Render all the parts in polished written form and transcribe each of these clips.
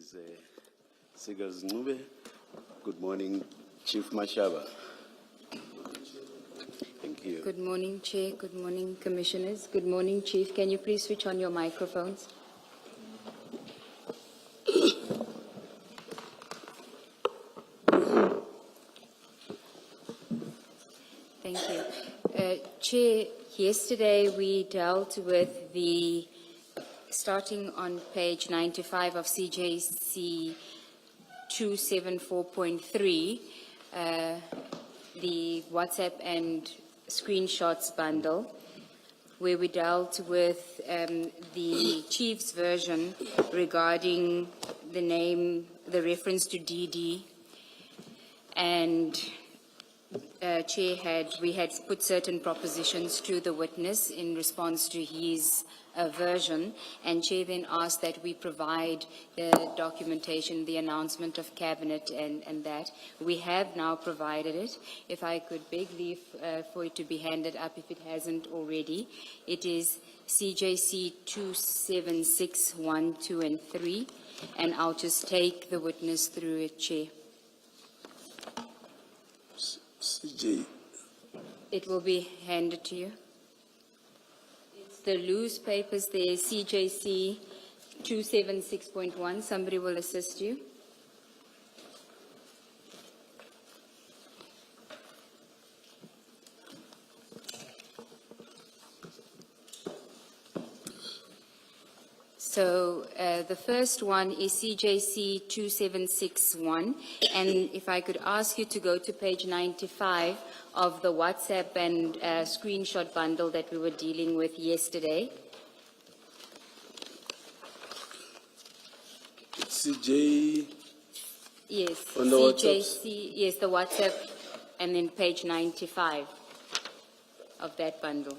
is Sigaz Nube. Good morning, Chief Mashaba. Thank you. Good morning, Chair. Good morning, Commissioners. Good morning, Chief. Can you please switch on your microphones? Thank you. Chair, yesterday we dealt with the, starting on page 95 of CJC 274.3, the WhatsApp and screenshots bundle, where we dealt with the Chief's version regarding the name, the reference to DD, and Chair, we had put certain propositions to the witness in response to his version, and Chair then asked that we provide the documentation, the announcement of Cabinet and that. We have now provided it. If I could beg leave for it to be handed up if it hasn't already. It is CJC 276, 1, 2, and 3, and I'll just take the witness through it, Chair. CJ. It will be handed to you. It's the loose papers there, CJC 276.1. Somebody will assist you. So the first one is CJC 2761, and if I could ask you to go to page 95 of the WhatsApp and screenshot bundle that we were dealing with yesterday. CJ. Yes. On the CJC, yes, the WhatsApp, and then page 95 of that bundle.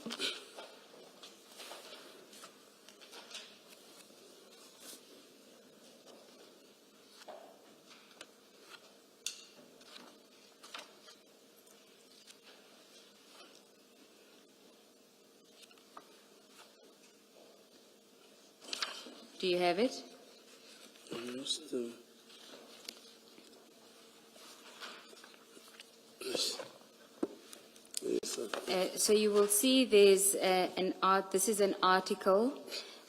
Do you have it? So you will see there's this is an article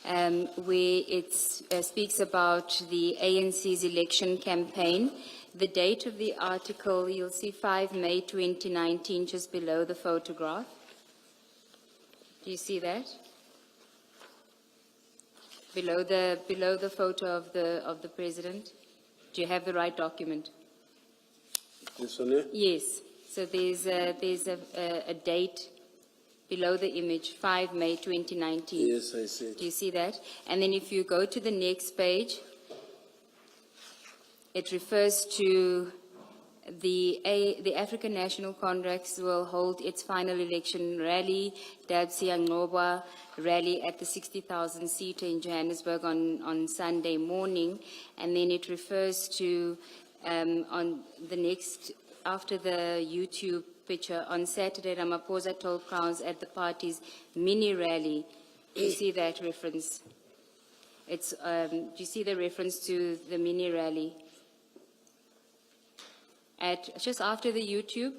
where it speaks about the ANC's election campaign. The date of the article, you'll see 5 May 2019, just below the photograph. Do you see that? Below the photo of the president. Do you have the right document? This one here? Yes. So there's a date below the image, 5 May 2019. Yes, I see it. Do you see that? And then if you go to the next page, it refers to the African National Congress will hold its final election rally, Dabsi Angobwa rally at the 60,000 seat in Johannesburg on Sunday morning. And then it refers to, on the next, after the YouTube picture, on Saturday, Ramaphosa told crowds at the party's mini rally. Do you see that reference? It's, do you see the reference to the mini rally? Just after the YouTube,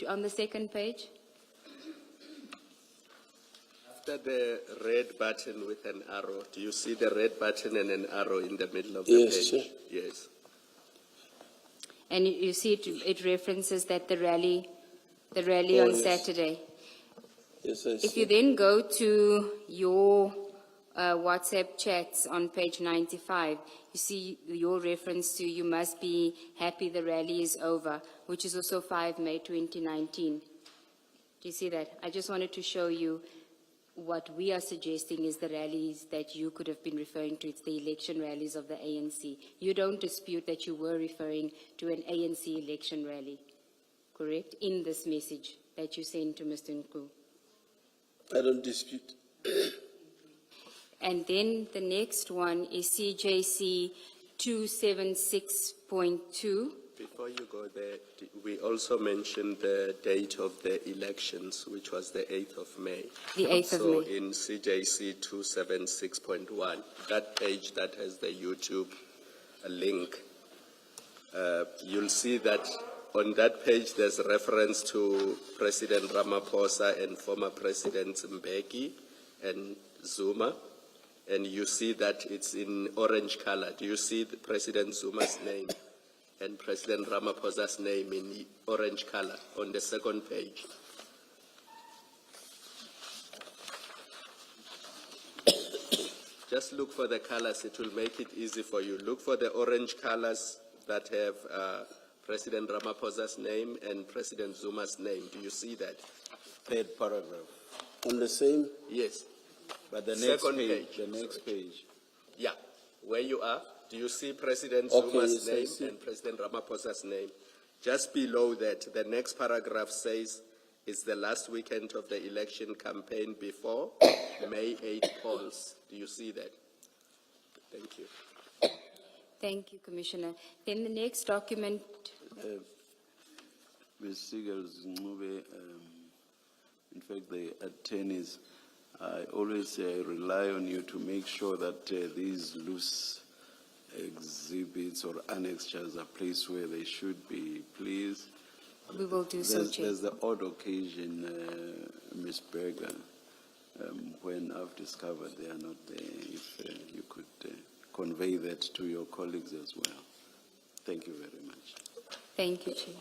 on the second page. After the red button with an arrow, do you see the red button and an arrow in the middle of the page? Sure. Yes. And you see it references that the rally on yes. Saturday. Yes, I see. If you then go to your WhatsApp chats on page 95, you see your reference to you must be happy the rally is over, which is also 5 May 2019. Do you see that? I just wanted to show you what we are suggesting is the rallies that you could have been referring to. It's the election rallies of the ANC. You don't dispute that you were referring to an ANC election rally, correct? In this message that you sent to Mr. Nku. I don't dispute. And then the next one is CJC 276.2, Before you go there, we also mentioned the date of the elections, which was the 8th of May. The 8th of So May. in CJC 276.1, that page that has the YouTube link, you'll see that on that page there's reference to President Ramaphosa and former Presidents Mbeki and Zuma, and you see that it's in orange color. Do you see the President Zuma's name and President Ramaphosa's name in orange color on the second page? Just look for the colors, it will make it easy for you. Look for the orange colors that have President Ramaphosa's name and President Zuma's name. Do you see that? Third paragraph. On the same, Yes. But the next Second page, page. the next page. Yeah. Where you are, do you see President Okay, Zuma's yes, I name see. and President Ramaphosa's name? Just below that, the next paragraph says, it's the last weekend of the election campaign before May 8 polls. Do you see that? Thank you. Thank you, Commissioner. Then the next document, Ms. Seegers, in fact, the attorneys, I always rely on you to make sure that these loose exhibits or annexures are placed where they should be, please. we will do so, Chair. There's the odd occasion, Ms. Berger, when I've discovered they are not there. If you could convey that to your colleagues as well. Thank you very much. Thank you, Chair.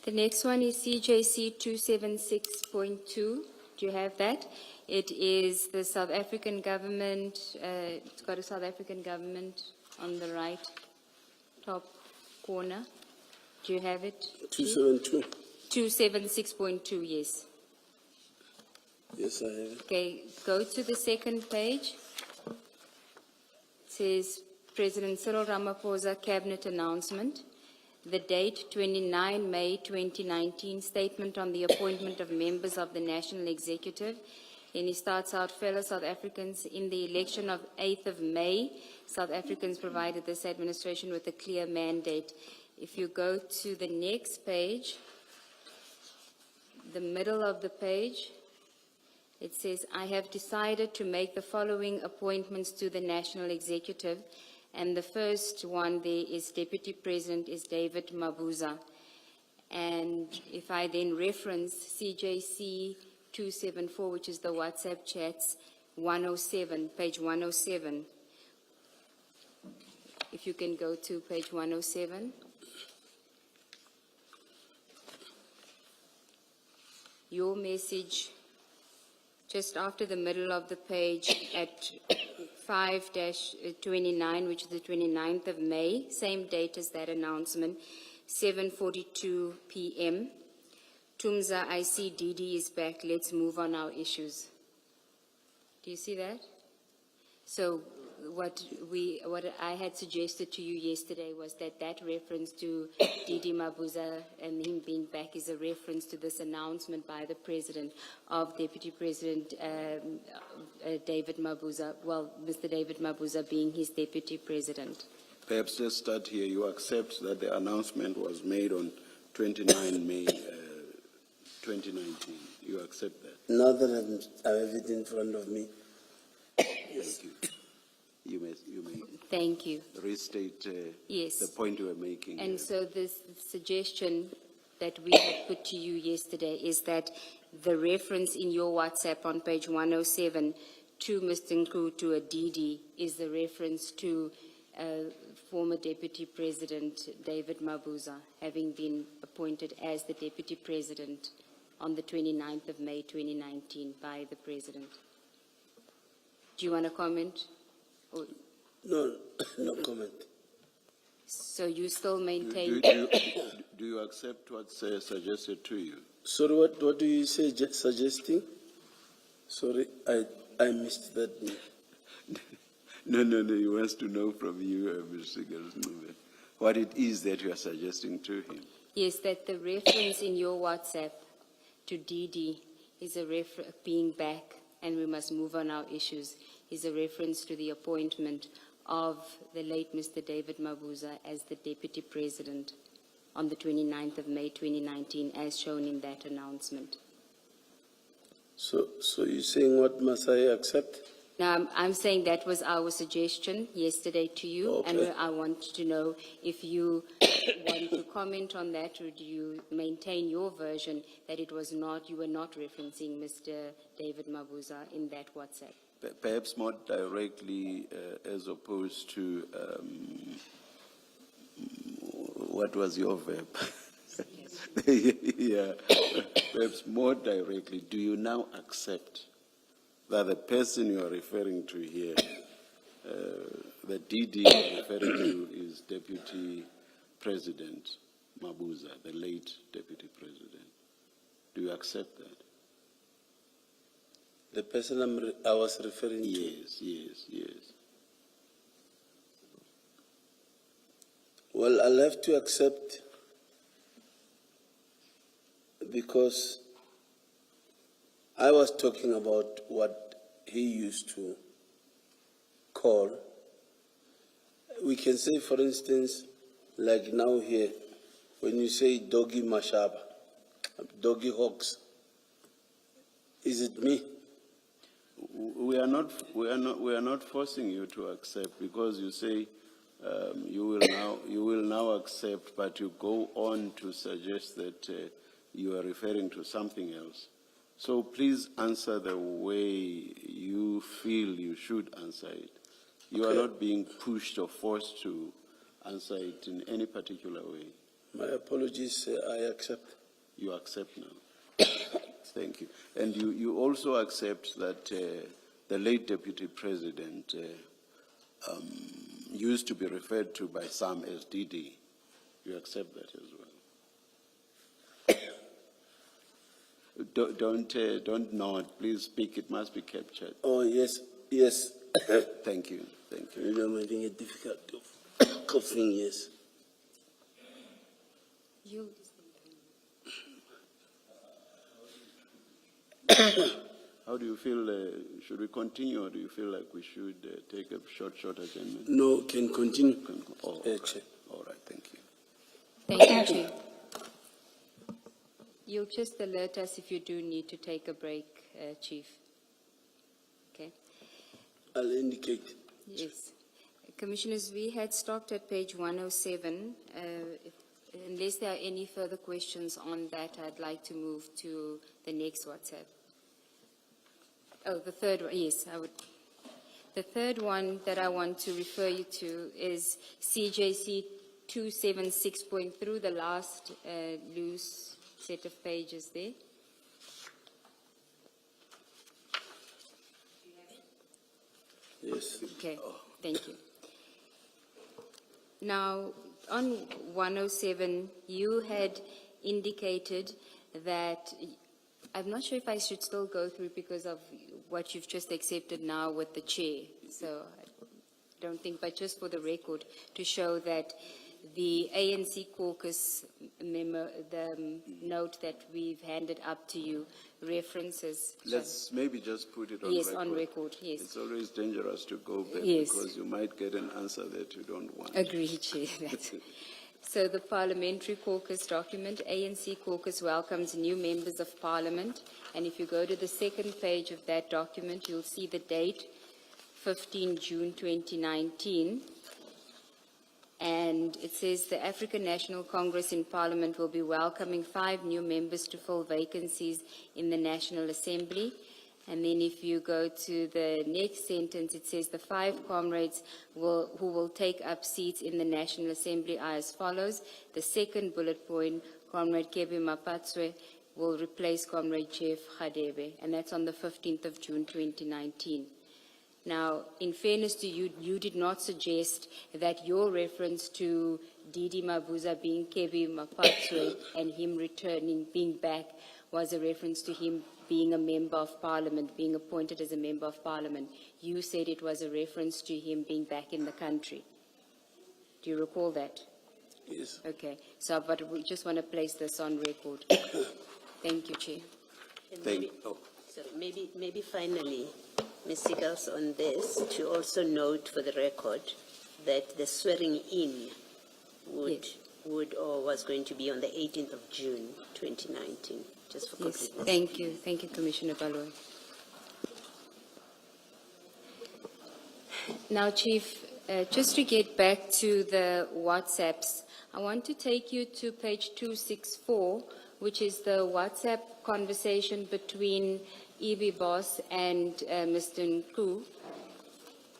The next one is CJC 276.2. Do you have that? It is the South African government, it's got a South African government on the right top corner. Do you have it? Chief? 272. 276.2, yes. Yes, I have it. Okay, go to the second page. It says President Cyril Ramaphosa Cabinet Announcement. The date, 29 May 2019, statement on the appointment of members of the National Executive. And he starts out, fellow South Africans, in the election of 8th of May, South Africans provided this administration with a clear mandate. If you go to the next page, the middle of the page, it says, I have decided to make the following appointments to the National Executive. And the first one there is Deputy President is David Mabuza. And if I then reference CJC 274, which is the WhatsApp chats, 107, page 107. If you can go to page 107. Your message, just after the middle of the page at 5-29, which is the 29th of May, same date as that announcement, 7:42 p.m. Tumza, I see Didi is back. Let's move on our issues. Do you see that? So what I had suggested to you yesterday was that reference to Didi Mabuza and him being back is a reference to this announcement by the President of Deputy President David Mabuza, well, Mr. David Mabuza being his Deputy President. Perhaps just start here. You accept that the announcement was made on 29 May 2019. You accept that? Now that I have it in front of me. Yes. Thank you. You may Thank you. restate Yes. the point you were making. And so this suggestion that we had put to you yesterday is that the reference in your WhatsApp on page 107 to Mr. Nkutu Adidi is the reference to former Deputy President David Mabuza having been appointed as the Deputy President on the 29th of May 2019 by the President. Do you want to comment? Or, No, no comment. so you still maintain? Do you accept what's suggested to you? Sorry, what do you say, suggesting? Sorry, I missed that. No. He wants to know from you, Mr. Gelsnube, what it is that you are suggesting to him. Yes, that the reference in your WhatsApp to Didi is being back and we must move on our issues, is a reference to the appointment of the late Mr. David Mabuza as the Deputy President. on the 29th of May 2019, as shown in that announcement. So you're saying what must I accept? Now, I'm saying that was our suggestion yesterday to you, and Okay. I want to know if you want to comment on that, or do you maintain your version that it was not, you were not referencing Mr. David Mabuza in that WhatsApp? Perhaps more directly, as opposed to, what was your verb? Yeah, perhaps more directly, do you now accept that the person you are referring to here, the DD you are referring to is Deputy President Mabuza, the late Deputy President? Do you accept that? The person I was referring to? Yes. Well, I'll have to accept, because I was talking about what he used to call. We can say, for instance, like now here, when you say doggy mashaba, doggy hawks, is it me? We are not forcing you to accept, because you say you will now accept, but you go on to suggest that you are referring to something else. So please answer the way you feel you should answer it. You are not being pushed or forced to answer it in any particular way. My apologies, I accept. You accept now. Thank you. And you also accept that the late Deputy President used to be referred to by some as DD. You accept that as well. Don't nod. Please speak. It must be captured. Oh, yes. Thank you. You know, I'm having a difficult coughing, yes. How do you feel? Should we continue, or do you feel like we should take a short adjournment? No, can continue. All Chair. right, thank you. Thank you, Chair. You'll just alert us if you do need to take a break, Chief. Okay. I'll indicate. Yes. Commissioners, we had stopped at page 107. Unless there are any further questions on that, I'd like to move to the next WhatsApp. Oh, the third one, yes, I would. The third one that I want to refer you to is CJC 276.3, the last loose set of pages there. Yes. Okay, thank you. Now, on 107, you had indicated that, I'm not sure if I should still go through because of what you've just accepted now with the chair. So I don't think, but just for the record, to show that the ANC caucus memo, the note that we've handed up to you references. Let's maybe just put it on yes, record. on record, yes. It's always dangerous to go back Yes. because you might get an answer that you don't want. Agreed, Chair. That's it. So the parliamentary caucus document, ANC caucus welcomes new members of parliament. And if you go to the second page of that document, you'll see the date, 15 June 2019. And it says the African National Congress in Parliament will be welcoming 5 new members to fill vacancies in the National Assembly. And then if you go to the next sentence, it says the 5 comrades who will take up seats in the National Assembly are as follows. The second bullet point, Comrade Kebe Mapatswe will replace Comrade Jeff Khadebe, and that's on the 15th of June 2019. Now, in fairness to you, you did not suggest that your reference to Didi Mabuza being Kebe Mapatswe and him returning, being back, was a reference to him being a member of parliament, being appointed as a member of parliament. You said it was a reference to him being back in the country. Do you recall that? Yes. Okay. So, but we just want to place this on record. Thank you, Chair. And maybe finally, Ms. Siegels, on this, to also note for the record that the swearing in would or was going to be on the 18th of June 2019, just for Yes, completeness. thank you. Thank you, Commissioner Baloyi. Now, Chief, just to get back to the WhatsApps, I want to take you to page 264, which is the WhatsApp conversation between EB Boss and Mr. Nku.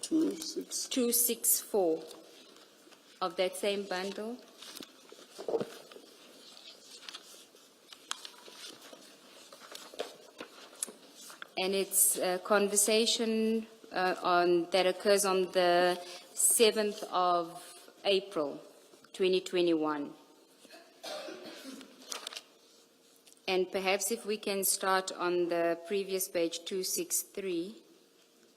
264 of that same bundle. And it's a conversation that occurs on the 7th of April, 2021. And perhaps if we can start on the previous page, 263.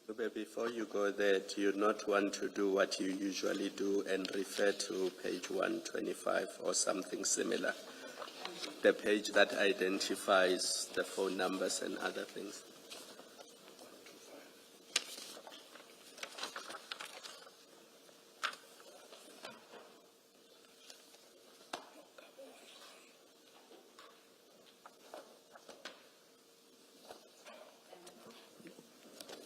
But before you go there, do you not want to do what you usually do and refer to page 125 or something similar? The page that identifies the phone numbers and other things.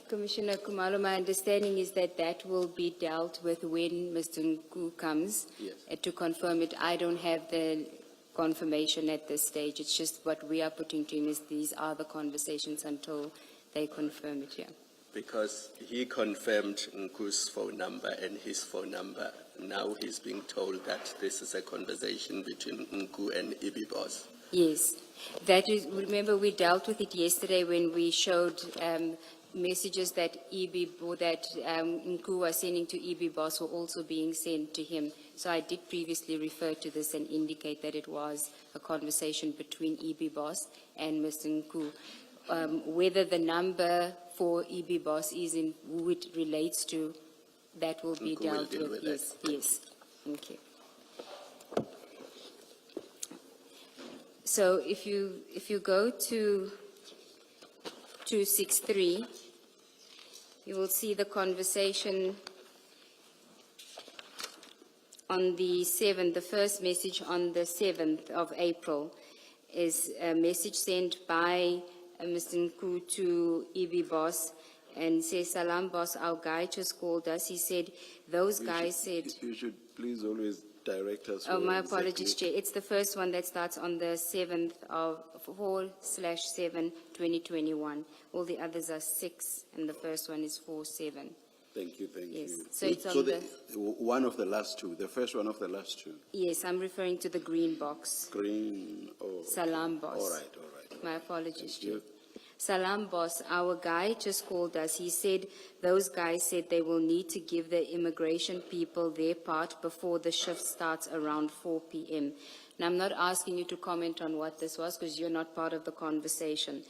Commissioner Kumalo, my understanding is that that will be dealt with when Mr. Nku comes. Yes. To confirm it. I don't have the confirmation at this stage. It's just what we are putting to him is these are the conversations until they confirm it here. Because he confirmed Nku's phone number and his phone number. Now he's being told that this is a conversation between Nku and Ibi Boss. Yes. That is, remember we dealt with it yesterday when we showed messages that Nku was sending to EB Boss were also being sent to him. So I did previously refer to this and indicate that it was a conversation between EB Boss and Mr. Nku. Whether the number for EB Boss is in who it relates to, that will be Nku will dealt deal with. with Yes, yes. Thank you. So if you go to 263, you will see the conversation on the 7th. The first message on the 7th of April is a message sent by Mr. Nku to EB Boss and says, "Salam Boss, our guy just called us. He said, those guys said..." You should please always direct us. Oh, where my exactly- apologies, Chair. It's the first one that starts on the 7th of 4/7/2021. All the others are 6, and the first one is 4/7. Thank you, thank Yes, you. so it's on one of the last two, the first one of the last two. Yes, I'm referring to the green box. Green, oh. Salam Boss. All right, all right. My apologies, Thank you. Chair. Salam Boss, our guy just called us. He said those guys said they will need to give the immigration people their part before the shift starts around 4 p.m. Now, I'm not asking you to comment on what this was because you're not part of the conversation.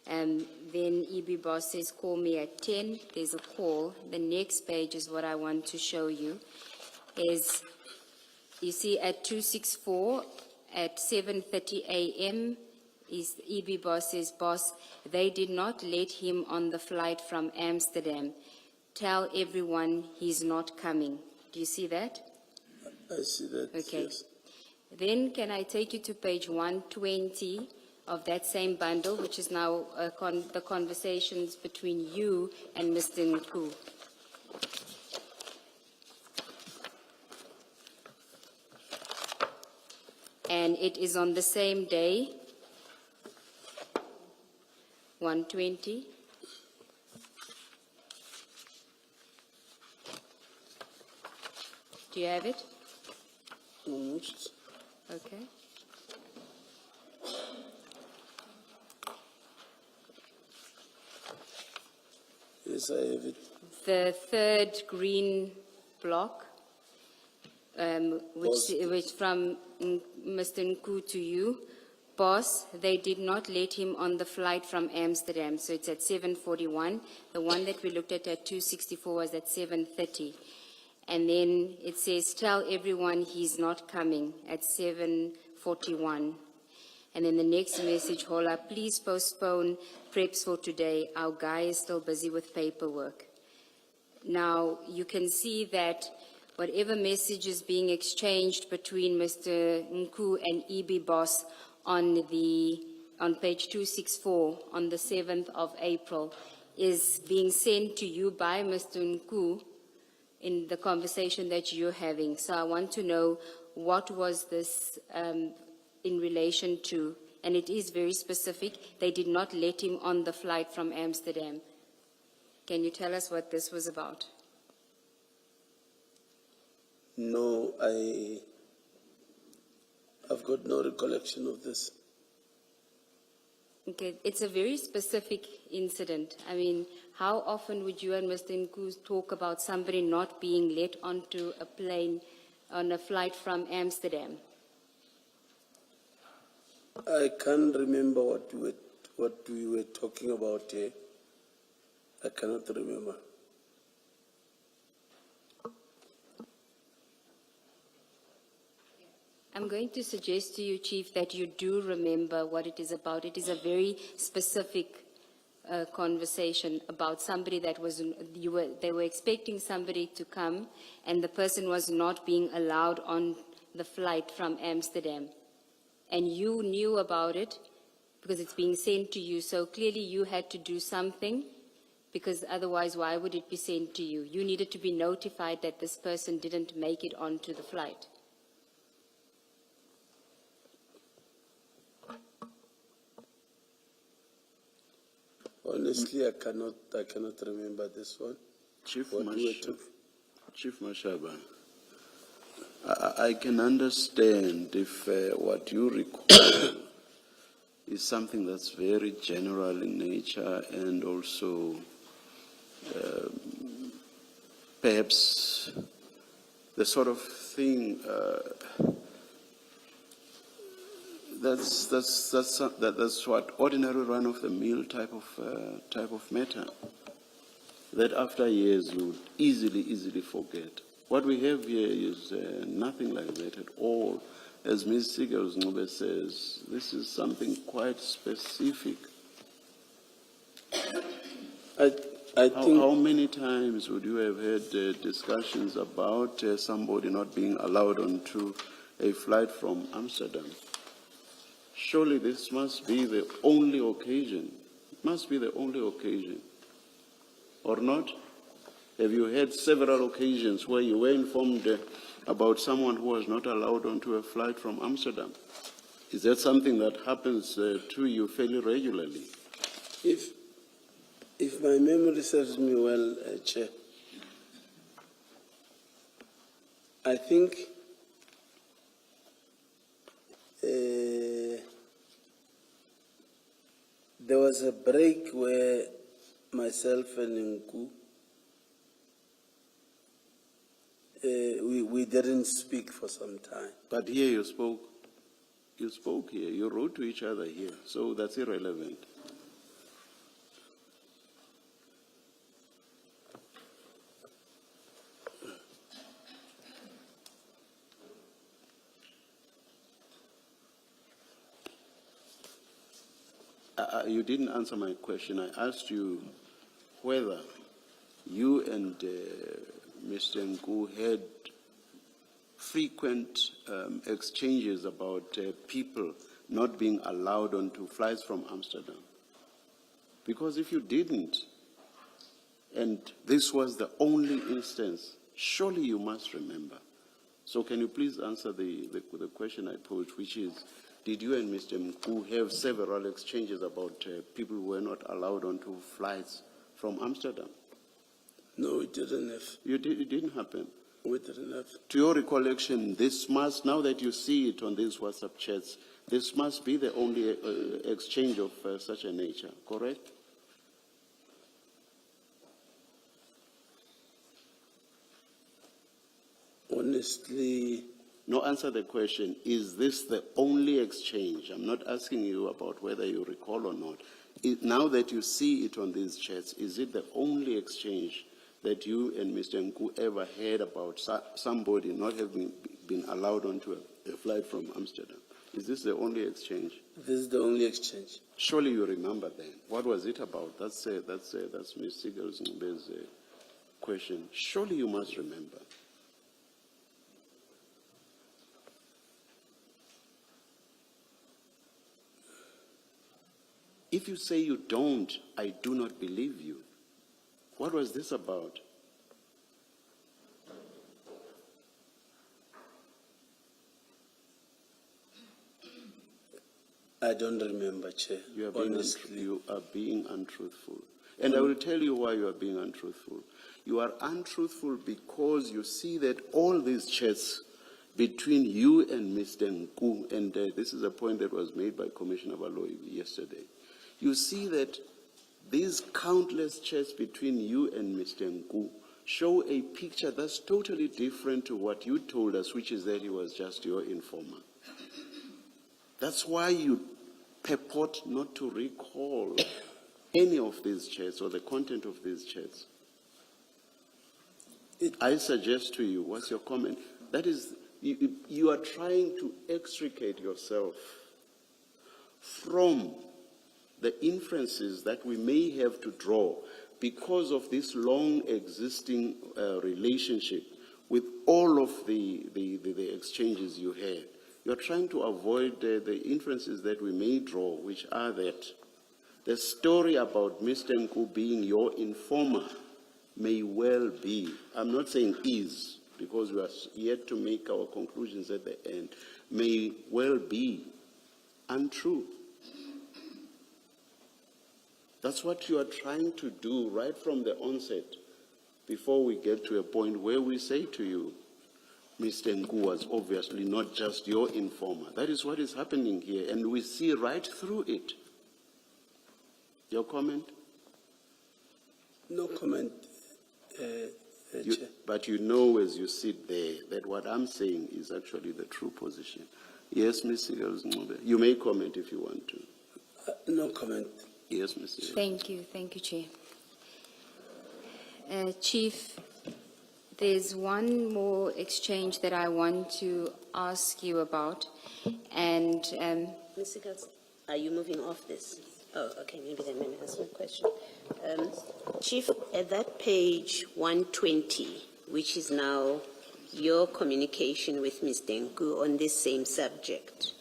Then EB Boss says, call me at 10. There's a call. The next page is what I want to show you. Is, you see, at 264, at 7:30 a.m., is EB Boss says, "Boss, they did not let him on the flight from Amsterdam. Tell everyone he's not coming." Do you see that? I see that, Okay. yes. Then can I take you to page 120 of that same bundle, which is now the conversations between you and Mr. Nku. And it is on the same day, 120. Do you have it? Almost. Okay. Yes, I have it. The third green block, which from Mr. Nku to you. Boss, they did not let him on the flight from Amsterdam, so it's at 7:41. The one that we looked at 264 was at 7:30. And then it says, tell everyone he's not coming at 7:41. And then the next message, Hola, please postpone preps for today. Our guy is still busy with paperwork. Now, you can see that whatever message is being exchanged between Mr. Nku and EB Boss on page 264 on the 7th of April is being sent to you by Mr. Nku in the conversation that you're having. So I want to know what was this in relation to, and it is very specific. They did not let him on the flight from Amsterdam. Can you tell us what this was about? No, I've got no recollection of this. Okay, it's a very specific incident. I mean, how often would you and Mr. Nku talk about somebody not being let onto a plane on a flight from Amsterdam? I can't remember what we were talking about here. I cannot remember. I'm going to suggest to you, Chief, that you do remember what it is about. It is a very specific conversation about somebody that was, they were expecting somebody to come and the person was not being allowed on the flight from Amsterdam. And you knew about it because it's being sent to you. So clearly you had to do something, because otherwise why would it be sent to you? You needed to be notified that this person didn't make it onto the flight. Honestly, I cannot remember this one. Chief What we were talking- Chief Mashaba, I can understand if what you recall is something that's very general in nature and also perhaps the sort of thing that's what ordinary run-of-the-mill type of matter that after years you would easily forget. What we have here is nothing like that at all. As Ms. Sigels-Ncube says, this is something quite specific. I think How many times would you have had discussions about somebody not being allowed onto a flight from Amsterdam? Surely this must be the only occasion. It must be the only occasion. Or not? Have you had several occasions where you were informed about someone who was not allowed onto a flight from Amsterdam? Is that something that happens to you fairly regularly? if my memory serves me well, Chair, I think there was a break where myself and Nku, we didn't speak for some time. But here you spoke here, you wrote to each other here, so that's irrelevant. You didn't answer my question. I asked you whether you and Mr. Nku had frequent exchanges about people not being allowed onto flights from Amsterdam. Because if you didn't, and this was the only instance, surely you must remember. So can you please answer the question I posed, which is, did you and Mr. Nku have several exchanges about people who were not allowed onto flights from Amsterdam? No, it didn't have. It didn't happen. We didn't have. To your recollection, this must, now that you see it on these WhatsApp chats, this must be the only exchange of such a nature, correct? Honestly, No, answer the question. Is this the only exchange? I'm not asking you about whether you recall or not. Now that you see it on these chats, is it the only exchange that you and Mr. Nku ever heard about somebody not having been allowed onto a flight from Amsterdam? Is this the only exchange? this is the only exchange. Surely you remember then. What was it about? That's Ms. Sigels-Ncube's question. Surely you must remember. If you say you don't, I do not believe you. What was this about? I don't remember, Chair. You are being, honestly. you are being untruthful. And I will tell you why you are being untruthful. You are untruthful because you see that all these chats between you and Mr. Nku, and this is a point that was made by Commissioner Baloyi yesterday. You see that these countless chats between you and Mr. Nku show a picture that's totally different to what you told us, which is that he was just your informer. That's why you purport not to recall any of these chats or the content of these chats. I suggest to you, what's your comment? That is, you are trying to extricate yourself from the inferences that we may have to draw because of this long existing relationship with all of the exchanges you had. You're trying to avoid the inferences that we may draw, which are that the story about Mr. Nku being your informer may well be, I'm not saying is, because we are yet to make our conclusions at the end, may well be untrue. That's what you are trying to do right from the onset, before we get to a point where we say to you, Mr. Nku was obviously not just your informer. That is what is happening here, and we see right through it. Your comment? No comment, Chair. But you know as you sit there that what I'm saying is actually the true position. Yes, Ms. Sigels-Ncube. You may comment if you want to. No comment. Yes, Ms. Sigels. Thank you, Chair. Chief, there's one more exchange that I want to ask you about, and Mr. Gals, are you moving off this? Oh, okay, maybe then let me ask one question. Chief, at that page 120, which is now your communication with Mr. Nku on this same subject,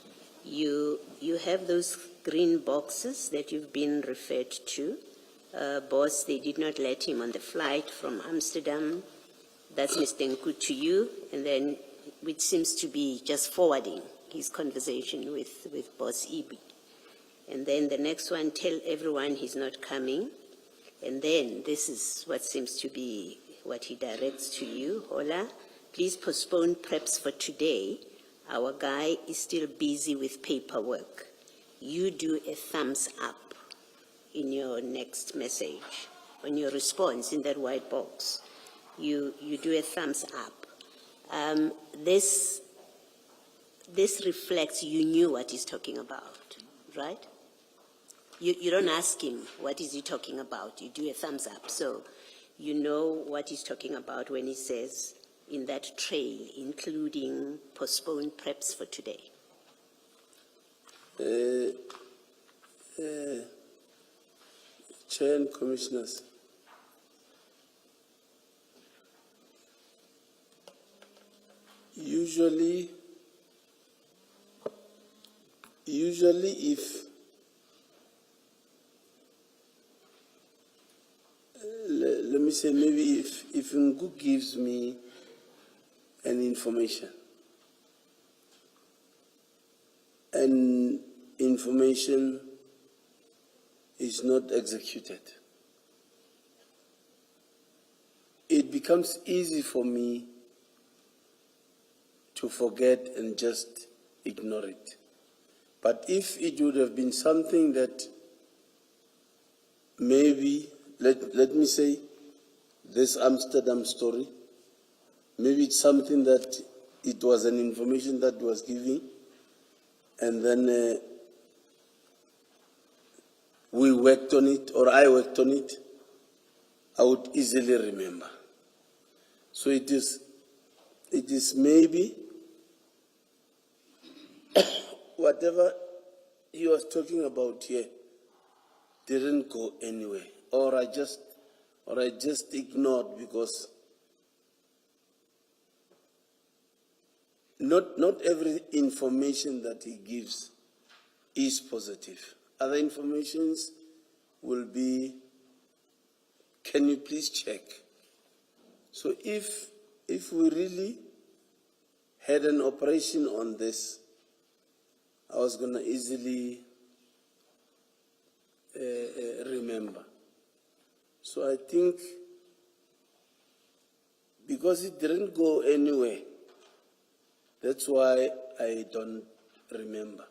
you have those green boxes that you've been referred to. Boss, they did not let him on the flight from Amsterdam. That's Mr. Nku to you, and then which seems to be just forwarding his conversation with Boss Ibi. And then the next one, tell everyone he's not coming. And then this is what seems to be what he directs to you. Hola, please postpone preps for today. Our guy is still busy with paperwork. You do a thumbs up in your next message, on your response in that white box. You do a thumbs up. This reflects you knew what he's talking about, right? You don't ask him, what is he talking about? You do a thumbs up. So you know what he's talking about when he says in that trail, including postponed preps for today. Chair and Commissioners, usually if let me say, maybe if Nku gives me an information and information is not executed, it becomes easy for me to forget and just ignore it. But if it would have been something that maybe, let me say, this Amsterdam story, maybe it's something that it was an information that was given, and then we worked on it, or I worked on it, I would easily remember. So it is maybe whatever he was talking about here didn't go anywhere, or I just ignored, because not every information that he gives is positive. other informations will be, can you please check? So if we really had an operation on this, I was gonna easily remember. So I think because it didn't go anywhere, that's why I don't remember.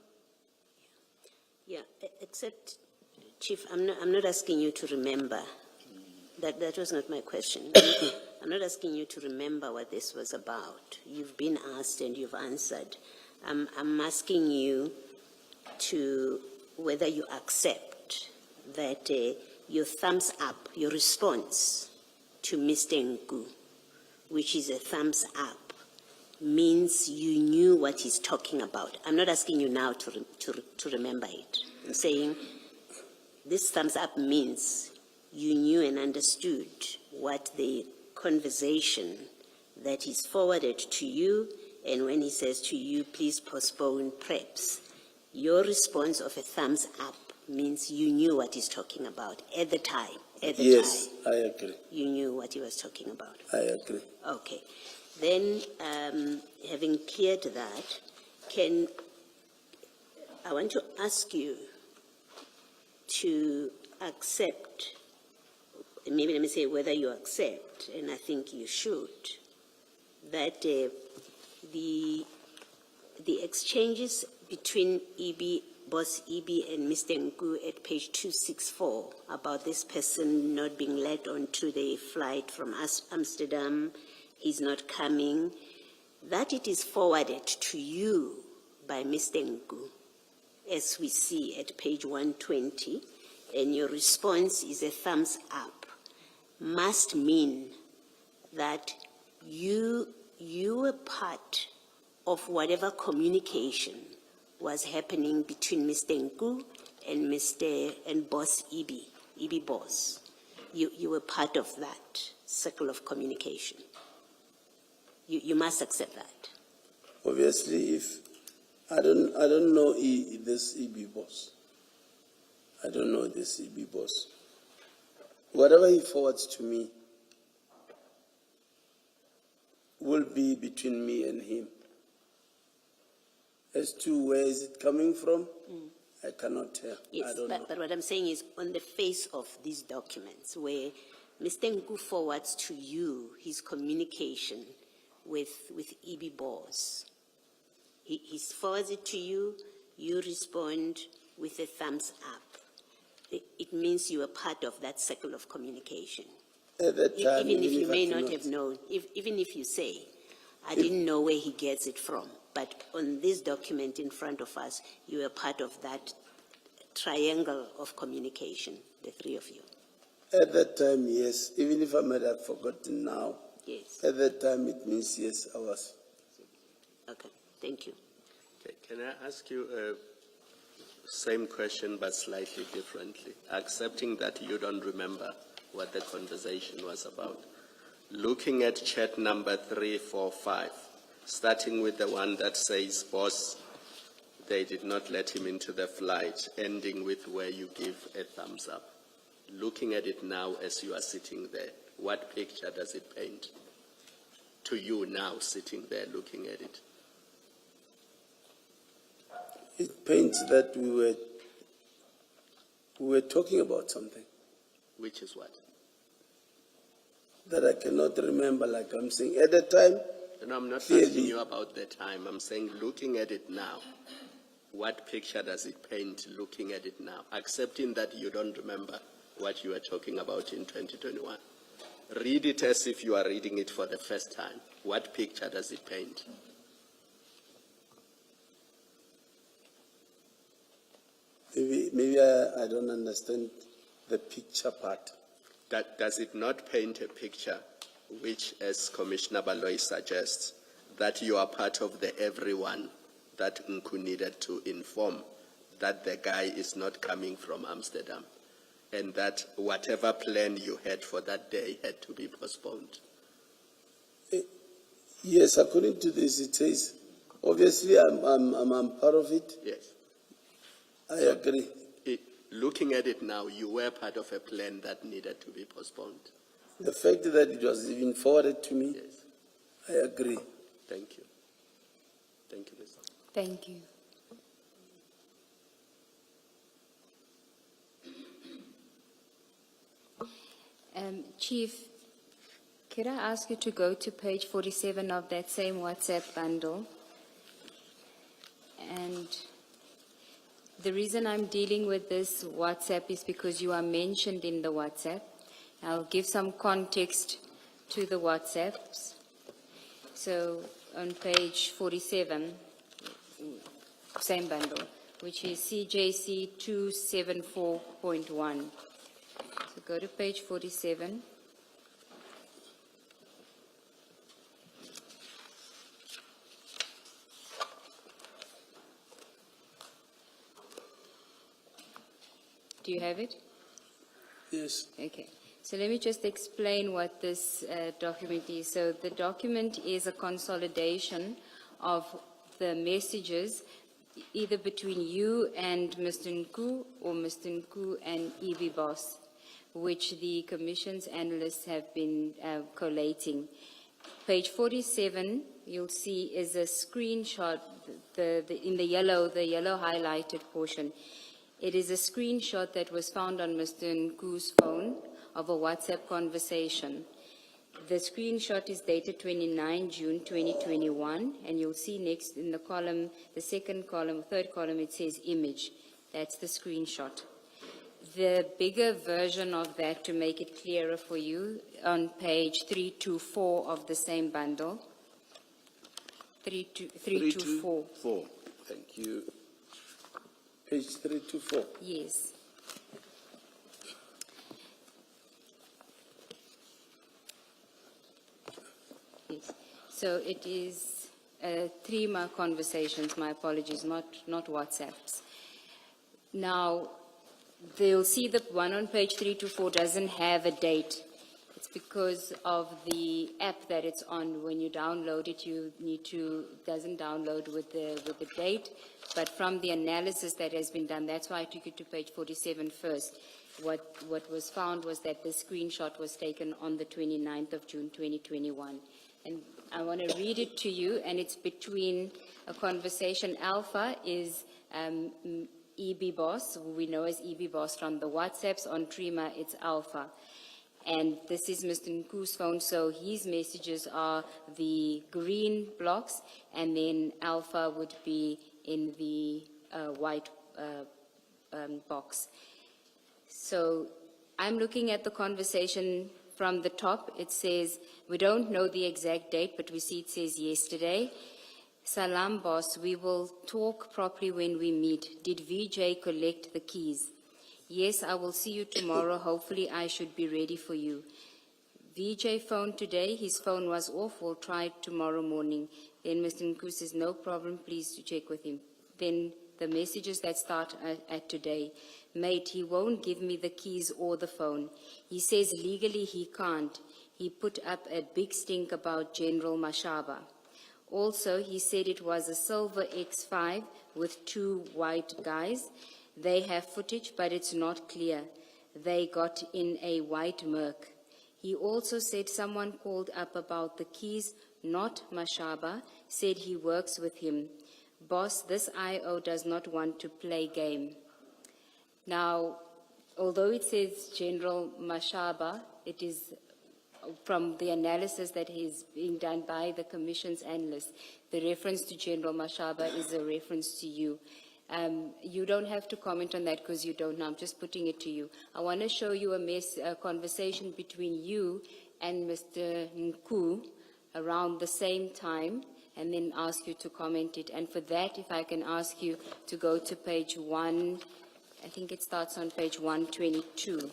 Yeah, except, Chief, I'm not asking you to remember. That was not my question. I'm not asking you to remember what this was about. You've been asked and you've answered. I'm asking you to whether you accept that your thumbs up, your response to Mr. Ngu, which is a thumbs up, means you knew what he's talking about. I'm not asking you now to remember it. I'm saying this thumbs up means you knew and understood what the conversation that is forwarded to you, and when he says to you, please postpone preps, your response of a thumbs up means you knew what he's talking about at the time. Yes, I agree. You knew what he was talking about. I agree. Okay. Then, having cleared that, I want to ask you to accept, maybe let me say whether you accept, and I think you should, that the exchanges between Boss EB and Mr. Ngu at page 264 about this person not being led onto the flight from Amsterdam, he's not coming, that it is forwarded to you by Mr. Ngu, as we see at page 120, and your response is a thumbs up, must mean that you were part of whatever communication was happening between Mr. Ngu and Boss EB Boss. You were part of that circle of communication. You must accept that. Obviously, if I don't know this EB Boss. I don't know this EB Boss. Whatever he forwards to me will be between me and him. As to where is it coming from, I cannot tell. Yes, I don't know. but what I'm saying is on the face of these documents where Mr. Ngu forwards to you his communication with EB Boss. He forwards it to you, you respond with a thumbs up. It means you are part of that circle of communication. At that time, Even if you may I not cannot- have known, even if you say, I didn't know where he gets it from, but on this document in front of us, you are part of that triangle of communication, the three of you. At that time, yes. Even if I might have forgotten now, Yes. at that time it means yes, I was. Okay, thank you. Okay, can I ask you same question but slightly differently? Accepting that you don't remember what the conversation was about. Looking at chat number 345, starting with the one that says, boss, they did not let him into the flight, ending with where you give a thumbs up. Looking at it now as you are sitting there, what picture does it paint to you now sitting there looking at it? It paints that we were talking about something Which is what? that I cannot remember, like I'm saying. At the time, No, I'm not Clearly. asking you about the time. I'm saying looking at it now. What picture does it paint looking at it now? Accepting that you don't remember what you were talking about in 2021. Read it as if you are reading it for the first time. What picture does it paint? maybe I don't understand the picture part. Does it not paint a picture which, as Commissioner Baloy suggests, that you are part of the everyone that Nku needed to inform that the guy is not coming from Amsterdam and that whatever plan you had for that day had to be postponed? Yes, according to this, it says, obviously I'm part of it. Yes. I agree. looking at it now, you were part of a plan that needed to be postponed. The fact that it was even forwarded to me, Yes. I agree. Thank you. Thank you, Mr. Thank you. Chief, could I ask you to go to page 47 of that same WhatsApp bundle? And the reason I'm dealing with this WhatsApp is because you are mentioned in the WhatsApp. I'll give some context to the WhatsApps. So on page 47, same bundle, which is CJC 274.1. So go to page 47. Do you have it? Yes. Okay. So let me just explain what this document is. So the document is a consolidation of the messages either between you and Mr. Nku or Mr. Nku and EB Boss, which the Commission's analysts have been collating. Page 47, you'll see, is a screenshot, in the yellow highlighted portion. It is a screenshot that was found on Mr. Nku's phone of a WhatsApp conversation. The screenshot is dated 29 June 2021, and you'll see next in the column, the second column, third column, it says image. That's the screenshot. The bigger version of that, to make it clearer for you, on page 324 of the same bundle. 324. 4. Thank you. Page 324. Yes. Yes. So it is 3 conversations, my apologies, not WhatsApps. Now, they'll see the one on page 324 doesn't have a date. It's because of the app that it's on. When you download it, doesn't download with the date. But from the analysis that has been done, that's why I took you to page 47 first. What was found was that the screenshot was taken on the 29th of June 2021. And I want to read it to you, and it's between a conversation. Alpha is EB Boss, who we know as EB Boss from the WhatsApps. On Trima, it's Alpha. And this is Mr. Nku's phone, so his messages are the green blocks, and then Alpha would be in the white box. So I'm looking at the conversation from the top. It says, we don't know the exact date, but we see it says yesterday. Salam, boss, we will talk properly when we meet. Did VJ collect the keys? Yes, I will see you tomorrow. Hopefully I should be ready for you. VJ phoned today. His phone was off. We'll try it tomorrow morning. Then Mr. Nku says, no problem, please to check with him. Then the messages that start at today. Mate, he won't give me the keys or the phone. He says legally he can't. He put up a big stink about General Mashaba. Also, he said it was a silver X5 with 2 white guys. They have footage, but it's not clear. They got in a white Merc. He also said someone called up about the keys, not Mashaba, said he works with him. Boss, this IO does not want to play game. Now, although it says General Mashaba, it is from the analysis that is being done by the Commission's analysts. The reference to General Mashaba is a reference to you. You don't have to comment on that because you don't know. I'm just putting it to you. I want to show you a conversation between you and Mr. Nku around the same time, and then ask you to comment it. And for that, if I can ask you to go to page 1, I think it starts on page 122.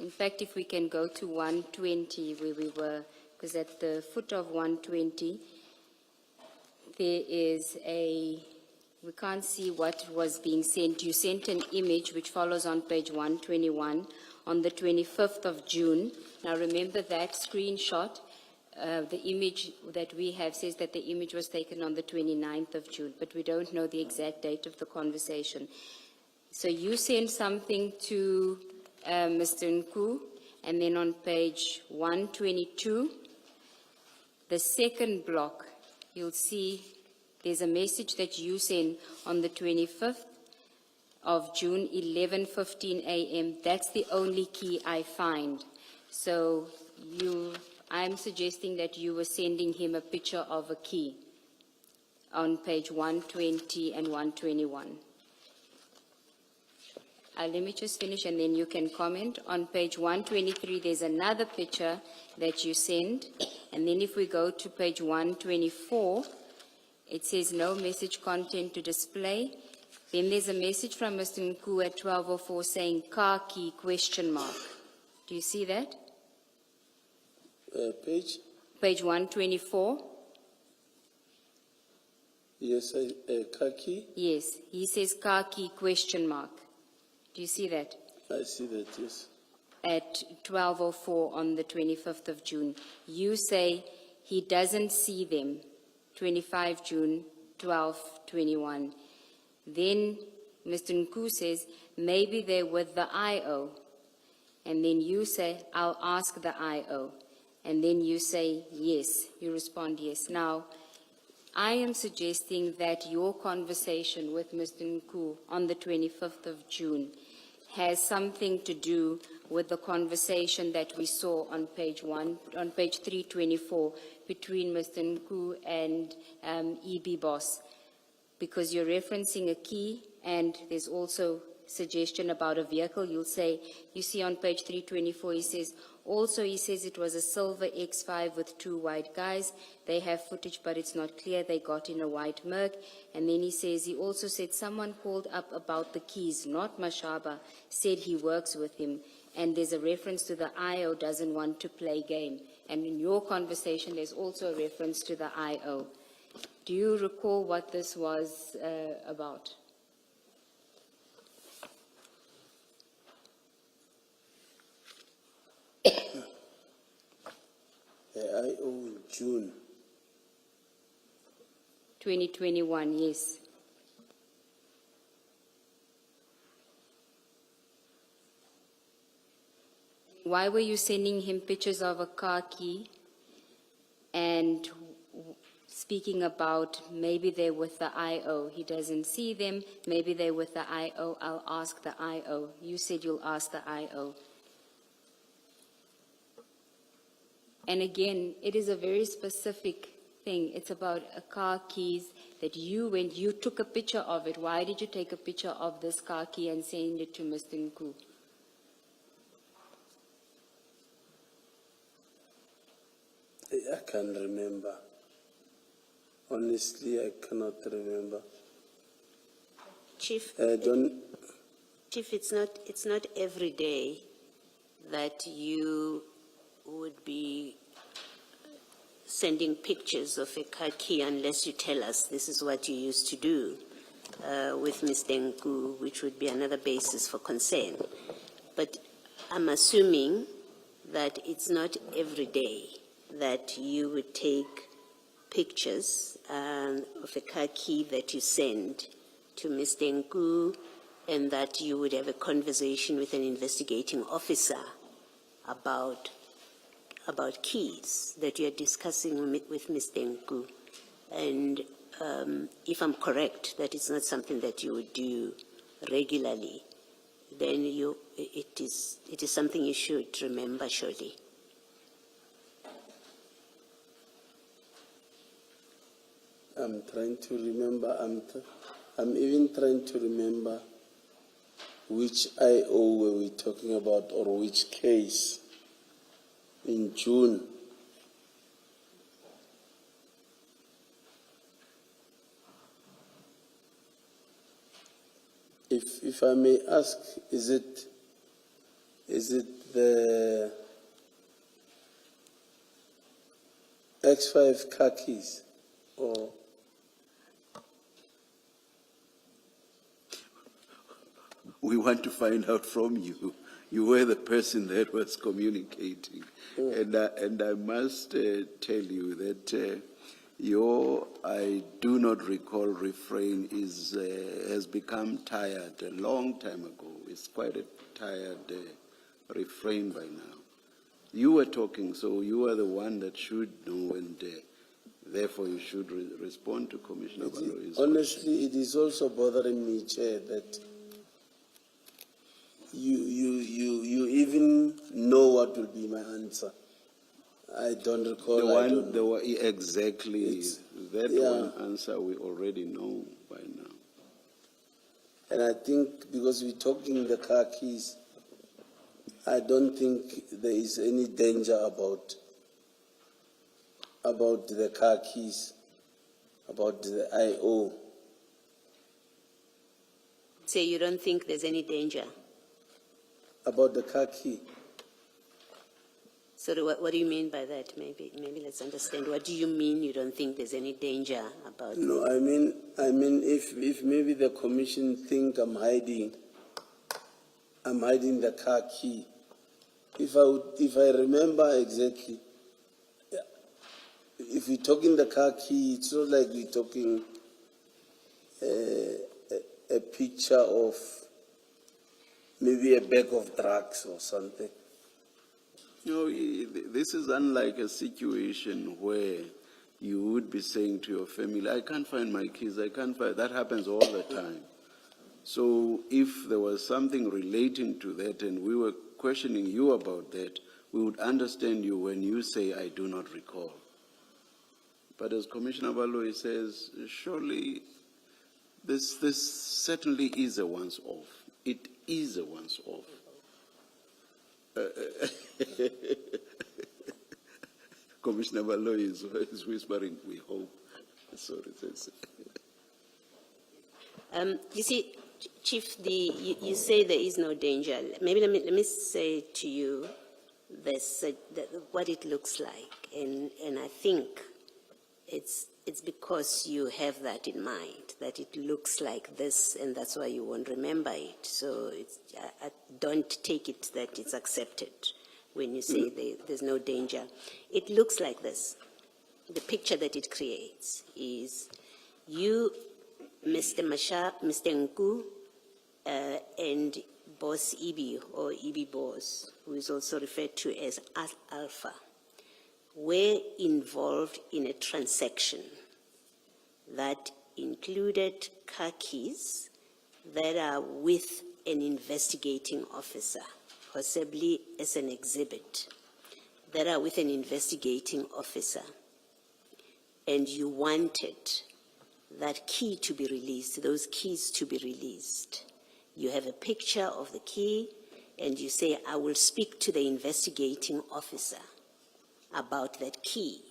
In fact, if we can go to 120 where we were, because at the foot of 120, there is we can't see what was being sent. You sent an image which follows on page 121 on the 25th of June. Now remember that screenshot the image that we have says that the image was taken on the 29th of June, but we don't know the exact date of the conversation. So you sent something to Mr. Nku, and then on page 122, the second block, you'll see there's a message that you sent on the 25th of June, 11:15 a.m. That's the only key I find. So I'm suggesting that you were sending him a picture of a key on page 120 and 121. Let me just finish and then you can comment. On page 123, there's another picture that you send. And then if we go to page 124, it says no message content to display. Then there's a message from Mr. Nku at 12:04 saying car key ? Do you see that? Page? Page 124. Yes, khaki. Yes, he says car key ? Do you see that? I see that, yes. At 12:04 on the 25th of June. You say he doesn't see them, 25 June, 12:21. Then Mr. Nku says, maybe they're with the IO. And then you say, I'll ask the IO. And then you say, yes. You respond, yes. Now, I am suggesting that your conversation with Mr. Nku on the 25th of June has something to do with the conversation that we saw on page 324 between Mr. Nku and EB Boss, because you're referencing a key and there's also suggestion about a vehicle. You'll say, you see on page 324, he says it was a silver X5 with 2 white guys. They have footage, but it's not clear. They got in a white Merc. And then he says, he also said someone called up about the keys, not Mashaba, said he works with him. And there's a reference to the IO doesn't want to play game. And in your conversation, there's also a reference to the IO. Do you recall what this was about? IO in June. 2021, yes. Why were you sending him pictures of a car key and speaking about maybe they're with the IO? He doesn't see them. Maybe they're with the IO. I'll ask the IO. You said you'll ask the IO. And again, it is a very specific thing. It's about a car keys that when you took a picture of it, why did you take a picture of this car key and send it to Mr. Nku? I can't remember. Honestly, I cannot remember. Chief, Don't. Chief, it's not every day that you would be sending pictures of a car key unless you tell us this is what you used to do with Mr. Nku, which would be another basis for concern. But I'm assuming that it's not every day that you would take pictures of a car key that you send to Mr. Nku and that you would have a conversation with an investigating officer about keys that you're discussing with Mr. Nku. And if I'm correct, that it's not something that you would do regularly, then it is something you should remember, surely. I'm trying to remember. I'm even trying to remember which IO were we talking about or which case in June. If I may ask, is it the X5 car keys or? We want to find out from you you were the person that was communicating. And I must tell you that your "I do not recall" refrain has become tired a long time ago. It's quite a tired refrain by now. You were talking, so you are the one that should know, and therefore you should respond to Commissioner Baloyi's Honestly, it is also bothering me, Chair, that you even know what will be my answer. I don't recall. Exactly. That yeah. one answer we already know by now. And I think because we're talking the car keys, I don't think there is any danger about the car keys, about the IO. Say you don't think there's any danger. About the car key. So what do you mean by that? Maybe let's understand. What do you mean you don't think there's any danger about it? No, I mean, if maybe the commission think I'm hiding the car key. If I remember exactly, if we're talking the car key, it's not like we're talking a picture of maybe a bag of drugs or something. No, this is unlike a situation where you would be saying to your family, "I can't find my keys, I can't find." That happens all the time. So if there was something relating to that and we were questioning you about that, we would understand you when you say, "I do not recall." But as Commissioner Baloyi says, surely this certainly is a once-off. It is a once-off. Commissioner Baloyi is whispering, "We hope." Sorry. You see, Chief, you say there is no danger. Maybe let me say to you this, what it looks like, and I think it's because you have that in mind, that it looks like this, and that's why you won't remember it. So I don't take it that it's accepted when you say there's no danger. It looks like this. The picture that it creates is you, Mr. Nku, and Boss Ibi, or Ibi Boss, who is also referred to as Alpha, were involved in a transaction that included car keys that are with an investigating officer, possibly as an exhibit, that are with an investigating officer, and you wanted that key to be released, those keys to be released. You have a picture of the key, and you say, "I will speak to the investigating officer about that key."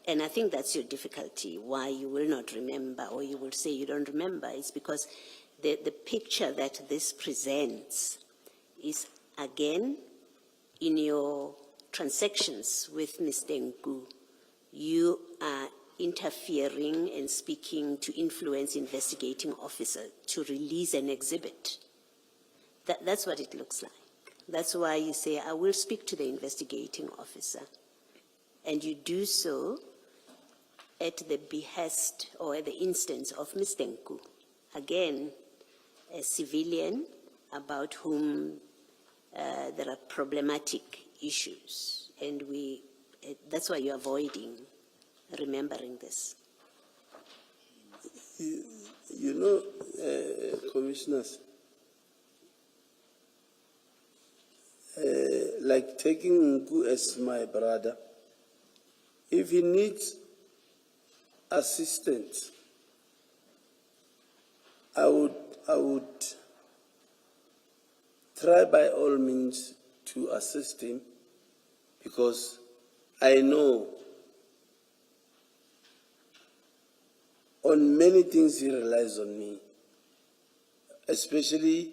And I think that's your difficulty, why you will not remember, or you will say you don't remember, is because the picture that this presents is, again, in your transactions with Mr. Nku, you are interfering and speaking to influence investigating officer to release an exhibit. That's what it looks like. That's why you say, "I will speak to the investigating officer." And you do so at the behest or at the instance of Mr. Nku, again, a civilian about whom there are problematic issues. And that's why you're avoiding remembering this. You know, commissioners, like taking Nku as my brother, if he needs assistance, I would try by all means to assist him, because I know on many things he relies on me, especially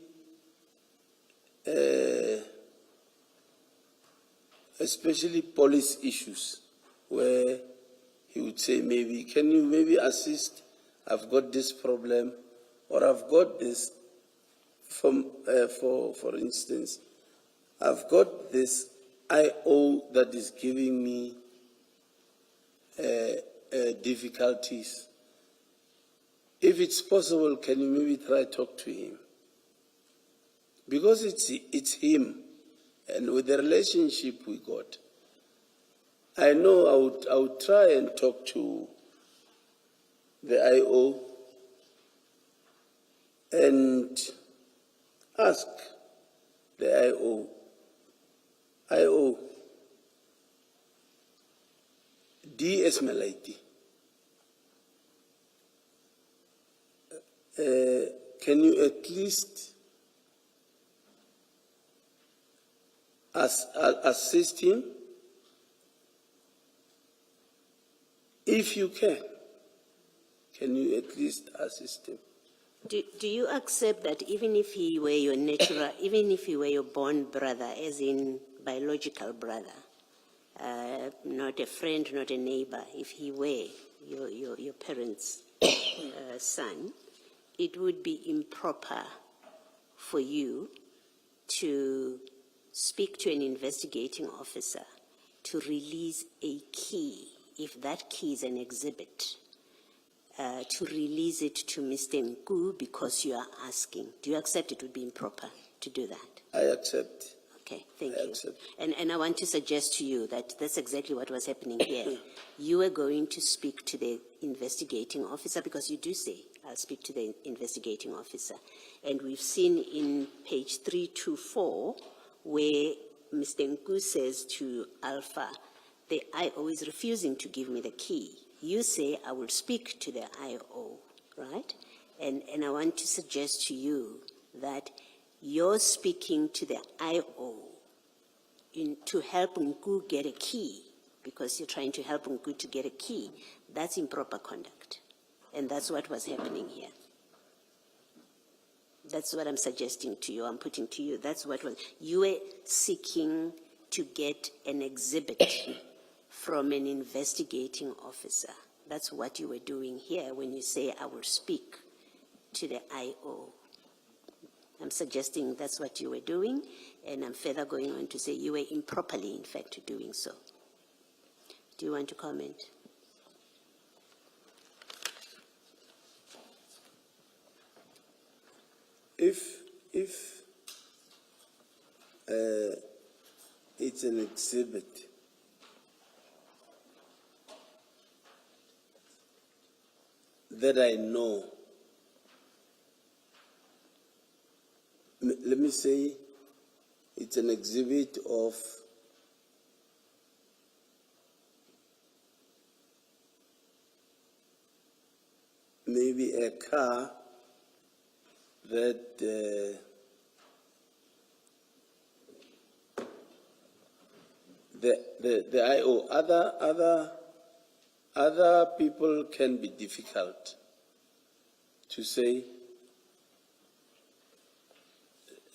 police issues, where he would say, "Maybe, can you maybe assist? I've got this problem, or I've got this." For instance, I've got this IO that is giving me difficulties. If it's possible, can you maybe try talk to him? Because it's him, and with the relationship we got, I know I would try and talk to the IO and ask the IO, DS Malaiti, can you at least assist him? If you can you at least assist him? Do you accept that even if he were your natural, even if he were your born brother, as in biological brother, not a friend, not a neighbor, if he were your parents' son, it would be improper for you to speak to an investigating officer to release a key, if that key is an exhibit, to release it to Mr. Nku because you are asking. Do you accept it would be improper to do that? I accept. Okay, thank I you. accept. And I want to suggest to you that that's exactly what was happening here. You were going to speak to the investigating officer because you do say, I'll speak to the investigating officer. And we've seen in page 324 where Mr. Nku says to Alpha, the IO is refusing to give me the key. You say, I will speak to the IO, right? And I want to suggest to you that you're speaking to the IO to help Nku get a key, because you're trying to help Nku to get a key. That's improper conduct. And that's what was happening here. That's what I'm suggesting to you, I'm putting to you. That's what was, you were seeking to get an exhibit from an investigating officer. That's what you were doing here when you say, I will speak to the IO. I'm suggesting that's what you were doing, and I'm further going on to say you were improperly, in fact, doing so. Do you want to comment? If it's an exhibit, that I know, let me say it's an exhibit of maybe a car that the IO, other people can be difficult to say.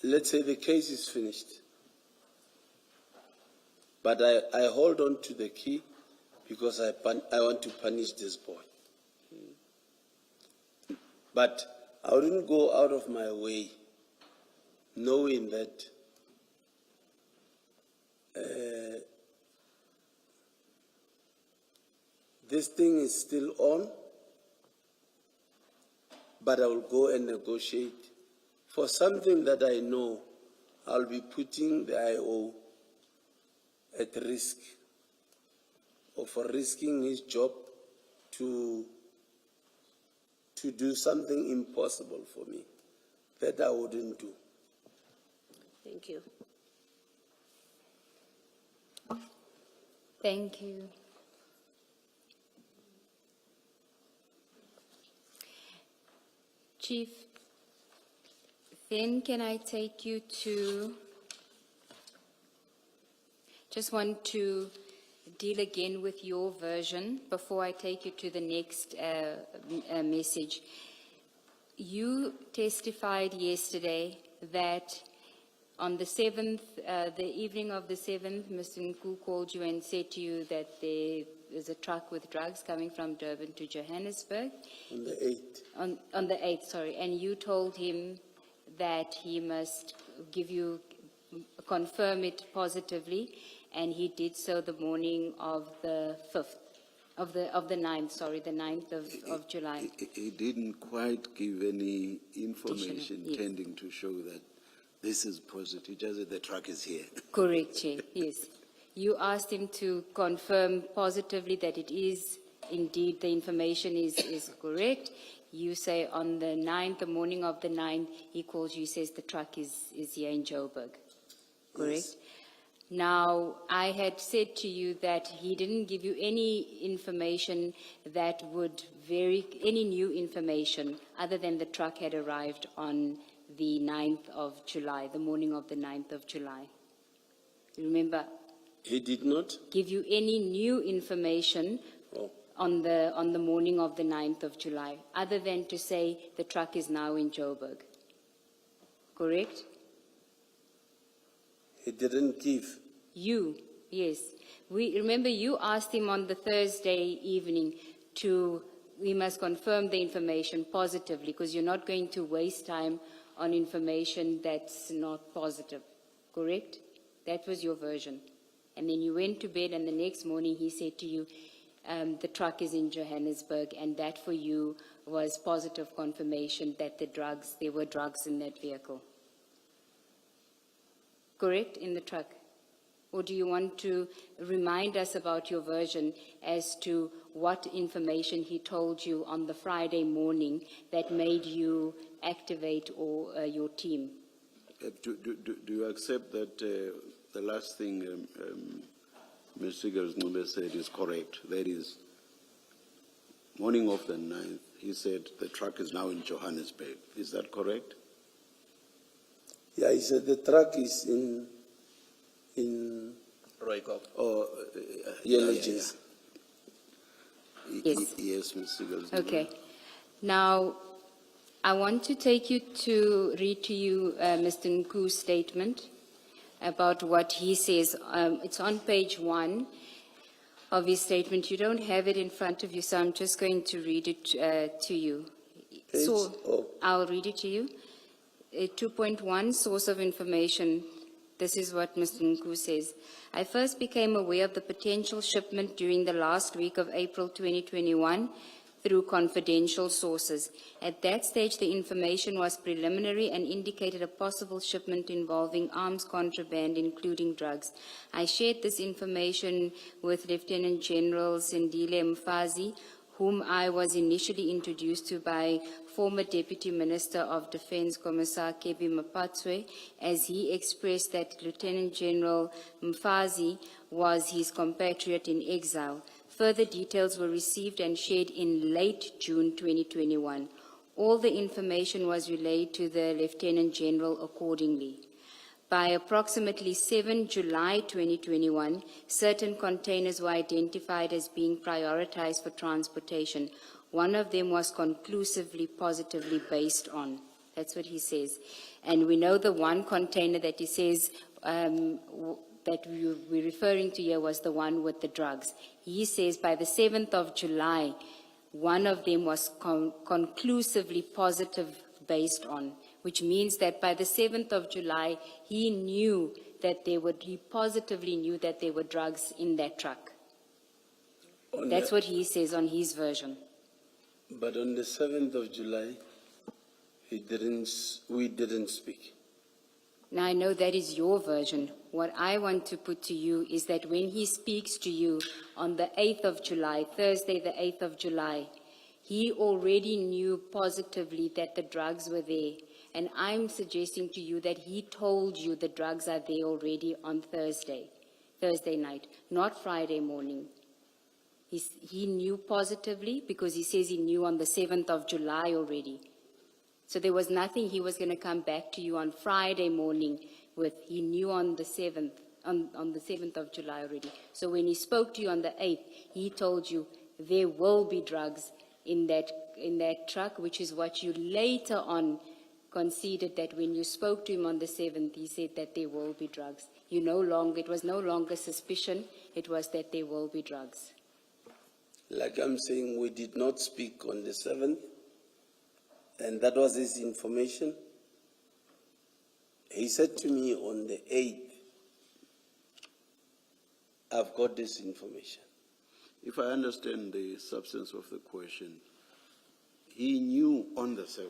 Let's say the case is finished, but I hold on to the key because I want to punish this boy. But I wouldn't go out of my way knowing that this thing is still on, but I will go and negotiate for something that I know I'll be putting the IO at risk, or for risking his job to do something impossible for me that I wouldn't do. Thank you. Thank you. Chief, then can I take you to, just want to deal again with your version before I take you to the next message. You testified yesterday that on the 7th, the evening of the 7th, Mr. Nku called you and said to you that there is a truck with drugs coming from Durban to Johannesburg. On the 8th. On the 8th, sorry. And you told him that he must give you confirm it positively, and he did so the morning of the 5th, of the 9th, sorry, the 9th of July. He didn't quite give any information Yes. tending to show that this is positive, just that the truck is here. Correct, Chair, yes. You asked him to confirm positively that it is indeed, the information is correct. You say on the 9th, the morning of the 9th, he calls you, says the truck is here in Joburg. Correct? Yes. Now, I had said to you that he didn't give you any information that would any new information other than the truck had arrived on the 9th of July, the morning of the 9th of July. Remember, He did not? give you any new information Oh. on the morning of the 9th of July, other than to say the truck is now in Joburg. Correct? He didn't give. You, yes. Remember you asked him on the Thursday evening we must confirm the information positively, because you're not going to waste time on information that's not positive. Correct? That was your version. And then you went to bed, and the next morning he said to you, the truck is in Johannesburg, and that for you was positive confirmation that there were drugs in that vehicle. Correct? In the truck? Or do you want to remind us about your version as to what information he told you on the Friday morning that made you activate your team? Do you accept that the last thing Mr. Gersnube said is correct? That is, morning of the 9th, he said the truck is now in Johannesburg. Is that correct? Yeah, he said the truck is in Rooikop. Or Yellow-Jersey. Yes. Yes, Mr. Gersnube. Okay. Now, I want to read to you Mr. Nku's statement about what he says. It's on page 1 of his statement. You don't have it in front of you, so I'm just going to read it to you. So, I'll read it to you. 2.1, source of information. This is what Mr. Nku says. I first became aware of the potential shipment during the last week of April 2021 through confidential sources. At that stage, the information was preliminary and indicated a possible shipment involving arms contraband, including drugs. I shared this information with Lieutenant General Sindile Mfazi, whom I was initially introduced to by former Deputy Minister of Defense Commissar Kebi Mapatswe, as he expressed that Lieutenant General Mfazi was his compatriot in exile. Further details were received and shared in late June 2021. All the information was relayed to the Lieutenant General accordingly. By approximately 7 July 2021, certain containers were identified as being prioritized for transportation. One of them was conclusively positively based on. That's what he says. And we know the one container that he says that we're referring to here was the one with the drugs. He says by the 7th of July, one of them was conclusively positive based on, which means that by the 7th of July, he positively knew that there were drugs in that truck. That's what he says on his version. But on the 7th of July, we didn't speak. Now, I know that is your version. What I want to put to you is that when he speaks to you on the 8th of July, Thursday the 8th of July, he already knew positively that the drugs were there. And I'm suggesting to you that he told you the drugs are there already on Thursday night, not Friday morning. He knew positively because he says he knew on the 7th of July already. So there was nothing he was going to come back to you on Friday morning with. He knew on the 7th, on the 7th of July already. So when he spoke to you on the 8th, he told you there will be drugs in that truck, which is what you later on conceded that when you spoke to him on the 7th, he said that there will be drugs. It was no longer suspicion, it was that there will be drugs. Like I'm saying, we did not speak on the 7th, and that was his information. He said to me on the 8th, I've got this information. If I understand the substance of the question, he knew on the 7th.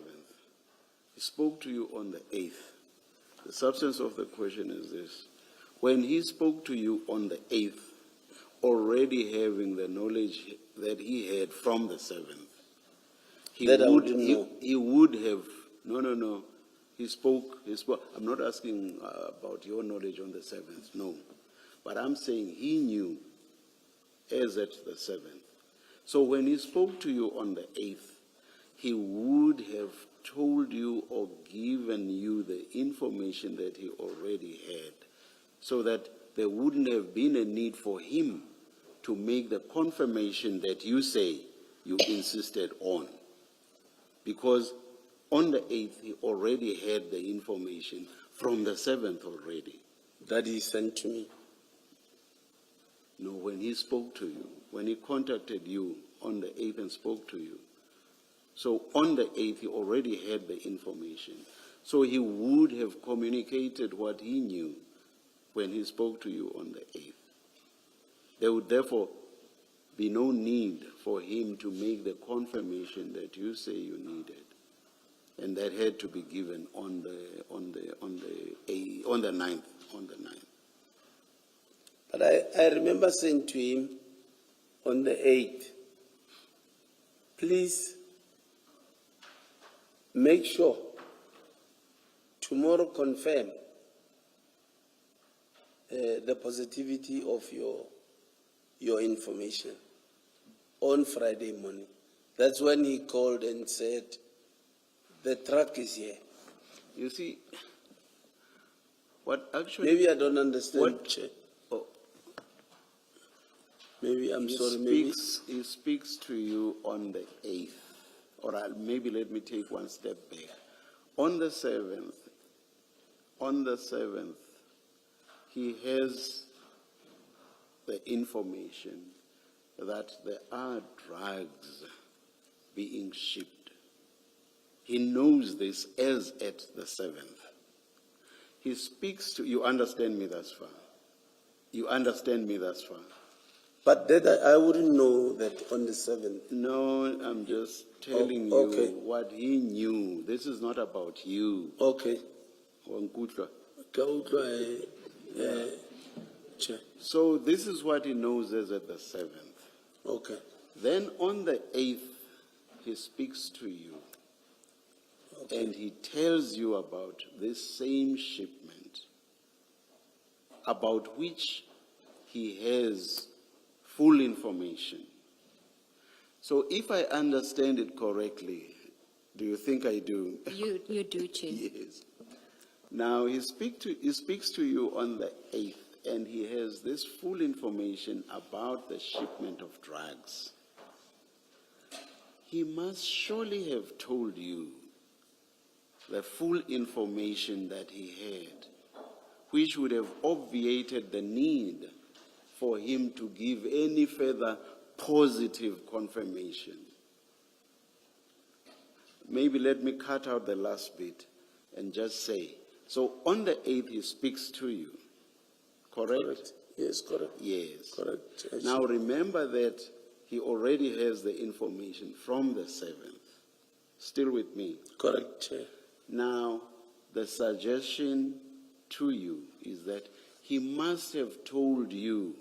He spoke to you on the 8th. The substance of the question is this. When he spoke to you on the 8th, already having the knowledge that he had from the 7th, he That I would, wouldn't know. he would have, no. He spoke, I'm not asking about your knowledge on the 7th, no. But I'm saying he knew as at the 7th. So when he spoke to you on the 8th, he would have told you or given you the information that he already had, so that there wouldn't have been a need for him to make the confirmation that you say you insisted on. Because on the 8th, he already had the information from the 7th already. That he sent to me. No, when he spoke to you, when he contacted you on the 8th and spoke to you. So on the 8th, he already had the information. So he would have communicated what he knew when he spoke to you on the 8th. There would therefore be no need for him to make the confirmation that you say you needed. And that had to be given on the 9th. But I remember saying to him on the 8th, please make sure tomorrow confirm the positivity of your information on Friday morning. That's when he called and said, the truck is here. You see, what actually... Maybe I don't understand. What- Chair. oh, Maybe I'm he sorry. Maybe he speaks to you on the 8th. Or maybe let me take one step back. On the 7th, he has the information that there are drugs being shipped. He knows this as at the 7th. He speaks to, you understand me thus far? You understand me thus far? but that I wouldn't know that on the 7th. No, I'm just telling okay. you what he knew. This is not about you. Okay. Wankutla. Ka utlwa, Chair. So this is what he knows as at the 7th. Okay. Then on the 8th, he speaks to you. Okay. And he tells you about this same shipment, about which he has full information. So if I understand it correctly, do you think I do? You do, Chair. Yes. Now he speaks to you on the 8th, and he has this full information about the shipment of drugs. He must surely have told you the full information that he had, which would have obviated the need for him to give any further positive confirmation. Maybe let me cut out the last bit and just say, so on the 8th he speaks to you, correct? Correct. Yes, correct. Yes. Correct. Chair. Now remember that he already has the information from the 7th. Still with me? Correct, Chair. Now, the suggestion to you is that he must have told you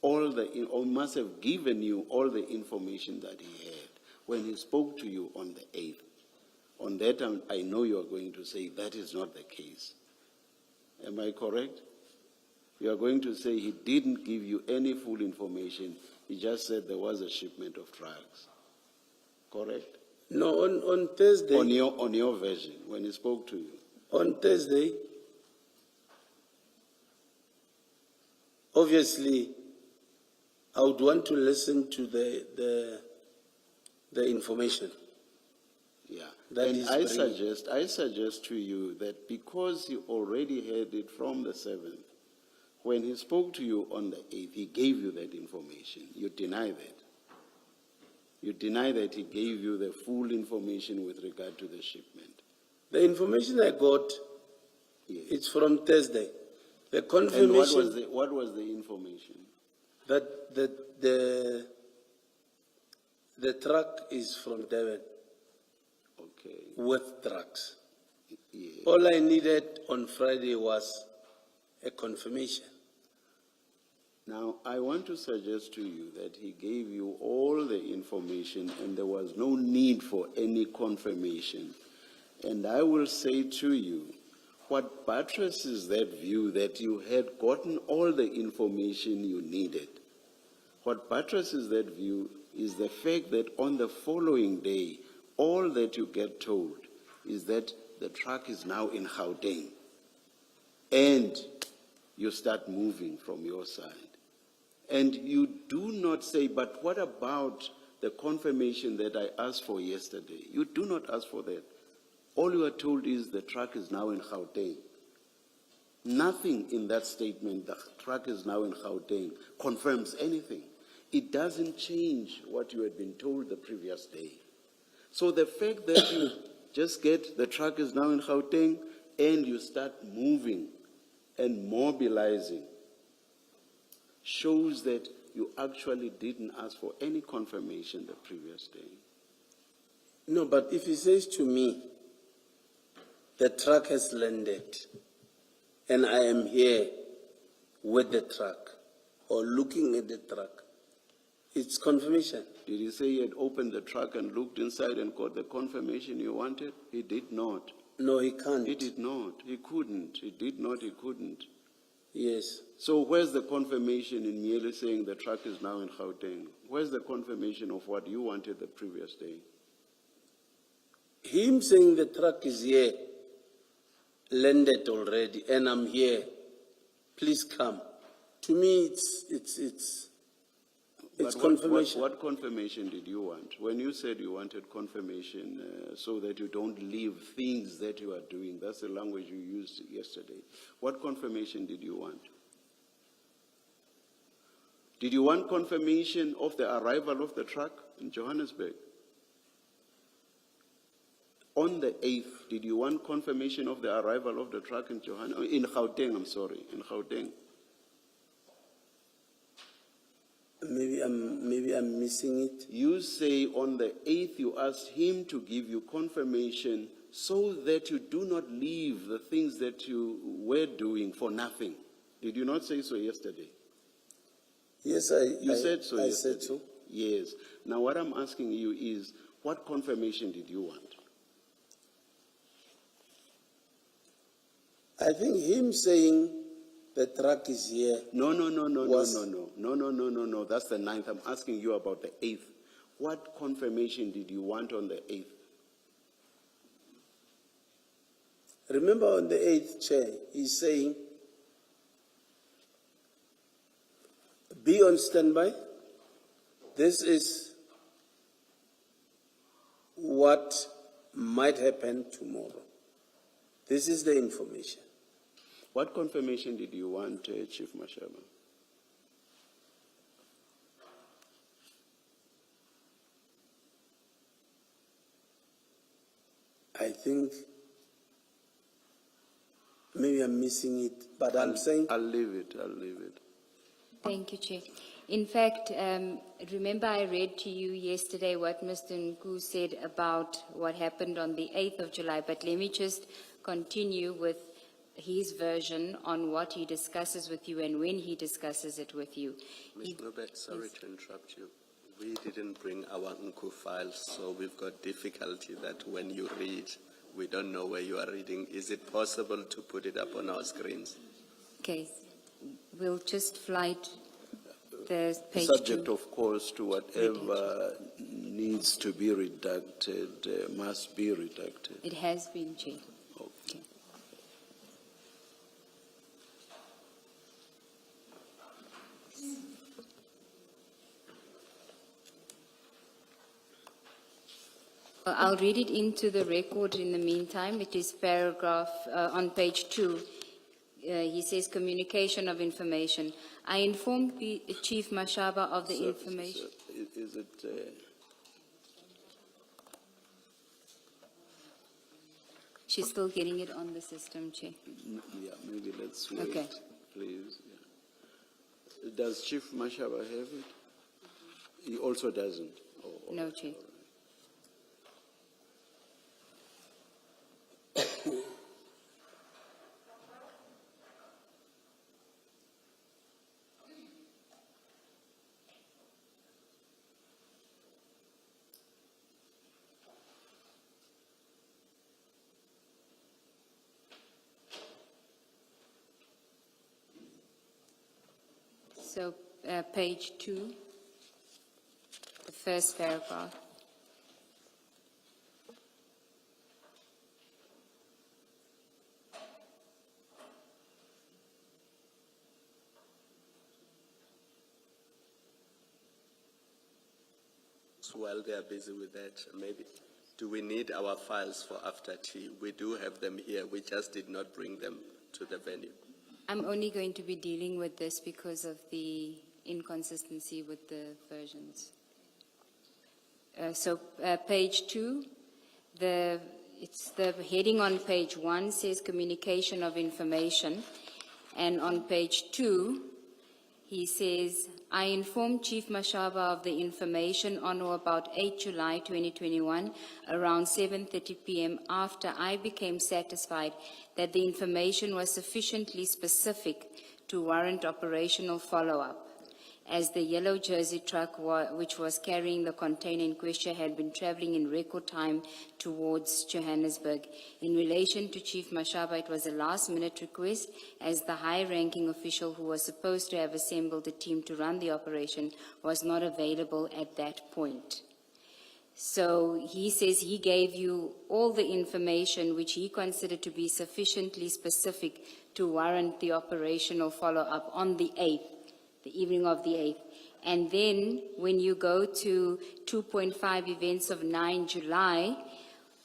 or must have given you all the information that he had when he spoke to you on the 8th. On that, I know you are going to say that is not the case. Am I correct? You are going to say he didn't give you any full information. He just said there was a shipment of drugs. Correct? No, on Thursday. On your version, when he spoke to you. On Thursday, obviously, I would want to listen to the information. Yeah. That And is I suggest to you that because he already had it from the 7th, when he spoke to you on the 8th, he gave you that information. You deny that. You deny that he gave you the full information with regard to the shipment. The information I got Yes. It's from Thursday. The And what confirmation was the information? that the truck is from Devon Okay. with trucks. Yeah. All I needed on Friday was a confirmation. Now, I want to suggest to you that he gave you all the information and there was no need for any confirmation. And I will say to you, what buttresses that view that you had gotten all the information you needed. What buttresses that view is the fact that on the following day, all that you get told is that the truck is now in Gauteng. And you start moving from your side. And you do not say, but what about the confirmation that I asked for yesterday? You do not ask for that. All you are told is the truck is now in Gauteng. Nothing in that statement, the truck is now in Gauteng, confirms anything. It doesn't change what you had been told the previous day. So the fact that you just get the truck is now in Gauteng and you start moving and mobilizing shows that you actually didn't ask for any confirmation the previous day. No, but if he says to me, the truck has landed and I am here with the truck or looking at the truck, it's confirmation. Did he say he had opened the truck and looked inside and got the confirmation you wanted? He did not. No, he can't. He did not. He couldn't. He did not. He couldn't. Yes. So where's the confirmation in merely saying the truck is now in Gauteng? Where's the confirmation of what you wanted the previous day? Him saying the truck is here, landed already, and I'm here. Please come. To me, it's But confirmation. What confirmation did you want? When you said you wanted confirmation so that you don't leave things that you are doing, that's the language you used yesterday. What confirmation did you want? Did you want confirmation of the arrival of the truck in Johannesburg? On the 8th, did you want confirmation of the arrival of the truck in Gauteng, in Gauteng? Maybe I'm missing it. You say on the 8th you asked him to give you confirmation so that you do not leave the things that you were doing for nothing. Did you not say so yesterday? Yes, You said so I yesterday. said so. Yes. Now what I'm asking you is, what confirmation did you want? I think him saying the truck is here. No. Was- No. That's the 9th. I'm asking you about the 8th. What confirmation did you want on the 8th? Remember on the 8th, Chair, he's saying, be on standby. This is what might happen tomorrow. This is the information. What confirmation did you want, Chief Mashaba? I think maybe I'm missing it, but I'm saying I'll leave it. Thank you, Chair. In fact, remember I read to you yesterday what Mr. Nku said about what happened on the 8th of July, but let me just continue with his version on what he discusses with you and when he discusses it with you. Ms. Nobet, sorry to interrupt you. We didn't bring our Nku files, so we've got difficulty that when you read, we don't know where you are reading. Is it possible to put it up on our screens? Okay, we'll just flight the page Subject, two. of course, to whatever needs to be redacted, must be redacted. It has been, Chair. Okay. Well, I'll read it into the record in the meantime. It is paragraph on page 2. He says, communication of information. I informed Chief Mashaba of the information. Is it? She's still getting it on the system, Chair. Yeah, maybe let's wait, Okay. please. Yeah. Does Chief Mashaba have it? He also doesn't? Oh, No, Chair. So, page 2, the first paragraph. So while they are busy with that, maybe, do we need our files for after tea? We do have them here. We just did not bring them to the venue. I'm only going to be dealing with this because of the inconsistency with the versions. Page 2, it's the heading on page 1 says communication of information, and on page 2, he says, I informed Chief Mashaba of the information on or about 8 July 2021 around 7:30 p.m. after I became satisfied that the information was sufficiently specific to warrant operational follow-up, as the yellow jersey truck which was carrying the container in question had been traveling in record time towards Johannesburg. In relation to Chief Mashaba, it was a last-minute request, as the high-ranking official who was supposed to have assembled a team to run the operation was not available at that point. So he says he gave you all the information which he considered to be sufficiently specific to warrant the operational follow-up on the 8th. The evening of the 8th. And then when you go to 2.5 events of 9 July,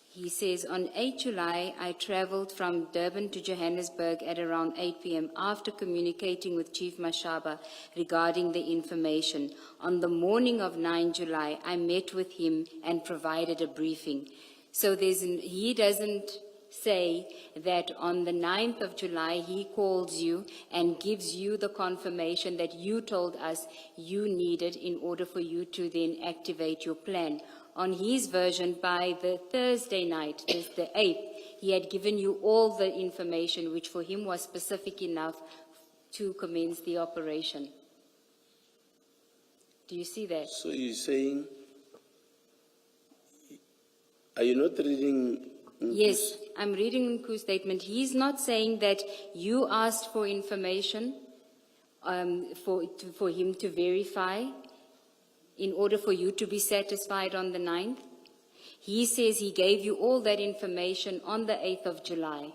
he says, on 8 July, I traveled from Durban to Johannesburg at around 8 p.m. after communicating with Chief Mashaba regarding the information. On the morning of 9 July, I met with him and provided a briefing. So he doesn't say that on the 9th of July, he calls you and gives you the confirmation that you told us you needed in order for you to then activate your plan. On his version, by the Thursday night, the 8th, he had given you all the information which for him was specific enough to commence the operation. Do you see that? So you're saying, are you not reading? Yes, I'm reading Nku's statement. He's not saying that you asked for information for him to verify in order for you to be satisfied on the 9th. He says he gave you all that information on the 8th of July,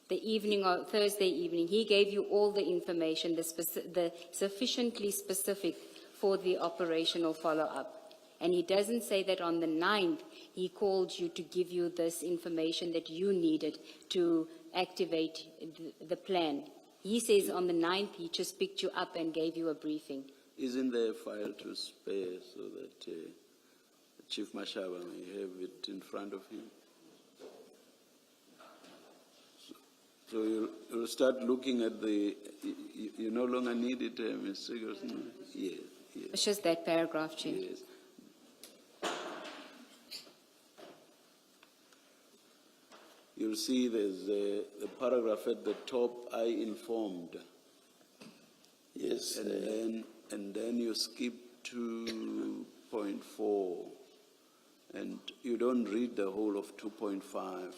the evening or Thursday evening. He gave you all the information, the sufficiently specific for the operational follow-up. And he doesn't say that on the 9th he called you to give you this information that you needed to activate the plan. He says on the 9th he just picked you up and gave you a briefing. Isn't there a file to spare so that Chief Mashaba may have it in front of him? So you'll start looking at you no longer need it, Ms. Sigerson? Yes, yes. It's just that paragraph, Chair. Yes. You'll see there's a paragraph at the top, I informed. Yes. And then you skip to 2.4, and you don't read the whole of 2.5.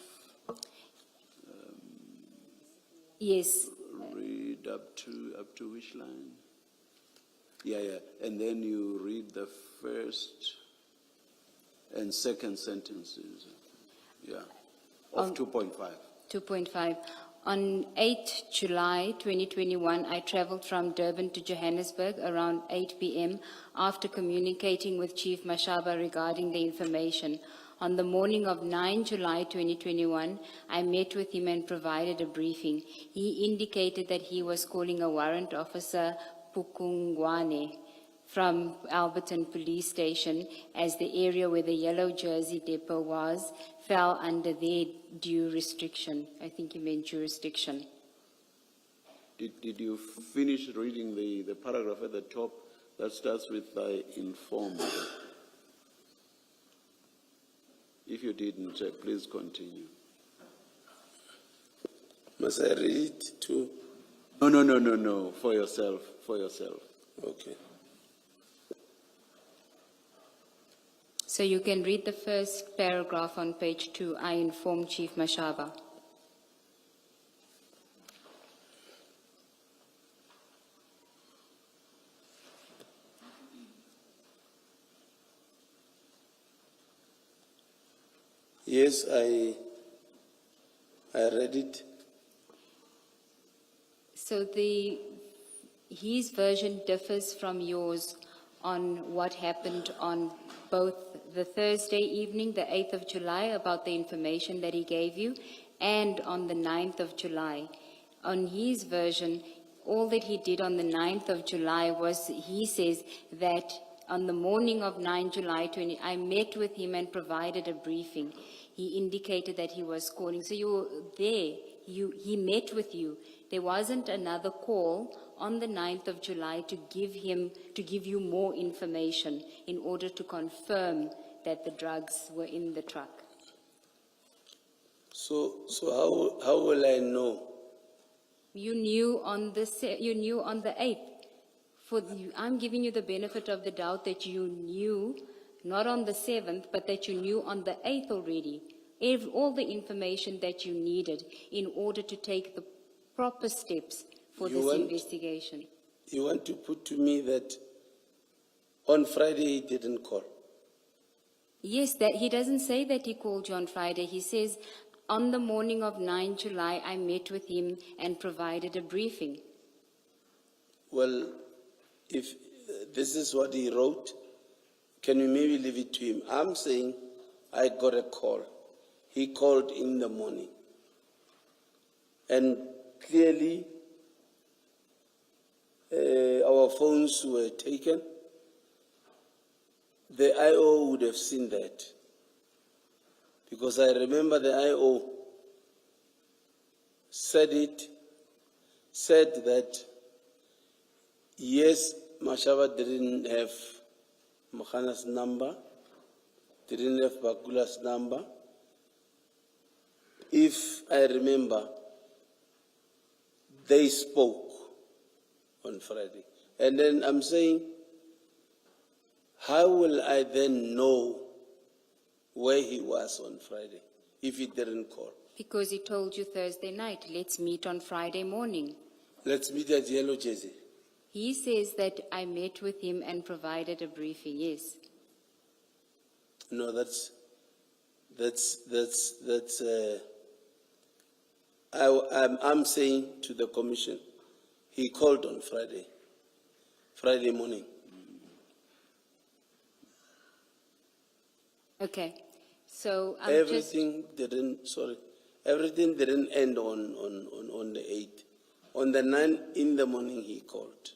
Yes. Read up to which line? Yeah. And then you read the first and second sentences. Yeah. Of 2.5. 2.5. On 8 July 2021, I traveled from Durban to Johannesburg around 8 p.m. after communicating with Chief Mashaba regarding the information. On the morning of 9 July 2021, I met with him and provided a briefing. He indicated that he was calling a warrant officer, Pukungwane, from Alberton Police Station, as the area where the yellow jersey depot was fell under their due restriction. I think he meant jurisdiction. Did you finish reading the paragraph at the top that starts with "I informed"? If you didn't, please continue. Must I read it too? No, for yourself, Okay. So you can read the first paragraph on page 2. I informed Chief Mashaba. Yes, I read it. So his version differs from yours on what happened on both the Thursday evening, the 8th of July, about the information that he gave you, and on the 9th of July. On his version, all that he did on the 9th of July was, he says that on the morning of 9 July 20, I met with him and provided a briefing. He indicated that he was calling. So you were there. He met with you. There wasn't another call on the 9th of July to give you more information in order to confirm that the drugs were in the truck. So how will I know? You knew on the 8th. I'm giving you the benefit of the doubt that you knew, not on the 7th, but that you knew on the 8th already, all the information that you needed in order to take the proper steps for this investigation. You want to put to me that on Friday he didn't call? Yes, that he doesn't say that he called you on Friday. He says, on the morning of 9 July, I met with him and provided a briefing. Well, if this is what he wrote, can you maybe leave it to him? I'm saying I got a call. He called in the morning. And clearly, our phones were taken. The IO would have seen that. Because I remember the IO said that, yes, Mashaba didn't have Makhana's number, didn't have Bakula's number. If I remember, they spoke on Friday. And then I'm saying, how will I then know where he was on Friday if he didn't call? Because he told you Thursday night, let's meet on Friday morning. Let's meet at Yellow Jersey. He says that I met with him and provided a briefing, yes. No, I'm saying to the commission, he called on Friday morning. Okay, so Everything didn't end on the 8th. On the 9th in the morning he called.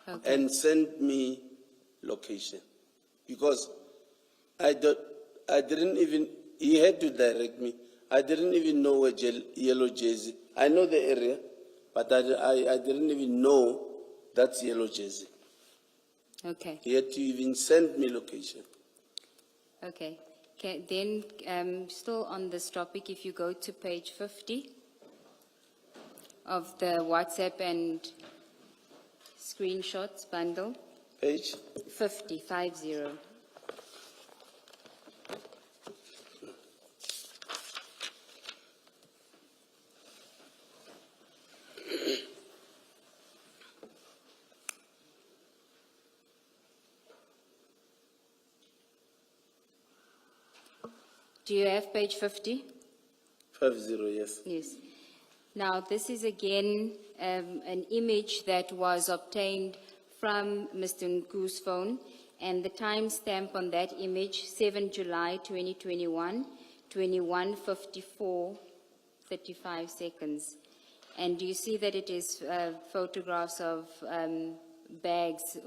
Okay. And sent me location. Because he had to direct me. I didn't even know where Yellow Jersey. I know the area, but I didn't even know that's Yellow Jersey. Okay. He had to even send me location. Okay. Then, still on this topic, if you go to page 50 of the WhatsApp and screenshots bundle. Page? 50. Do you have page 50? 50, yes. Yes. Now, this is again an image that was obtained from Mr. Nku's phone, and the timestamp on that image, 7 July 2021, 21:54:35 seconds. And do you see that it is photographs of bags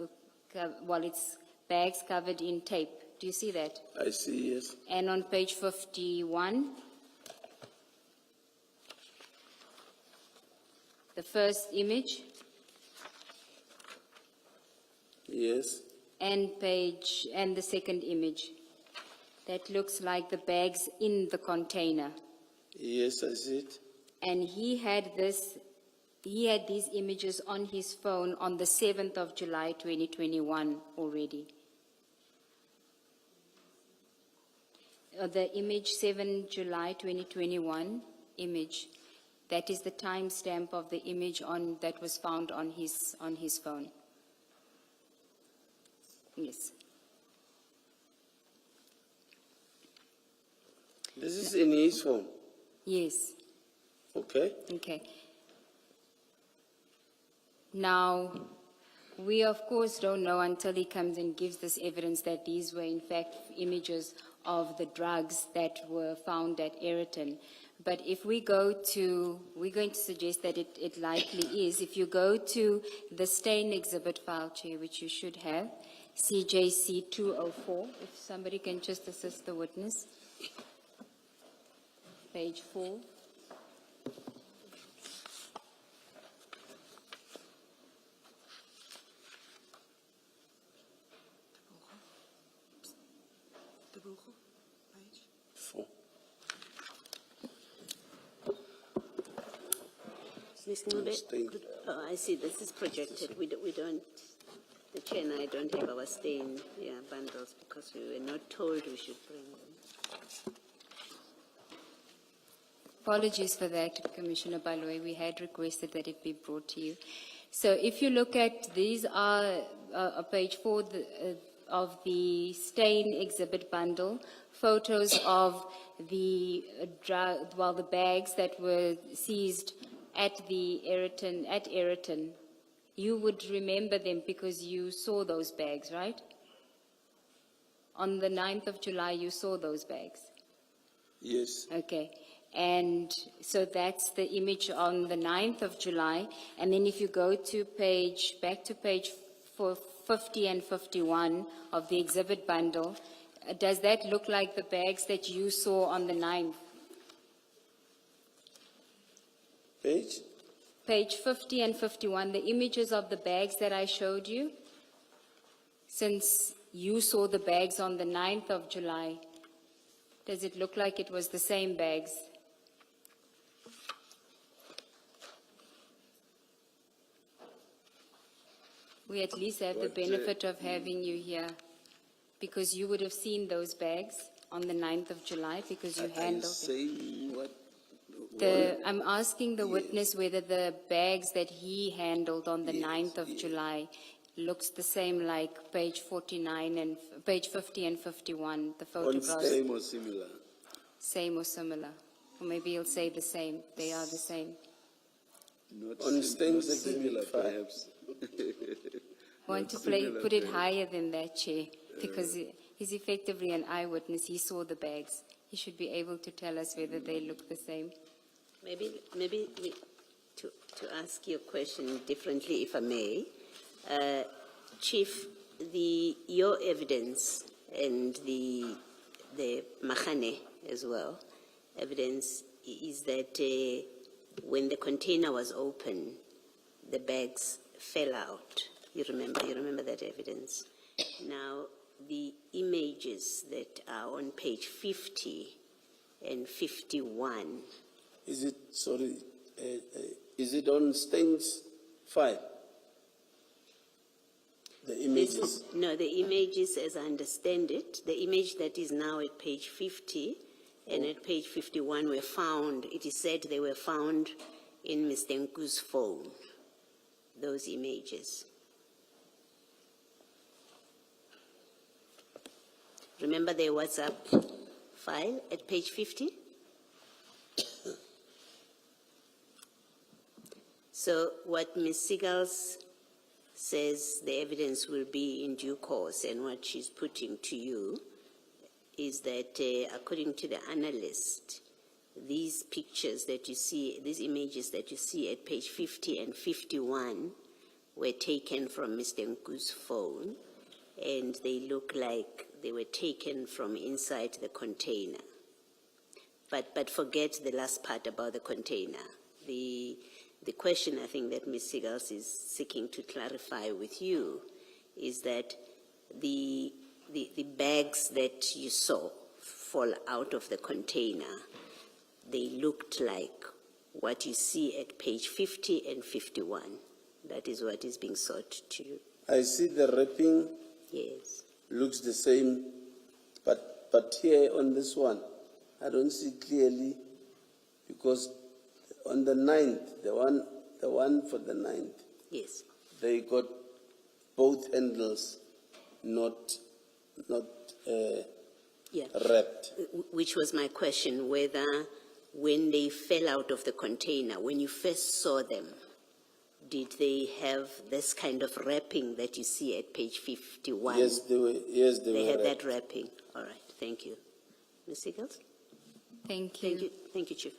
it's bags covered in tape. Do you see that? I see, yes. And on page 51, the first image, Yes, and the second image. That looks like the bags in the container. yes, I see it. And he had these images on his phone on the 7th of July, 2021 already. The image 7 July 2021 image, that is the timestamp of the image that was found on his phone. Yes. This is in his phone, Yes. okay? Okay. Now, we of course don't know until he comes and gives this evidence that these were in fact images of the drugs that were found at Ayrton. But if we're going to suggest that it likely is, if you go to the stain exhibit file, Chair, which you should have, CJC 204, if somebody can just assist the witness. Page 4. Four. Ms. Ncube, Stain. oh, I see, this is projected. We don't, the chair and I don't have our stain bundles because we were not told we should bring them. Apologies for that, Commissioner Baloyi. We had requested that it be brought to you. So if you look at, these are page 4 of the stain exhibit bundle, photos of the bags that were seized at Ayrton. You would remember them because you saw those bags, right? On the 9th of July, you saw those bags. Yes, Okay. And so that's the image on the 9th of July. And then if you go to back to page 50 and 51 of the exhibit bundle, does that look like the bags that you saw on the 9th? page? Page 50 and 51, the images of the bags that I showed you, since you saw the bags on the 9th of July, does it look like it was the same bags? We at least have the benefit of having you here, because you would have seen those bags on the 9th of July because you Are you handled them. saying what? I'm asking the witness whether the bags that he handled on the 9th of July looks the same like page 49 and page 50 and 51, the On photographs. same or similar? Same or similar. Or maybe he'll say the same. They are the same. Not On stains not similar, exhibit five. perhaps. Want to Similar, put it perhaps. higher than that, Chair, because he's effectively an eyewitness. He saw the bags. He should be able to tell us whether they look the same. To ask your question differently, if I may, Chief, your evidence and the Mahane as well, evidence is that when the container was open, the bags fell out. You remember that evidence. Now, the images that are on page 50 and 51, Is it on stains file? The images? No, the images, as I understand it, the image that is now at page 50 and at page 51 were found, it is said they were found in Mr. Nku's phone, those images. Remember the WhatsApp file at page 50? So what Ms. Seagulls says the evidence will be in due course, and what she's putting to you is that according to the analyst, these pictures that you see, these images that you see at page 50 and 51 were taken from Mr. Nku's phone, and they look like they were taken from inside the container. But forget the last part about the container. The question I think that Ms. Sigals is seeking to clarify with you is that the bags that you saw fall out of the container, they looked like what you see at page 50 and 51. That is what is being sought to you. I see the wrapping Yes. looks the same, but here on this one, I don't see clearly, because on the 9th, the one for the 9th, Yes. they got both handles not Yeah. wrapped. Which was my question, whether when they fell out of the container, when you first saw them, did they have this kind of wrapping that you see at page 51? Yes, they were. Yes, They were had wrapped. that wrapping. All right, thank you. Ms. Siegels? Thank you. Thank you. Thank you, Chief.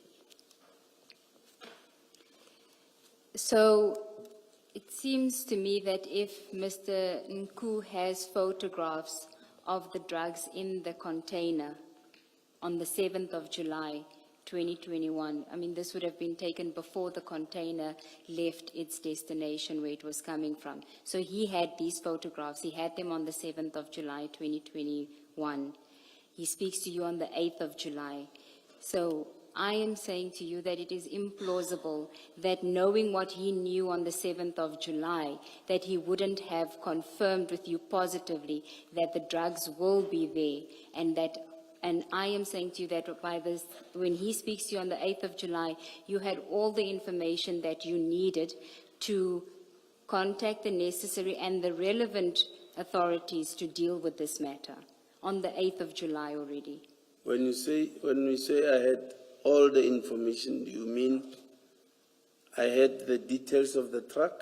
So it seems to me that if Mr. Nku has photographs of the drugs in the container on the 7th of July, 2021, I mean, this would have been taken before the container left its destination where it was coming from. So he had these photographs. He had them on the 7th of July, 2021. He speaks to you on the 8th of July. So I am saying to you that it is implausible that knowing what he knew on the 7th of July, that he wouldn't have confirmed with you positively that the drugs will be there, and I am saying to you that by this, when he speaks to you on the 8th of July, you had all the information that you needed to contact the necessary and the relevant authorities to deal with this matter on the 8th of July already. When we say I had all the information, do you mean I had the details of the truck?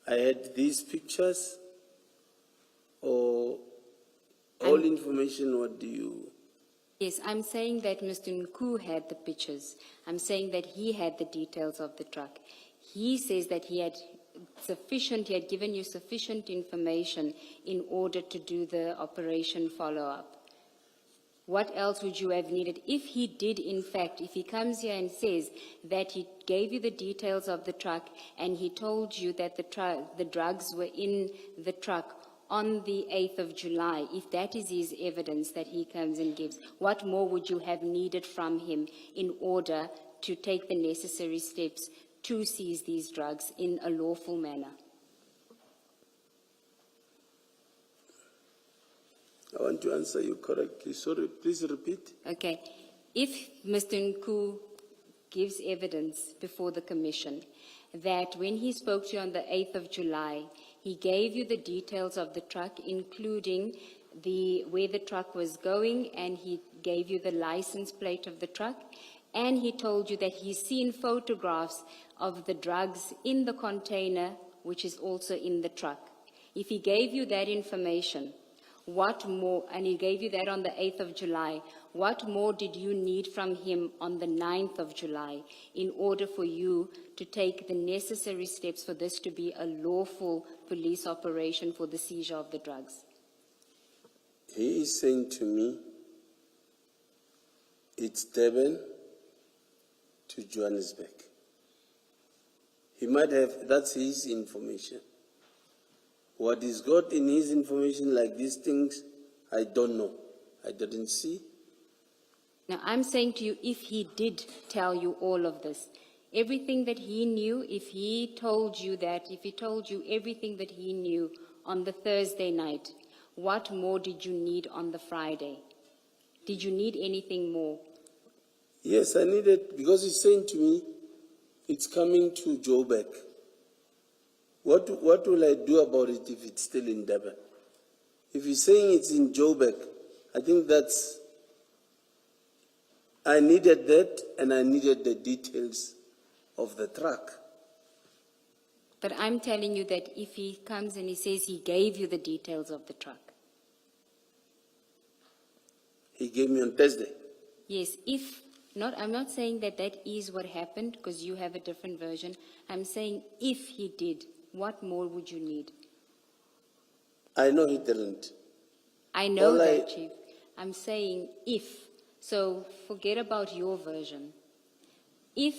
I had these pictures? Or all information, what do you? Yes, I'm saying that Mr. Nku had the pictures. I'm saying that he had the details of the truck. He says that he had given you sufficient information in order to do the operation follow-up. What else would you have needed? If he did, in fact, if he comes here and says that he gave you the details of the truck and he told you that the drugs were in the truck on the 8th of July, if that is his evidence that he comes and gives, what more would you have needed from him in order to take the necessary steps to seize these drugs in a lawful manner? I want to answer you correctly. Sorry, please repeat. Okay. If Mr. Nku gives evidence before the Commission that when he spoke to you on the 8th of July, he gave you the details of the truck, including where the truck was going, and he gave you the license plate of the truck, and he told you that he's seen photographs of the drugs in the container, which is also in the truck. If he gave you that information, what more, and he gave you that on the 8th of July, what more did you need from him on the 9th of July in order for you to take the necessary steps for this to be a lawful police operation for the seizure of the drugs? He is saying to me, it's Durban to Johannesburg. He might have, that's his information. What he's got in his information, like these things, I don't know. I didn't see. Now, I'm saying to you, if he did tell you all of this, everything that he knew, if he told you everything that he knew on the Thursday night, what more did you need on the Friday? Did you need anything more? Yes, I needed, because he's saying to me, it's coming to Joburg. What will I do about it if it's still in Durban? If he's saying it's in Joburg, I think I needed that, and I needed the details of the truck. But I'm telling you that if he comes and he says he gave you the details of the truck. He gave me on Thursday. Yes, I'm not saying that that is what happened because you have a different version. I'm saying if he did What more would you need? I know he didn't. I know All that, I- Chief. I'm saying if. So forget about your version. If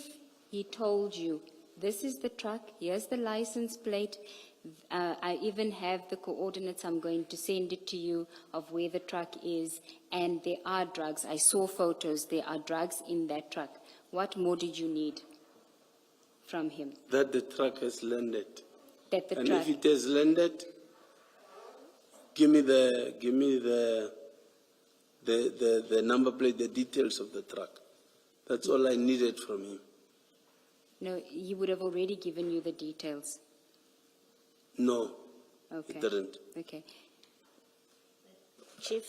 he told you, this is the truck, here's the license plate, I even have the coordinates, I'm going to send it to you of where the truck is, and there are drugs. I saw photos, there are drugs in that truck. What more did you need from him? That the truck has landed. That the And truck, if it has landed, give me the number plate, the details of the truck. That's all I needed from him. no, he would have already given you the details. No, Okay. he didn't. Okay. Chief,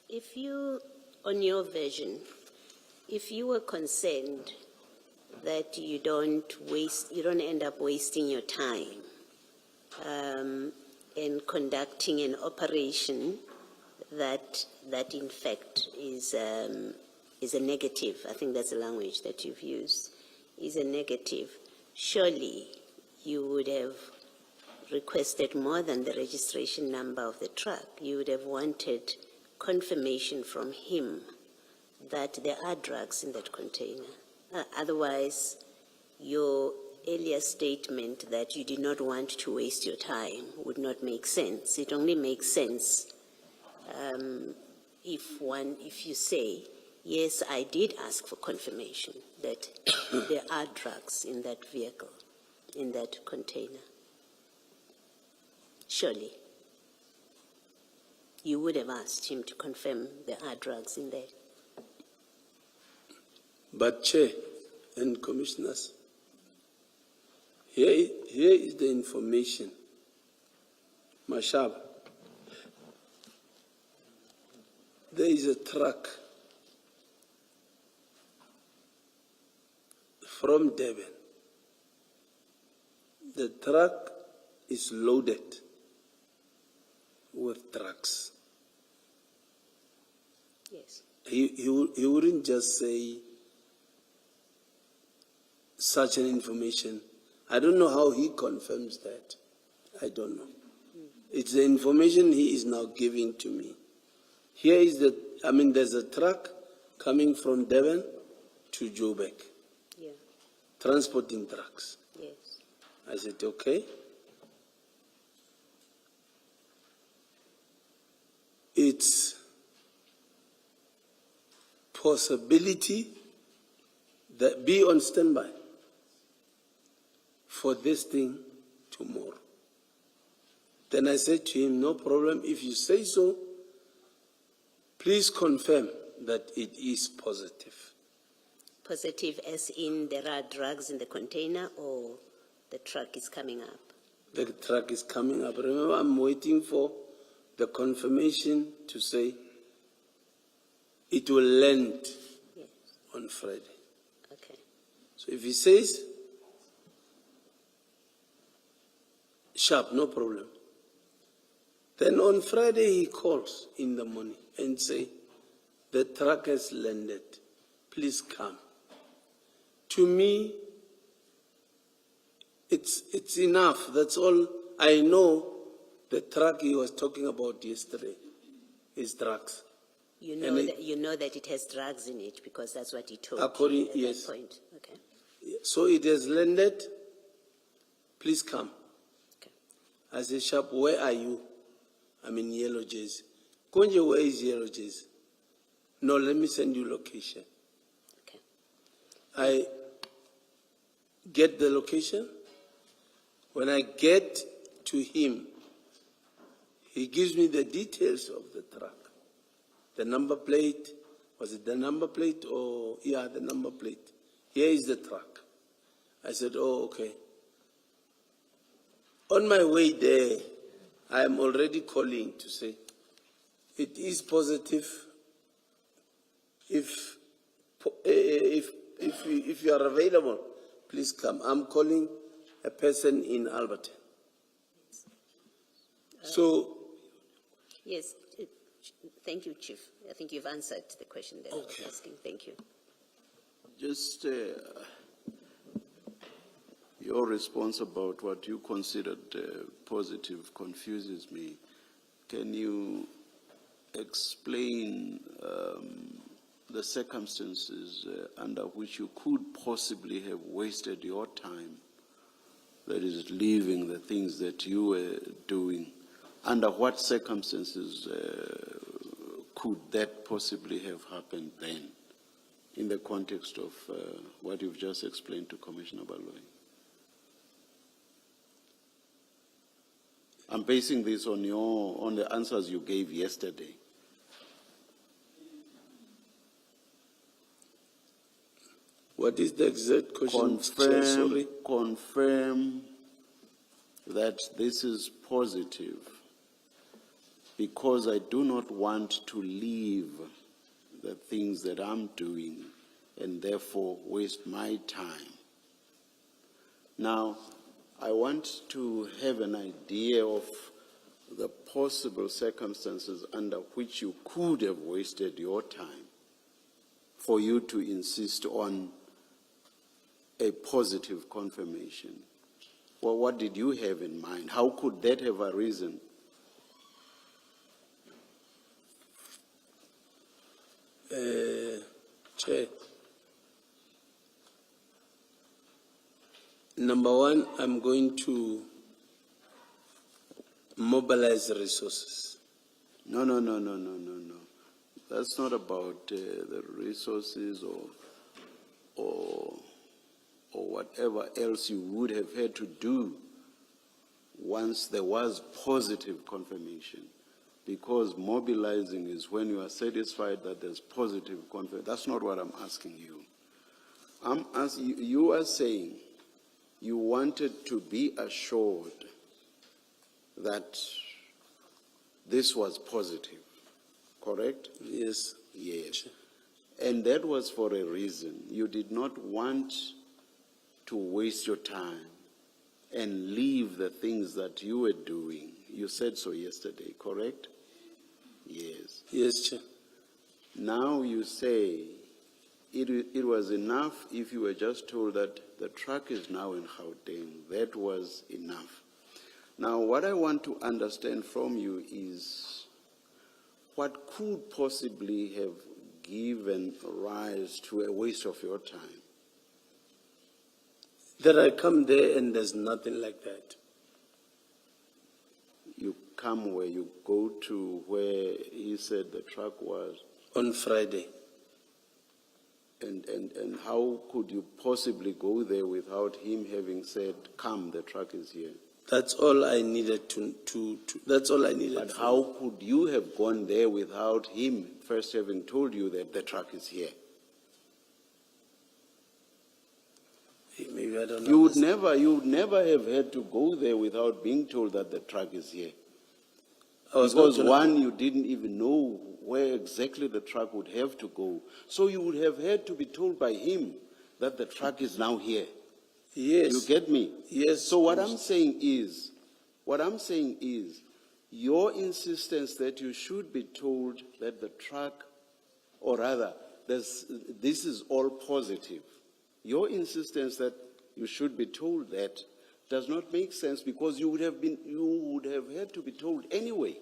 if you, on your version, if you were concerned that you don't end up wasting your time in conducting an operation that in fact is a negative, I think that's the language that you've used, is a negative, surely you would have requested more than the registration number of the truck. You would have wanted confirmation from him that there are drugs in that container. Otherwise, your earlier statement that you did not want to waste your time would not make sense. It only makes sense if you say, yes, I did ask for confirmation that there are drugs in that vehicle, in that container. Surely, you would have asked him to confirm there are drugs in there. But Chair and Commissioners, here is the information. Mashab, there is a truck from Devon. The truck is loaded with drugs. Yes. He wouldn't just say such an information. I don't know how he confirms that. I don't know. It's the information he is now giving to me. Here is there's a truck coming from Devon to Joburg, Yeah. transporting drugs. Yes. I said, okay. It's possibility that be on standby for this thing tomorrow. Then I said to him, no problem. If you say so, please confirm that it is positive. Positive as in there are drugs in the container or the truck is coming up? The truck is coming up. Remember, I'm waiting for the confirmation to say it will land Yes. on Friday. Okay. So if he says, sharp, no problem. Then on Friday he calls in the morning and say, the truck has landed, please come. To me, it's enough. That's all I know. The truck he was talking about yesterday is drugs. You know And that it has drugs in it because that's what he told According- you at yes. that point. Okay. So it has landed, please come. Okay. I said, Sharp, where are you? I'm in Yellow Jersey. Konje, where is Yellow Jersey? No, let me send you location. Okay. I get the location. When I get to him, he gives me the details of the truck. The number plate, was it the number plate or, yeah, the number plate. Here is the truck. I said, oh, okay. On my way there, I am already calling to say, it is positive. If you are available, please come. I'm calling a person in Alberton. So, Yes. Thank you, Chief. I think you've answered the question that I Okay. was asking. Thank you. Just your your response about what you considered positive confuses me. Can you explain the circumstances under which you could possibly have wasted your time, that is, leaving the things that you were doing? Under what circumstances could that possibly have happened then, in the context of what you've just explained to Commissioner Baloyi? I'm basing this on the answers you gave yesterday. What is the exact question? Chair? Sorry. Confirm that this is positive, because I do not want to leave the things that I'm doing and therefore waste my time. Now, I want to have an idea of the possible circumstances under which you could have wasted your time for you to insist on a positive confirmation. Well, what did you have in mind? How could that have arisen? Chair. Number one, I'm going to mobilize resources. No. That's not about the resources or whatever else you would have had to do once there was positive confirmation. Because mobilizing is when you are satisfied that there's positive confirmation. That's not what I'm asking you. You are saying you wanted to be assured that this was positive, correct? Yes. Yes. And that was for a reason. You did not want to waste your time and leave the things that you were doing. You said so yesterday, correct? Yes. Yes, Chair. Now you say it was enough if you were just told that the truck is now in Gauteng. That was enough. Now, what I want to understand from you is what could possibly have given rise to a waste of your time? That I come there and there's nothing like that. You come where you go to where he said the truck was. On Friday. And how could you possibly go there without him having said, come, the truck is here? That's all I needed that's all I needed. But how could you have gone there without him first having told you that the truck is here? Maybe I don't know. You would never have had to go there without being told that the truck is here. Because one, you didn't even know where exactly the truck would have to go. So you would have had to be told by him that the truck is now here. Yes. You get me? Yes. So what I'm saying is, your insistence that you should be told that the truck, or rather, this is all positive. Your insistence that you should be told that does not make sense, because you would have had to be told anyway,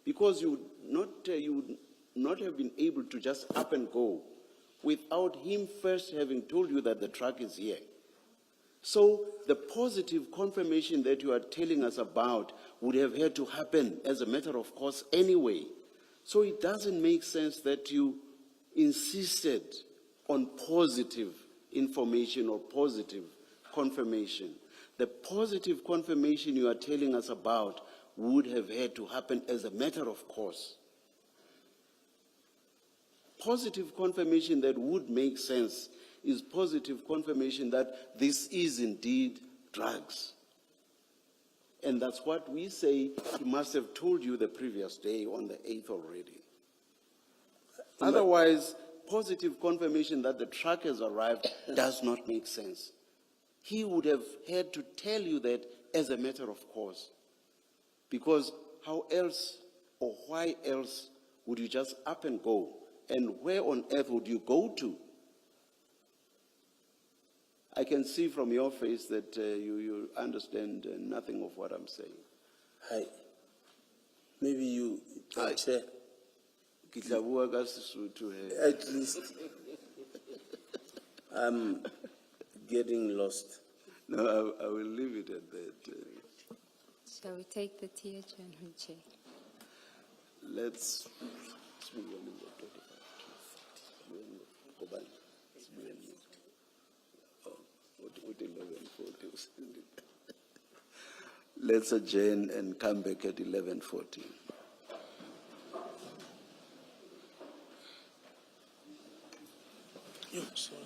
because you would not have been able to just up and go without him first having told you that the truck is here. So the positive confirmation that you are telling us about would have had to happen as a matter of course anyway. So it doesn't make sense that you insisted on positive information or positive confirmation. The positive confirmation you are telling us about would have had to happen as a matter of course. Positive confirmation that would make sense is positive confirmation that this is indeed drugs. And that's what we say he must have told you the previous day on the 8th already. Otherwise, positive confirmation that the truck has arrived does not make sense. He would have had to tell you that as a matter of course. Because how else or why else would you just up and go? And where on earth would you go to? I can see from your face that you understand nothing of what I'm saying. Hi. Maybe you, Hi. Chair, Ke tla bua ka Sesotho he. at least I'm getting lost. No, I will leave it at that. Shall we take the tear, Chairman Chair? Let's. Oh, what 11:40? Let's adjourn and come back at 11:40. Yo, sorry.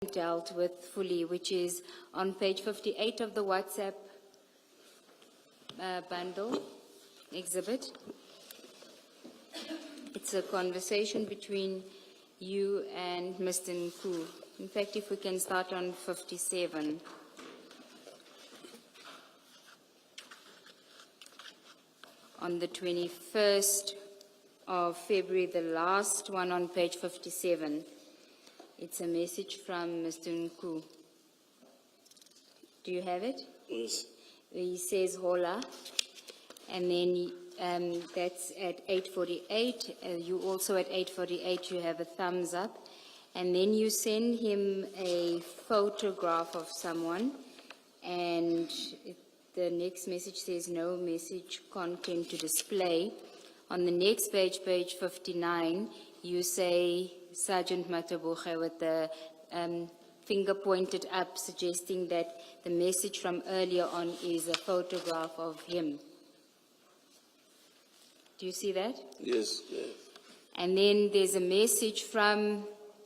dealt with fully, which is on page 58 of the WhatsApp bundle exhibit. It's a conversation between you and Mr. Nku. In fact, if we can start on 57. On the 21st of February, the last one on page 57. It's a message from Mr. Nku. Do you have it? Yes. He says, hola, and then that's at 8:48. You also at 8:48, you have a thumbs up. And then you send him a photograph of someone, and the next message says, no message content to display. On the next page, page 59, you say, Sergeant Matabuche with the finger pointed up, suggesting that the message from earlier on is a photograph of him. Do you see that? Yes, yes. And then there's a message from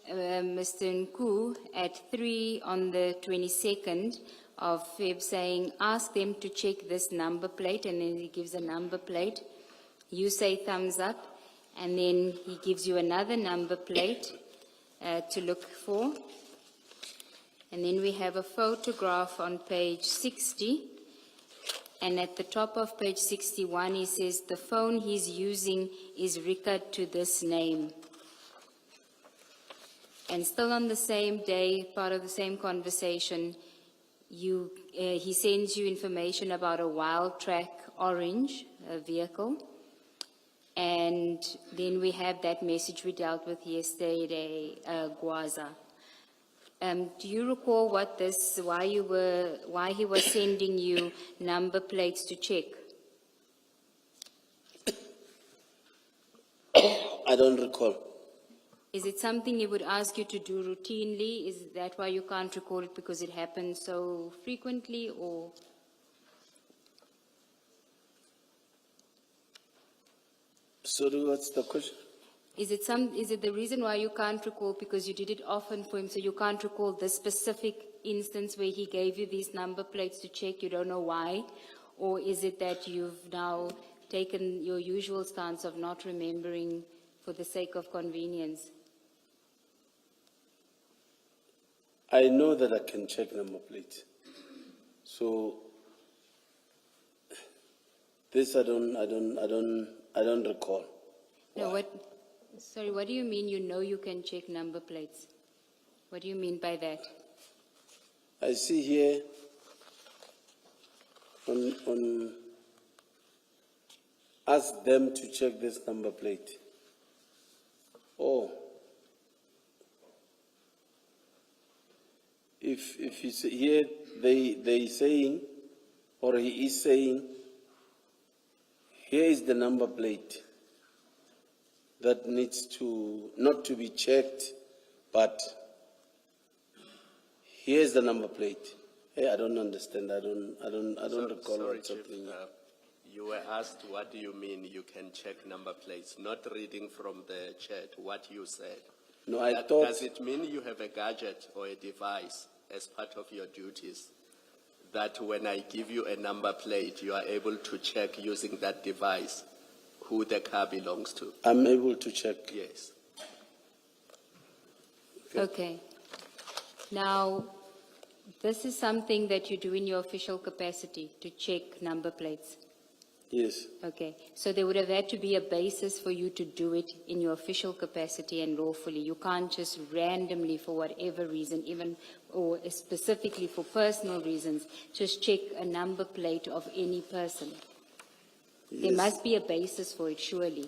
Mr. Nku at 3 on the 22nd of Feb saying, ask them to check this number plate, and then he gives a number plate. You say thumbs up, and then he gives you another number plate to look for. And then we have a photograph on page 60. And at the top of page 61, he says the phone he's using is Rickard to this name. And still on the same day, part of the same conversation, he sends you information about a Wild Track Orange vehicle. And then we have that message we dealt with yesterday, Gwaza. Do you recall why he was sending you number plates to check? I don't recall. Is it something he would ask you to do routinely? Is that why you can't recall it, because it happens so frequently, or? Sorry, what's the question? Is it the reason why you can't recall because you did it often for him, so you can't recall this specific instance where he gave you these number plates to check, you don't know why? Or is it that you've now taken your usual stance of not remembering for the sake of convenience? I know that I can check number plate. So this I don't recall. No, what do you mean you know you can check number plates? What do you mean by that? I see here on ask them to check this number plate. Oh. If you see here, they saying, or he is saying, here is the number plate that needs to, not to be checked, but here's the number plate. Hey, I don't understand. I don't recall Sorry, what's Chief, happening. you were asked, what do you mean you can check number plates? Not reading from the chat what you said. No, I thought, Does it mean you have a gadget or a device as part of your duties that when I give you a number plate, you are able to check using that device who the car belongs to? I'm able to check. Yes. Okay. Now, this is something that you do in your official capacity, to check number plates. Yes. Okay. So there would have had to be a basis for you to do it in your official capacity and lawfully. You can't just randomly, for whatever reason, even or specifically for personal reasons, just check a number plate of any person. There Yes. must be a basis for it, surely.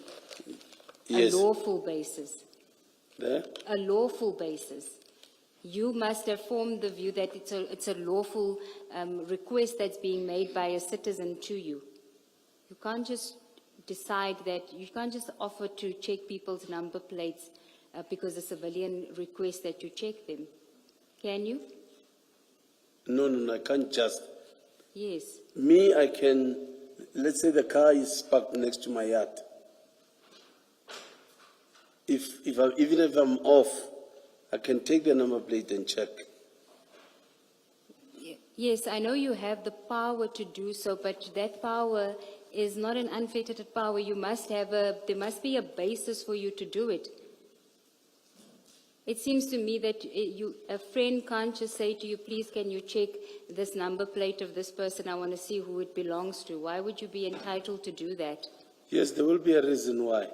Yes. A lawful basis. There? A lawful basis. You must have formed the view that it's a lawful request that's being made by a citizen to you. You can't just decide that, you can't just offer to check people's number plates because a civilian requests that you check them. Can you? No, I can't just. Yes. Me, I can, let's say the car is parked next to my yard. Even if I'm off, I can take the number plate and check. Yes, I know you have the power to do so, but that power is not an unfettered power. You must have there must be a basis for you to do it. It seems to me that a friend can't just say to you, please can you check this number plate of this person, I want to see who it belongs to. Why would you be entitled to do that? Yes, there will be a reason why.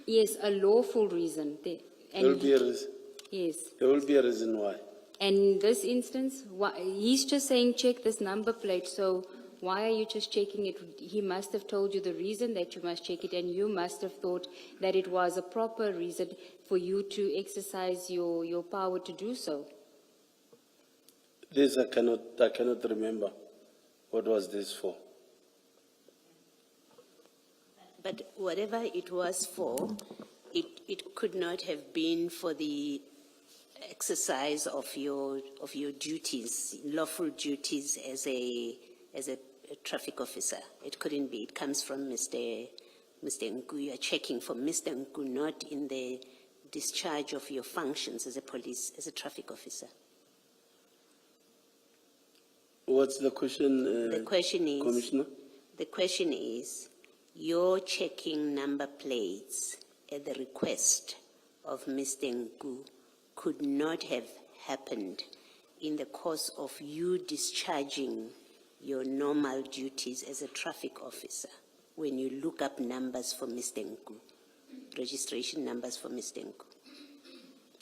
Yes, a lawful reason. There will be a reason. Yes. There will be a reason why. And in this instance, he's just saying check this number plate, so why are you just checking it? He must have told you the reason that you must check it, and you must have thought that it was a proper reason for you to exercise your power to do so. This I cannot remember. What was this for? But whatever it was for, it could not have been for the exercise of your duties, lawful duties as a traffic officer. It couldn't be. It comes from Mr. Nku. You are checking for Mr. Nku, not in the discharge of your functions as a traffic officer. What's the question, The question is, Commissioner? the question is, you're checking number plates at the request of Mr. Nku could not have happened in the course of you discharging your normal duties as a traffic officer when you look up numbers for Mr. Nku, registration numbers for Mr. Nku.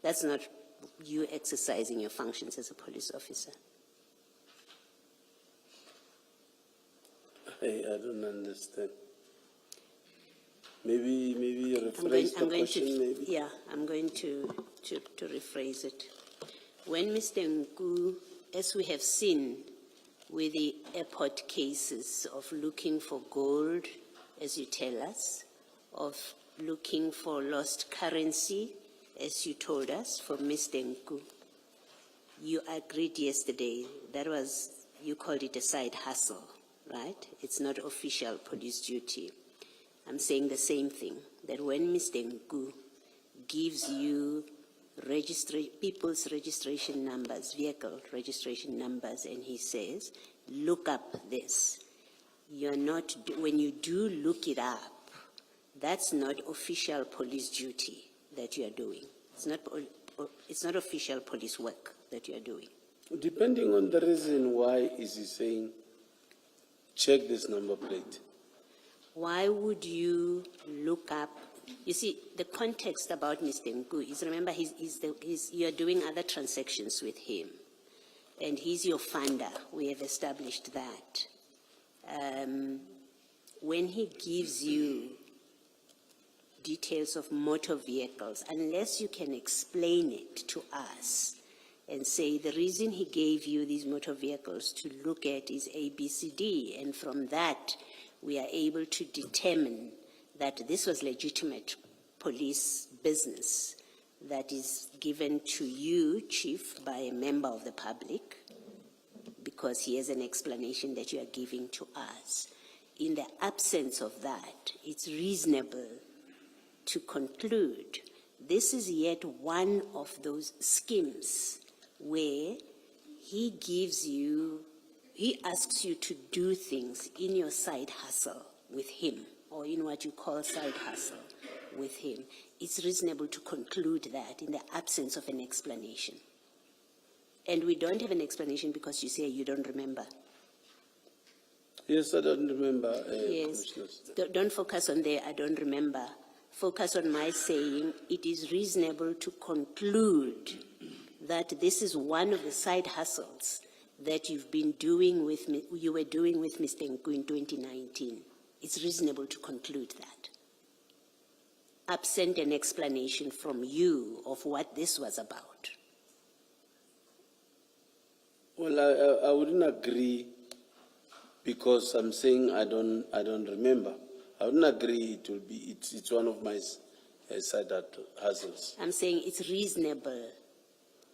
That's not you exercising your functions as a police officer. I don't understand. Maybe you rephrase the question, maybe. Yeah, I'm going to rephrase it. When Mr. Nku, as we have seen with the airport cases of looking for gold, as you tell us, of looking for lost currency, as you told us, for Mr. Nku, you agreed yesterday, that was, you called it a side hustle, right? It's not official police duty. I'm saying the same thing, that when Mr. Nku gives you people's registration numbers, vehicle registration numbers, and he says, look up this, you're not, when you do look it up, that's not official police duty that you are doing. It's not official police work that you are doing. Depending on the reason why is he saying, check this number plate. Why would you look up? You see, the context about Mr. Nku is, remember, you're doing other transactions with him, and he's your funder. We have established that. When he gives you details of motor vehicles, unless you can explain it to us and say the reason he gave you these motor vehicles to look at is A, B, C, D, and from that we are able to determine that this was legitimate police business that is given to you, Chief, by a member of the public, because he has an explanation that you are giving to us. In the absence of that, it's reasonable to conclude this is yet one of those schemes where he asks you to do things in your side hustle with him, or in what you call side hustle with him. It's reasonable to conclude that in the absence of an explanation. And we don't have an explanation because you say you don't remember. Yes, I don't remember. Yes. Commissioner. Don't focus on there, I don't remember. Focus on my saying it is reasonable to conclude that this is one of the side hustles that you were doing with Mr. Nku in 2019. It's reasonable to conclude that, absent an explanation from you of what this was about. Well, I wouldn't agree because I'm saying I don't remember. I wouldn't agree it will be, it's one of my side hustles. I'm saying it's reasonable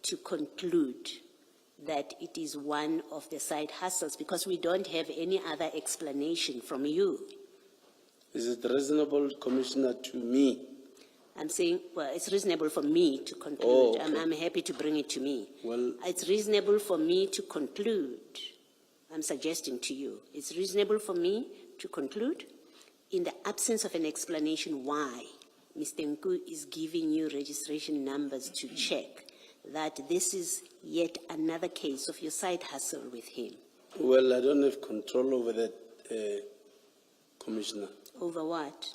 to conclude that it is one of the side hustles because we don't have any other explanation from you. Is it reasonable, Commissioner, to me? I'm saying, well, it's reasonable for me to conclude. Oh, okay. I'm happy to bring it to me. Well- It's reasonable for me to conclude. I'm suggesting to you, it's reasonable for me to conclude in the absence of an explanation why Mr. Nku is giving you registration numbers to check that this is yet another case of your side hustle with him. Well, I don't have control over that, Commissioner. Over what?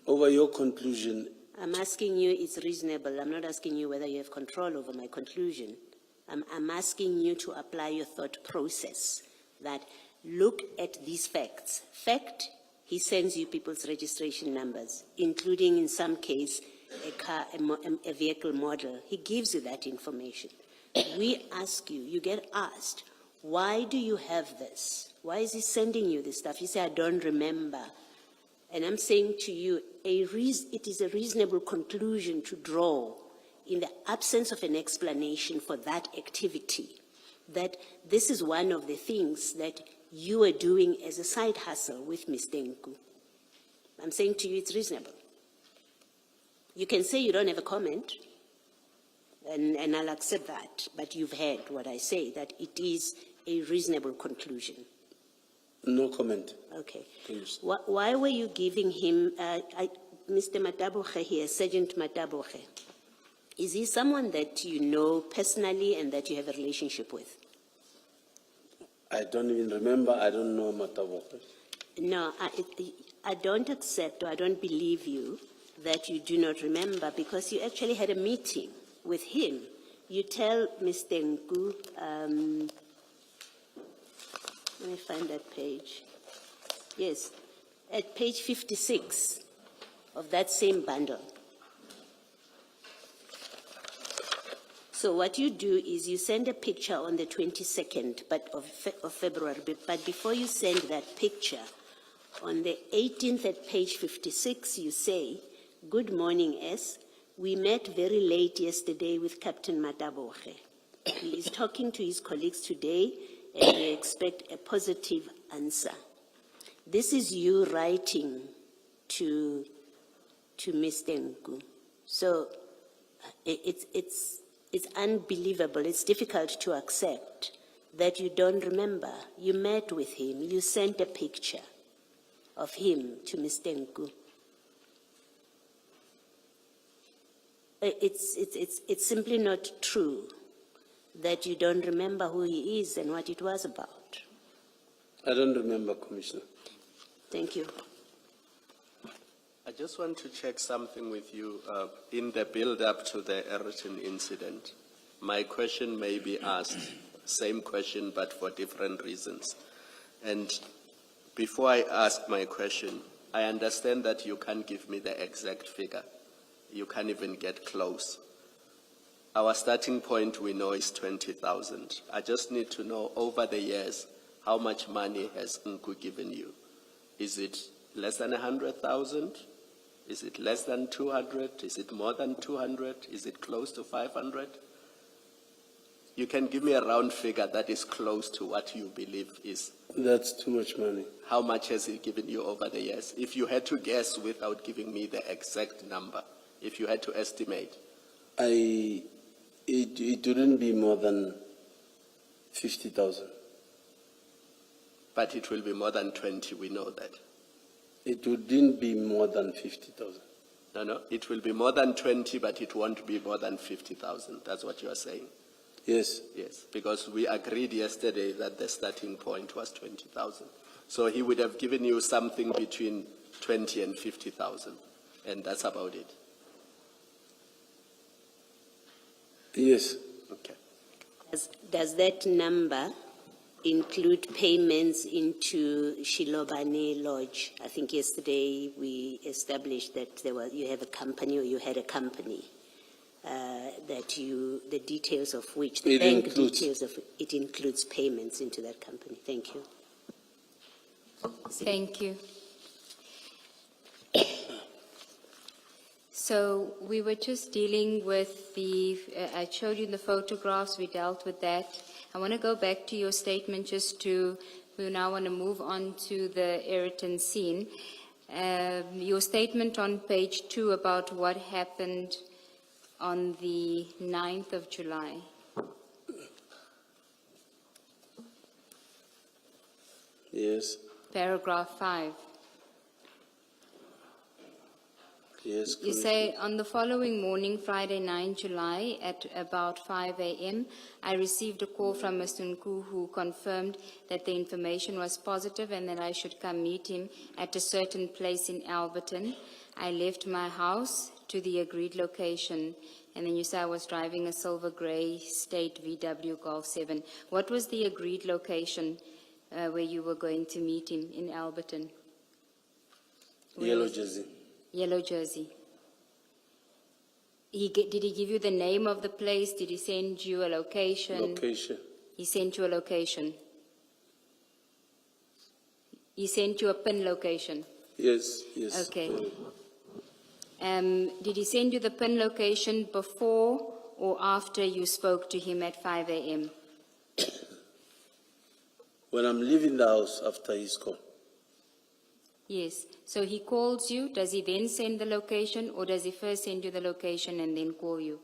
Over your conclusion, I'm asking you it's reasonable. I'm not asking you whether you have control over my conclusion. I'm asking you to apply your thought process that look at these facts. Fact, he sends you people's registration numbers, including in some case a car, a vehicle model. He gives you that information. We ask you, you get asked, why do you have this? Why is he sending you this stuff? You say, I don't remember. And I'm saying to you, it is a reasonable conclusion to draw in the absence of an explanation for that activity, that this is one of the things that you are doing as a side hustle with Mr. Nku. I'm saying to you, it's reasonable. You can say you don't have a comment, and I'll accept that, but you've heard what I say, that it is a reasonable conclusion. no comment. Okay. Please. Why were you giving him, Mr. Mataboge here, Sergeant Mataboge? Is he someone that you know personally and that you have a relationship with? I don't even remember. I don't know Mataboge. No, I don't accept or I don't believe you that you do not remember because you actually had a meeting with him. You tell Mr. Nku, let me find that page. Yes, at page 56 of that same bundle. So what you do is you send a picture on the 22nd of February, but before you send that picture, on the 18th at page 56, you say, good morning, S. We met very late yesterday with Captain Mataboge. He is talking to his colleagues today, and we expect a positive answer. This is you writing to Mr. Nku. So it's unbelievable. It's difficult to accept that you don't remember. You met with him. You sent a picture of him to Mr. Nku. It's simply not true that you don't remember who he is and what it was about. I don't remember, Commissioner. Thank you. I just want to check something with you. In the build-up to the Eriton incident, my question may be asked, same question but for different reasons. And before I ask my question, I understand that you can't give me the exact figure. You can't even get close. Our starting point we know is 20,000. I just need to know over the years, how much money has Nku given you? Is it less than 100,000? Is it less than 200? Is it more than 200? Is it close to 500? You can give me a round figure that is close to what you believe is. That's too much money. How much has he given you over the years? If you had to guess without giving me the exact number, if you had to estimate. It wouldn't be more than 50,000. But it will be more than 20, we know that. It wouldn't be more than 50,000. No, it will be more than 20, but it won't be more than 50,000. That's what you are saying. Yes. Yes, because we agreed yesterday that the starting point was 20,000. So he would have given you something between 20 and 50,000, and that's about it. Yes. Okay. Does that number include payments into Shilobane Lodge? I think yesterday we established that you have a company or you had a company the details of which, the bank details of it includes payments into that company. Thank you. Thank you. So we were just dealing with I showed you the photographs, we dealt with that. I want to go back to your statement we now want to move on to the Eriton scene. Your statement on page 2 about what happened on the 9th of July. Yes, Paragraph 5. yes. You say, on the following morning, Friday, 9 July, at about 5 a.m., I received a call from Mr. Nku who confirmed that the information was positive and that I should come meet him at a certain place in Alberton. I left my house to the agreed location, and then you say I was driving a silver grey state VW Golf 7. What was the agreed location where you were going to meet him in Alberton? Where Yellow is- jersey. Yellow jersey. Did he give you the name of the place? Did he send you a location? Location. He sent you a location. He sent you a pin location. Yes, yes. Okay. Did he send you the pin location before or after you spoke to him at 5 a.m.? When I'm leaving the house after his call. Yes. So he calls you. Does he then send the location, or does he first send you the location and then call you?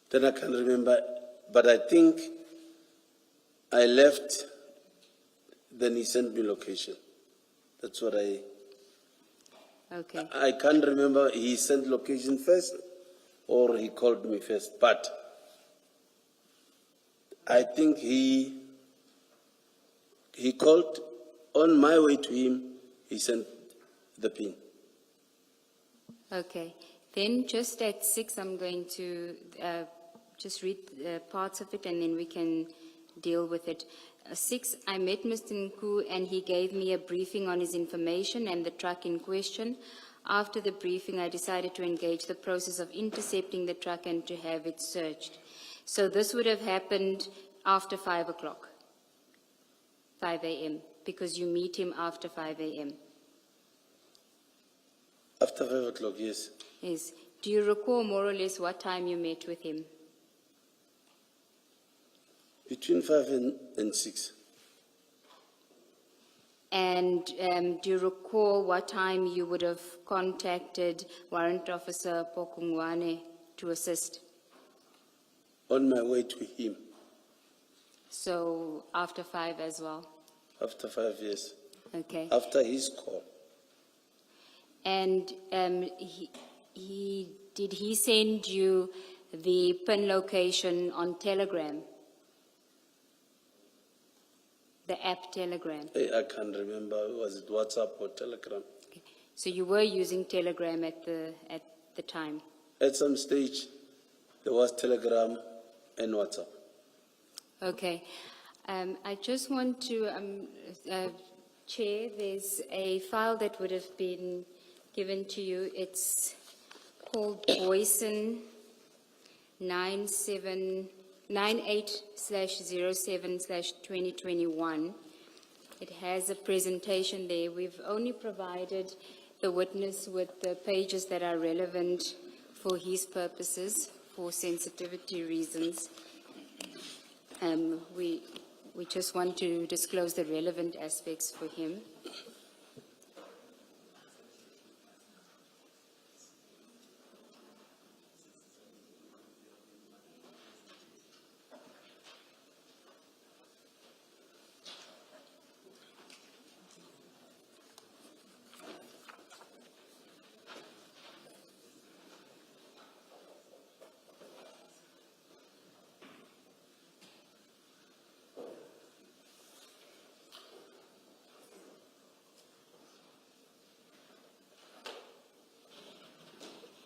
Then I can't remember, but I think I left, then he sent me location. That's what Okay. I can't remember, he sent location first or he called me first, but I think he called. On my way to him, he sent the pin. Okay. Then just at 6, I'm going to just read parts of it and then we can deal with it. 6, I met Mr. Nku and he gave me a briefing on his information and the truck in question. After the briefing, I decided to engage the process of intercepting the truck and to have it searched. So this would have happened after 5 o'clock, 5 a.m., because you meet him after 5 a.m. After 5 o'clock, yes. Yes. Do you recall more or less what time you met with him? Between 5 and 6. And do you recall what time you would have contacted Warrant Officer Pokungwane to assist? On my way to him. So after 5 as well? After 5 years. Okay. After his call. And did he send you the pin location on Telegram? The app Telegram? I can't remember, was it WhatsApp or Telegram? Okay. So you were using Telegram at the time? At some stage, there was Telegram and WhatsApp. Okay. I just want to, Chair, there's a file that would have been given to you. It's called Boyson 98/07/2021. It has a presentation there. We've only provided the witness with the pages that are relevant for his purposes, for sensitivity reasons. We just want to disclose the relevant aspects for him.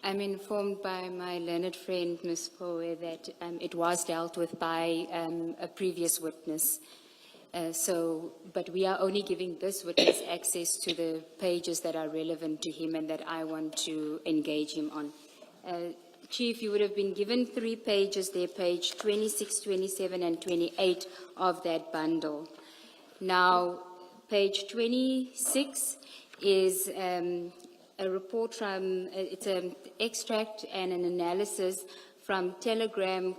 I'm informed by my learned friend, Ms. Poe, that it was dealt with by a previous witness. But we are only giving this witness access to the pages that are relevant to him and that I want to engage him on. Chief, you would have been given 3 pages there, page 26, 27, and 28 of that bundle. Now, page 26 is a report from, it's an extract and an analysis from Telegram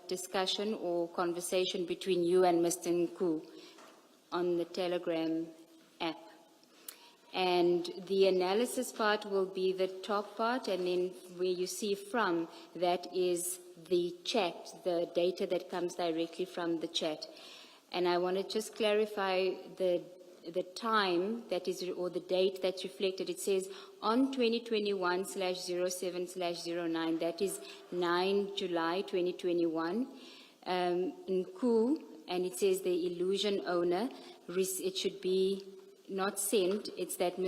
discussion or conversation between you and Mr. Nku on the Telegram app. And the analysis part will be the top part, and then where you see from, that is the chat, the data that comes directly from the chat. And I want to just clarify the time that is, or the date that's reflected. It says on 2021/07/09, that is 9 July 2021, Nku, and it says the illusion owner, it should be not sent, it's that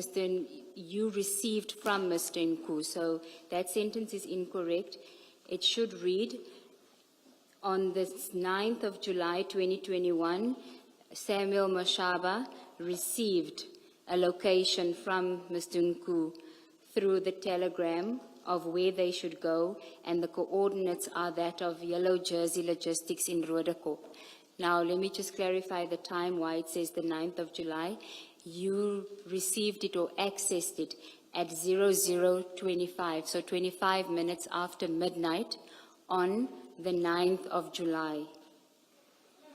you received from Mr. Nku. So that sentence is incorrect. It should read, on the 9th of July 2021, Samuel Mashaba received a location from Mr. Nku through the telegram of where they should go, and the coordinates are that of Yellow Jersey Logistics in Roodepoort. Now, let me just clarify the time why it says the 9th of July. You received it or accessed it at 00:25, so 25 minutes after midnight on the 9th of July,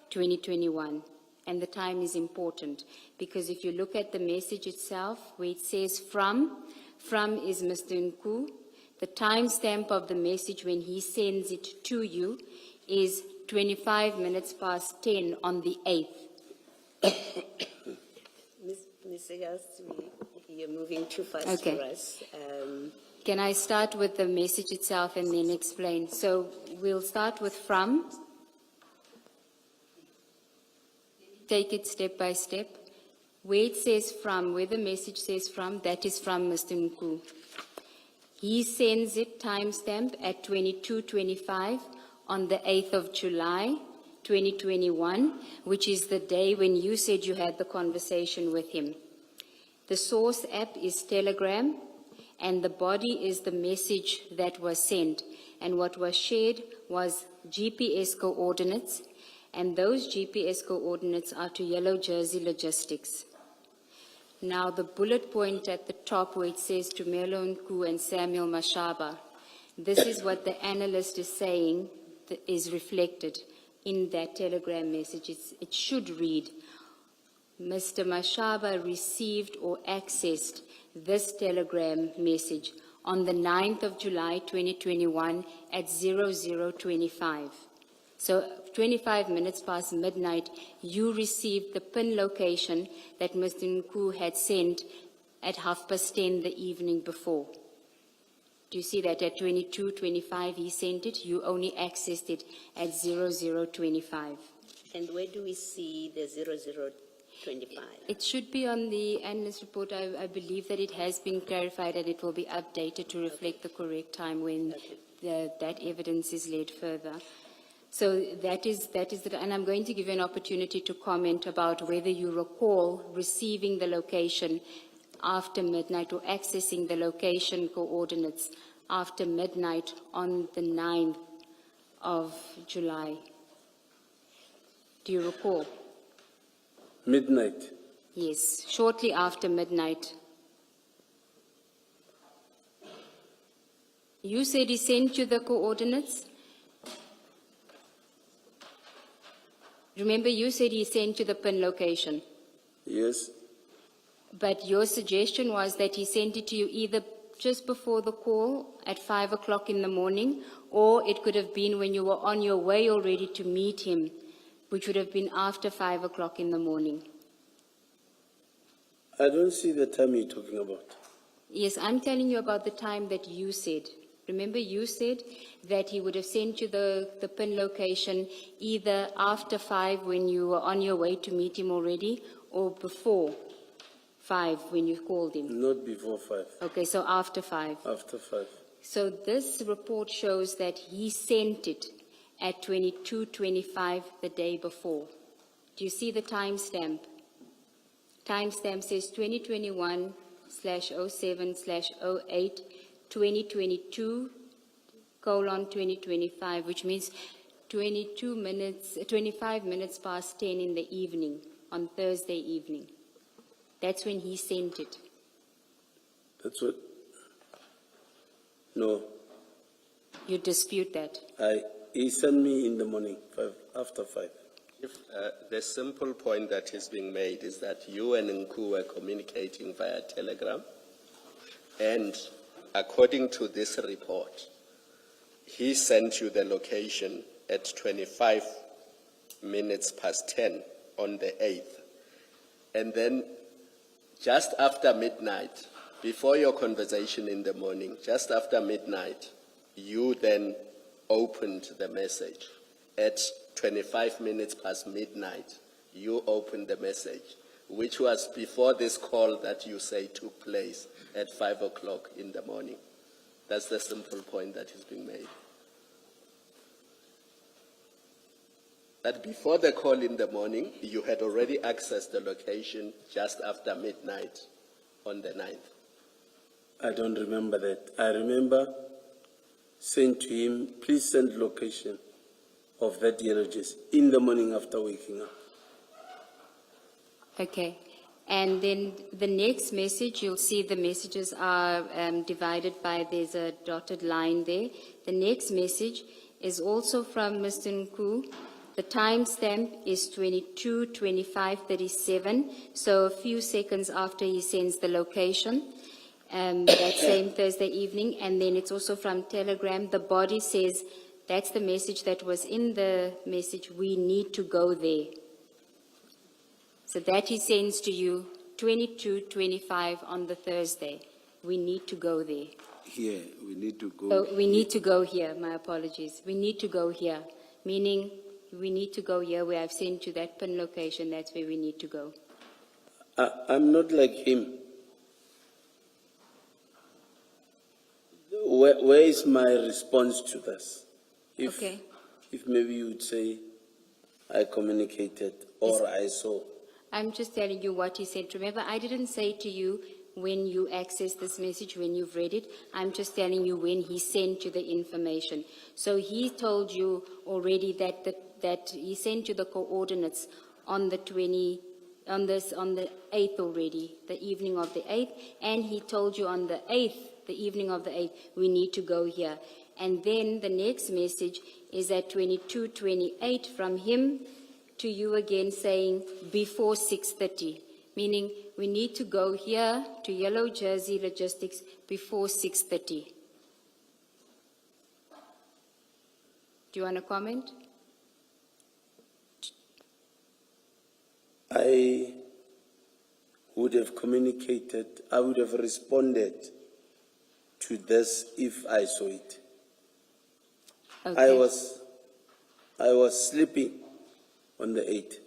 2021. And the time is important because if you look at the message itself, where it says from is Mr. Nku. The timestamp of the message when he sends it to you is 25 minutes past 10 on the 8th. Ms. Segas, you're moving too fast Okay. for us. Can I start with the message itself and then explain? So we'll start with from. Take it step by step. Where it says from, where the message says from, that is from Mr. Nku. He sends it timestamp at 22:25 on the 8th of July, 2021, which is the day when you said you had the conversation with him. The source app is Telegram, and the body is the message that was sent. And what was shared was GPS coordinates, and those GPS coordinates are to Yellow Jersey Logistics. Now, the bullet point at the top where it says to Melo Nku and Samuel Mashaba, this is what the analyst is saying is reflected in that telegram message. It should read, Mr. Mashaba received or accessed this telegram message on the 9th of July 2021 at 00:25. So 25 minutes past midnight, you received the PIN location that Mr. Nku had sent at 10:30 the evening before. Do you see that at 22:25 he sent it? You only accessed it at 00:25. And where do we see the 00:25? It should be on the analyst report. I believe that it has been clarified and it will be updated to reflect the correct time when that evidence is laid further. So that is and I'm going to give you an opportunity to comment about whether you recall receiving the location after midnight or accessing the location coordinates after midnight on the 9th of July. Do you recall? Midnight. Yes, shortly after midnight. You said he sent you the coordinates? Remember, you said he sent you the PIN location. Yes. But your suggestion was that he sent it to you either just before the call at 5 o'clock in the morning, or it could have been when you were on your way already to meet him, which would have been after 5 o'clock in the morning. I don't see the time you're talking about. Yes, I'm telling you about the time that you said. Remember, you said that he would have sent you the PIN location either after 5 when you were on your way to meet him already, or before 5 when you called him. Not before 5. Okay, so after 5. After 5. So this report shows that he sent it at 22:25 the day before. Do you see the timestamp? Timestamp says 2021/07/08, 2022:2025, which means 25 minutes past 10 in the evening, on Thursday evening. That's when he sent it. That's what? No. You dispute that? He sent me in the morning, after 5. The simple point that is being made is that you and Nku were communicating via telegram, and according to this report, he sent you the location at 25 minutes past 10 on the 8th. And then just after midnight, before your conversation in the morning, just after midnight, you then opened the message. At 25 minutes past midnight, you opened the message, which was before this call that you say took place at 5 o'clock in the morning. That's the simple point that is being made. That before the call in the morning, you had already accessed the location just after midnight on the 9th. I don't remember that. I remember saying to him, please send location of that yellow jersey in the morning after waking up. Okay. And then the next message, you'll see the messages are divided by, there's a dotted line there. The next message is also from Mr. Nku. The timestamp is 22:25:37, so a few seconds after he sends the location, that same Thursday evening. And then it's also from Telegram. The body says, that's the message that was in the message, we need to go there. So that he sends to you 22:25 on the Thursday. We need to go there. Here, we need to go. Oh, we need to go here. My apologies. We need to go here, meaning we need to go here where I've sent you that pin location. That's where we need to go. I'm not like him. Where is my response to this? Okay. If maybe you would say, I communicated or I saw. I'm just telling you what he said. Remember, I didn't say to you when you access this message, when you've read it. I'm just telling you when he sent you the information. So he told you already that he sent you the coordinates on the 8th already, the evening of the 8th, and he told you on the 8th, the evening of the 8th, we need to go here. And then the next message is at 22:28 from him to you again saying before 6:30, meaning we need to go here to Yellow Jersey Logistics before 6:30. Do you want to comment? I would have communicated, I would have responded to this if I saw it. Okay. I was sleeping on the 8th.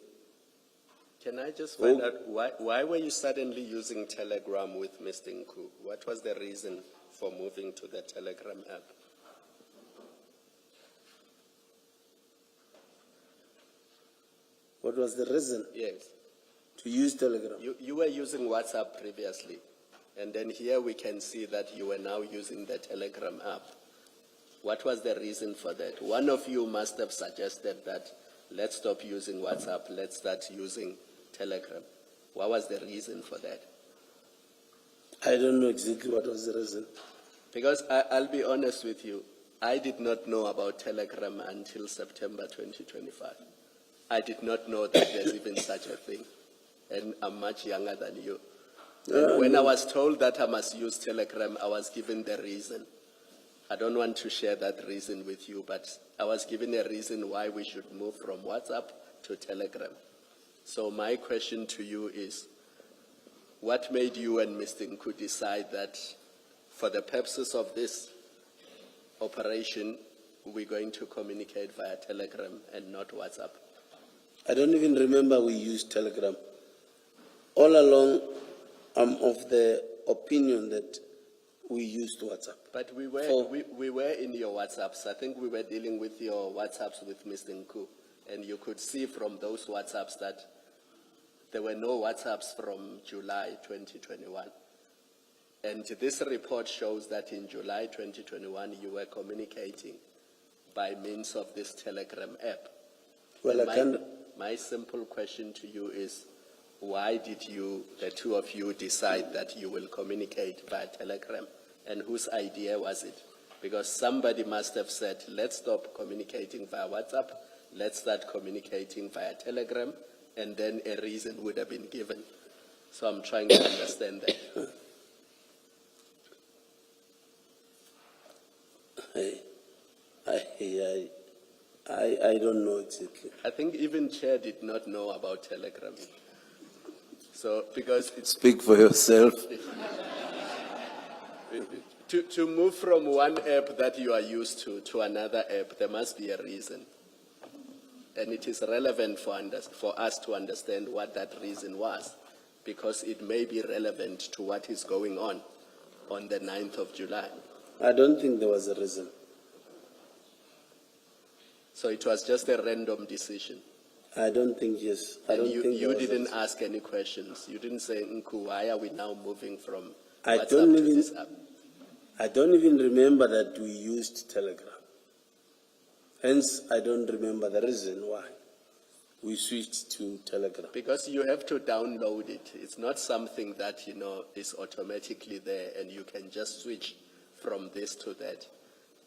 Can I just find out why were you suddenly using Telegram with Mr. Nku? What was the reason for moving to the Telegram app? What was the reason Yes. to use Telegram? You were using WhatsApp previously, and then here we can see that you were now using the Telegram app. What was the reason for that? One of you must have suggested that let's stop using WhatsApp, let's start using Telegram. What was the reason for that? I don't know exactly what was the reason. Because I'll be honest with you, I did not know about Telegram until September 2025. I did not know that there's even such a thing. And I'm much younger than you. And when I was told that I must use Telegram, I was given the reason. I don't want to share that reason with you, but I was given a reason why we should move from WhatsApp to Telegram. So my question to you is, what made you and Mr. Nku decide that for the purposes of this operation, we're going to communicate via Telegram and not WhatsApp? I don't even remember we used Telegram. All along, I'm of the opinion that we used WhatsApp. But we were in your WhatsApps. I think we were dealing with your WhatsApps with Mr. Nku, and you could see from those WhatsApps that there were no WhatsApps from July 2021. And this report shows that in July 2021, you were communicating by means of this Telegram app. Well, My simple question to you is, why did the two of you, decide that you will communicate by Telegram? And whose idea was it? Because somebody must have said, let's stop communicating via WhatsApp, let's start communicating via telegram, and then a reason would have been given. So I'm trying to understand that. I don't know exactly. I think even Chair did not know about telegram. So, because it's Speak for yourself. to move from one app that you are used to another app, there must be a reason. And it is relevant for us to understand what that reason was, because it may be relevant to what is going on the 9th of July. I don't think there was a reason. So it was just a random decision. I don't think, yes. I don't And think you there was a didn't reason. ask any questions. You didn't say, Nku, why are we now moving from I WhatsApp don't to even- this app? I don't even remember that we used Telegram. Hence, I don't remember the reason why we switched to Telegram. Because you have to download it. It's not something that, is automatically there and you can just switch from this to that.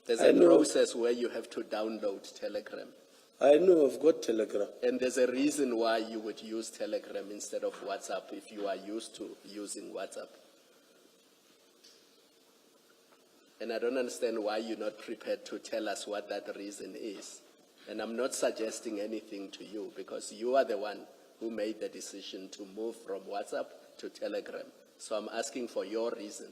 There's I a know. process where you have to download Telegram. I know I've got Telegram. And there's a reason why you would use Telegram instead of WhatsApp if you are used to using WhatsApp. And I don't understand why you're not prepared to tell us what that reason is. And I'm not suggesting anything to you because you are the one who made the decision to move from WhatsApp to Telegram. So I'm asking for your reason.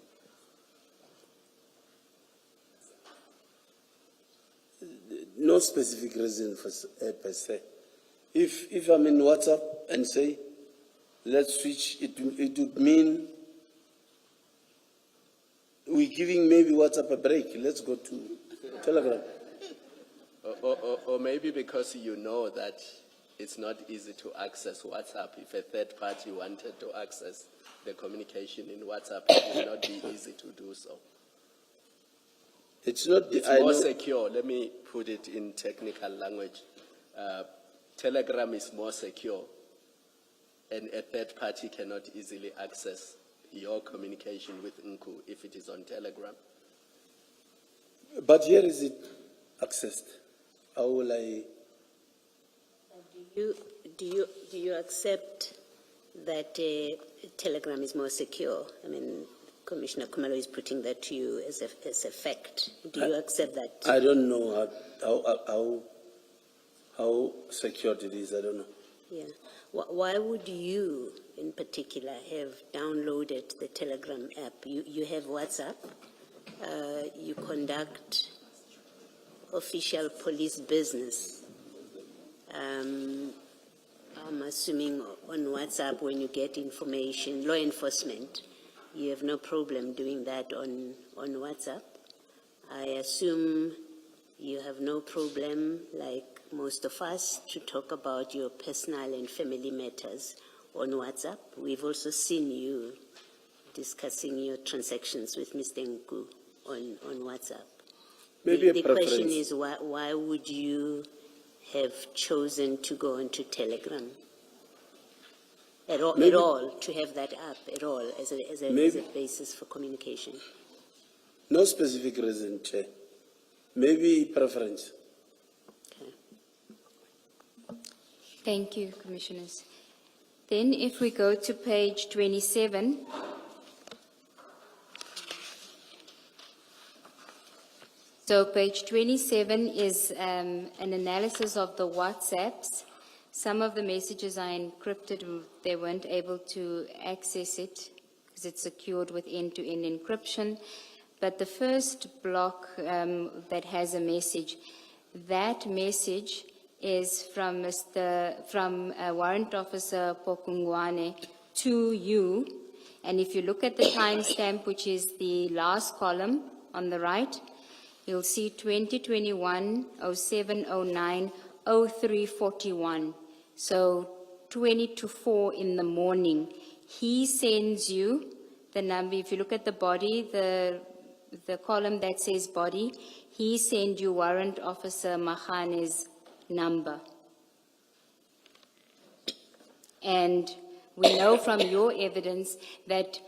No specific reason per se. If I'm in WhatsApp and say, let's switch, it would mean we're giving maybe WhatsApp a break. Let's go to Telegram. Or maybe because you know that it's not easy to access WhatsApp. If a third party wanted to access the communication in WhatsApp, it would not be easy to do so. It's not. It's I more know- secure. Let me put it in technical language. Telegram is more secure, and a third party cannot easily access your communication with Nku if it is on Telegram. But here is it accessed. How will I? Do you accept that Telegram is more secure? I mean, Commissioner Kumalo is putting that to you as a fact. Do you accept that? I don't know how secured it is. I don't know. Yeah. Why would you, in particular, have downloaded the Telegram app? You have WhatsApp. You conduct official police business. I'm assuming on WhatsApp when you get information, law enforcement, you have no problem doing that on WhatsApp. I assume you have no problem, like most of us, to talk about your personal and family matters on WhatsApp. We've also seen you discussing your transactions with Mr. Nku on WhatsApp. Maybe a the preference. question is, why would you have chosen to go onto Telegram at all, to have that app at all as a basis for communication? No specific reason, Chair. Maybe preference. Okay. Thank you, Commissioners. Then if we go to page 27, so page 27 is an analysis of the WhatsApps. Some of the messages are encrypted. They weren't able to access it because it's secured with end-to-end encryption. But the first block that has a message, that message is from Warrant Officer Pokungwane to you. And if you look at the timestamp, which is the last column on the right, you'll see 2021-07-09-0341. So 20 to 4 in the morning. He sends you the number. If you look at the body, the column that says body, he sends you Warrant Officer Mahane's number. And we know from your evidence that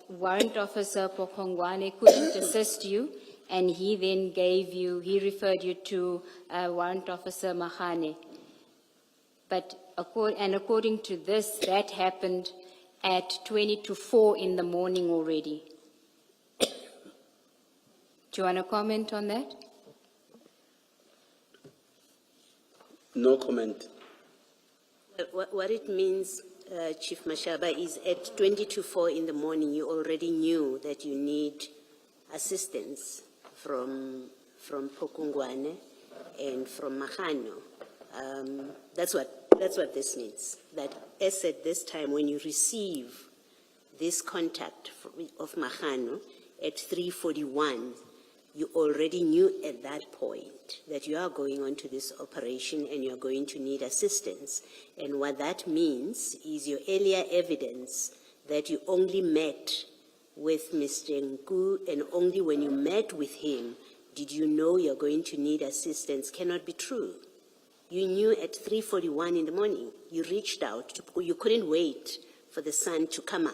Warrant Officer Pokongwane couldn't assist you. and he then he referred you to Warrant Officer Mahane. But according to this, that happened at 20 to 4 in the morning already. Do you want to comment on that? No comment. What it means, Chief Mashaba, is at 20 to 4 in the morning, you already knew that you need assistance from Pokongwane and from Mahano. That's what this means. That as at this time, when you receive this contact of Mahano at 3:41, you already knew at that point that you are going on to this operation and you are going to need assistance. And what that means is your earlier evidence that you only met with Mr. Nku and only when you met with him did you know you're going to need assistance cannot be true. You knew at 3:41 in the morning. You reached out. You couldn't wait for the sun to come up.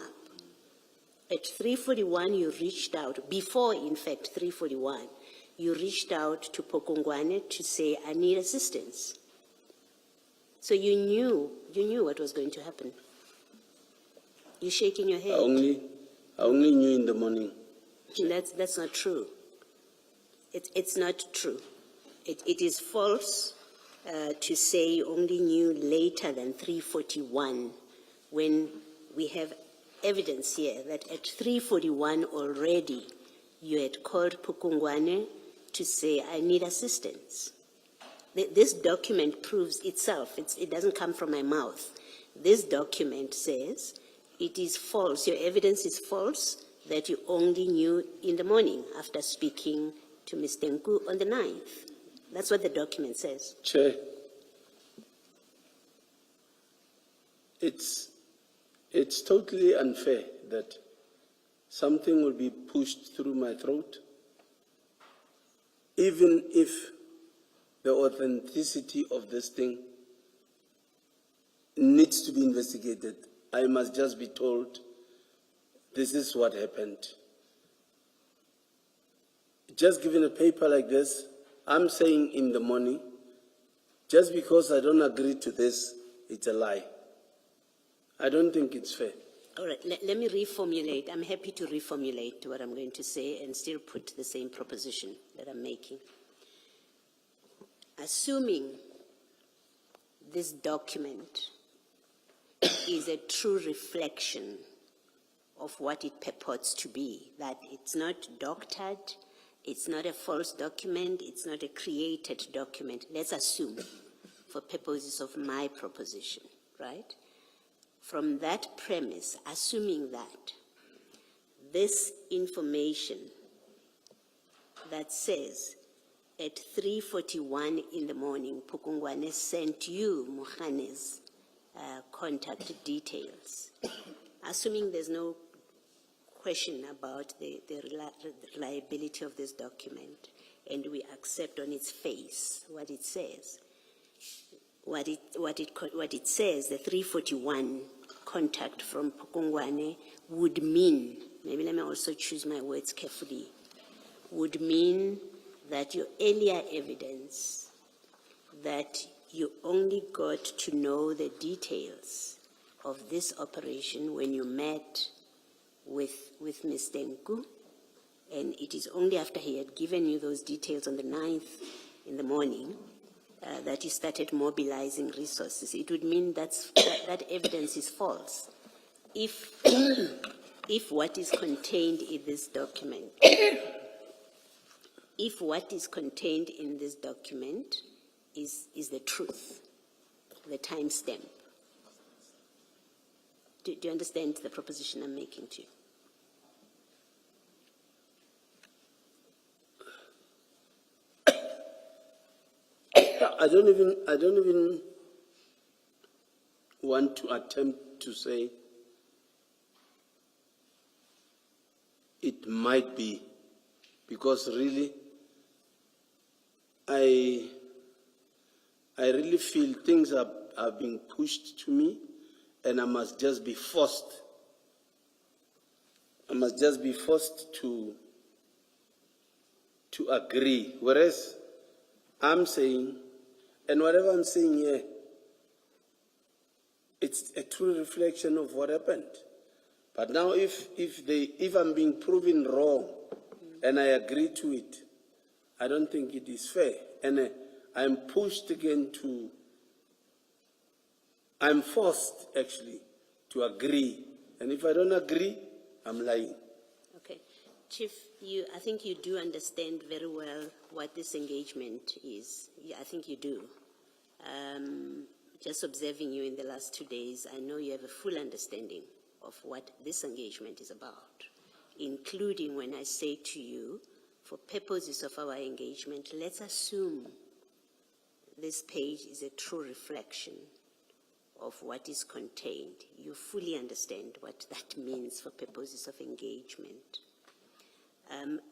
At 3:41, you reached out. Before, in fact, 3:41, you reached out to Pokongwane to say, I need assistance. So you knew what was going to happen. You're shaking your head. I only knew in the morning. That's not true. It's not true. It is false to say you only knew later than 3:41 when we have evidence here that at 3:41 already you had called Pukungwane to say, I need assistance. This document proves itself. It doesn't come from my mouth. This document says it is false. Your evidence is false that you only knew in the morning after speaking to Mr. Nku on the 9th. That's what the document says. Chair, it's totally unfair that something will be pushed through my throat, even if the authenticity of this thing needs to be investigated. I must just be told, this is what happened. Just given a paper like this, I'm saying in the morning, just because I don't agree to this, it's a lie. I don't think it's fair. All right, let me reformulate. I'm happy to reformulate what I'm going to say and still put the same proposition that I'm making. Assuming this document is a true reflection of what it purports to be, that it's not doctored, it's not a false document, it's not a created document. Let's assume, for purposes of my proposition, right? From that premise, assuming that this information that says at 3:41 in the morning, Pukungwane sent you Mohane's contact details, assuming there's no question about the reliability of this document, and we accept on its face what it says. What it says, the 3:41 contact from Pukungwane would mean, maybe let me also choose my words carefully, would mean that your earlier evidence that you only got to know the details of this operation when you met with Mr. Nku, and it is only after he had given you those details on the 9th in the morning that you started mobilizing resources. It would mean that evidence is false. If what is contained in this document, if what is contained in this document is the truth, the timestamp. Do you understand the proposition I'm making to you? I don't even want to attempt to say it might be, because really, I really feel things are being pushed to me, and I must just be forced. I must just be forced to to agree, whereas I'm saying, and whatever I'm saying here, it's a true reflection of what happened. But now if I'm being proven wrong and I agree to it, I don't think it is fair. And I'm pushed again I'm forced actually to agree. And if I don't agree, I'm lying. Okay. Chief, I think you do understand very well what this engagement is. Yeah, I think you do. Just observing you in the last 2 days, I know you have a full understanding of what this engagement is about, including when I say to you, for purposes of our engagement, let's assume this page is a true reflection of what is contained. You fully understand what that means for purposes of engagement.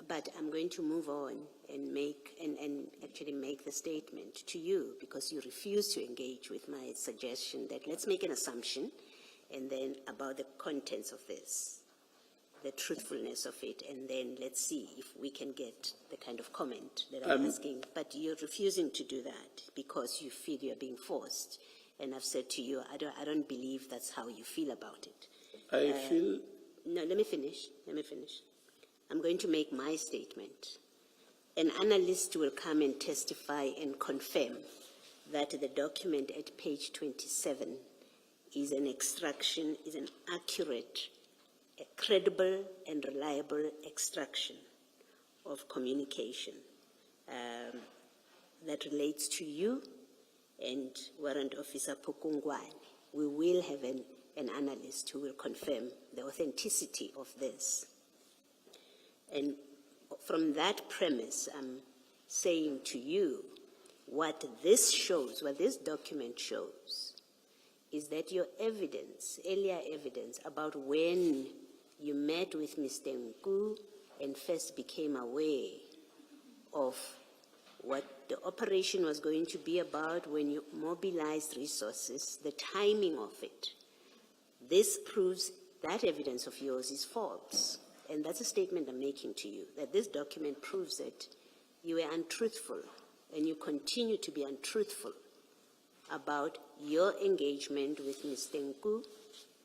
But I'm going to move on and actually make the statement to you, because you refuse to engage with my suggestion that let's make an assumption and then about the contents of this, the truthfulness of it, and then let's see if we can get the kind of comment that I'm asking. But you're refusing to do that because you feel you're being forced. And I've said to you, I don't believe that's how you feel about it. I feel... No, let me finish. I'm going to make my statement. An analyst will come and testify and confirm that the document at page 27 is an extraction, is an accurate, a credible and reliable extraction of communication that relates to you and Warrant Officer Pukungwane. We will have an analyst who will confirm the authenticity of this. And from that premise, I'm saying to you, what this shows, what this document shows, is that your evidence, earlier evidence about when you met with Mr. Nku and first became aware of what the operation was going to be about, when you mobilized resources, the timing of it. This proves that evidence of yours is false. And that's a statement I'm making to you, that this document proves that you were untruthful and you continue to be untruthful about your engagement with Mr. Nku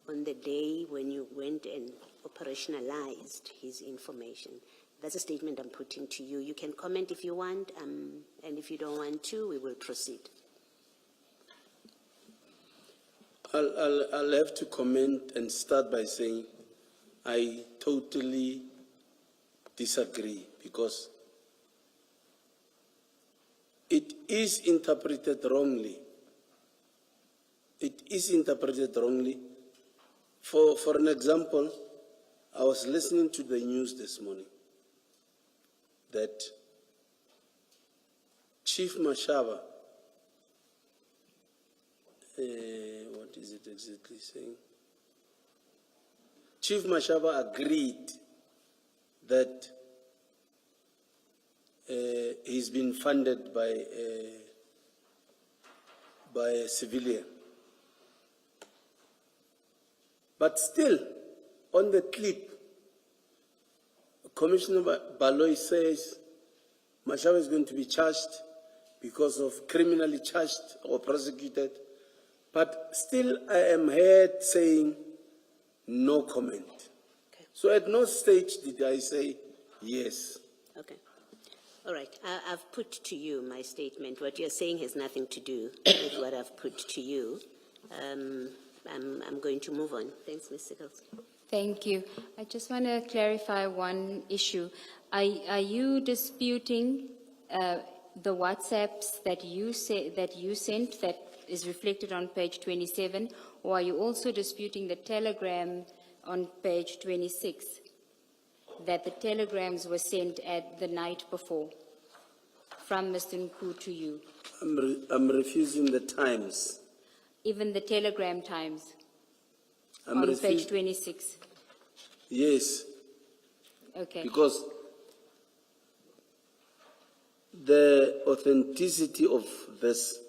on the day when you went and operationalized his information. That's a statement I'm putting to you. You can comment if you want, and if you don't want to, we will proceed. I'll have to comment and start by saying I totally disagree, because it is interpreted wrongly. It is interpreted wrongly. For an example, I was listening to the news this morning that Chief Mashaba, what is it exactly saying? Chief Mashaba agreed that he's been funded by a civilian. But still, on the clip, Commissioner Baloy says Mashaba is going to be charged because of criminally charged or prosecuted. But still, I am heard saying no comment. Okay. So at no stage did I say yes. Okay. All right. I've put to you my statement. What you're saying has nothing to do with what I've put to you. I'm going to move on. Thanks, Ms. Sickles. Thank you. I just want to clarify one issue. Are you disputing the WhatsApps that you sent that is reflected on page 27, or are you also disputing the telegram on page 26, that the telegrams were sent at the night before from Mr. Nku to you? I'm refusing the times. Even the telegram times on page 26? Yes. Okay. Because the authenticity of this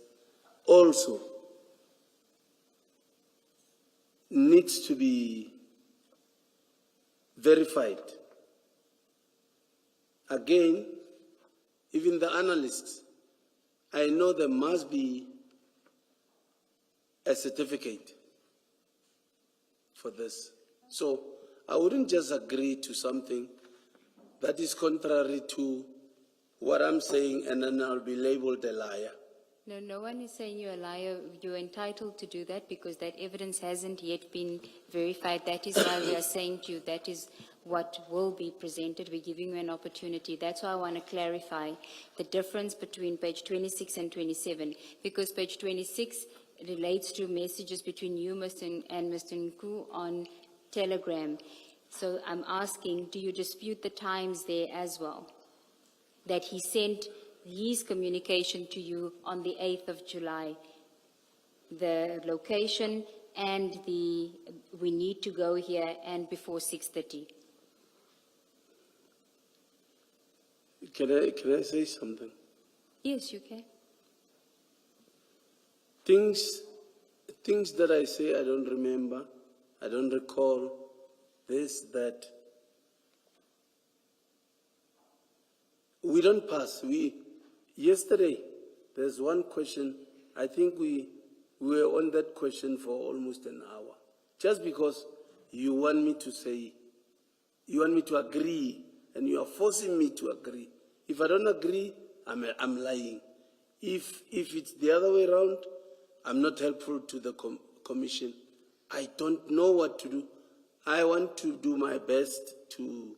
also needs to be verified. Again, even the analysts, I know there must be a certificate for this. So I wouldn't just agree to something that is contrary to what I'm saying, and then I'll be labeled a liar. No, no one is saying you're a liar. You're entitled to do that because that evidence hasn't yet been verified. That is why we are saying to you that is what will be presented. We're giving you an opportunity. That's why I want to clarify the difference between page 26 and 27, because page 26 relates to messages between you, Mr. and Mr. Nku on Telegram. So I'm asking, do you dispute the times there as well? That he sent his communication to you on the 8th of July, the location and the we need to go here and before 6:30. Can I say something? Yes, you can. Things that I say I don't remember, I don't recall, this, that. We don't pass. Yesterday, there's one question, I think we were on that question for almost an hour. Just because you want me to say, you want me to agree, and you are forcing me to agree. If I don't agree, I'm lying. If it's the other way around, I'm not helpful to the commission. I don't know what to do. I want to do my best to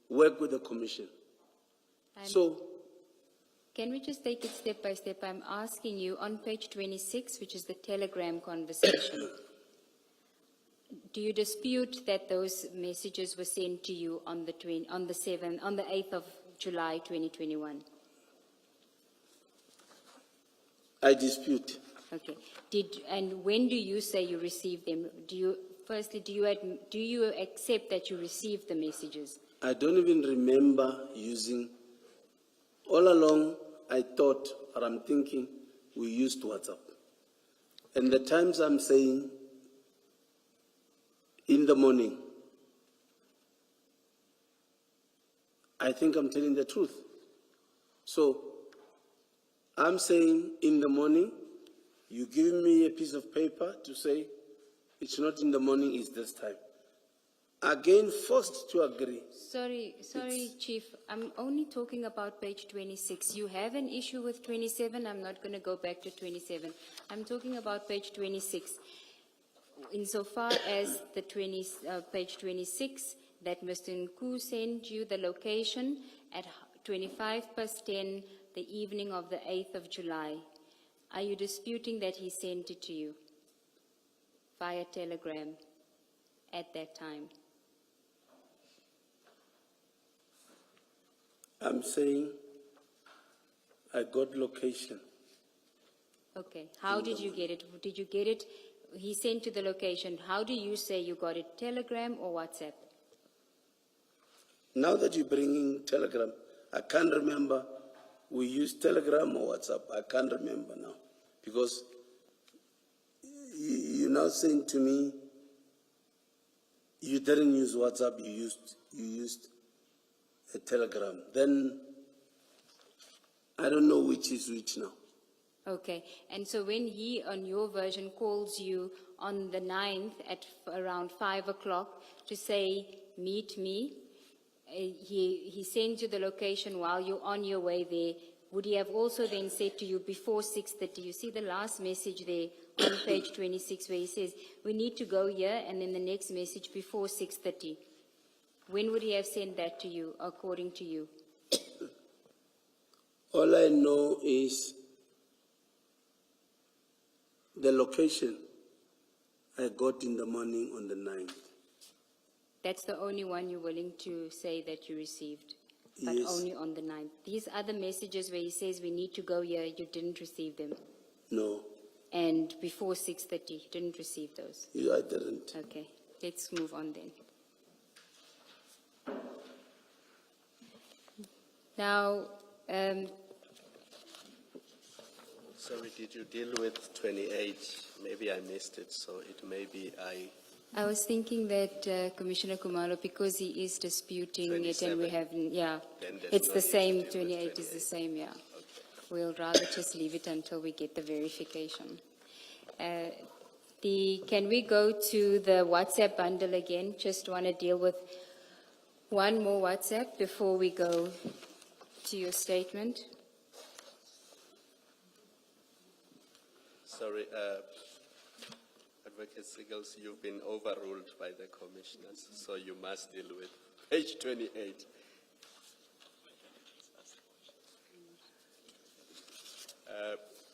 work with the commission. Can we just take it step by step? I'm asking you on page 26, which is the Telegram conversation. Do you dispute that those messages were sent to you on the 8th of July 2021? I dispute. Okay. And when do you say you received them? Firstly, do you accept that you received the messages? I don't even remember using. All along, I thought, or I'm thinking, we used WhatsApp. And the times I'm saying, in the morning, I think I'm telling the truth. So, I'm saying in the morning, you give me a piece of paper to say, it's not in the morning, it's this time. Again, forced to agree. Sorry, Chief. I'm only talking about page 26. You have an issue with 27. I'm not going to go back to 27. I'm talking about page 26. Insofar as the page 26, that Mr. Nku sent you the location at 10:25 the evening of the 8th of July. Are you disputing that he sent it to you via telegram at that time? I'm saying I got location. Okay. How did you get it? Did you get it? He sent you the location. How do you say you got it? Telegram or WhatsApp? Now that you're bringing Telegram, I can't remember we used Telegram or WhatsApp. I can't remember now. Because you're now saying to me, you didn't use WhatsApp, you used a Telegram. Then I don't know which is which now. Okay. And so when he, on your version, calls you on the 9th at around 5 o'clock to say, meet me, he sends you the location while you're on your way there. Would he have also then said to you before 6:30? You see the last message there on page 26 where he says, we need to go here, and then the next message before 6:30. When would he have sent that to you, according to you? All I know is the location I got in the morning on the 9th. That's the only one you're willing to say that you received, but Yes. only on the 9th. These other messages where he says we need to go here, you didn't receive them. No, And before 6:30, you didn't receive those. I didn't. Okay, let's move on then. Now, Sorry, did you deal with 28? Maybe I missed it, so it may be I I was thinking that Commissioner Kumalo, because he is disputing it and we 27. have, yeah, Then there's it's no the need to same, deal with 28 is the same, yeah. We'll rather just leave it until we get the verification. Can we go to the WhatsApp bundle again? Just want to deal with one more WhatsApp before we go to your statement. Sorry, Advocate Siggles, you've been overruled by the commissioners, so you must deal with page 28.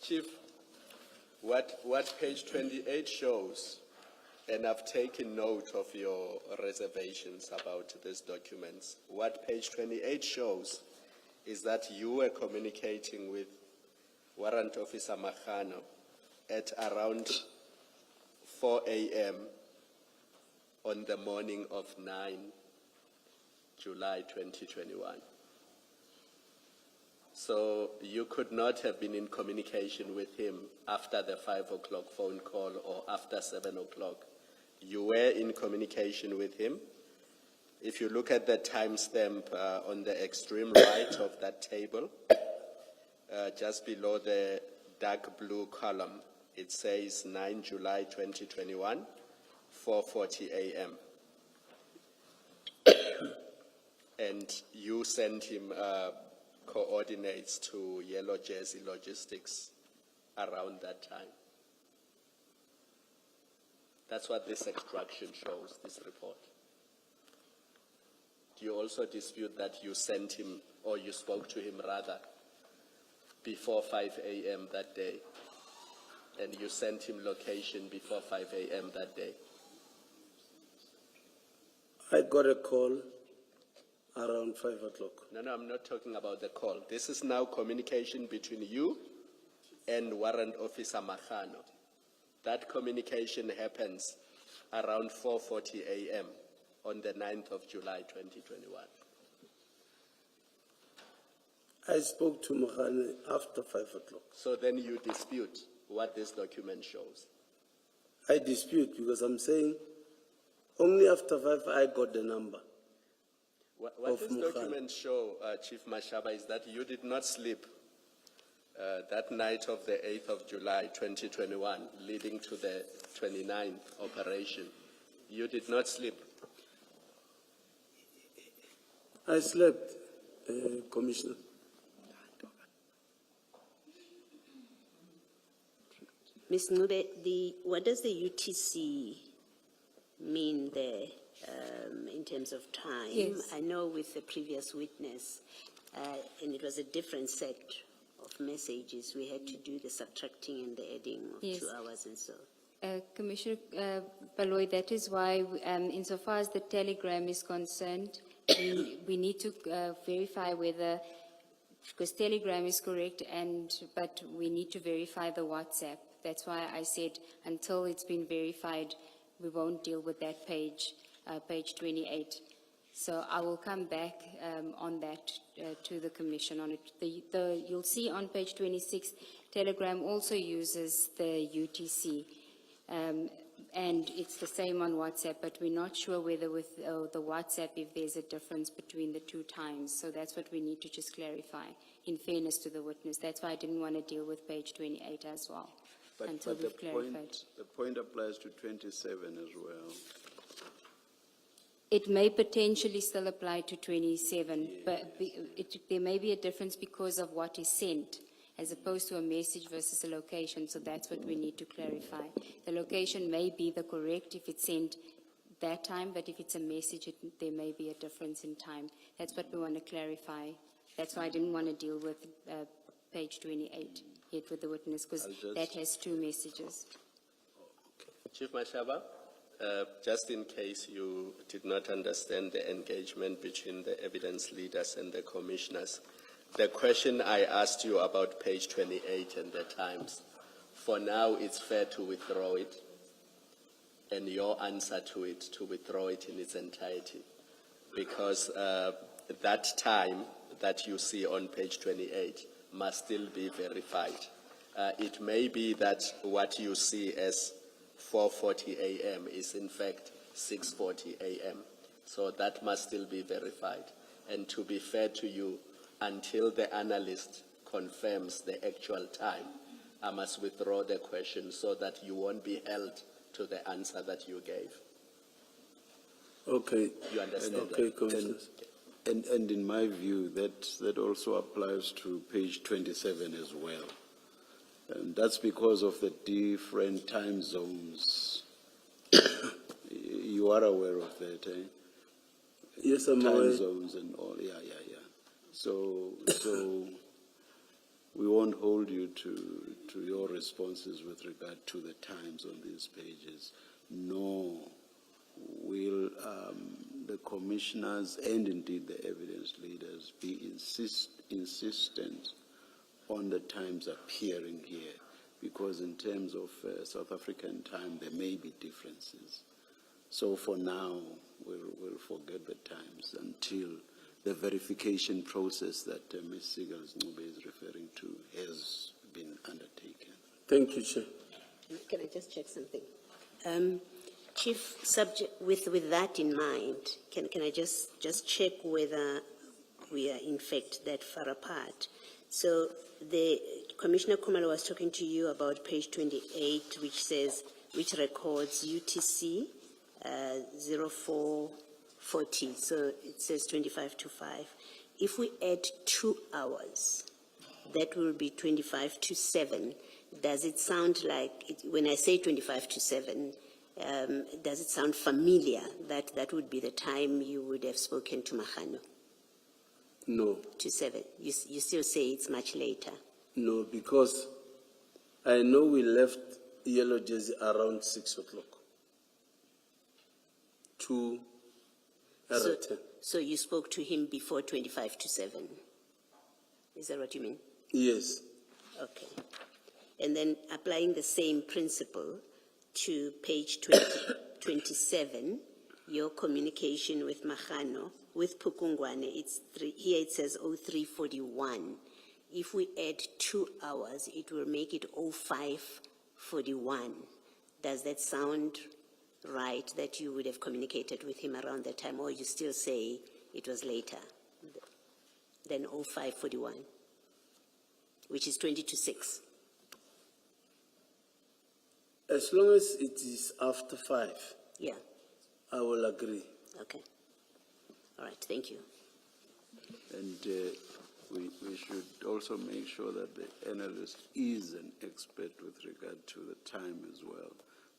Chief, what page 28 shows, and I've taken note of your reservations about these documents, what page 28 shows is that you were communicating with Warrant Officer Machano at around 4 a.m. on the morning of 9 July 2021. So you could not have been in communication with him after the 5 o'clock phone call or after 7 o'clock. You were in communication with him. If you look at the timestamp on the extreme right of that table, just below the dark blue column, it says 9 July 2021, 4:40 a.m. And you sent him coordinates to Yellow Jersey Logistics around that time. That's what this extraction shows, this report. Do you also dispute that you sent him, or you spoke to him rather, before 5 a.m. that day? And you sent him location before 5 a.m. that day? I got a call around 5 o'clock. No, I'm not talking about the call. This is now communication between you and Warrant Officer Machano. That communication happens around 4:40 a.m. on the 9th of July 2021. I spoke to Mohane after 5 o'clock. So then you dispute what this document shows. I dispute because I'm saying only after 5 I got the number. What Of this Mokgadi. document show, Chief Mashaba, is that you did not sleep that night of the 8th of July 2021, leading to the 29th operation. You did not sleep. I slept, Commissioner. Ms. Ngube, what does the UTC mean there in terms of time? Yes. I know with the previous witness, and it was a different set of messages, we had to do the subtracting and the adding of Yes. 2 hours and so. Commissioner Baloy, that is why, insofar as the telegram is concerned, we need to verify whether, because telegram is correct, but we need to verify the WhatsApp. That's why I said until it's been verified, we won't deal with that page, page 28. So I will come back on that to the Commission on it. You'll see on page 26, Telegram also uses the UTC. And it's the same on WhatsApp, but we're not sure whether with the WhatsApp if there's a difference between the 2 times. So that's what we need to just clarify in fairness to the witness. That's why I didn't want to deal with page 28 as well until we've clarified. The point applies to 27 as well. It may potentially still apply to 27, but there may be a difference because of what is sent, as opposed to a message versus a location, so that's what we need to clarify. The location may be the correct if it's sent that time, but if it's a message, there may be a difference in time. That's what we want to clarify. That's why I didn't want to deal with page 28 yet with the witness, because that has 2 messages. Chief Mashaba, just in case you did not understand the engagement between the evidence leaders and the commissioners, the question I asked you about page 28 and the times, for now it's fair to withdraw it, and your answer to it, to withdraw it in its entirety, because that time that you see on page 28 must still be verified. It may be that what you see as 4:40 a.m. is in fact 6:40 a.m. So that must still be verified. And to be fair to you, until the analyst confirms the actual time, I must withdraw the question so that you won't be held to the answer that you gave. Okay. You understand Okay, that? Commissioners. And in my view, that also applies to page 27 as well. And that's because of the different time zones. You are aware of that, eh? Yes, I'm Time aware. zones and all, yeah. So we won't hold you to your responses with regard to the times on these pages, nor will the commissioners and indeed the evidence leaders be insistent on the times appearing here, because in terms of South African time, there may be differences. So for now, we'll forget the times until the verification process that Ms. Sigals-Ncube is referring to has been undertaken. Thank you, Chair. Can I just check something? Chief, with that in mind, can I just check whether we are in fact that far apart? So the Commissioner Kumalo was talking to you about page 28, which records UTC 0440. So it says 25 to 5. If we add 2 hours, that will be 25 to 7. Does it sound like, when I say 25 to 7, does it sound familiar that that would be the time you would have spoken to Mahano? No, To 7. You still say it's much later. no, because I know we left Yellow Jersey around 6 o'clock. To Araten. So you spoke to him before 25 to 7. Is that what you mean? Yes. Okay. And then applying the same principle to page 27, your communication with Mahano, with Pukungwane, here it says 0341. If we add 2 hours, it will make it 0541. Does that sound right, that you would have communicated with him around that time, or you still say it was later than 0541, which is 20 to 6? As long as it is after 5, Yeah, I will agree. okay. All right, thank you. And we should also make sure that the analyst is an expert with regard to the time as well,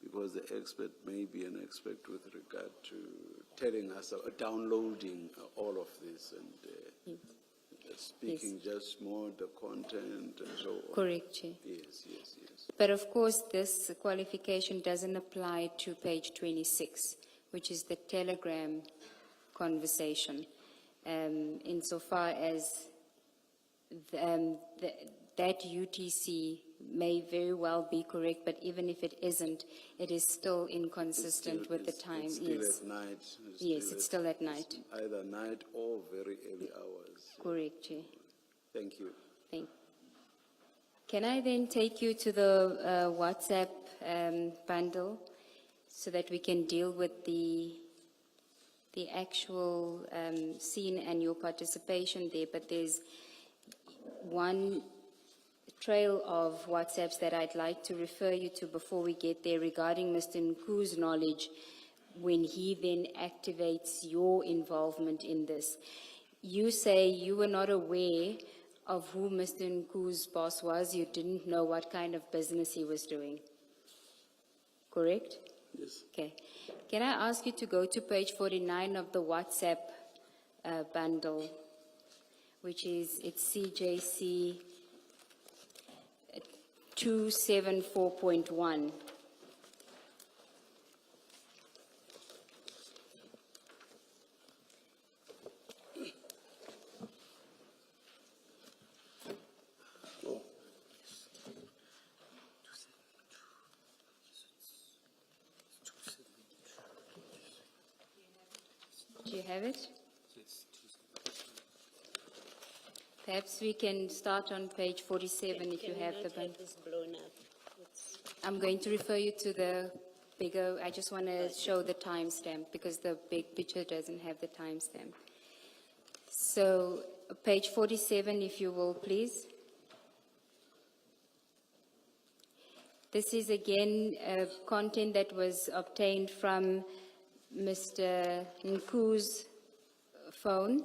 because the expert may be an expert with regard to telling us, downloading all of this and speaking just more the content and so on. Correct, Chair. Yes. But of course, this qualification doesn't apply to page 26, which is the telegram conversation, insofar as that UTC may very well be correct, but even if it isn't, it is still inconsistent with the time. It's still Yes. at night. It's still at night. Either night or very early hours. Correct, Chair. Thank you. Can I then take you to the WhatsApp bundle so that we can deal with the actual scene and your participation there? But there's one trail of WhatsApps that I'd like to refer you to before we get there regarding Mr. Nku's knowledge when he then activates your involvement in this. You say you were not aware of who Mr. Nku's boss was. You didn't know what kind of business he was doing. Correct? Yes. Okay. Can I ask you to go to page 49 of the WhatsApp bundle, which is, it's CJC 274.1. Do you have it? Perhaps we can start on page 47 if you have the bundle. This blown up. I'm going to refer you to the bigger. I just want to show the timestamp because the big picture doesn't have the timestamp. So page 47, if you will, please. This is again content that was obtained from Mr. Nku's phone,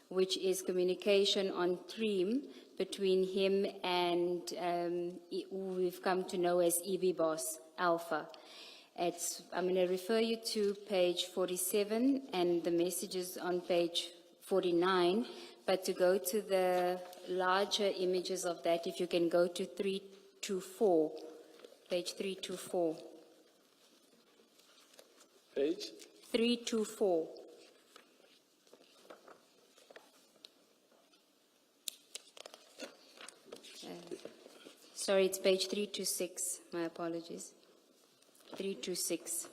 which is communication on Treem between him and who we've come to know as EB Boss Alpha. I'm going to refer you to page 47 and the messages on page 49, but to go to the larger images of that, if you can go to 324, page 324. Page? 324. Sorry, it's page 326. My apologies. 326.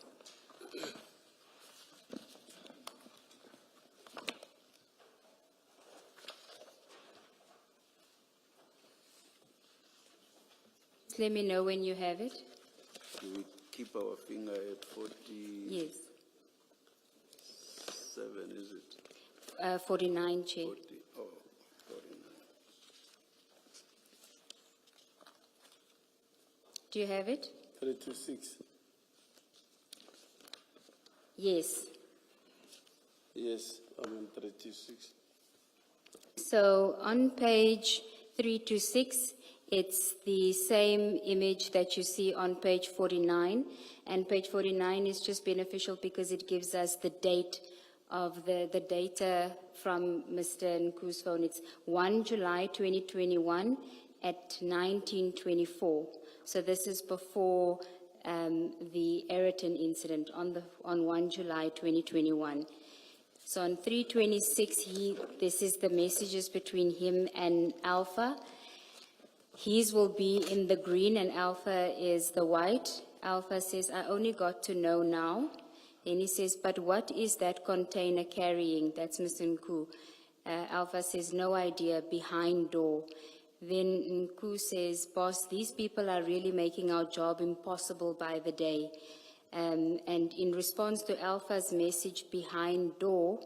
Let me know when you have it. Do we keep our finger at 47, Yes. is it? 49, Chair. 40, oh, 49. Do you have it? 326. Yes. Yes, I'm on 326. So on page 326, it's the same image that you see on page 49. And page 49 is just beneficial because it gives us the date of the data from Mr. Nku's phone. It's 1 July 2021 at 1924. So this is before the Ayrton incident on 1 July 2021. So on 326, this is the messages between him and Alpha. His will be in the green and Alpha is the white. Alpha says, I only got to know now. Then he says, but what is that container carrying? That's Mr. Nku. Alpha says, no idea, behind door. Then Nku says, boss, these people are really making our job impossible by the day. And in response to Alpha's message behind door,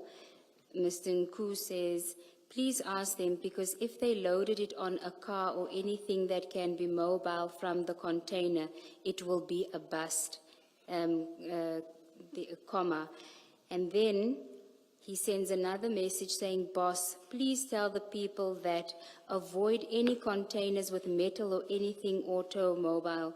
Mr. Nku says, please ask them, because if they loaded it on a car or anything that can be mobile from the container, it will be a bust, comma. And then he sends another message saying, boss, please tell the people that avoid any containers with metal or anything automobile.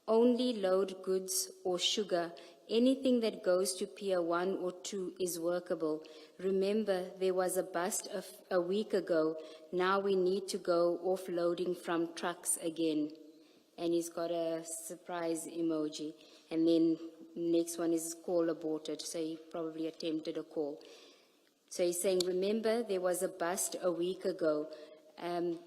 Only load goods or sugar. Anything that goes to Pier 1 or 2 is workable. Remember, there was a bust a week ago. Now we need to go offloading from trucks again. And he's got a surprise emoji. And then next one is call aborted. So he probably attempted a call. So he's saying, remember, there was a bust a week ago.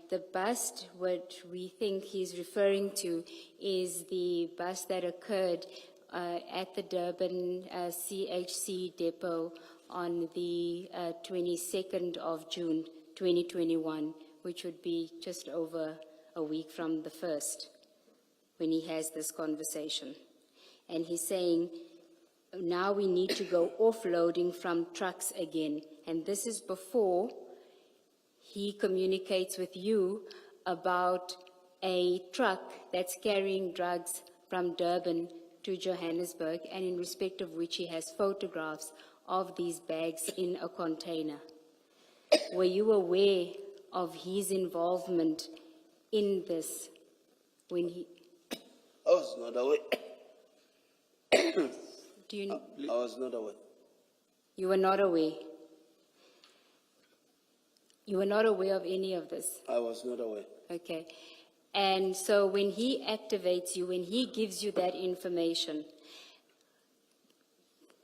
The bust, what we think he's referring to, is the bust that occurred at the Durban CHC depot on the 22nd of June 2021, which would be just over a week from the 1st, when he has this conversation. And he's saying, now we need to go offloading from trucks again. And this is before he communicates with you about a truck that's carrying drugs from Durban to Johannesburg, and in respect of which he has photographs of these bags in a container. Were you aware of his involvement in this when he... I was not aware. Do you... I was not aware. You were not aware? You were not aware of any of this? I was not aware. Okay. And so when he activates you, when he gives you that information,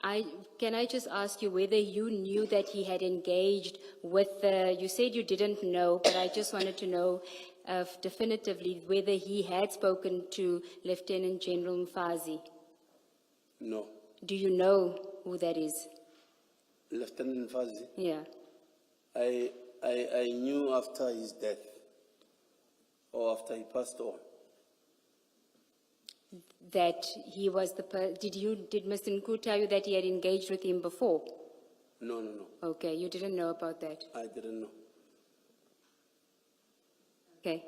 can I just ask you whether you knew that he had engaged with you said you didn't know, but I just wanted to know definitively whether he had spoken to Lieutenant General Mfazi. No. Do you know who that is? Lieutenant Fazi, Yeah. I knew after his death, or after he passed on. that he was did Mr. Nku tell you that he had engaged with him before? No, no, no, Okay, you didn't know about that. I didn't know. Okay.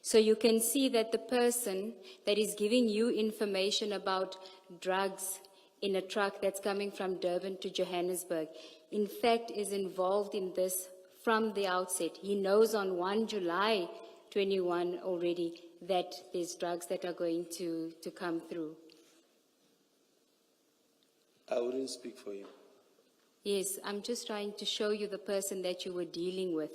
So you can see that the person that is giving you information about drugs in a truck that's coming from Durban to Johannesburg, in fact, is involved in this from the outset. He knows on 1 July 21 already that there's drugs that are going to come through. I wouldn't speak for you. Yes, I'm just trying to show you the person that you were dealing with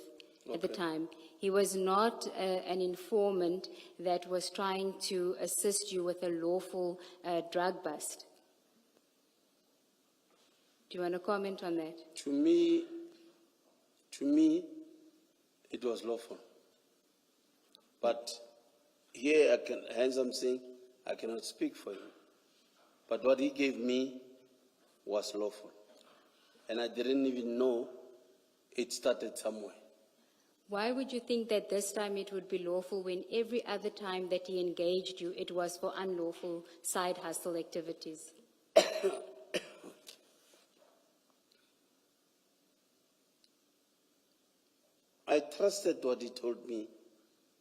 at the Okay. time. He was not an informant that was trying to assist you with a lawful drug bust. Do you want to comment on that? To me, it was lawful. But here, hence I'm saying I cannot speak for him. But what he gave me was lawful. And I didn't even know it started somewhere. Why would you think that this time it would be lawful when every other time that he engaged you, it was for unlawful side hustle activities? I trusted what he told me.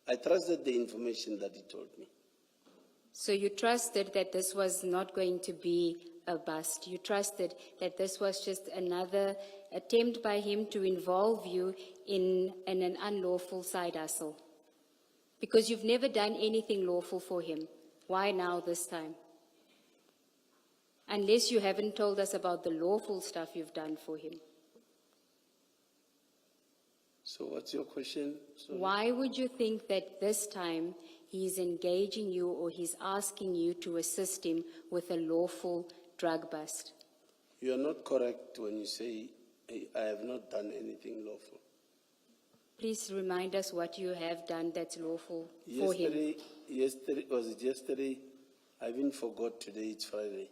I trusted the information that he told me. So you trusted that this was not going to be a bust. You trusted that this was just another attempt by him to involve you in an unlawful side hustle. Because you've never done anything lawful for him. Why now this time? Unless you haven't told us about the lawful stuff you've done for him. So what's your question? Sorry. Why would you think that this time he's engaging you or he's asking you to assist him with a lawful drug bust? You are not correct when you say I have not done anything lawful. Please remind us what you have done that's lawful for him. Yesterday? I even forgot today, it's Friday.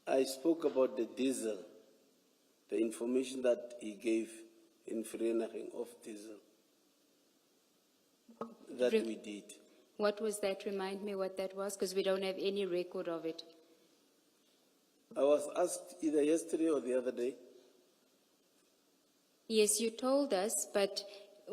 I spoke about the diesel, the information that he gave in Vereniging of diesel. That we did. What was that? Remind me what that was, because we don't have any record of it. I was asked either yesterday or the other day. Yes, you told us, but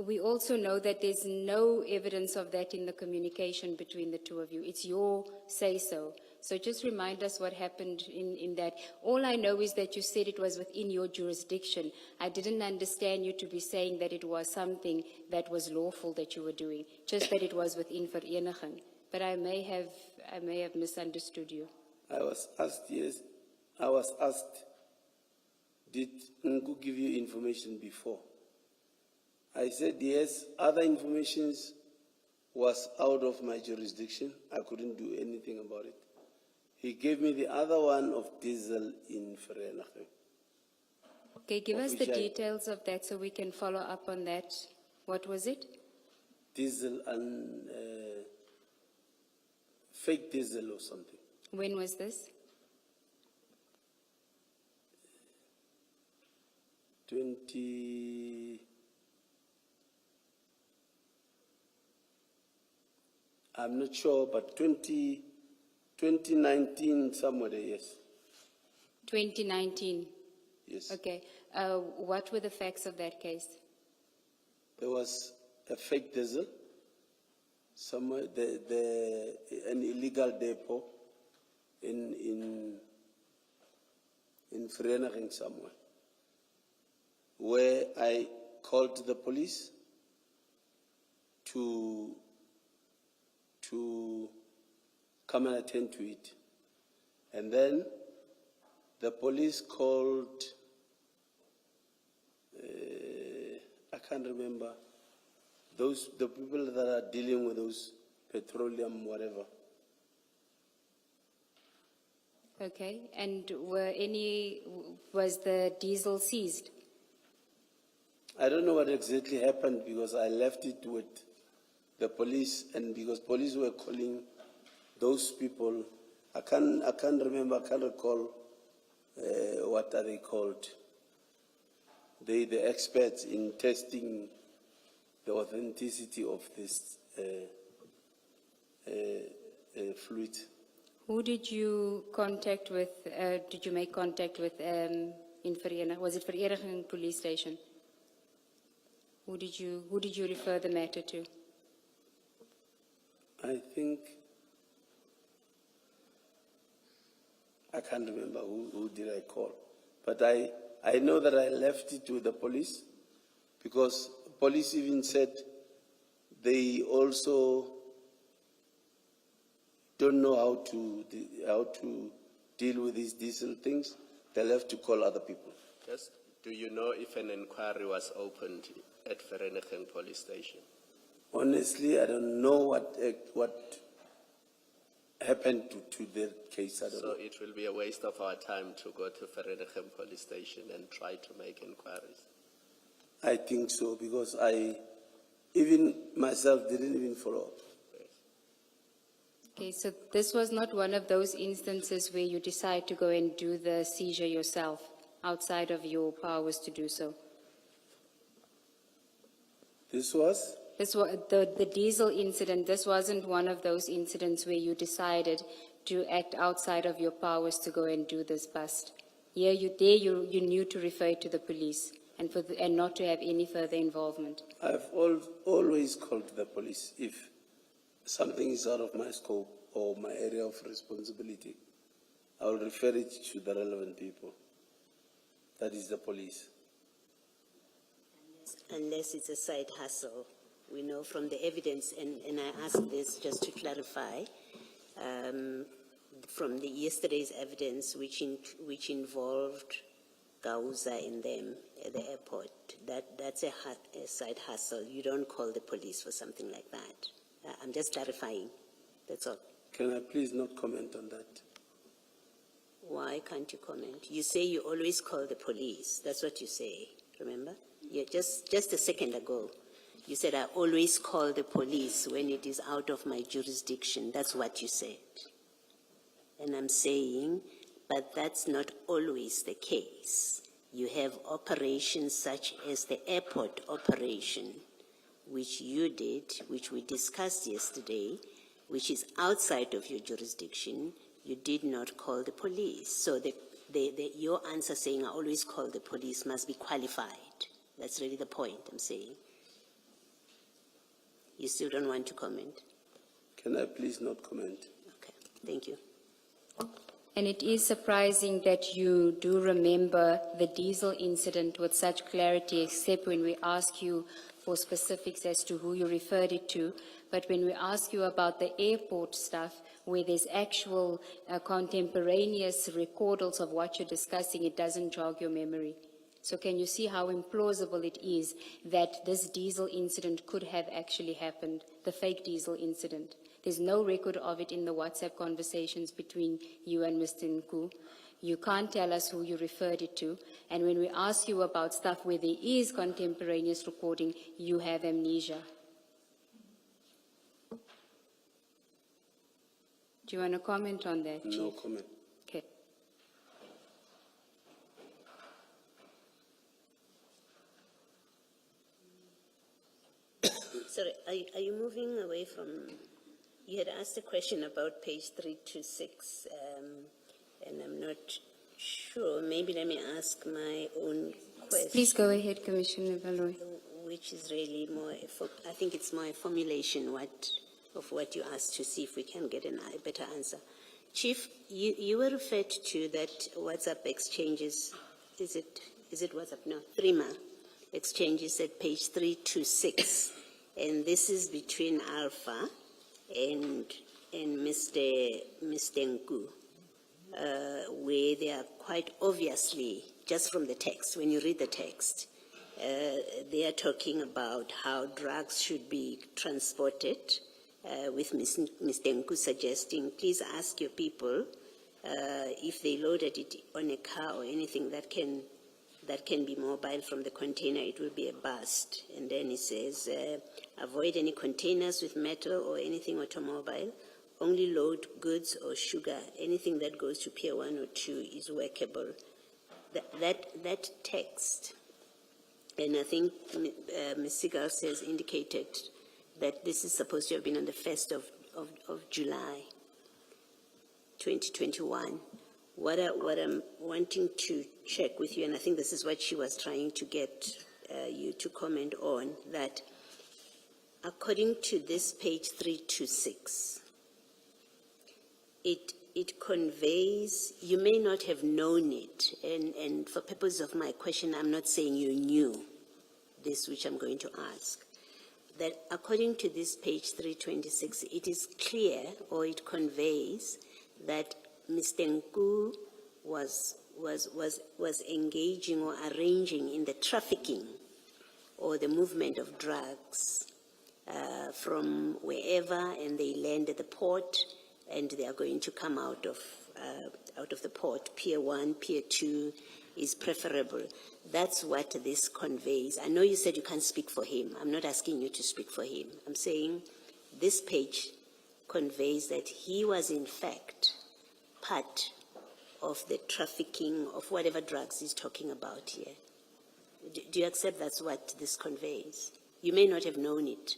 we also know that there's no evidence of that in the communication between the two of you. It's your say-so. So just remind us what happened in that. All I know is that you said it was within your jurisdiction. I didn't understand you to be saying that it was something that was lawful that you were doing, just that it was within Vereniging. But I may have misunderstood you. I was asked, yes, I was asked, did Nku give you information before? I said, yes, other information was out of my jurisdiction. I couldn't do anything about it. He gave me the other one of diesel in Vereniging. Okay, give us the Which I- details of that so we can follow up on that. What was it? Diesel and fake diesel or something. When was this? I'm not sure, but 2019 somewhere there, yes. 2019. Yes. Okay. What were the facts of that case? There was a fake diesel, somewhere, an illegal depot in Vereniging somewhere, where I called the police to come and attend to it. And then the police called, I can't remember, the people that are dealing with those petroleum, whatever. Okay. And was the diesel seized? I don't know what exactly happened because I left it with the police, and because police were calling those people, I can't recall what are they called. The experts in testing the authenticity of this fluid. Who did you contact with, did you make contact with in Vereniging? Was it Vereniging Police Station? Who did you refer the matter to? I think, I can't remember who did I call, but I know that I left it to the police, because police even said they also don't know how to deal with these diesel things. They'll have to call other people. Yes. Do you know if an inquiry was opened at Vereniging Police Station? Honestly, I don't know what happened to their case. I don't So know. it will be a waste of our time to go to Vereniging Police Station and try to make inquiries. I think so, because even myself didn't even follow up. Okay, so this was not one of those instances where you decide to go and do the seizure yourself, outside of your powers to do so. This was? This was the diesel incident. This wasn't one of those incidents where you decided to act outside of your powers to go and do this bust. Here, you knew to refer to the police and not to have any further involvement. I've always called the police if something is out of my scope or my area of responsibility. I will refer it to the relevant people. That is the police. Unless it's a side hustle. We know from the evidence, and I ask this just to clarify, from yesterday's evidence, which involved Gauza in them at the airport, that's a side hustle. You don't call the police for something like that. I'm just clarifying. That's all. Can I please not comment on that? Why can't you comment? You say you always call the police. That's what you say, remember? Yeah, just a second ago, you said I always call the police when it is out of my jurisdiction. That's what you said. And I'm saying, but that's not always the case. You have operations such as the airport operation, which you did, which we discussed yesterday, which is outside of your jurisdiction. You did not call the police. So your answer saying I always call the police must be qualified. That's really the point I'm saying. You still don't want to comment? Can I please not comment? Okay, thank you. And it is surprising that you do remember the diesel incident with such clarity, except when we ask you for specifics as to who you referred it to. But when we ask you about the airport stuff, where there's actual contemporaneous recordals of what you're discussing, it doesn't jog your memory. So can you see how implausible it is that this diesel incident could have actually happened, the fake diesel incident? There's no record of it in the WhatsApp conversations between you and Mr. Nku. You can't tell us who you referred it to. And when we ask you about stuff where there is contemporaneous recording, you have amnesia. Do you want to comment on that, Chief? No comment. Okay. Sorry, are you moving away from, you had asked a question about page 326, and I'm not sure. Maybe let me ask my own question. Please go ahead, Commissioner Valoy. Which is really more, I think it's more a formulation of what you asked, to see if we can get a better answer. Chief, you were referred to that WhatsApp exchanges, is it WhatsApp? No, 3MA exchanges at page 326. And this is between Alpha and Mr. Nku, where they are quite obviously, just from the text, when you read the text, they are talking about how drugs should be transported, with Mr. Nku suggesting, please ask your people if they loaded it on a car or anything that can be mobile from the container, it will be a bust. And then he says, avoid any containers with metal or anything automobile. Only load goods or sugar. Anything that goes to Pier 1 or 2 is workable. That text, and I think Ms. Seagals has indicated that this is supposed to have been on the 1st of July 2021. What I'm wanting to check with you, and I think this is what she was trying to get you to comment on, that according to this page 326, it conveys, you may not have known it, and for purposes of my question, I'm not saying you knew this, which I'm going to ask, that according to this page 326, it is clear, or it conveys, that Mr. Nku was engaging or arranging in the trafficking or the movement of drugs from wherever, and they land at the port, and they are going to come out of the port. Pier 1, Pier 2 is preferable. That's what this conveys. I know you said you can't speak for him. I'm not asking you to speak for him. I'm saying this page conveys that he was in fact part of the trafficking of whatever drugs he's talking about here. Do you accept that's what this conveys? You may not have known it,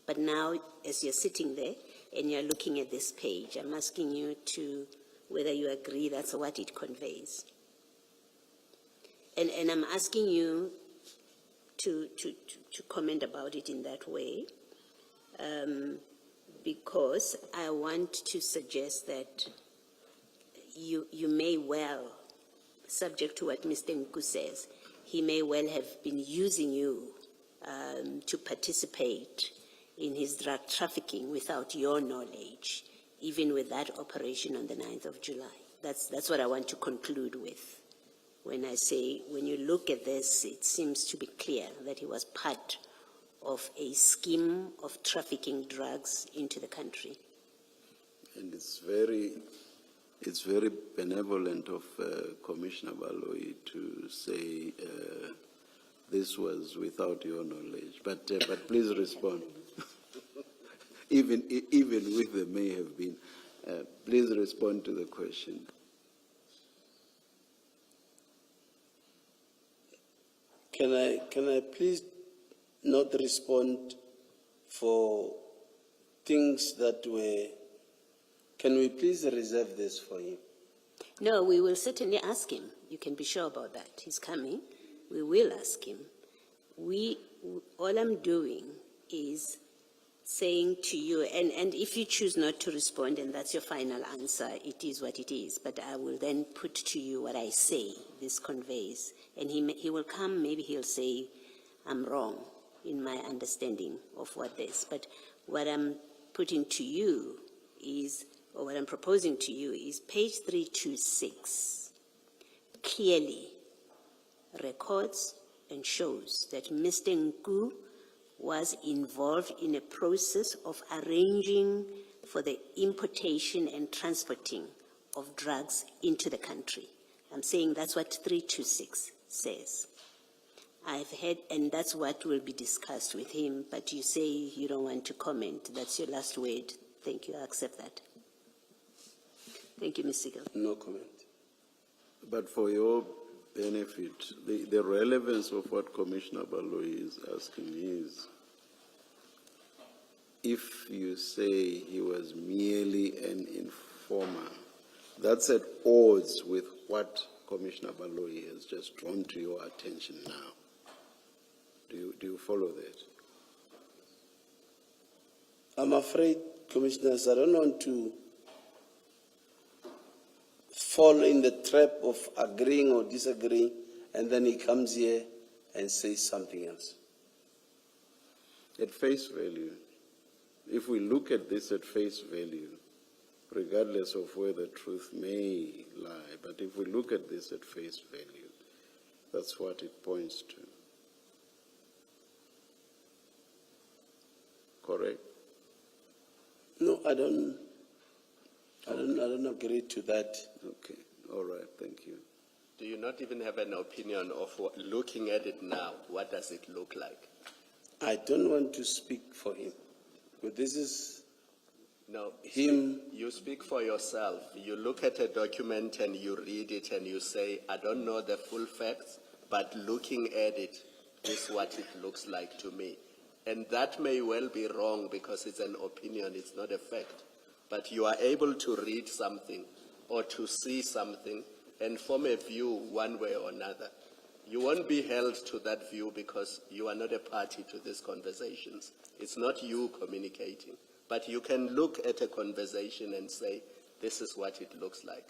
but now as you're sitting there and you're looking at this page, I'm asking you to whether you agree that's what it conveys. And I'm asking you to comment about it in that way, because I want to suggest that you may well, subject to what Mr. Nku says, he may well have been using you to participate in his drug trafficking without your knowledge, even with that operation on the 9th of July. That's what I want to conclude with. When I say, when you look at this, it seems to be clear that he was part of a scheme of trafficking drugs into the country. And it's very benevolent of Commissioner Baloyi to say this was without your knowledge. But please respond. even with the may have been, please respond to the question. Can I please not respond for things that were, can we please reserve this for him? No, we will certainly ask him. You can be sure about that. He's coming. We will ask him. All I'm doing is saying to you, and if you choose not to respond and that's your final answer, it is what it is. But I will then put to you what I say this conveys. And he will come, maybe he'll say, I'm wrong in my understanding of what this. But what I'm putting to you is, or what I'm proposing to you is page 326 clearly records and shows that Mr. Nku was involved in a process of arranging for the importation and transporting of drugs into the country. I'm saying that's what 326 says. I've heard, and that's what will be discussed with him, but you say you don't want to comment. That's your last word. Thank you. I accept that. Thank you, Ms. Siegel. No comment. But for your benefit, the relevance of what Commissioner Baloyi is asking is, if you say he was merely an informer, that's at odds with what Commissioner Baloyi has just drawn to your attention now. Do you follow that? I'm afraid, Commissioners, I don't want to fall in the trap of agreeing or disagreeing, and then he comes here and says something else. At face value, if we look at this at face value, regardless of where the truth may lie, but if we look at this at face value, that's what it points to. Correct? No, I don't agree to that. Okay, all right, thank you. Do you not even have an opinion of what, looking at it now, what does it look like? I don't want to speak for him, but this is No, him. you speak for yourself. You look at a document and you read it and you say, I don't know the full facts, but looking at it, this is what it looks like to me. And that may well be wrong because it's an opinion, it's not a fact. But you are able to read something or to see something and form a view one way or another. You won't be held to that view because you are not a party to these conversations. It's not you communicating. But you can look at a conversation and say, this is what it looks like.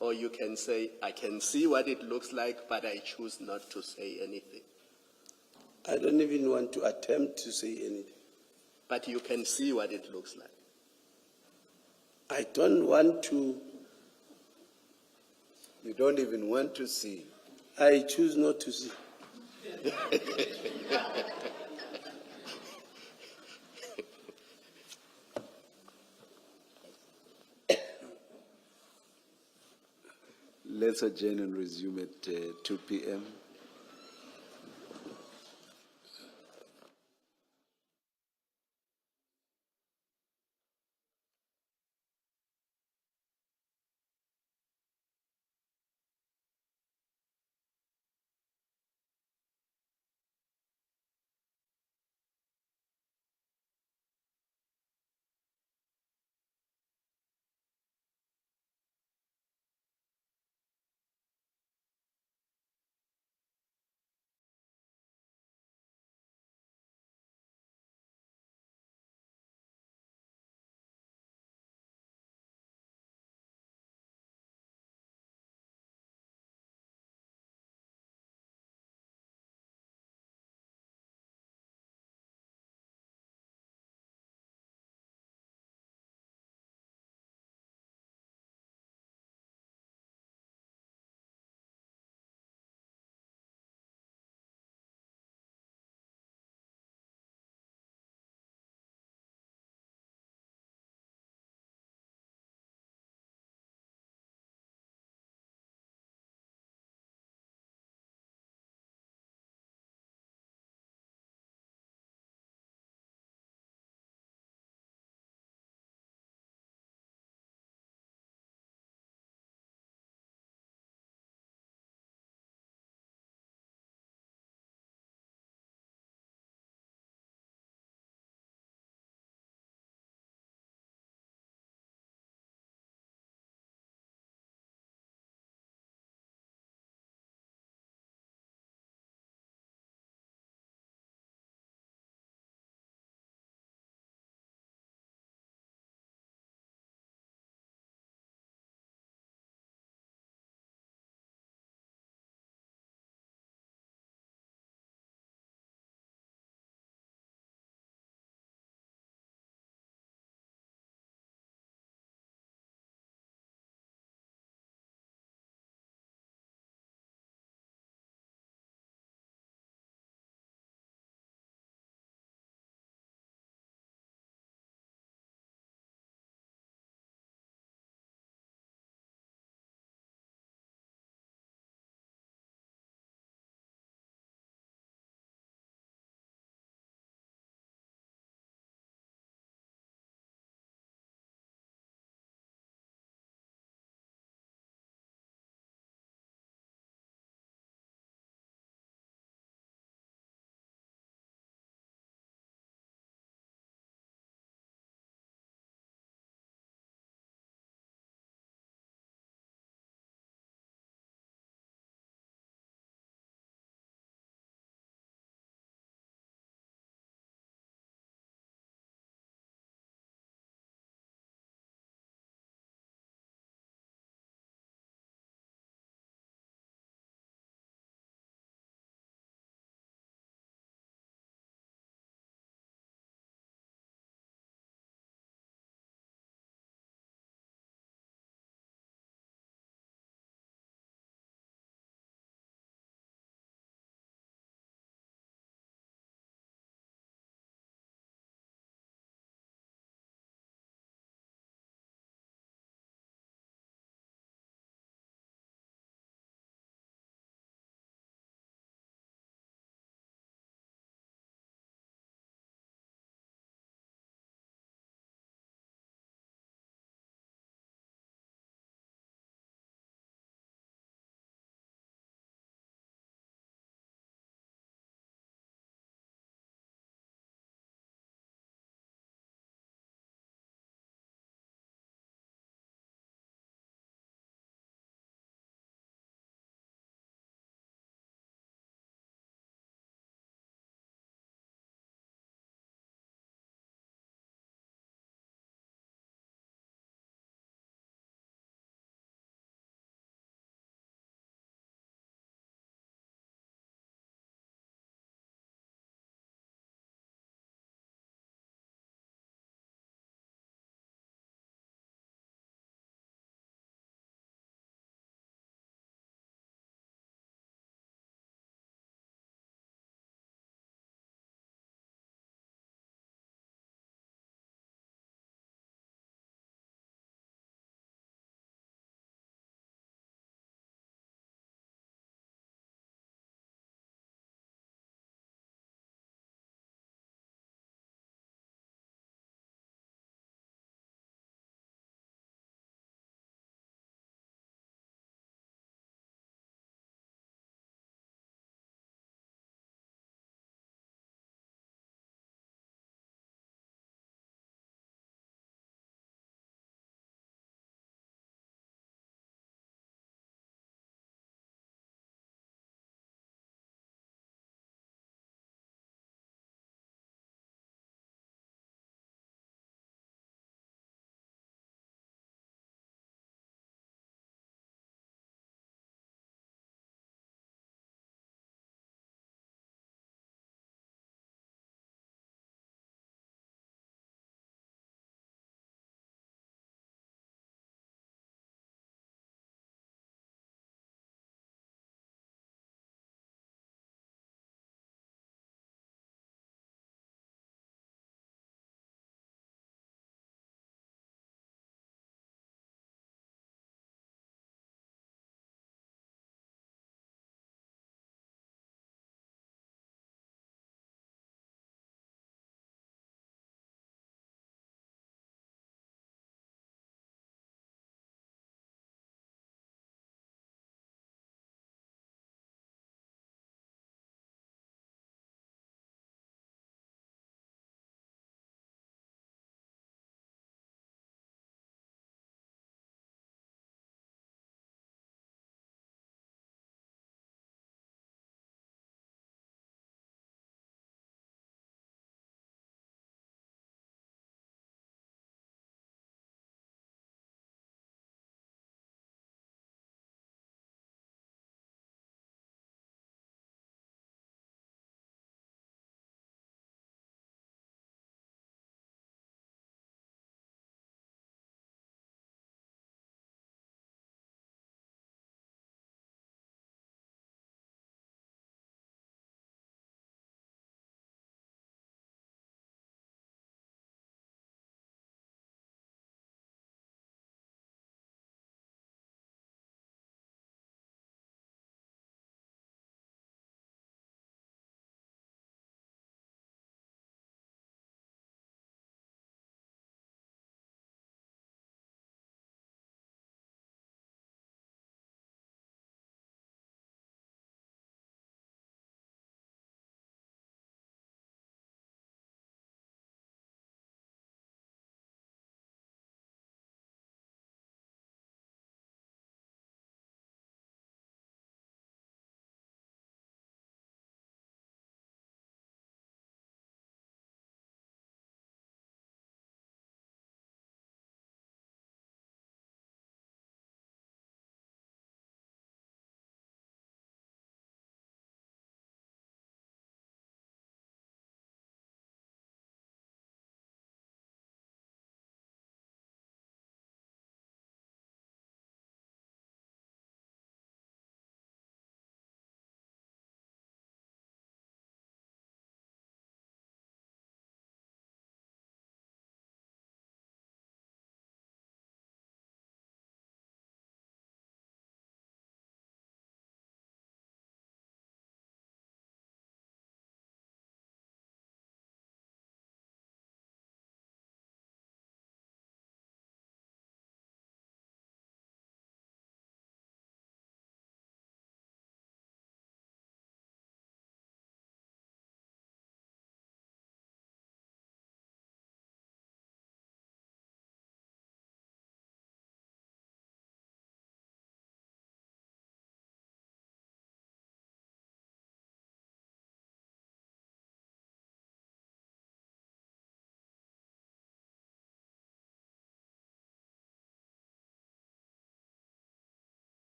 Or you can say, I can see what it looks like, but I choose not to say anything. I don't even want to attempt to say anything. But you can see what it looks like. I don't want to, You don't even want to see. I choose not to see. Let's adjourn and resume at 2 p.m.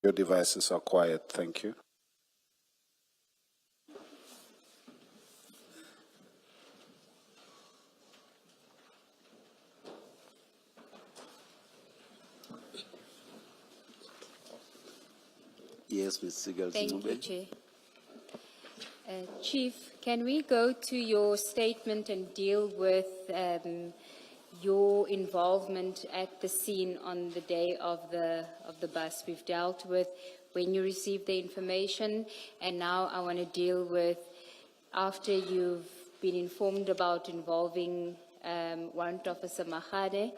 Your devices are quiet. Thank you. Yes, Ms. Sigal Thank you, Zingube. Chair. Chief, can we go to your statement and deal with your involvement at the scene on the day of the bus? We've dealt with when you received the information, and now I want to deal with after you've been informed about involving Warrant Officer Mahade,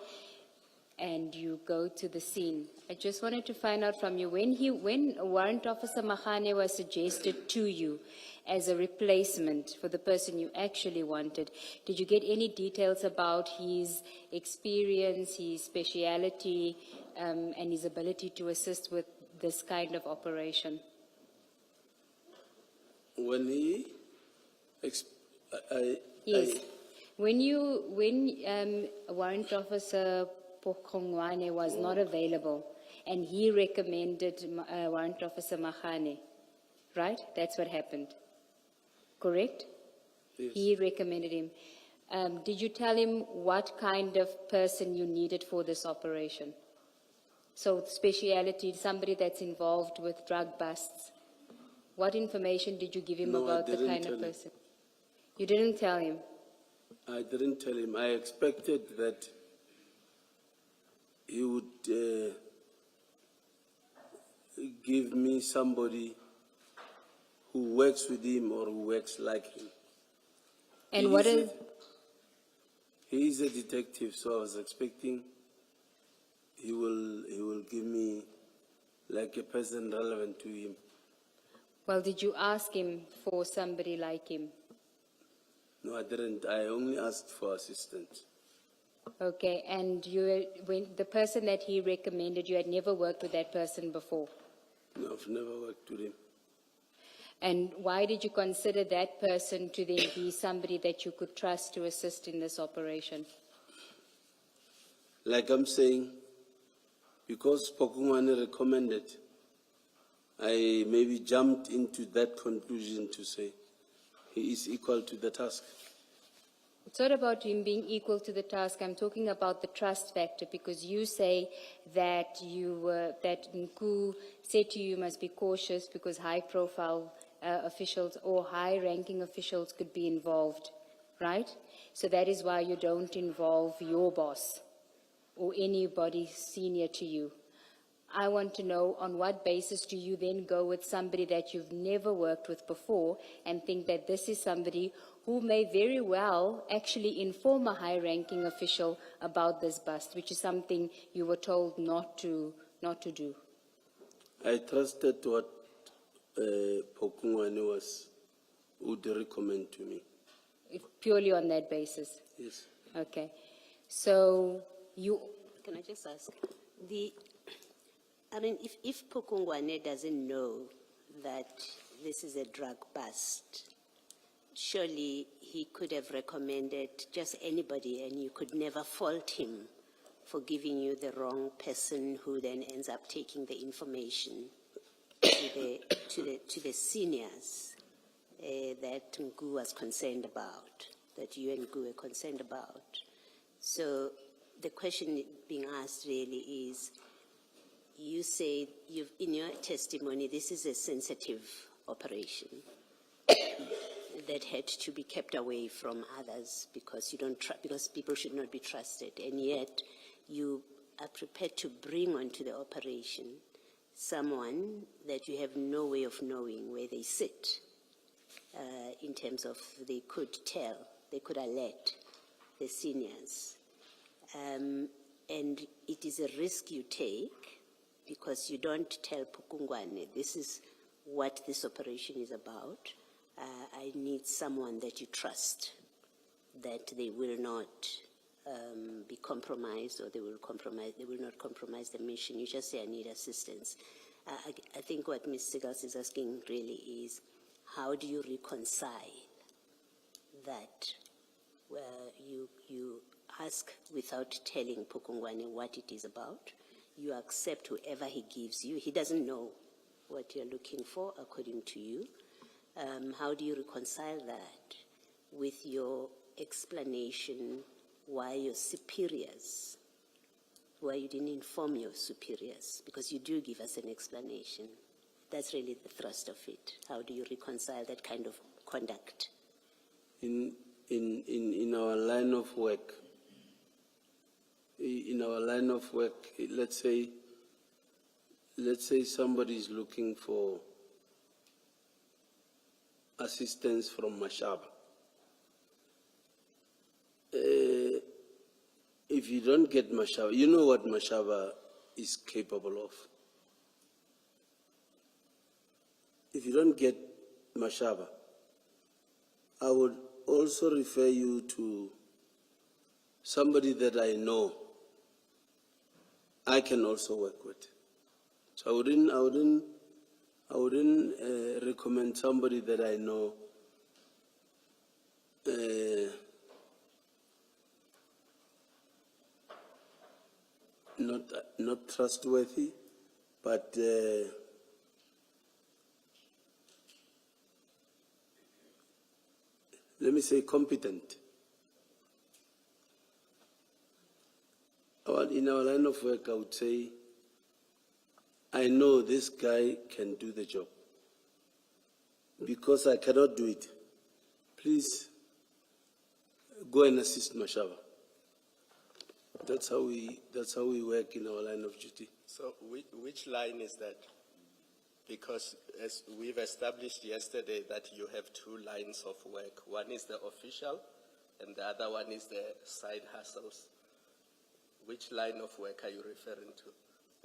and you go to the scene. I just wanted to find out from you, when Warrant Officer Mahane was suggested to you as a replacement for the person you actually wanted, did you get any details about his experience, his speciality, and his ability to assist with this kind of operation? When he, Yes. When Warrant Officer Pokongwane was not available and he recommended Warrant Officer Mahane, right? That's what happened. Correct? Yes. He recommended him. Did you tell him what kind of person you needed for this operation? So speciality, somebody that's involved with drug busts. What information did you give him No, I about the didn't kind tell of him. person? You didn't tell him? I didn't tell him. I expected that he would give me somebody who works with him or who works like him. And what is... He is a detective, so I was expecting he will give me like a person relevant to him. Well, did you ask him for somebody like him? No, I didn't. I only asked for assistance. Okay, and when the person that he recommended, you had never worked with that person before? No, I've never worked with him. And why did you consider that person to then be somebody that you could trust to assist in this operation? Like I'm saying, because Pokungwane recommended, I maybe jumped into that conclusion to say he is equal to the task. It's not about him being equal to the task. I'm talking about the trust factor, because you say that that Nku said to you must be cautious because high-profile officials or high-ranking officials could be involved, right? So that is why you don't involve your boss or anybody senior to you. I want to know, on what basis do you then go with somebody that you've never worked with before and think that this is somebody who may very well actually inform a high-ranking official about this bust, which is something you were told not to do? I trusted what Pokungwane would recommend to me. Purely on that basis? Yes. Okay. So you... Can I just ask? I mean, if Pokungwane doesn't know that this is a drug bust, surely he could have recommended just anybody, and you could never fault him for giving you the wrong person who then ends up taking the information to the seniors that Ngu was concerned about, that you and Ngu were concerned about. So the question being asked really is, you say in your testimony, this is a sensitive operation that had to be kept away from others because because people should not be trusted, and yet you are prepared to bring onto the operation someone that you have no way of knowing where they sit, in terms of they could alert the seniors, and it is a risk you take because you don't tell Pukungwane, this is what this operation is about. I need someone that you trust, that they will not be compromised, or they will not compromise the mission. You just say, I need assistance. I think what Ms. Sigals is asking really is, how do you reconcile that you ask without telling Pukungwane what it is about? you accept whoever he gives you. He doesn't know what you're looking for, according to you. How do you reconcile that with your explanation why your superiors, why you didn't inform your superiors? Because you do give us an explanation. That's really the thrust of it. How do you reconcile that kind of conduct? In our line of work, let's say somebody is looking for assistance from Mashaba. If you don't get Mashaba, you know what Mashaba is capable of. If you don't get Mashaba, I would also refer you to somebody that I know I can also work with. So I wouldn't recommend somebody that I know not trustworthy, but let me say competent. In our line of work, I would say, I know this guy can do the job. Because I cannot do it, please go and assist Mashaba. That's how we work in our line of duty. So which line is that? Because as we've established yesterday that you have two lines of work. One is the official and the other one is the side hustles. Which line of work are you referring to?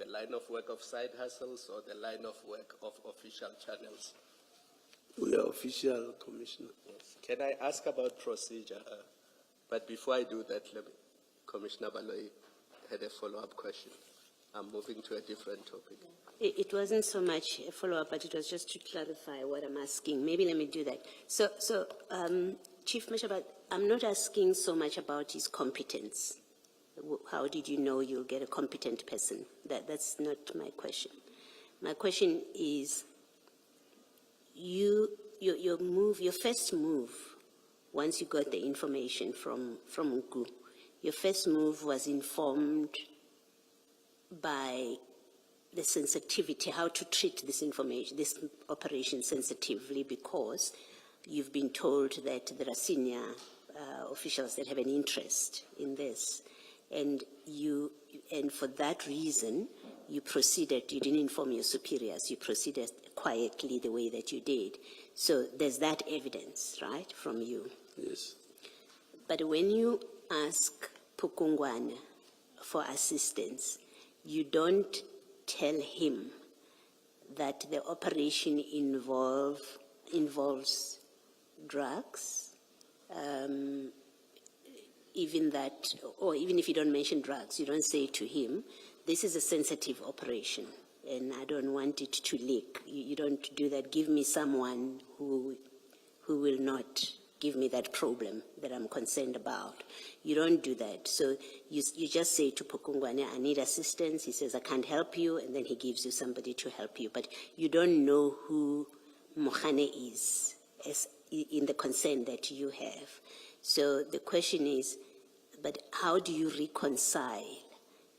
The line of work of side hustles or the line of work of official channels? We are official, Commissioner. Yes. Can I ask about procedure? But before I do that, Commissioner Baloyi had a follow-up question. I'm moving to a different topic. It wasn't so much a follow-up, but it was just to clarify what I'm asking. Maybe let me do that. So Chief Mashaba, I'm not asking so much about his competence. How did you know you'll get a competent person? That's not my question. My question is, your first move, once you got the information from Ngu, your first move was informed by the sensitivity, how to treat this information, this operation sensitively, because you've been told that there are senior officials that have an interest in this. And for that reason, you proceeded, you didn't inform your superiors, you proceeded quietly the way that you did. So there's that evidence, right, from you? Yes. But when you ask Pukungwana for assistance, you don't tell him that the operation involves drugs, even that, or even if you don't mention drugs, you don't say to him, this is a sensitive operation and I don't want it to leak. You don't do that. Give me someone who will not give me that problem that I'm concerned about. You don't do that. So you just say to Pukungwane, I need assistance. He says, I can't help you. And then he gives you somebody to help you. But you don't know who Mohane is in the concern that you have. So the question is, but how do you reconcile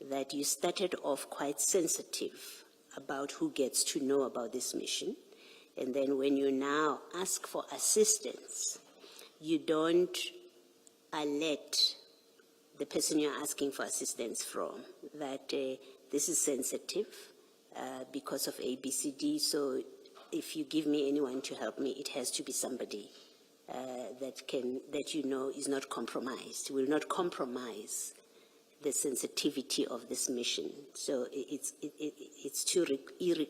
that you started off quite sensitive about who gets to know about this mission, and then when you now ask for assistance, you don't alert the person you're asking for assistance from that this is sensitive because of ABCD, so if you give me anyone to help me, it has to be somebody that you know is not compromised, will not compromise the sensitivity of this mission. So it's two,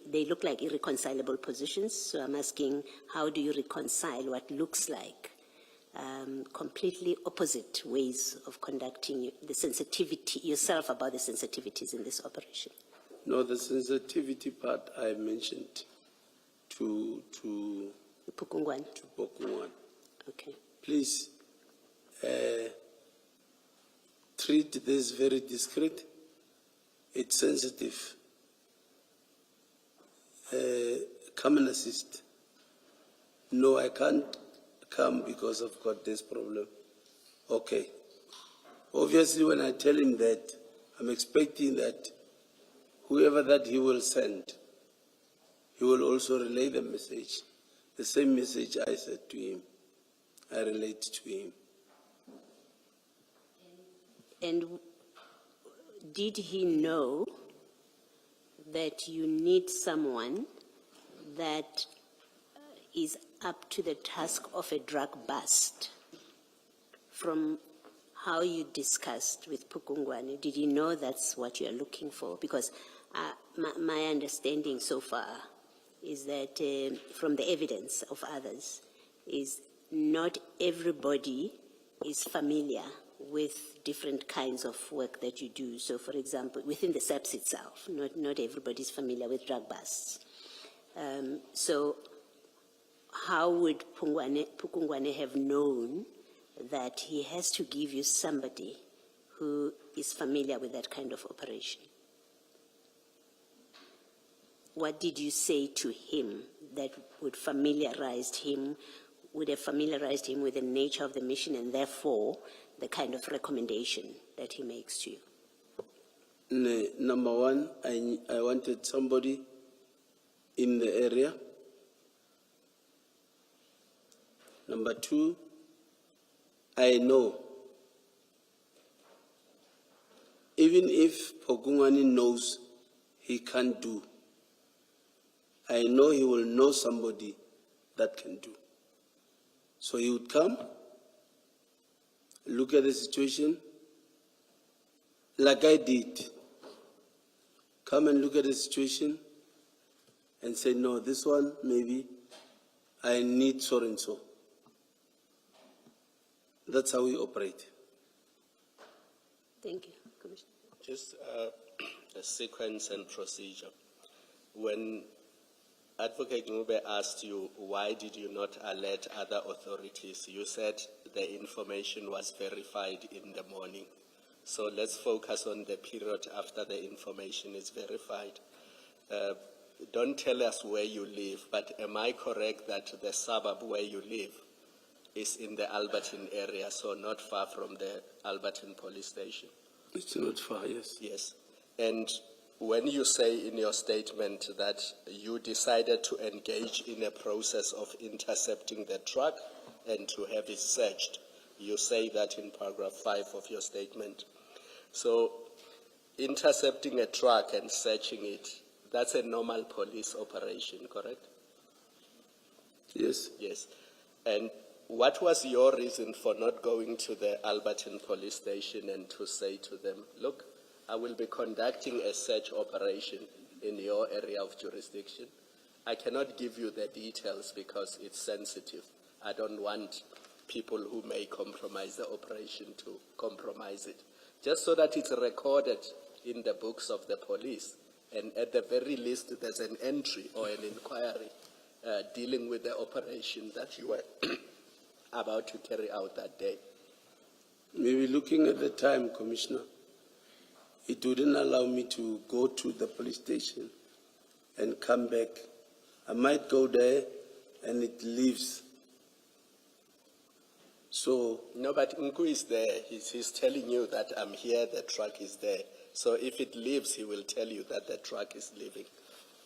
they look like irreconcilable positions. So I'm asking, how do you reconcile what looks like completely opposite ways of conducting the sensitivity, yourself about the sensitivities in this operation? No, the sensitivity part I mentioned to Pukungwane. Okay. Please treat this very discreet. it's sensitive. Come and assist. No, I can't come because I've got this problem. Okay. Obviously, when I tell him that, I'm expecting that whoever that he will send, he will also relay the message. The same message I said to him, I relate to him. And did he know that you need someone that is up to the task of a drug bust? From how you discussed with Pukungwane, did you know that's what you're looking for? Because my understanding so far is that from the evidence of others is not everybody is familiar with different kinds of work that you do. So, for example, within the SAPS itself, not everybody is familiar with drug busts. So how would Pukungwane have known that he has to give you somebody who is familiar with that kind of operation? What did you say to him that would have familiarized him with the nature of the mission and therefore the kind of recommendation that he makes to you? Number one, I wanted somebody in the area. Number two, I know, even if Pokungwani knows he can't do, I know he will know somebody that can do. So he would come, look at the situation, like I did. Come and look at the situation and say, no, this one, maybe, I need so and so. That's how we operate. Thank you, Commissioner. Just a sequence and procedure. When Advocate Ngube asked you, why did you not alert other authorities? You said the information was verified in the morning. So let's focus on the period after the information is verified. Don't tell us where you live, but am I correct that the suburb where you live is in the Alberton area, so not far from the Alberton police station? It's not far, yes. Yes. And when you say in your statement that you decided to engage in a process of intercepting the truck and to have it searched, you say that in paragraph 5 of your statement. So intercepting a truck and searching it, that's a normal police operation, correct? Yes. Yes. And what was your reason for not going to the Alberton police station and to say to them, look, I will be conducting a search operation in your area of jurisdiction. I cannot give you the details because it's sensitive. I don't want people who may compromise the operation to compromise it. Just so that it's recorded in the books of the police, and at the very least there's an entry or an inquiry dealing with the operation that you were about to carry out that day. Maybe looking at the time, Commissioner, it wouldn't allow me to go to the police station and come back. I might go there and it leaves. So, no, but Nku is there. He's telling you that I'm here, the truck is there. So if it leaves, he will tell you that the truck is leaving.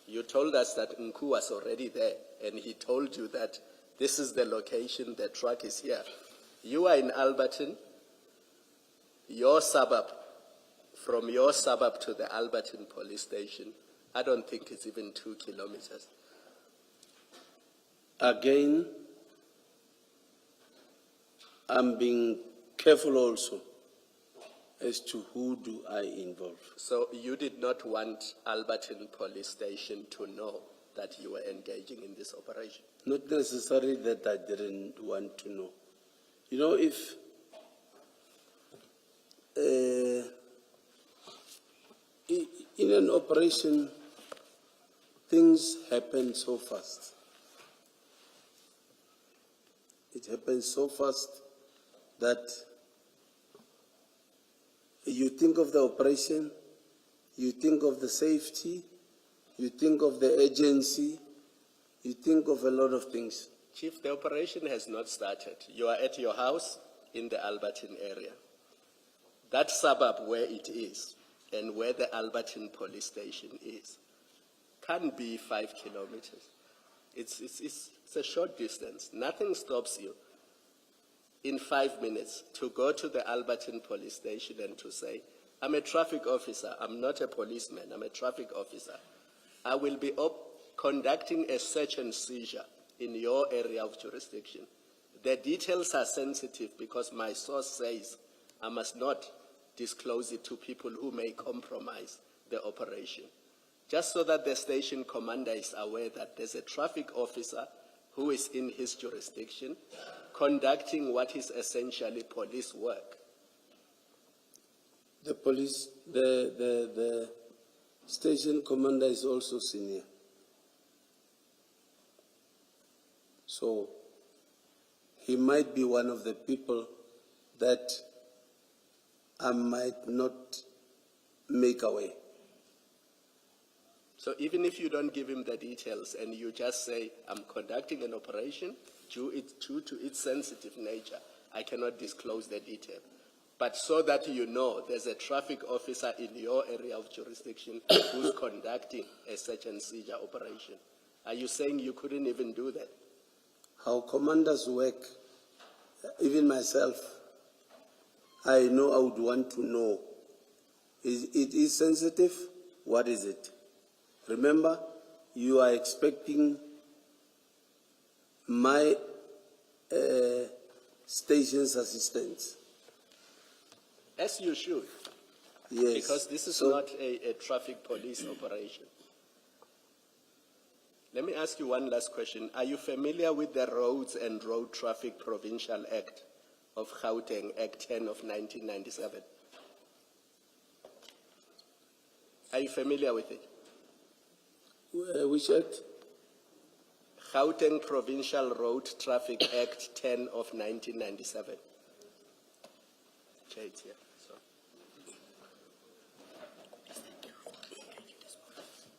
You told us that Nku was already there, and he told you that this is the location, the truck is here. You are in Alberton, your suburb. From your suburb to the Alberton police station, I don't think it's even 2 kilometers. again, I'm being careful also as to who do I involve. So you did not want Alberton police station to know that you were engaging in this operation? Not necessarily that I didn't want to know. You know, if in an operation, things happen so fast. It happens so fast that you think of the operation, you think of the safety, you think of the agency, you think of a lot of things. Chief, the operation has not started. You are at your house in the Albertine area. That suburb where it is and where the Albertine police station is can be 5 kilometers. It's a short distance. Nothing stops you in 5 minutes to go to the Albertine police station and to say, I'm a traffic officer, I'm not a policeman, I'm a traffic officer. I will be conducting a search and seizure in your area of jurisdiction. The details are sensitive because my source says I must not disclose it to people who may compromise the operation. Just so that the station commander is aware that there's a traffic officer who is in his jurisdiction conducting what is essentially police work. The police, the station commander is also senior. So he might be one of the people that I might not make away. So even if you don't give him the details and you just say, I'm conducting an operation due to its sensitive nature, I cannot disclose the detail. But so that you know there's a traffic officer in your area of jurisdiction who's conducting a search and seizure operation. Are you saying you couldn't even do that? How commanders work, even myself, I know I would want to know. It is sensitive? What is it? Remember, you are expecting my station's assistance. As you should. Yes. Because this is So- not a traffic police operation. Let me ask you one last question. Are you familiar with the Roads and Road Traffic Provincial Act of Gauteng, Act 10 of 1997? Are you familiar with it? Which act? Gauteng Provincial Road Traffic Act 10 of 1997. Okay, it's here. So.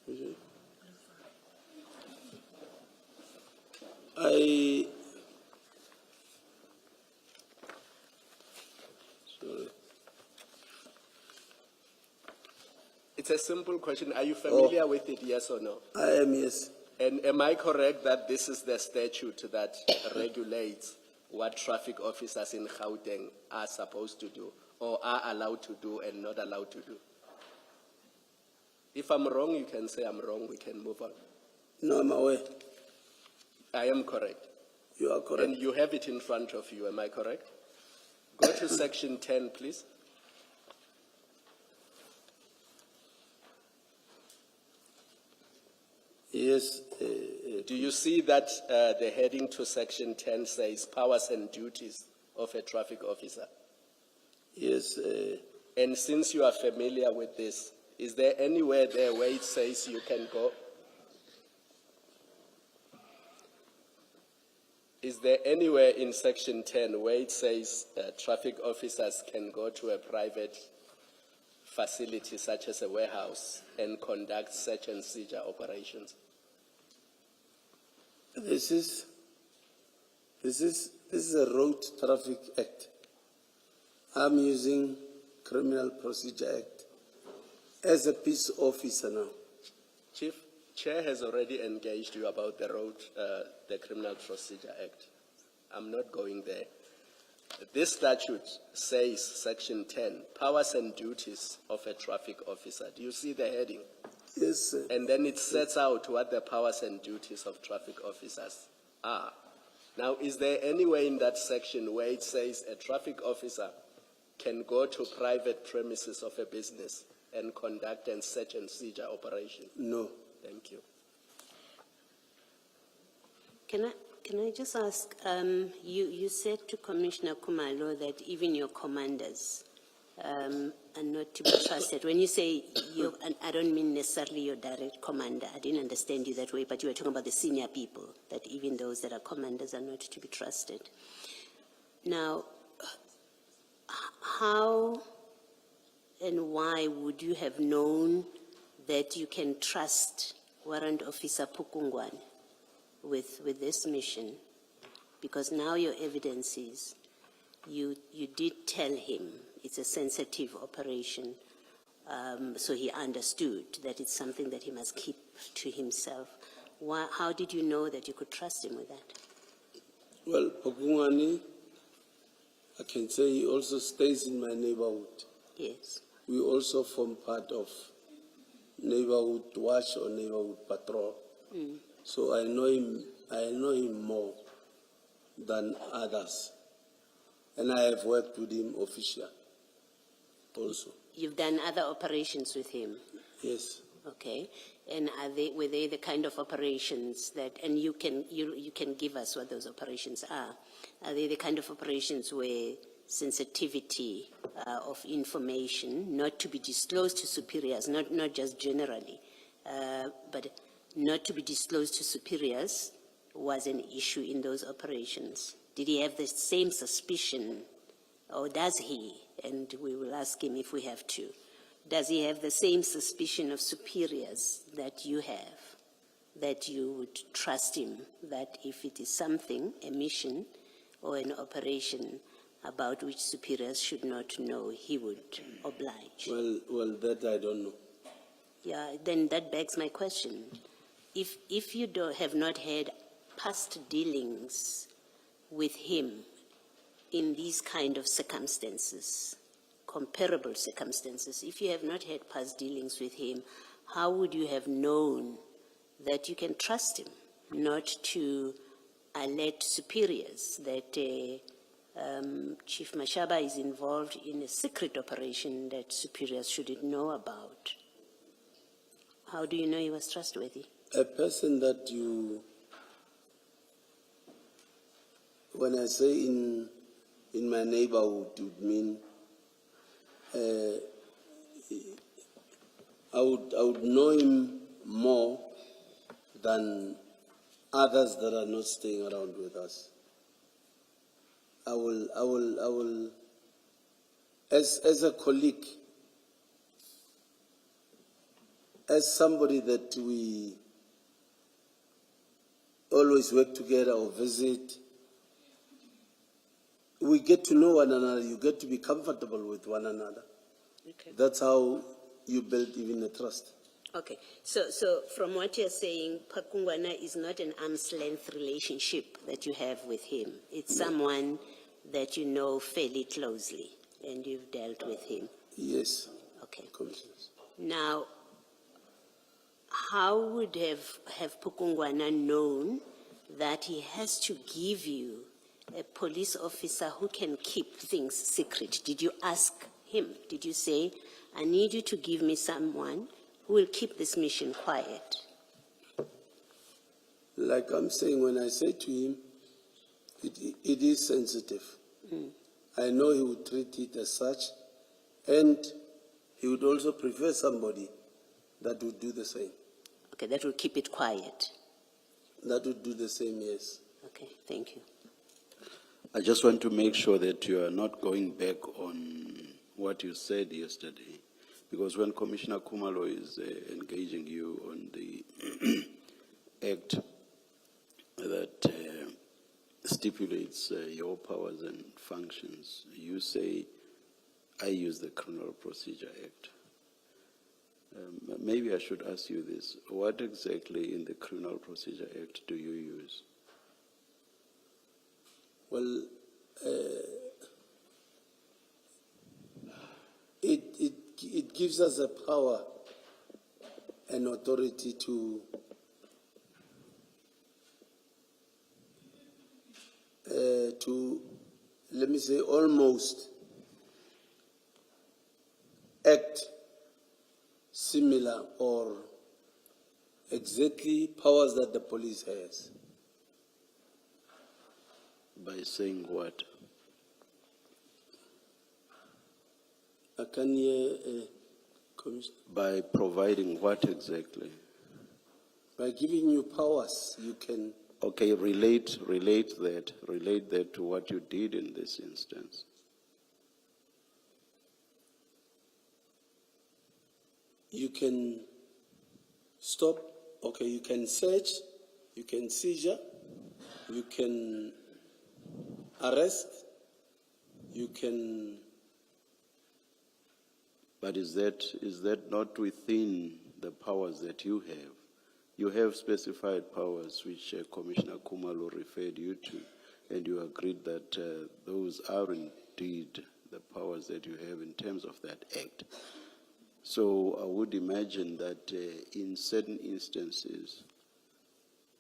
Sorry. It's a simple question. Are you familiar with it, yes or no? I am, yes. And am I correct that this is the statute that regulates what traffic officers in Gauteng are supposed to do or are allowed to do and not allowed to do? If I'm wrong, you can say I'm wrong. We can move on. No, I'm aware. I am correct. You are correct. And you have it in front of you. Am I correct? Go to section 10, please. Yes. Do you see that the heading to section 10 says powers and duties of a traffic officer? Yes. And since you are familiar with this, is there anywhere there where it says you can go? Is there anywhere in section 10 where it says traffic officers can go to a private facility such as a warehouse and conduct search and seizure operations? This is a Road Traffic Act. I'm using Criminal Procedure Act as a peace officer now. Chief, Chair has already engaged you about the Criminal Procedure Act. I'm not going there. This statute says, section 10, powers and duties of a traffic officer. Do you see the heading? Yes, sir. And then it sets out what the powers and duties of traffic officers are. Now, is there anywhere in that section where it says a traffic officer can go to private premises of a business and conduct a search and seizure operation? No. Thank you. Can I just ask, you said to Commissioner Kumalo that even your commanders are not to be trusted. When you say you, and I don't mean necessarily your direct commander, I didn't understand you that way, but you were talking about the senior people, that even those that are commanders are not to be trusted. Now, how and why would you have known that you can trust Warrant Officer Pukungwane with this mission? Because now your evidence is you did tell him it's a sensitive operation, so he understood that it's something that he must keep to himself. How did you know that you could trust him with that? Well, Pokungwani, I can say he also stays in my neighborhood. Yes. We also form part of neighborhood watch or neighborhood patrol. So I know him more than others. And I have worked with him officially also. You've done other operations with him? Yes. Okay. And were they the kind of operations that, and you can give us what those operations are they the kind of operations where sensitivity of information, not to be disclosed to superiors, not just generally, but not to be disclosed to superiors was an issue in those operations? Did he have the same suspicion, or does he? And we will ask him if we have to. Does he have the same suspicion of superiors that you have, that you would trust him, that if it is something, a mission or an operation about which superiors should not know, he would oblige? Well, that I don't know. Yeah, then that begs my question. If you have not had past dealings with him in these kind of circumstances, comparable circumstances, if you have not had past dealings with him, how would you have known that you can trust him not to alert superiors that Chief Mashaba is involved in a secret operation that superiors shouldn't know about? How do you know he was trustworthy? A person that you, when I say in my neighborhood, it would mean I would know him more than others that are not staying around with us. I will, as a colleague, as somebody that we always work together or visit, we get to know one another, you get to be comfortable with one another. Okay. That's how you build even a trust. Okay, so from what you're saying, Pakungwana is not an arm's length relationship that you have with him. It's someone that you know fairly closely and you've dealt with him. Yes. Okay. Commissioners. Now, how would have Pakungwana known that he has to give you a police officer who can keep things secret? Did you ask him? Did you say, I need you to give me someone who will keep this mission quiet? Like I'm saying, when I say to him, it is sensitive. I know he would treat it as such, and he would also prefer somebody that would do the same. Okay, that will keep it quiet. That would do the same, yes. Okay, thank you. I just want to make sure that you are not going back on what you said yesterday, because when Commissioner Kumalo is engaging you on the act that stipulates your powers and functions, you say, I use the Criminal Procedure Act. Maybe I should ask you this. What exactly in the Criminal Procedure Act do you use? Well, it gives us a power and authority to let me say, almost act similar or exactly powers that the police has. By saying what? I can hear, Commissioner. By providing what exactly? By giving you powers, you can. Okay, relate that to what you did in this instance. you can stop, okay, you can search, you can seizure, you can arrest, you can, But is that not within the powers that you have? You have specified powers which Commissioner Kumalo referred you to, and you agreed that those are indeed the powers that you have in terms of that act. So I would imagine that in certain instances,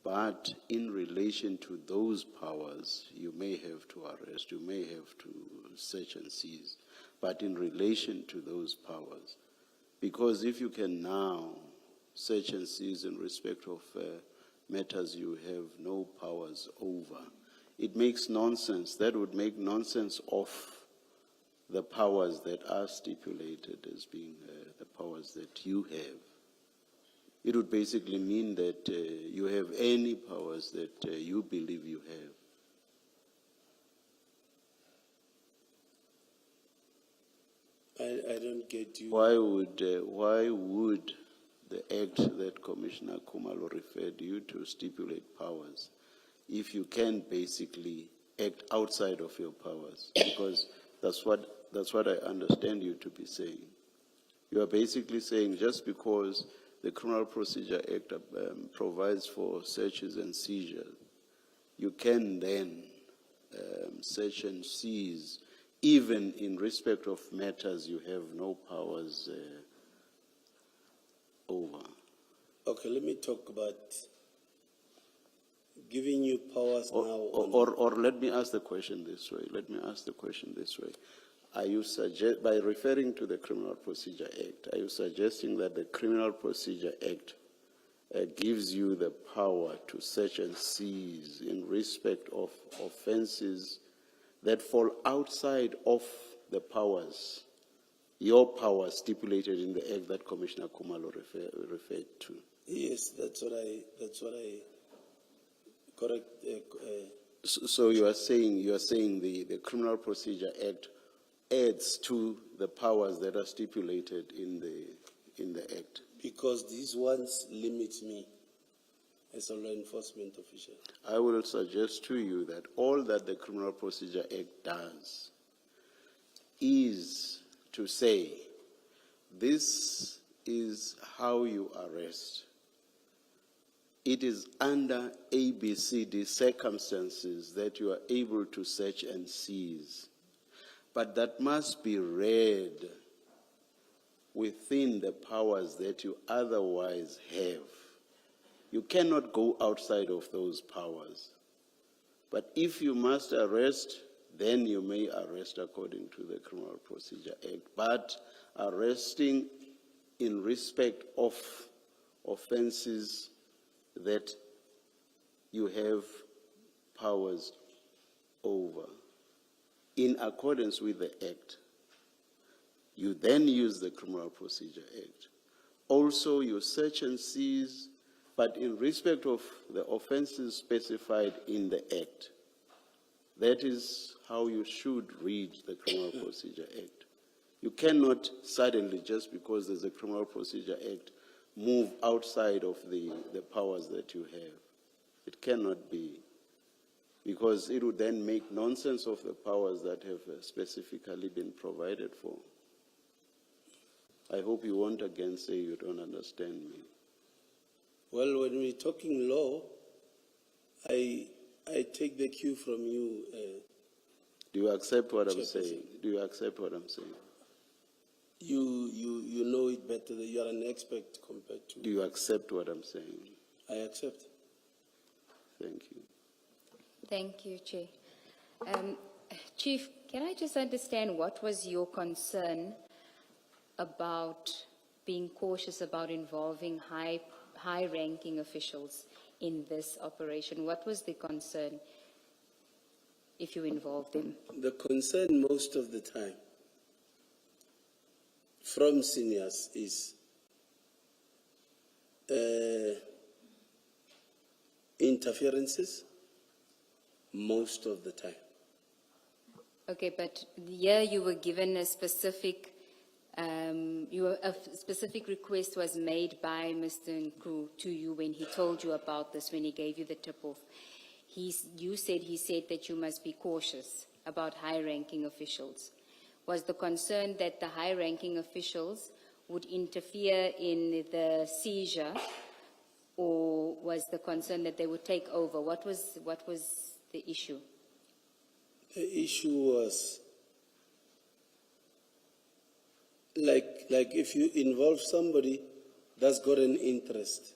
but in relation to those powers, you may have to arrest, you may have to search and seize, but in relation to those powers. Because if you can now search and seize in respect of matters you have no powers over, it makes nonsense. That would make nonsense of the powers that are stipulated as being the powers that you have. It would basically mean that you have any powers that you believe you have. I don't get you. Why would the act that Commissioner Kumalo referred you to stipulate powers if you can basically act outside of your powers? Because that's what I understand you to be saying. You are basically saying just because the Criminal Procedure Act provides for searches and seizures, you can then search and seize even in respect of matters you have no powers over. Okay, let me talk about giving you powers now. Or let me ask the question this way. Are you by referring to the Criminal Procedure Act, are you suggesting that the Criminal Procedure Act gives you the power to search and seize in respect of offenses that fall outside of the powers, your powers stipulated in the act that Commissioner Kumalo referred to? Yes, that's what I correct. So you are saying the Criminal Procedure Act adds to the powers that are stipulated in the act. Because these ones limit me as a law enforcement official. I will suggest to you that all that the Criminal Procedure Act does is to say, this is how you arrest. It is under ABCD circumstances that you are able to search and seize. But that must be read within the powers that you otherwise have. You cannot go outside of those powers. But if you must arrest, then you may arrest according to the Criminal Procedure Act. But arresting in respect of offenses that you have powers over, in accordance with the Act, you then use the Criminal Procedure Act. Also, you search and seize, but in respect of the offenses specified in the Act. That is how you should read the Criminal Procedure Act. You cannot suddenly, just because there's a Criminal Procedure Act, move outside of the powers that you have. It cannot be, because it would then make nonsense of the powers that have specifically been provided for. I hope you won't again say you don't understand me. Well, when we're talking law, I take the cue from you. Do you accept what I'm Chairperson. saying? Do you accept what I'm saying? You know it better. That you are an expert compared to. Do you accept what I'm saying? I accept. Thank you. Thank you, Chair. Chief, can I just understand what was your concern about being cautious about involving high-ranking officials in this operation? What was the concern if you involved them? The concern most of the time from seniors is interferences most of the time. Okay, but here you were given a specific a specific request was made by Mr. Nku to you when he told you about this, when he gave you the tip-off. He said that you must be cautious about high-ranking officials. Was the concern that the high-ranking officials would interfere in the seizure, or was the concern that they would take over? What was the issue? The issue was, like if you involve somebody that's got an interest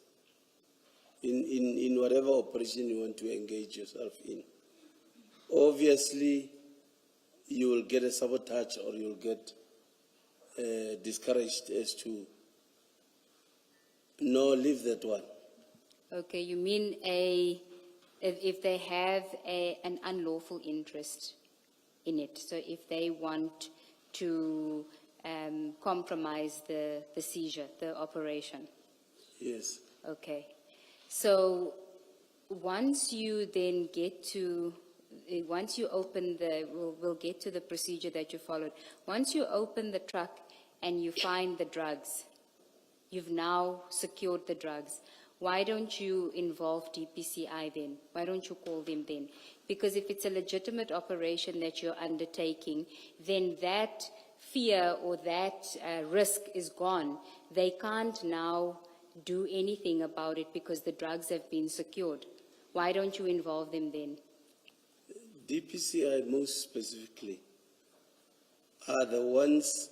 in whatever operation you want to engage yourself in, obviously you will get a sabotage or you'll get discouraged as to, no, leave that one. Okay, you mean if they have an unlawful interest in it, so if they want to compromise the seizure, the operation. Yes. Okay. So once you then get to, once you open the, we'll get to the procedure that you followed. Once you open the truck and you find the drugs, you've now secured the drugs. Why don't you involve DPCI then? Why don't you call them then? Because if it's a legitimate operation that you're undertaking, then that fear or that risk is gone. They can't now do anything about it because the drugs have been secured. Why don't you involve them then? DPCI most specifically are the ones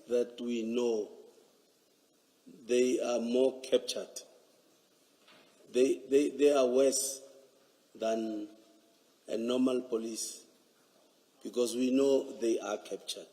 that we know they are more captured. They are worse than a normal police because we know they are captured.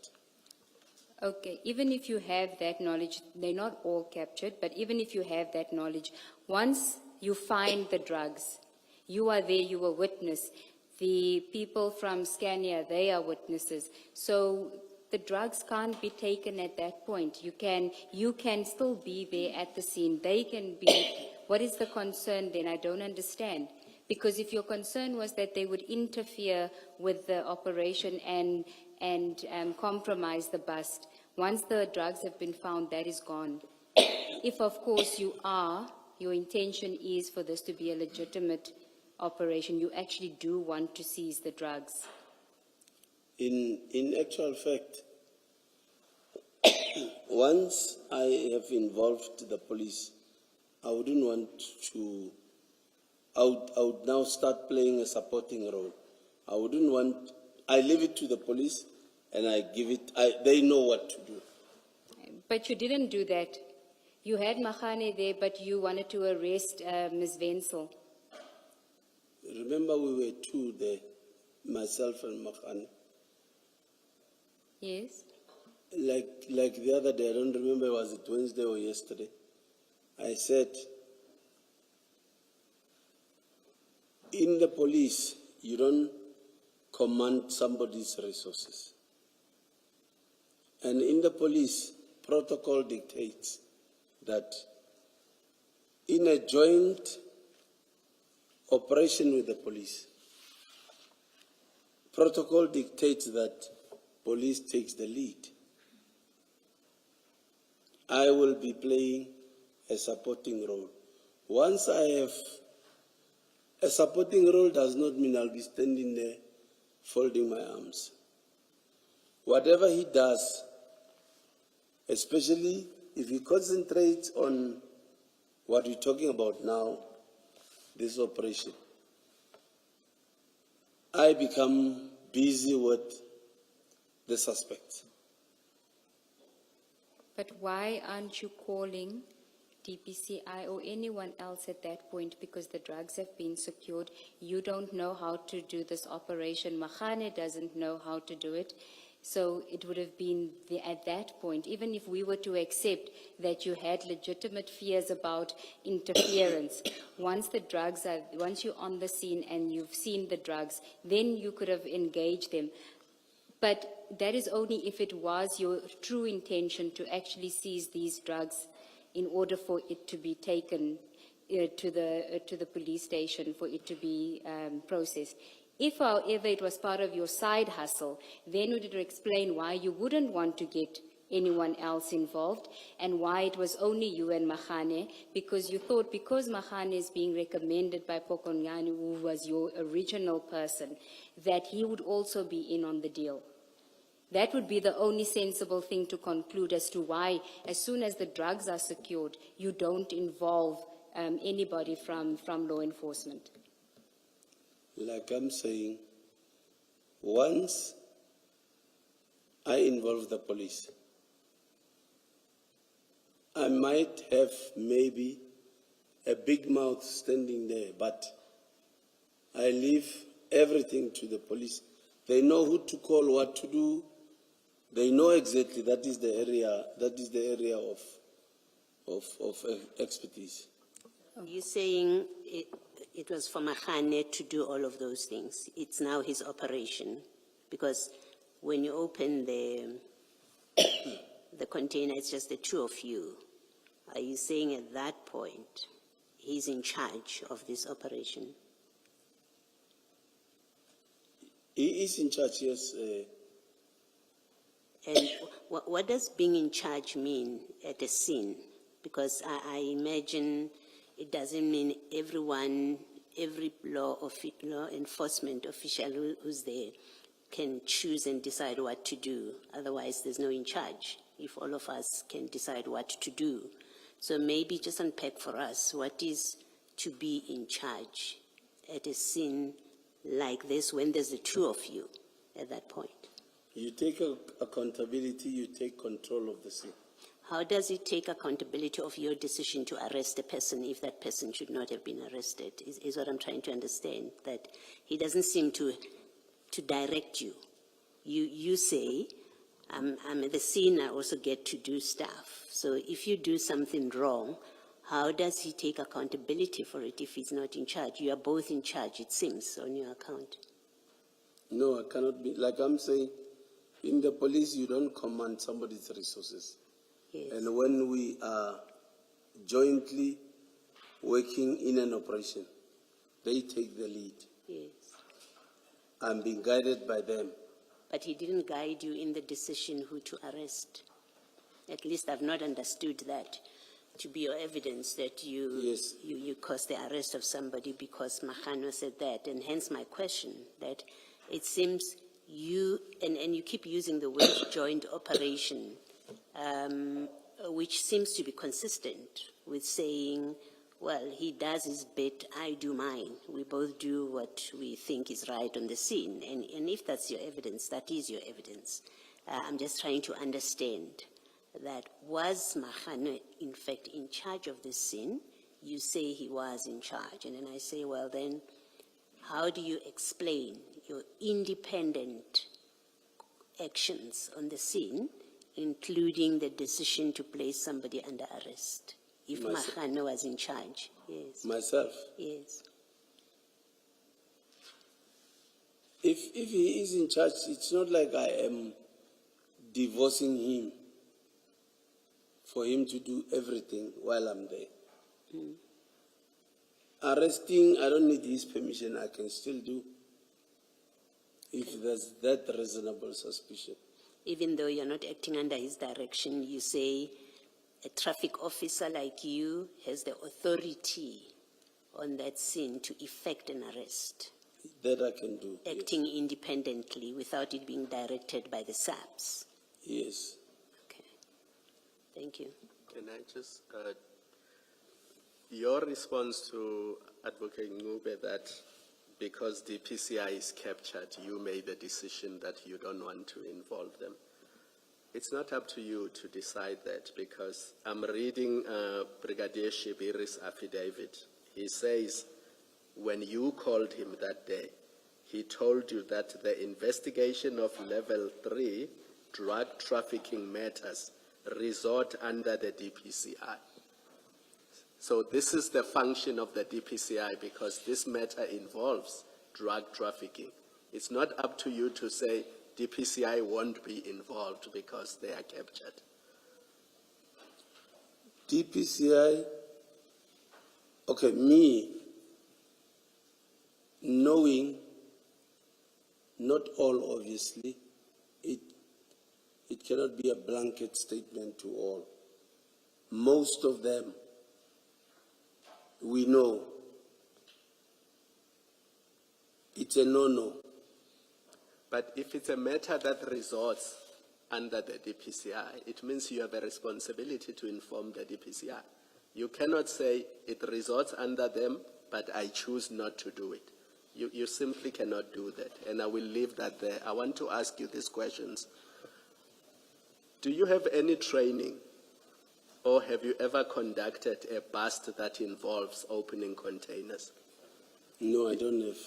Okay, even if you have that knowledge, they're not all captured, but even if you have that knowledge, once you find the drugs, you are there, you are witness. The people from Scania, they are witnesses. So the drugs can't be taken at that point. You can still be there at the scene. They can be. What is the concern then? I don't understand. Because if your concern was that they would interfere with the operation and compromise the bust, once the drugs have been found, that is gone. If, of course, your intention is for this to be a legitimate operation, you actually do want to seize the drugs. In actual fact, once I have involved the police, I wouldn't want to, I would now start playing a supporting role. I leave it to the police and I give it, they know what to do. But you didn't do that. You had Mahane there, but you wanted to arrest Ms. Wenzel. Remember we were two there, myself and Mahane. Yes? Like the other day, I don't remember, was it Wednesday or yesterday? I said, in the police, you don't command somebody's resources. And in the police, protocol dictates that in a joint operation with the police, protocol dictates that police takes the lead. I will be playing a supporting role. Once I have a supporting role, does not mean I'll be standing there folding my arms. Whatever he does, especially if he concentrates on what we're talking about now, this operation, I become busy with the suspects. But why aren't you calling DPCI or anyone else at that point? Because the drugs have been secured. You don't know how to do this operation. Mahane doesn't know how to do it. So it would have been at that point, even if we were to accept that you had legitimate fears about interference, once you're on the scene and you've seen the drugs, then you could have engaged them. But that is only if it was your true intention to actually seize these drugs in order for it to be taken to the police station, for it to be processed. If, however, it was part of your side hustle, then would it explain why you wouldn't want to get anyone else involved and why it was only you and Mahane, because you thought because Mahane is being recommended by Pokonyane, who was your original person, that he would also be in on the deal. That would be the only sensible thing to conclude as to why, as soon as the drugs are secured, you don't involve anybody from law enforcement. Like I'm saying, once I involve the police, I might have maybe a big mouth standing there, but I leave everything to the police. They know who to call, what to do. They know exactly that is the area of expertise. You're saying it was for Mahane to do all of those things. It's now his operation, because when you open the container, it's just the two of you. Are you saying at that point he's in charge of this operation? He is in charge, yes. And what does being in charge mean at a scene? Because I imagine it doesn't mean every law enforcement official who's there can choose and decide what to do. Otherwise, there's no in charge if all of us can decide what to do. So maybe just unpack for us what is to be in charge at a scene like this when there's the two of you at that point. You take accountability, you take control of the scene. How does it take accountability of your decision to arrest a person if that person should not have been arrested, is what I'm trying to understand, that he doesn't seem to direct you. You say, I'm at the scene, I also get to do stuff. So if you do something wrong, how does he take accountability for it if he's not in charge? You are both in charge, it seems, on your account. No, I cannot be. Like I'm saying, in the police, you don't command somebody's resources. Yes. And when we are jointly working in an operation, they take the lead. Yes. I'm being guided by them. But he didn't guide you in the decision who to arrest. At least I've not understood that to be your evidence that you caused the arrest of somebody because Mahano said that. And hence my question, that it seems you, and you keep using the word joint operation, which seems to be consistent with saying, well, he does his bit, I do mine. We both do what we think is right on the scene. And if that's your evidence, that is your evidence. I'm just trying to understand that was Mahano in fact in charge of this scene? You say he was in charge. And then I say, well then, how do you explain your independent actions on the scene, including the decision to place somebody under arrest? If Mahano was in charge, yes. Myself? Yes. If he is in charge, it's not like I am divorcing him for him to do everything while I'm there. Arresting, I don't need his permission, I can still do, if there's that reasonable suspicion. Even though you're not acting under his direction, you say a traffic officer like you has the authority on that scene to effect an arrest. That I can do. Acting independently without it being directed by the SAPS. Yes. Okay. Thank you. Can I just, your response to Advocate Ngube that because the PCI is captured, you made the decision that you don't want to involve them. It's not up to you to decide that, because I'm reading Brigadier Shibiri's affidavit. He says, when you called him that day, he told you that the investigation of level 3 drug trafficking matters resort under the DPCI. So this is the function of the DPCI, because this matter involves drug trafficking. It's not up to you to say DPCI won't be involved because they are captured. DPCI, okay, me knowing Not all, obviously. It cannot be a blanket statement to all. Most of them, we know. It's a no-no. But if it's a matter that resorts under the DPCI, it means you have a responsibility to inform the DPCI. You cannot say it resorts under them, but I choose not to do it. You simply cannot do that, and I will leave that there. I want to ask you these questions. Do you have any training, or have you ever conducted a bust that involves opening containers? No, I don't have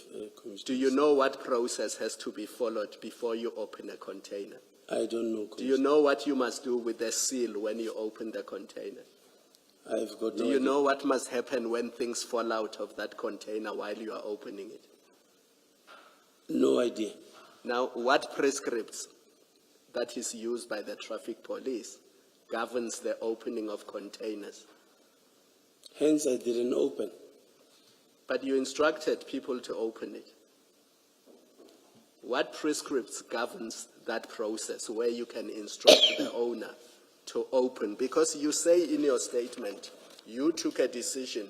Commissioner. Do you know what process has to be followed before you open a container? I don't know, Do you know what you must do with the seal when you open the container? I've got Do no you idea. know what must happen when things fall out of that container while you are opening it? No idea. Now, what prescripts that is used by the traffic police governs the opening of containers? Hence, I didn't open. But you instructed people to open it. What prescripts governs that process where you can instruct the owner to open? Because you say in your statement, you took a decision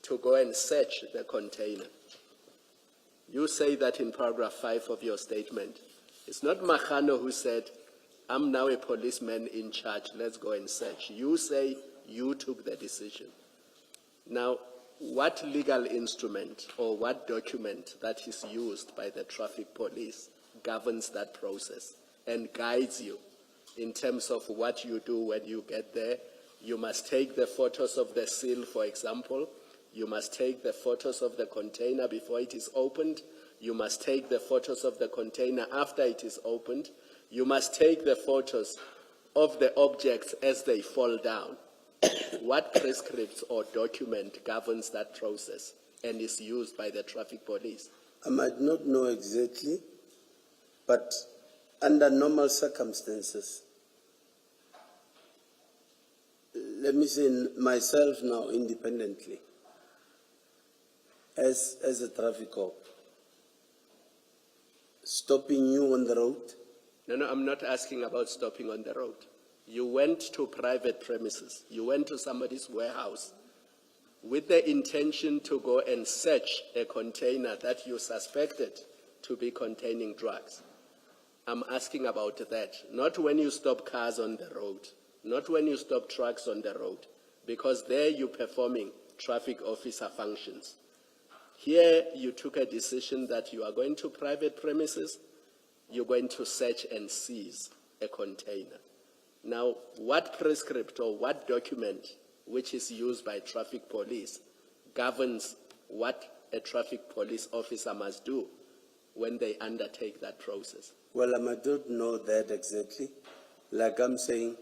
to go and search the container. You say that in paragraph 5 of your statement. It's not Mahano who said, I'm now a policeman in charge, let's go and search. You say you took the decision. Now, what legal instrument or what document that is used by the traffic police governs that process and guides you in terms of what you do when you get there? You must take the photos of the seal, for example. You must take the photos of the container before it is opened. You must take the photos of the container after it is opened. You must take the photos of the objects as they fall down. What prescripts or document governs that process and is used by the traffic police? I might not know exactly, but under normal circumstances, let me say myself now independently, as a traffic cop, stopping you on the road. No, I'm not asking about stopping on the road. You went to private premises. You went to somebody's warehouse with the intention to go and search a container that you suspected to be containing drugs. I'm asking about that, not when you stop cars on the road, not when you stop trucks on the road, because there you're performing traffic officer functions. Here you took a decision that you are going to private premises, you're going to search and seize a container. Now, what prescript or what document which is used by traffic police governs what a traffic police officer must do when they undertake that process? Well, I might not know that exactly. Like I'm saying,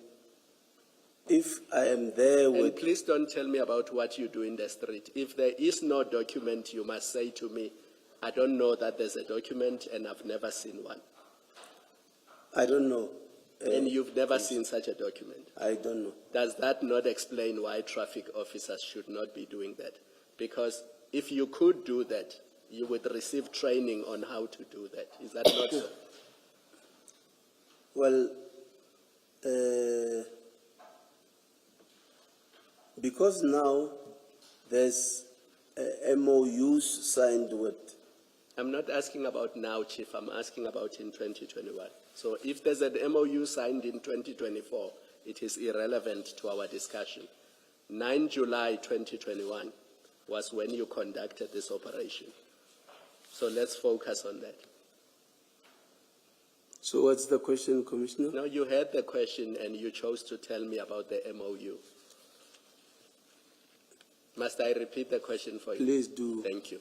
if I am there And with... please don't tell me about what you do in the street. If there is no document, you must say to me, I don't know that there's a document and I've never seen one. I don't know. And you've never seen such a document. I don't know. Does that not explain why traffic officers should not be doing that? Because if you could do that, you would receive training on how to do that. Is that not so? Well, because now there's MOUs signed with... I'm not asking about now, Chief. I'm asking about in 2021. So if there's an MOU signed in 2024, it is irrelevant to our discussion. 9 July 2021 was when you conducted this operation. So let's focus on that. So what's the question, Commissioner? Now, you heard the question and you chose to tell me about the MOU. Must I repeat the question for you? Please do. Thank you.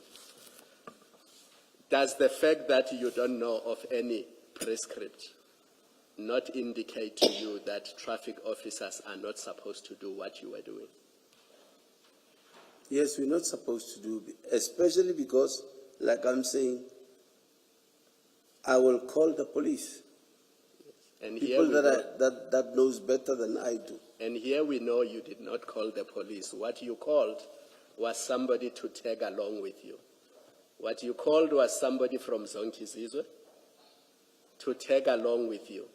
Does the fact that you don't know of any prescript not indicate to you that traffic officers are not supposed to do what you were doing? Yes, we're not supposed to do, especially because, like I'm saying, I will call the police. And People here that knows better than I do. And here we know you did not call the police. What you called was somebody to tag along with you. What you called was somebody from Zonkizizwe to tag along with you,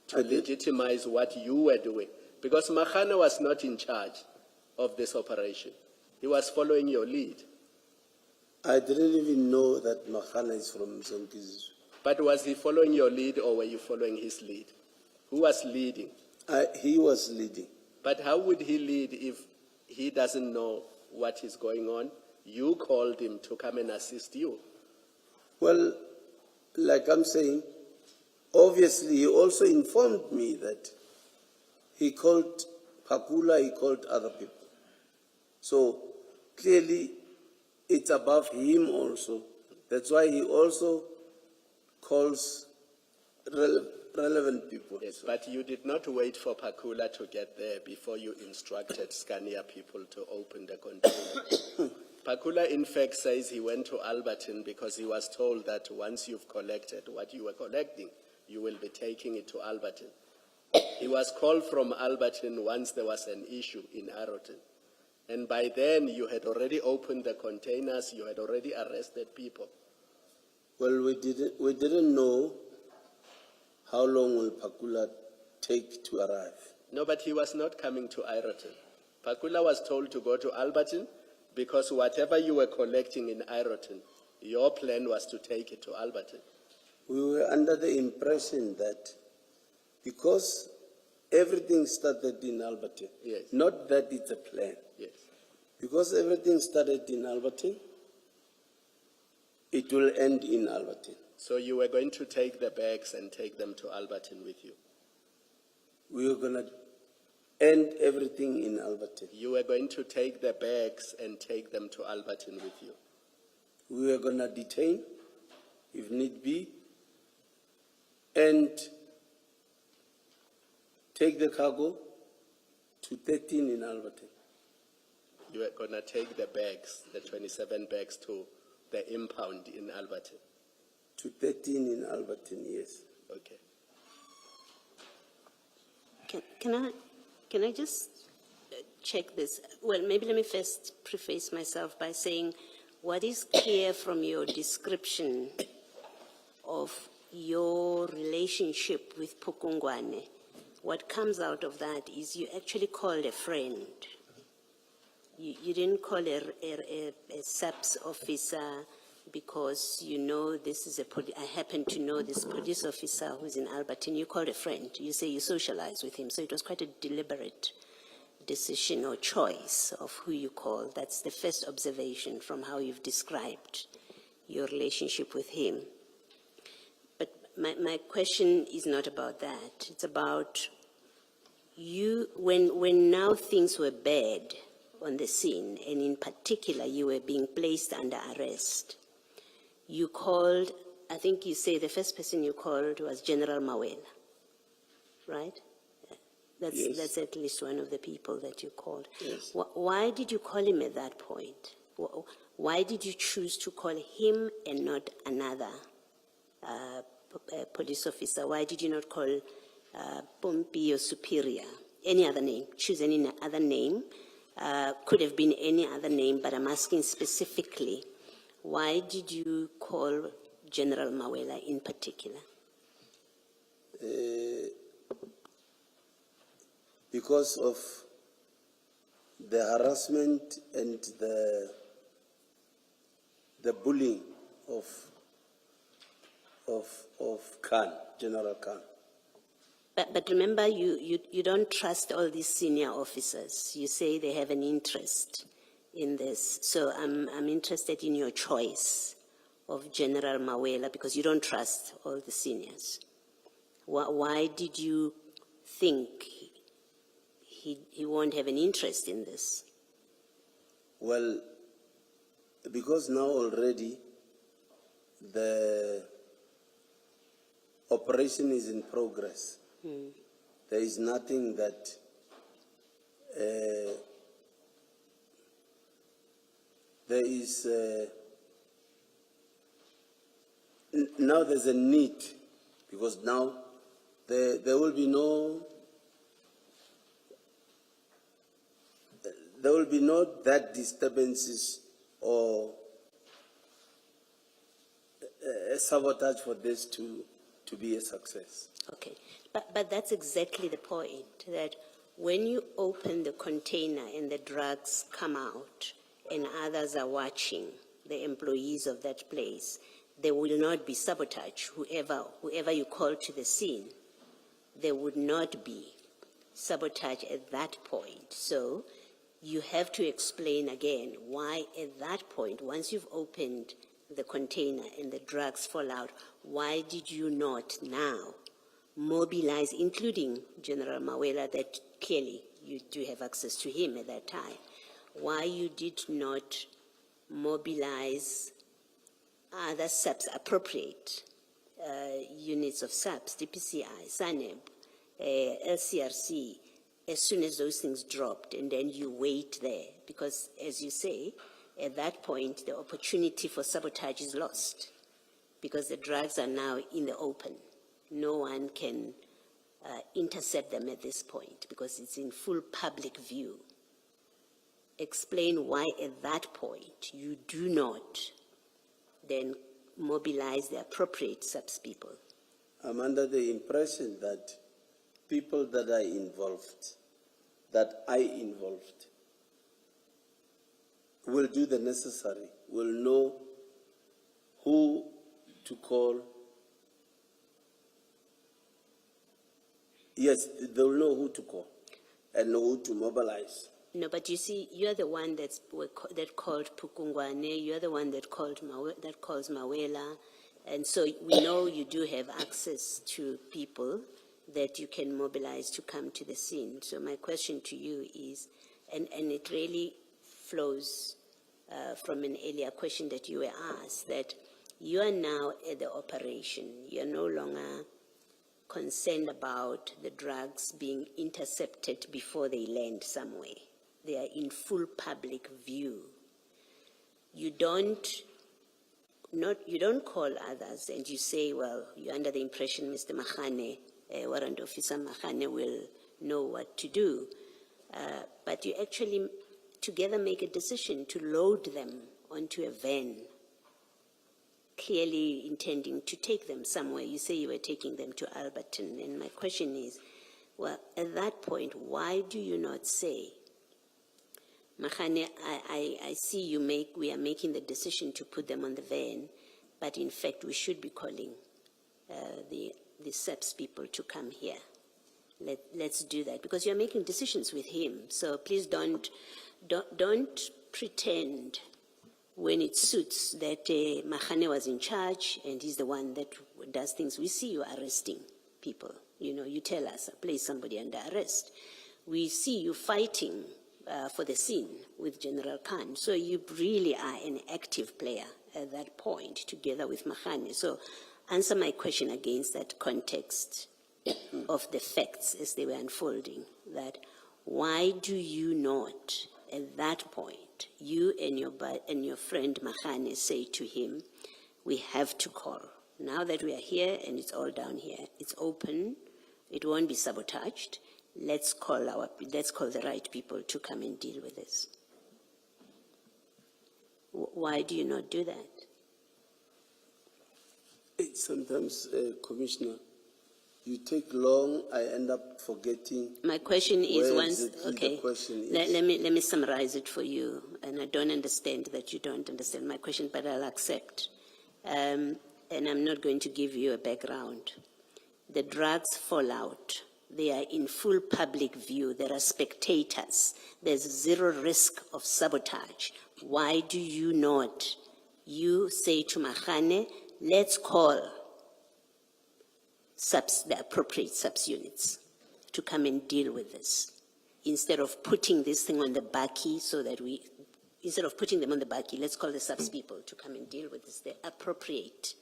to I did. legitimize what you were doing. Because Mahana was not in charge of this operation. He was following your lead. I didn't even know that Mahana is from Zonkizu. But was he following your lead or were you following his lead? Who was leading? He was leading. But how would he lead if he doesn't know what is going on? You called him to come and assist you. Well, like I'm saying, obviously he also informed me that he called Pakula, he called other people. So clearly it's above him also. That's why he also calls relevant people. Yes, but you did not wait for Pakula to get there before you instructed Scania people to open the container. Pakula, in fact, says he went to Alberton because he was told that once you've collected what you were collecting, you will be taking it to Alberton. He was called from Alberton once there was an issue in Arrowton. And by then, you had already opened the containers, you had already arrested people. Well, we didn't know how long will Pakula take to arrive. No, but he was not coming to Ireton. Pakula was told to go to Alberton because whatever you were collecting in Ireton, your plan was to take it to Alberton. We were under the impression that because everything started in Alberton, Yes. not that it's a plan, Yes. because everything started in Alberton, it will end in Alberton. So you were going to take the bags and take them to Alberton with you. We were going to end everything in Alberton. You were going to take the bags and take them to Alberton with you. We were going to detain, if need be, and take the cargo to 13 in Alberton. You were going to take the bags, the 27 bags, to the impound in Alberton. To 13 in Alberton, yes. Okay. Can I just check this? Well, maybe let me first preface myself by saying what is clear from your description of your relationship with Pukungwane, what comes out of that is you actually called a friend. You didn't call a SAPS officer because you know this is I happen to know this police officer who's in Alberton. You called a friend. You say you socialize with him. So it was quite a deliberate decision or choice of who you call. That's the first observation from how you've described your relationship with him. But my question is not about that. It's about you, when now things were bad on the scene, and in particular you were being placed under arrest, you called, I think you say the first person you called was General Mawela, right? Yes. That's at least one of the people that you called. Yes. Why did you call him at that point? Why did you choose to call him and not another police officer? Why did you not call Pompi or Superior? Any other name? Choose any other name. Could have been any other name, but I'm asking specifically, why did you call General Mawela in particular? Because of the harassment and the bullying of Khan, General Khan. But remember, you don't trust all these senior officers. You say they have an interest in this. So I'm interested in your choice of General Mawela because you don't trust all the seniors. Why did you think he won't have an interest in this? Well, because now already the operation is in progress. There is nothing that there is now there's a need because now there will be no that disturbances or sabotage for this to to be a success. Okay, but that's exactly the point, that when you open the container and the drugs come out and others are watching, the employees of that place, there will not be sabotage. Whoever you call to the scene, there would not be sabotage at that point. So you have to explain again why at that point, once you've opened the container and the drugs fall out, why did you not now mobilize, including General Mawela, that clearly you do have access to him at that time, why you did not mobilize other SAPs, appropriate units of SAPs, DPCI, SANEB, LCRC, as soon as those things dropped, and then you wait there, because as you say, at that point, the opportunity for sabotage is lost, because the drugs are now in the open. No one can intercept them at this point, because it's in full public view. Explain why at that point you do not then mobilize the appropriate SAPS people. I'm under the impression that people that are involved, that I involved, will do the necessary, will know who to call. Yes, they will know who to call and know who to mobilize. No, but you see, you're the one that called Pukungwane, you're the one that calls Mawela, and so we know you do have access to people that you can mobilize to come to the scene. So my question to you is, and it really flows from an earlier question that you were asked, that you are now at the operation, you're no longer concerned about the drugs being intercepted before they land somewhere. They are in full public view. You don't call others and you say, well, you're under the impression Mr. Mahane, Warrant Officer Mahane will know what to do. But you actually together make a decision to load them onto a van, clearly intending to take them somewhere. You say you were taking them to Alberton, and my question is, well, at that point, why do you not say, Mahane, I see we are making the decision to put them on the van, but in fact we should be calling the SEPS people to come here. Let's do that, because you're making decisions with him. So please don't pretend when it suits that Mahane was in charge and he's the one that does things. We see you arresting people. You know, you tell us, place somebody under arrest. We see you fighting for the scene with General Khan. So you really are an active player at that point, together with Mahane. So answer my question against that context of the facts as they were unfolding, that why do you not, at that point, you and your friend Mahane say to him, we have to call. Now that we are here and it's all down here, it's open, it won't be sabotaged. Let's call the right people to come and deal with this. Why do you not do that? Sometimes, Commissioner, you take long, I end up forgetting. My question is The question is. Let me summarize it for you, and I don't understand that you don't understand my question, but I'll accept. And I'm not going to give you a background. The drugs fall out. They are in full public view. There are spectators. There's zero risk of sabotage. Why do you not? You say to Mahane, let's call the appropriate SAPS units to come and deal with this, instead of putting this thing on the bakkie, instead of putting them on the bakkie, let's call the SAPS people to come and deal with this, the appropriate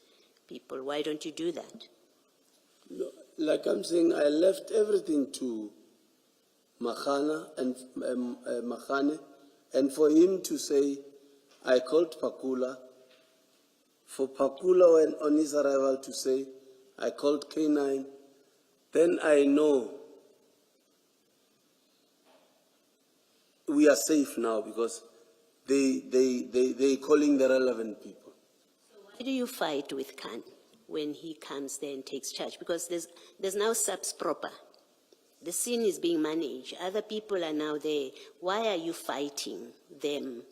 people. Why don't you do that? No, like I'm saying, I left everything to Mahane, and for him to say, I called Pakula, for Pakula when on his arrival to say, I called K9, then I know we are safe now, because they calling the relevant people. Why do you fight with Khan? when he comes there and takes charge? Because there's now subs proper. The scene is being managed. Other people are now there. Why are you fighting them?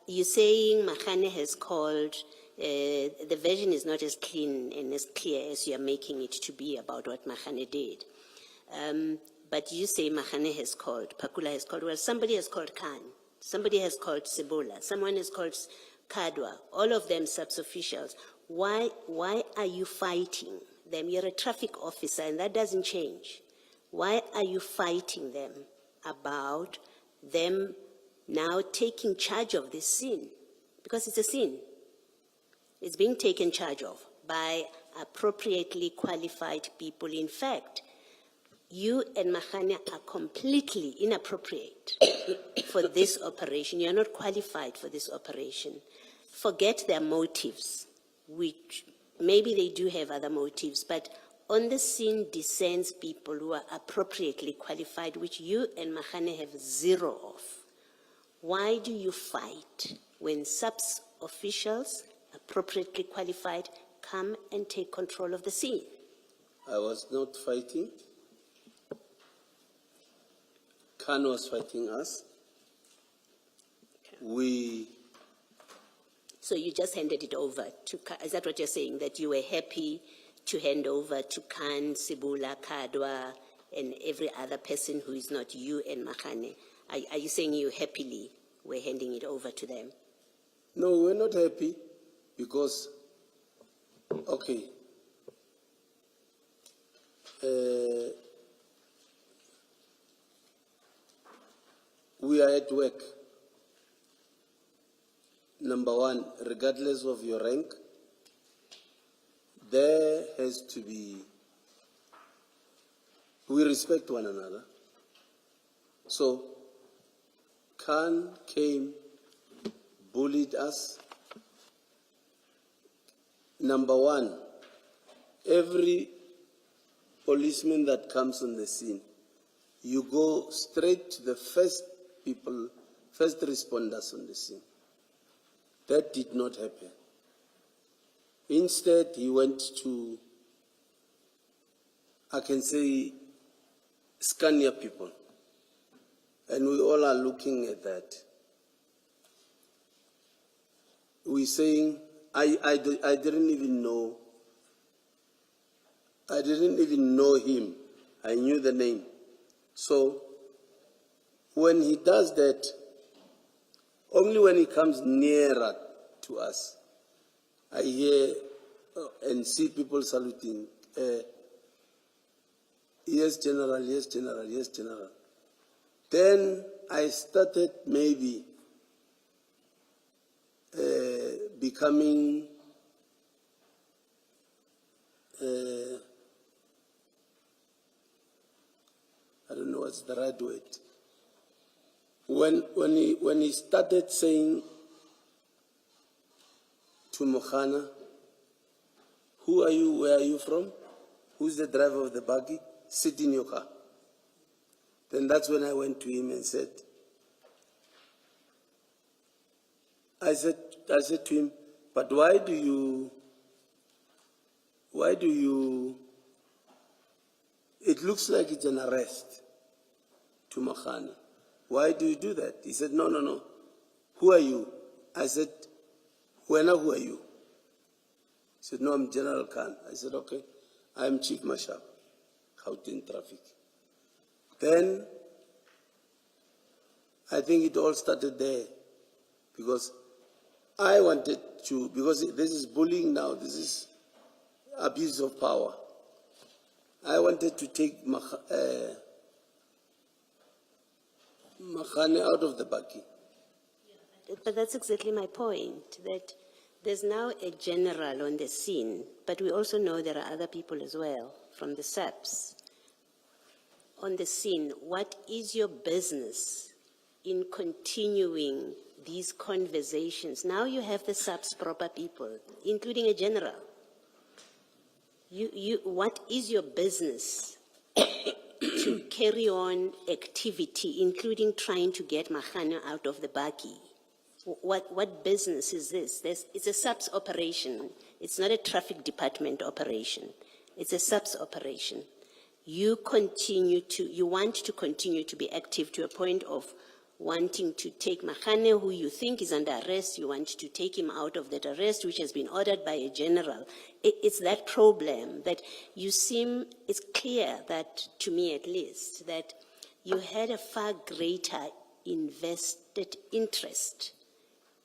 You're saying Mahane has called, the version is not as clean and as clear as you're making it to be about what Mahane did. But you say Mahane has called, Pakula has called, well, somebody has called Khan, somebody has called Sebola, someone has called Kadwa, all of them sub-officials. Why are you fighting them? You're a traffic officer and that doesn't change. Why are you fighting them about them now taking charge of this scene? Because it's a scene. It's being taken charge of by appropriately qualified people. In fact, you and Mahane are completely inappropriate for this operation. You're not qualified for this operation. Forget their motives, which maybe they do have other motives, but on the scene descends people who are appropriately qualified, which you and Mahane have zero of. Why do you fight when subs officials, appropriately qualified, come and take control of the scene? I was not fighting. Khan was fighting us. So you just handed it over to Khan. Is that what you're saying? That you were happy to hand over to Khan, Sibula, Kadwa, and every other person who is not you and Mahane? Are you saying you happily were handing it over to them? No, we're not happy because, okay, we are at work. Number one, regardless of your rank, there has to be, we respect one another. So, Khan came, bullied us. Number one, every policeman that comes on the scene, you go straight to the first responders on the scene. That did not happen. Instead, he went to, I can say, Scania people. And we all are looking at that. We're saying, I didn't even know. I didn't even know him. I knew the name. So, when he does that, only when he comes nearer to us, I hear and see people saluting, yes, General, yes, General, yes, General. Then I started maybe becoming I don't know what's the right word. When he started saying to Mokhana, who are you, where are you from? Who's the driver of the buggy? Sit in your car. Then that's when I went to him and said, I said to him, but why do you, it looks like it's an arrest to Mokhana. Why do you do that? He said, no. Who are you? I said, who are you? He said, no, I'm General Khan. I said, okay, I'm Chief Marshal, Gauteng Traffic. Then, I think it all started there, because I wanted to, because this is bullying now, this is abuse of power. I wanted to take Makhane out of the buggy. But that's exactly my point, that there's now a general on the scene, but we also know there are other people as well from the SAPs. On the scene, what is your business in continuing these conversations? Now you have the SAPs proper people, including a general. What is your business to carry on activity, including trying to get Mahane out of the buggy? What business is this? It's a SAPS operation. It's not a traffic department operation. It's a SAPS operation. You want to continue to be active to a point of wanting to take Mahane, who you think is under arrest, you want to take him out of that arrest, which has been ordered by a general. It's that problem that it's clear that, to me at least, that you had a far greater invested interest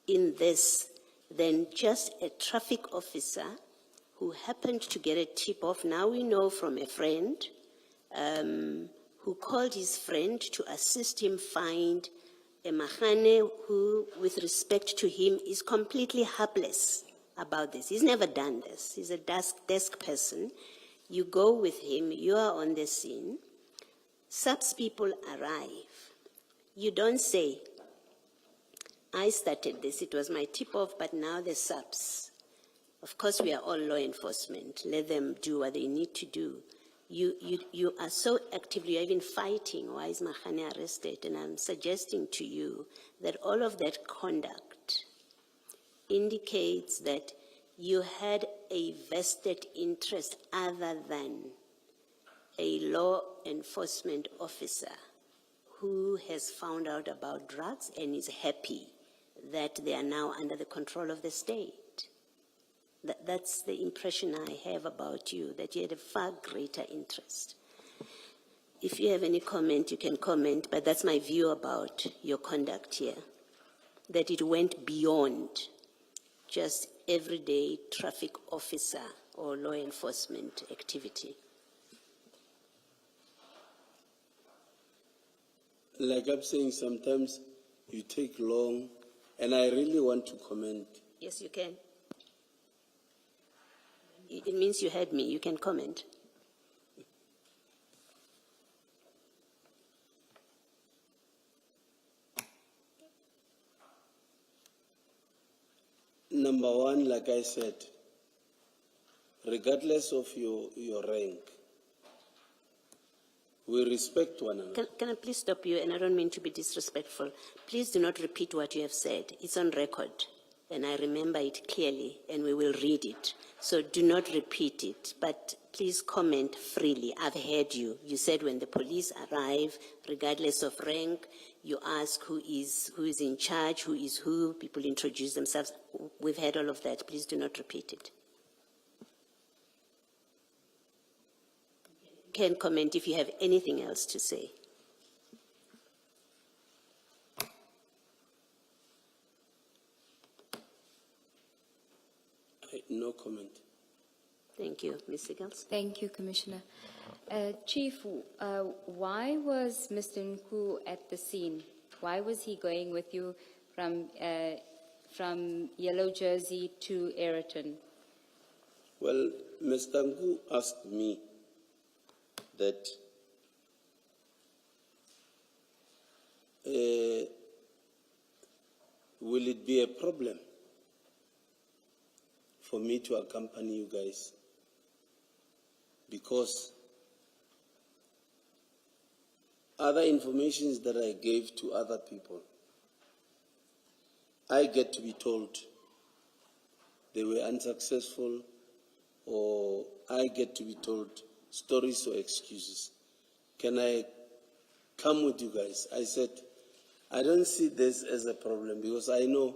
in this than just a traffic officer who happened to get a tip-off. Now we know from a friend who called his friend to assist him find a Mahane who, with respect to him, is completely helpless about this. He's never done this. He's a desk person. You go with him, you are on the scene. SAPS people arrive. You don't say, I started this, it was my tip-off, but now the SAPS. Of course, we are all law enforcement. Let them do what they need to do. You are so actively, you're even fighting, why is Mahane arrested? And I'm suggesting to you that all of that conduct indicates that you had a vested interest other than a law enforcement officer who has found out about drugs and is happy that they are now under the control of the state. That's the impression I have about you, that you had a far greater interest. If you have any comment, you can comment, but that's my view about your conduct here, that it went beyond just everyday traffic officer or law enforcement activity. Like I'm saying, sometimes you take long, and I really want to comment. Yes, you can. It means you heard me. You can comment. Number one, like I said, regardless of your rank, we respect one another. Can I please stop you? And I don't mean to be disrespectful. Please do not repeat what you have said. It's on record, and I remember it clearly, and we will read it. So do not repeat it, but please comment freely. I've heard you. You said when the police arrive, regardless of rank, you ask who is in charge, who is who, people introduce themselves. We've heard all of that. Please do not repeat it. You can comment if you have anything else to say. No comment. Thank you. Ms. Siggles? Thank you, Commissioner. Chief, why was Mr. Nku at the scene? Why was he going with you from Yellow Jersey to Ayrton? Well, Mr. Nku asked me that will it be a problem for me to accompany you guys? Because other informations that I gave to other people, I get to be told they were unsuccessful, or I get to be told stories or excuses. Can I come with you guys? I said, I don't see this as a problem because I know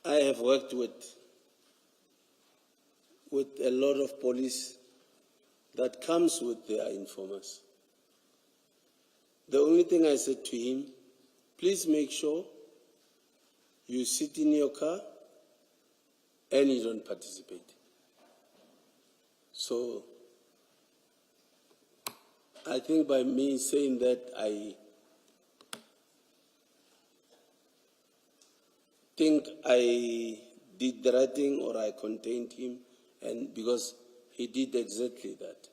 I have worked with a lot of police that comes with their informers. The only thing I said to him, please make sure you sit in your car and you don't participate. So I think by me saying that, I think I did the right thing, or I contained him, and because he did exactly that.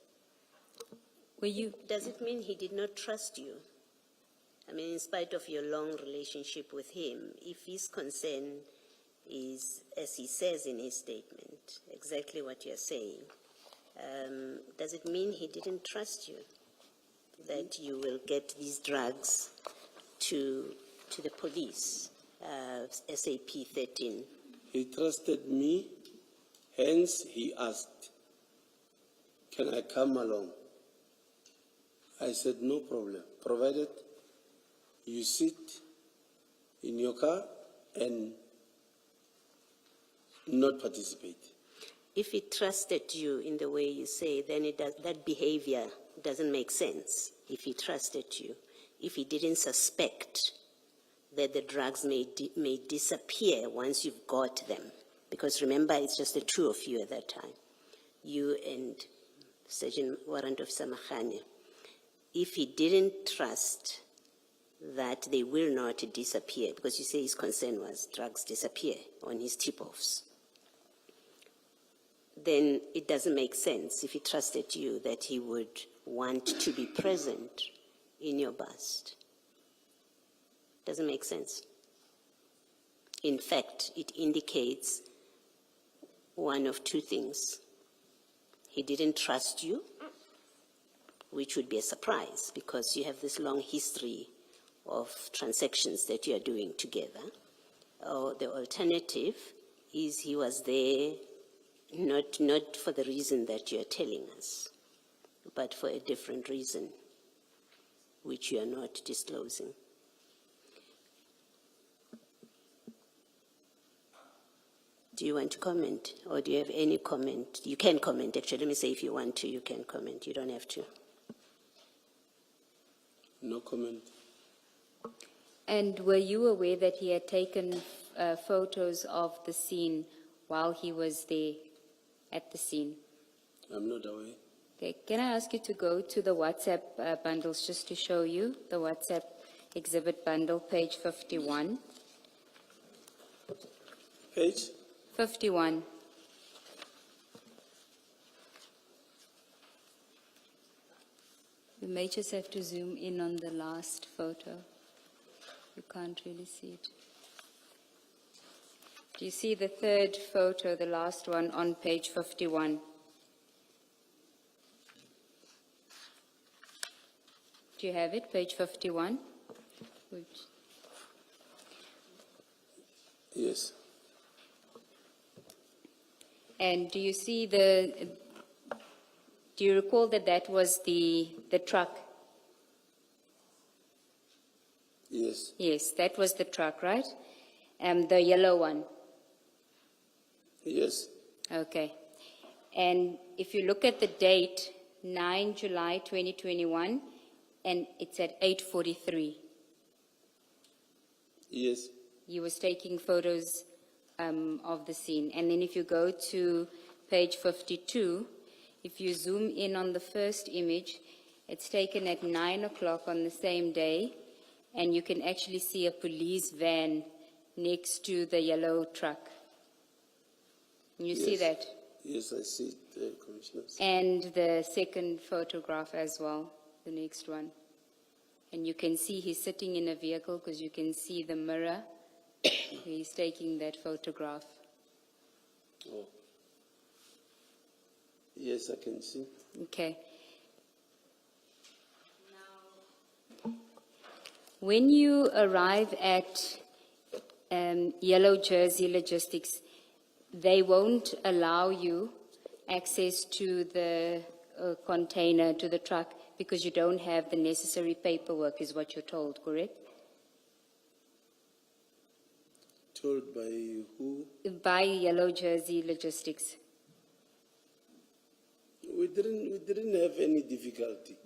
Does it mean he did not trust you? I mean, in spite of your long relationship with him, if his concern is, as he says in his statement, exactly what you're saying, does it mean he didn't trust you, that you will get these drugs to the police? SAP 13. He trusted me, hence he asked, can I come along? I said, no problem, provided you sit in your car and not participate. If he trusted you in the way you say, then that behavior doesn't make sense. If he trusted you, if he didn't suspect that the drugs may disappear once you've got them, because remember, it's just the two of you at that time, you and Sergeant Warrant Officer Mahane. If he didn't trust that they will not disappear, because you say his concern was drugs disappear on his tip-offs, then it doesn't make sense if he trusted you that he would want to be present in your bust. Doesn't make sense. In fact, it indicates one of two things. He didn't trust you, which would be a surprise because you have this long history of transactions that you are doing together. Or the alternative is he was there not for the reason that you are telling us, but for a different reason, which you are not disclosing. Do you want to comment, or do you have any comment? You can comment, actually. Let me say if you want to, you can comment. You don't have to. No comment. And were you aware that he had taken photos of the scene while he was there at the scene? I'm not aware. Okay, can I ask you to go to the WhatsApp bundles just to show you the WhatsApp exhibit bundle, page 51. Page? 51. You may just have to zoom in on the last photo. You can't really see it. Do you see the third photo, the last one on page 51? Do you have it, page 51? Yes. And do you see do you recall that that was the truck? Yes. Yes, that was the truck, right? The yellow one. Yes. Okay. And if you look at the date, 9 July 2021, and it's at 8:43. Yes. He was taking photos of the scene. And then if you go to page 52, if you zoom in on the first image, it's taken at 9 o'clock on the same day, and you can actually see a police van next to the yellow truck. You see Yes. that? Yes, I see it, Commissioner. And the second photograph as well, the next one. And you can see he's sitting in a vehicle because you can see the mirror. He's taking that photograph. Oh. Yes, I can see. Okay. When you arrive at Yellow Jersey Logistics, they won't allow you access to the container, to the truck, because you don't have the necessary paperwork, is what you're told, correct? Told by who? By Yellow Jersey Logistics. We didn't have any difficulty.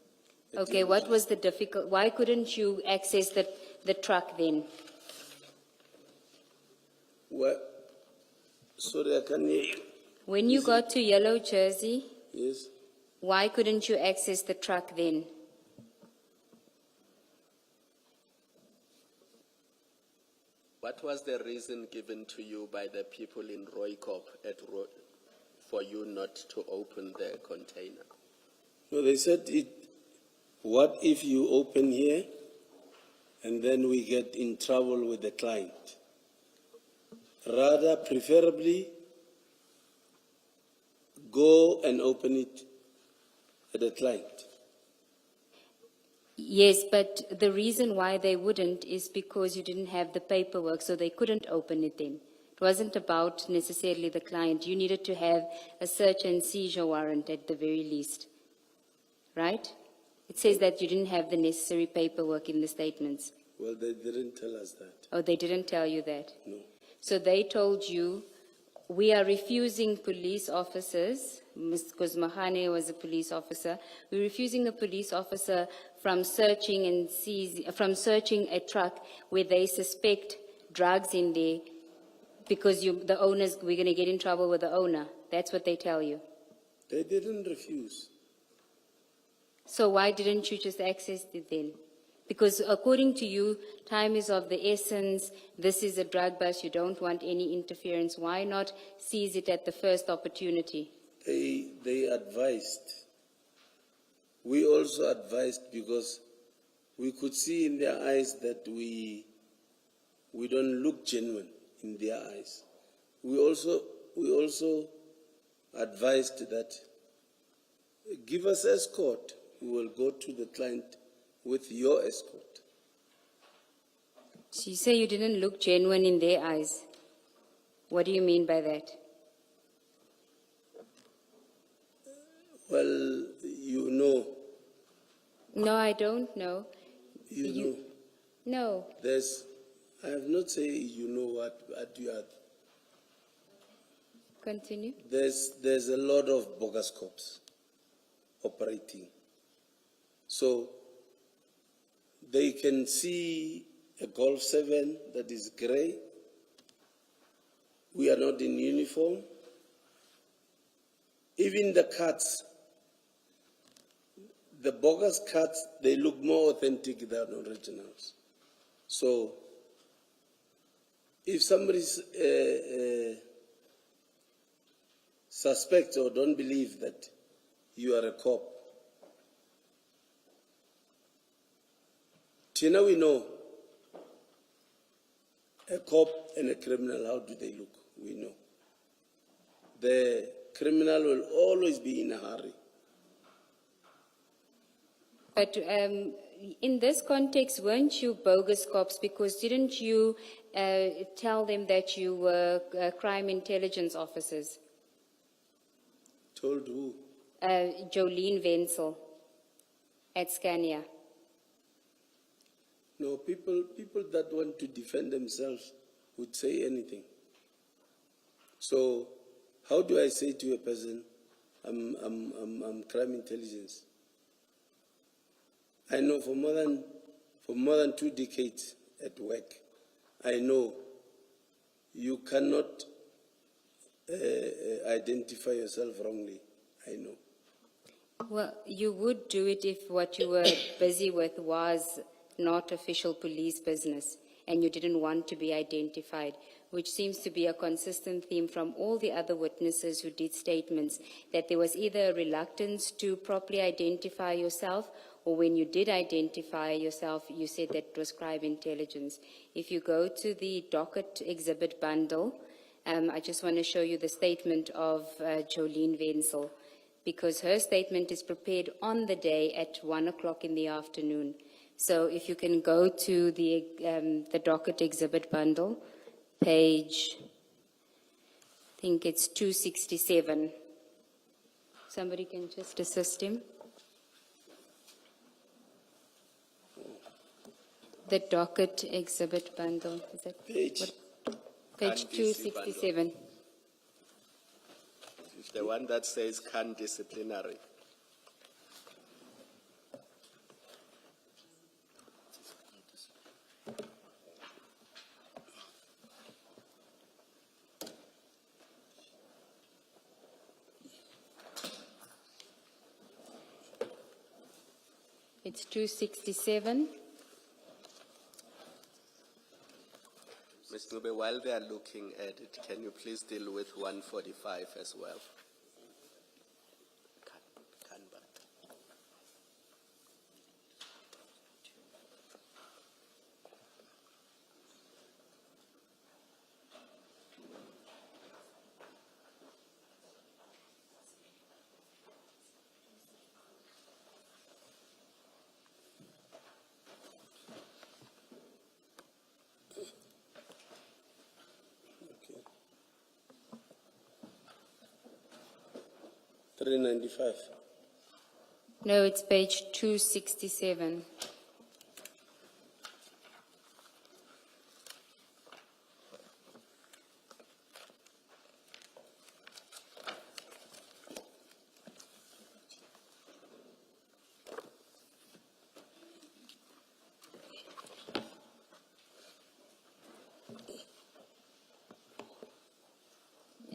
Okay, what was the difficult? Why couldn't you access the truck then? Well, sorry, I can't hear you. When you got to Yellow Jersey, Yes. why couldn't you access the truck then? What was the reason given to you by the people in Roykop for you not to open the container? No, they said what if you open here and then we get in trouble with the client? Rather, preferably, go and open it at the client. Yes, but the reason why they wouldn't is because you didn't have the paperwork, so they couldn't open it then. It wasn't about necessarily the client. You needed to have a search and seizure warrant at the very least, right? It says that you didn't have the necessary paperwork in the statements. Well, they didn't tell us that. Oh, they didn't tell you that? No. So they told you, we are refusing police officers, because Mahane was a police officer, we're refusing a police officer from searching a truck where they suspect drugs in there because the owners, we're going to get in trouble with the owner. That's what they tell you. They didn't refuse. So why didn't you just access it then? Because according to you, time is of the essence, this is a drug bust, you don't want any interference. Why not seize it at the first opportunity? They advised. We also advised because we could see in their eyes that we don't look genuine in their eyes. We also advised that give us escort. We will go to the client with your escort. So you say you didn't look genuine in their eyes. What do you mean by that? Well, you know. No, I don't know. You know. No. I have not said you know what you are. Continue. There's a lot of bogus cops operating. So they can see a Golf 7 that is gray. We are not in uniform. Even the cards, the bogus cards, they look more authentic than originals. So if somebody suspects or don't believe that you are a cop, Tina, we know a cop and a criminal, how do they look? We know. The criminal will always be in a hurry. But in this context, weren't you bogus cops? Because didn't you tell them that you were crime intelligence officers? Told who? Jolene Wenzel at Scania. No, people that want to defend themselves would say anything. So how do I say to a person, I'm crime intelligence? I know for more than 2 decades at work, I know you cannot identify yourself wrongly. I know. Well, you would do it if what you were busy with was not official police business and you didn't want to be identified, which seems to be a consistent theme from all the other witnesses who did statements, that there was either a reluctance to properly identify yourself, or when you did identify yourself, you said that it was crime intelligence. If you go to the docket exhibit bundle, I just want to show you the statement of Jolene Wenzel, because her statement is prepared on the day at 1 o'clock in the afternoon. So if you can go to the docket exhibit bundle, page, I think it's 267. Somebody can just assist him. The docket exhibit bundle, is that Page? Page Can't 267. It's the one that says can disciplinary. It's 267. Ms. Nube, while they are looking at it, can you please deal with 145 as well? Canberra. 395. No, it's page 267.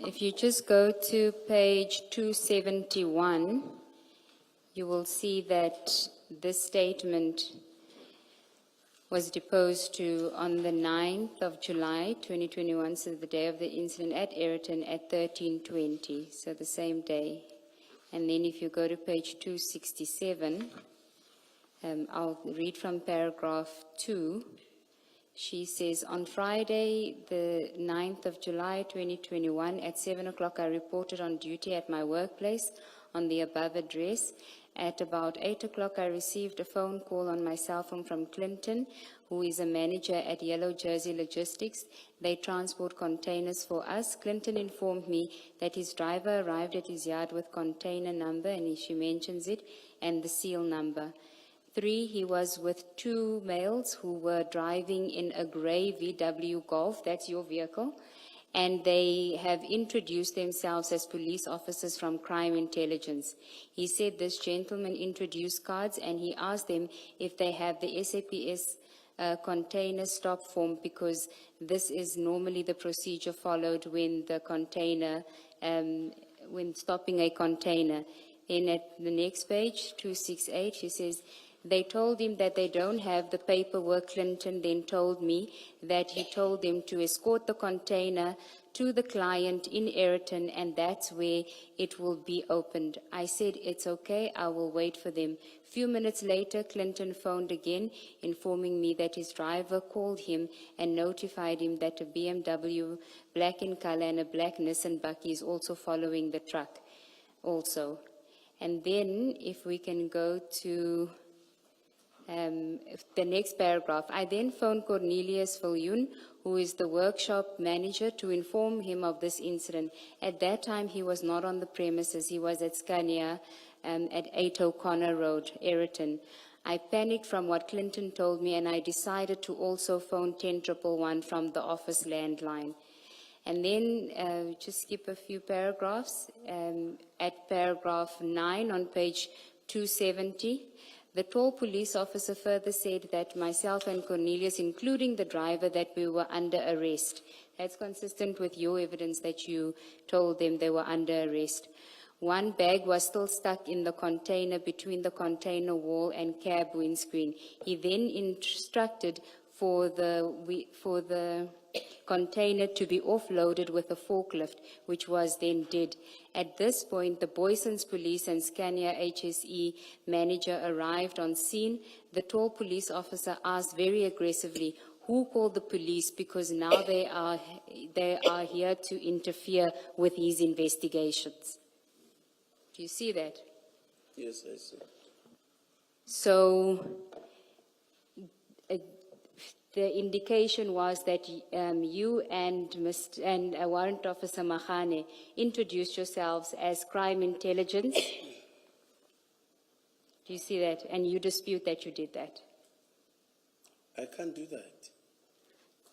If you just go to page 271, you will see that this statement was deposed to on the 9th of July, 2021, so the day of the incident at Ayrton at 13:20, so the same day. And then if you go to page 267, I'll read from paragraph 2. She says, on Friday, the 9th of July, 2021, at 7 o'clock, I reported on duty at my workplace on the above address. At about 8 o'clock, I received a phone call on my cell phone from Clinton, who is a manager at Yellow Jersey Logistics. They transport containers for us. Clinton informed me that his driver arrived at his yard with container number, and she mentions it, and the seal number. 3, he was with 2 males who were driving in a gray VW Golf, that's your vehicle, and they have introduced themselves as police officers from crime intelligence. He said this gentleman introduced cards and he asked them if they have the SAPS container stop form, because this is normally the procedure followed when the container, when stopping a container. Then at the next page, 268, she says, they told him that they don't have the paperwork. Clinton then told me that he told them to escort the container to the client in Ayrton, and that's where it will be opened. I said, it's okay, I will wait for them. Few minutes later, Clinton phoned again, informing me that his driver called him and notified him that a BMW black in color and a black Nissan Bucky is also following the truck also. And then if we can go to the next paragraph. I then phoned Cornelius Viljoen, who is the workshop manager, to inform him of this incident. At that time, he was not on the premises. He was at Scania at 8 O'Connor Road, Ayrton. I panicked from what Clinton told me, and I decided to also phone 10111 from the office landline. And then, just skip a few paragraphs. At paragraph 9 on page 270, the tall police officer further said that myself and Cornelius, including the driver, that we were under arrest. That's consistent with your evidence that you told them they were under arrest. One bag was still stuck in the container between the container wall and cab windscreen. He then instructed for the container to be offloaded with a forklift, which was then did. At this point, the Boysons Police and Scania HSE manager arrived on scene. The tall police officer asked very aggressively, who called the police, because now they are here to interfere with his investigations. Do you see that? Yes, I see. So the indication was that you and Warrant Officer Mahane introduced yourselves as crime intelligence. Do you see that? And you dispute that you did that. I can't do that.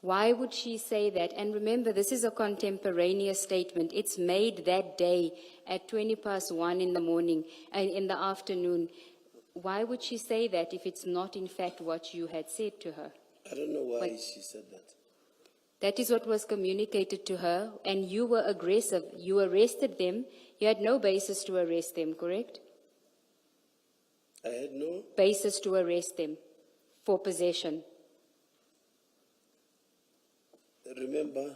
Why would she say that? And remember, this is a contemporaneous statement. It's made that day at 1:20 in the morning, in the afternoon. Why would she say that if it's not in fact what you had said to her? I don't know why she said that. That is what was communicated to her, and you were aggressive. You arrested them. You had no basis to arrest them, correct? I had no. Basis to arrest them for possession. Remember,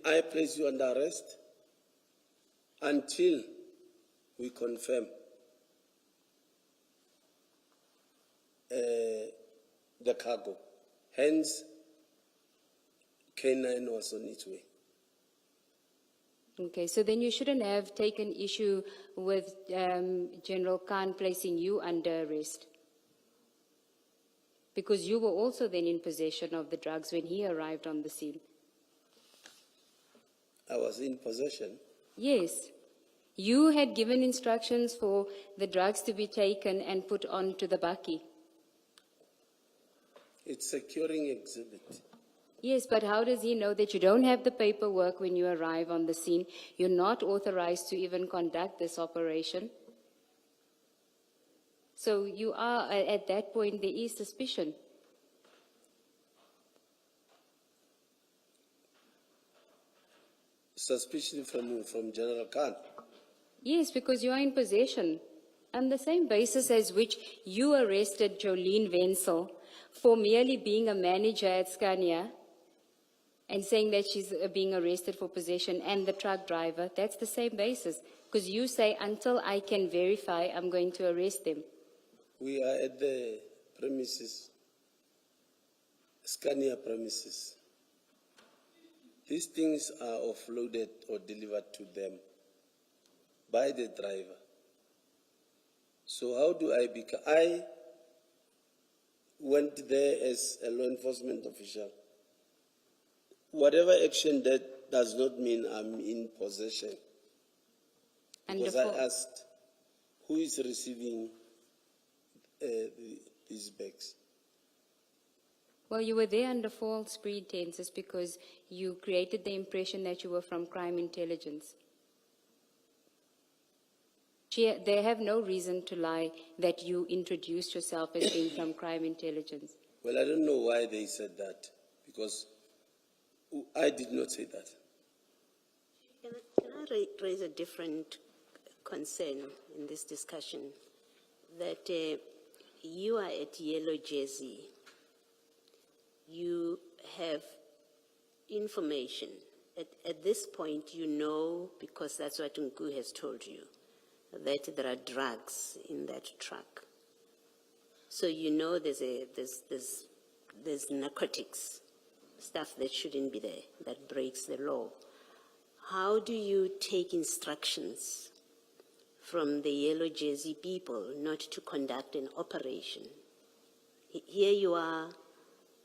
I place you under arrest until we confirm the cargo. Hence, K9 was on its way. Okay, so then you shouldn't have taken issue with General Khan placing you under arrest, because you were also then in possession of the drugs when he arrived on the scene. I was in possession. Yes. You had given instructions for the drugs to be taken and put onto the bakkie. It's a curing exhibit. Yes, but how does he know that you don't have the paperwork when you arrive on the scene? You're not authorized to even conduct this operation. So you are, at that point, there is suspicion. Suspicion from General Khan. Yes, because you are in possession. On the same basis as which you arrested Jolene Wenzel for merely being a manager at Scania and saying that she's being arrested for possession, and the truck driver, that's the same basis. Because you say, until I can verify, I'm going to arrest them. We are at the premises, Scania premises. These things are offloaded or delivered to them by the driver. So how do I become? I went there as a law enforcement official. Whatever action, that does not mean I'm in possession. And Because therefore- I asked, who is receiving these bags? Well, you were there under false pretenses because you created the impression that you were from crime intelligence. They have no reason to lie that you introduced yourself as being from crime intelligence. Well, I don't know why they said that, because I did not say that. Can I raise a different concern in this discussion? That you are at Yellow Jersey. You have information. At this point, you know, because that's what Nku has told you, that there are drugs in that truck. So you know there's narcotics, stuff that shouldn't be there, that breaks the law. How do you take instructions from the Yellow Jersey people not to conduct an operation? Here you are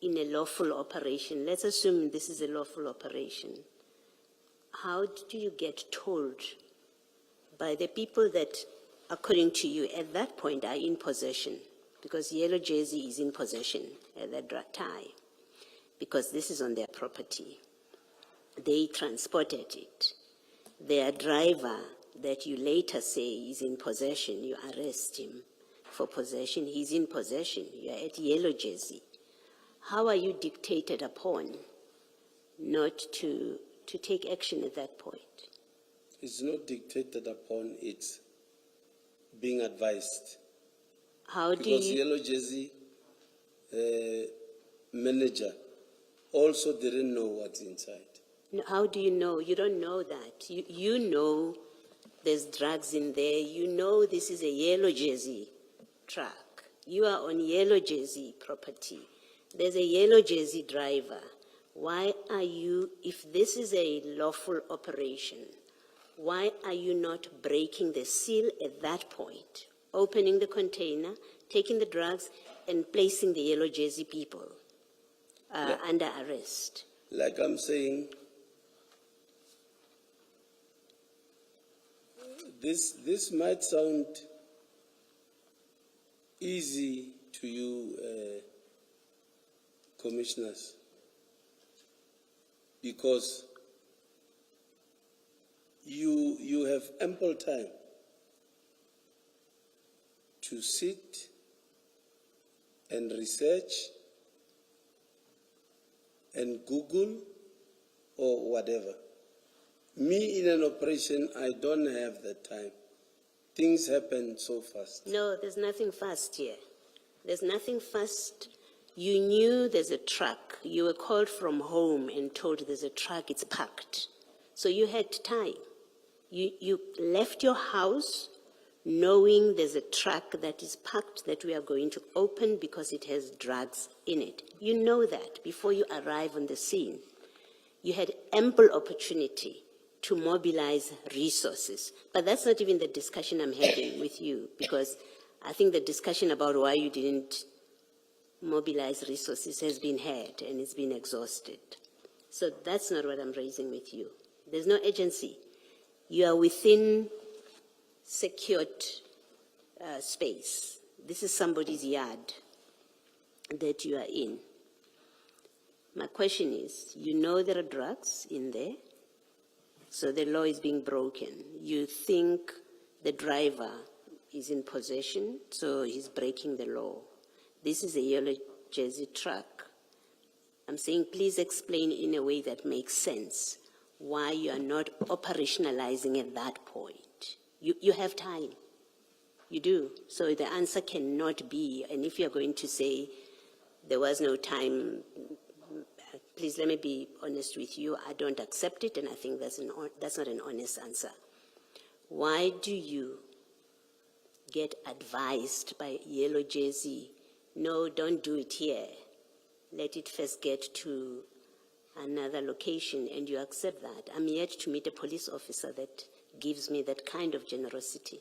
in a lawful operation. Let's assume this is a lawful operation. How do you get told by the people that, according to you, at that point are in possession? Because Yellow Jersey is in possession at that time, because this is on their property. They transported it. Their driver that you later say is in possession, you arrest him for possession. He's in possession. You are at Yellow Jersey. How are you dictated upon not to take action at that point? It's not dictated upon, it's being advised. How do Because you? Yellow Jersey manager also didn't know what's inside. No, how do you know? You don't know that. You know there's drugs in there. You know this is a Yellow Jersey truck. You are on Yellow Jersey property. There's a Yellow Jersey driver. Why are you, if this is a lawful operation, why are you not breaking the seal at that point? Opening the container, taking the drugs, and placing the Yellow Jersey people under arrest? Like I'm saying, this might sound easy to you, commissioners, because you have ample time to sit and research and Google or whatever. Me in an operation, I don't have the time. Things happen so fast. No, there's nothing fast here. There's nothing fast. You knew there's a truck. You were called from home and told there's a truck, it's packed. So you had time. You left your house knowing there's a truck that is packed that we are going to open because it has drugs in it. You know that before you arrive on the scene. You had ample opportunity to mobilize resources. But that's not even the discussion I'm having with you, because I think the discussion about why you didn't mobilize resources has been had and it's been exhausted. So that's not what I'm raising with you. There's no agency. You are within secured space. This is somebody's yard that you are in. My question is, you know there are drugs in there, so the law is being broken. You think the driver is in possession, so he's breaking the law. This is a yellow jersey truck. I'm saying please explain in a way that makes sense why you are not operationalizing at that point. You have time. You do. So the answer cannot be, and if you're going to say there was no time, please let me be honest with you, I don't accept it, and I think that's not an honest answer. Why do you get advised by yellow jersey, no, don't do it here, let it first get to another location, and you accept that? I'm yet to meet a police officer that gives me that kind of generosity.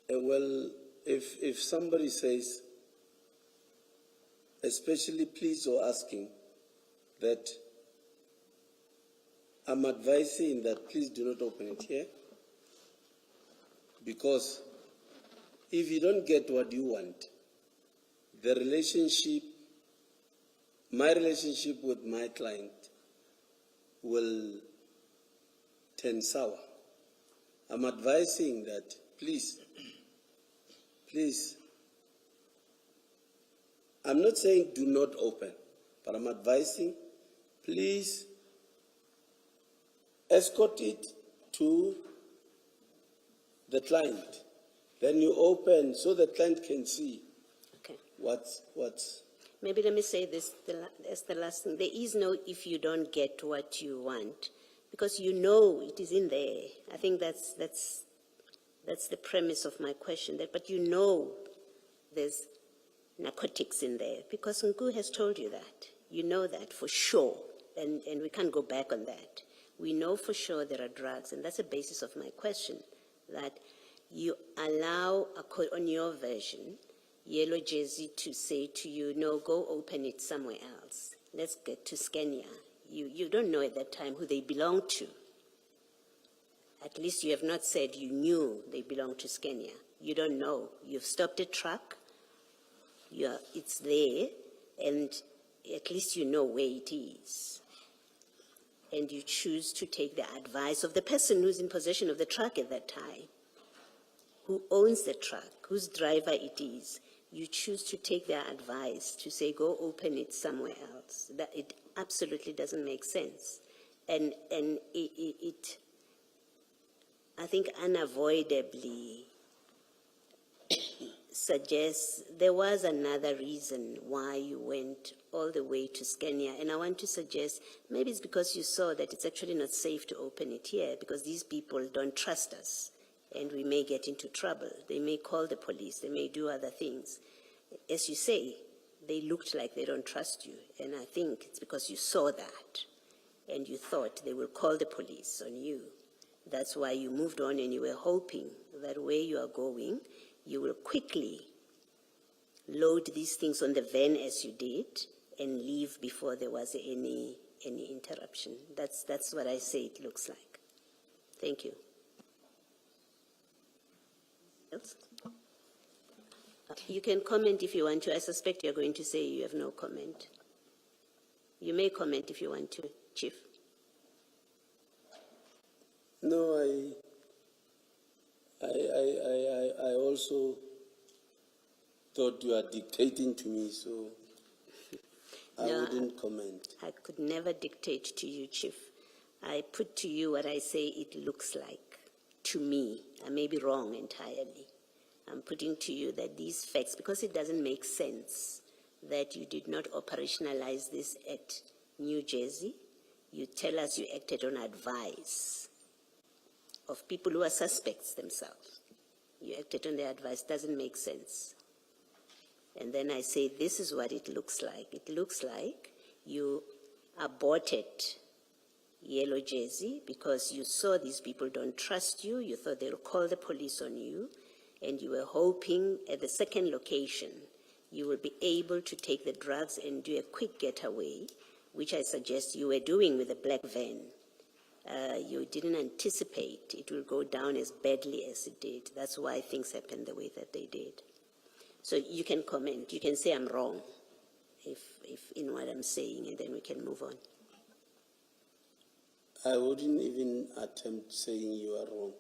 Well, if somebody says, especially please or asking, that I'm advising that please do not open it here, because if you don't get what you want, the relationship, my relationship with my client will turn sour. I'm advising that please, I'm not saying do not open, but I'm advising, please escort it to the client. Then you open so the client can see Okay. what's. Maybe let me say this, that's the last thing. There is no if you don't get what you want, because you know it is in there. I think that's the premise of my question, but you know there's narcotics in there, because Nku has told you that. You know that for sure, and we can't go back on that. We know for sure there are drugs, and that's the basis of my question, that you allow, on your version, yellow jersey to say to you, no, go open it somewhere else. Let's get to Scania. You don't know at that time who they belong to. At least you have not said you knew they belonged to Scania. You don't know. You've stopped a truck. It's there, and at least you know where it is. And you choose to take the advice of the person who's in possession of the truck at that time, who owns the truck, whose driver it is. You choose to take their advice to say, go open it somewhere else. That it absolutely doesn't make sense. And it I think, unavoidably suggests there was another reason why you went all the way to Scania. And I want to suggest maybe it's because you saw that it's actually not safe to open it here, because these people don't trust us and we may get into trouble. They may call the police. They may do other things. As you say, they looked like they don't trust you. And I think it's because you saw that and you thought they will call the police on you. That's why you moved on, and you were hoping that where you are going, you will quickly load these things on the van as you did and leave before there was any interruption. That's what I say it looks like. Thank you. Else? You can comment if you want to. I suspect you're going to say you have no comment. You may comment if you want to, Chief. No, I also thought you are dictating to me, so I No, wouldn't comment. I could never dictate to you, Chief. I put to you what I say it looks like to me. I may be wrong entirely. I'm putting to you that these facts, because it doesn't make sense that you did not operationalize this at New Jersey. You tell us you acted on advice of people who are suspects themselves. You acted on their advice. Doesn't make sense. And then I say, this is what it looks like. It looks like you aborted yellow jersey because you saw these people don't trust you. You thought they'll call the police on you. And you were hoping at the second location you will be able to take the drugs and do a quick getaway, which I suggest you were doing with a black van. you didn't anticipate it will go down as badly as it did. That's why things happened the way that they did. So you can comment. You can say I'm wrong if in what I'm saying, and then we can move on. I wouldn't even attempt saying you are wrong.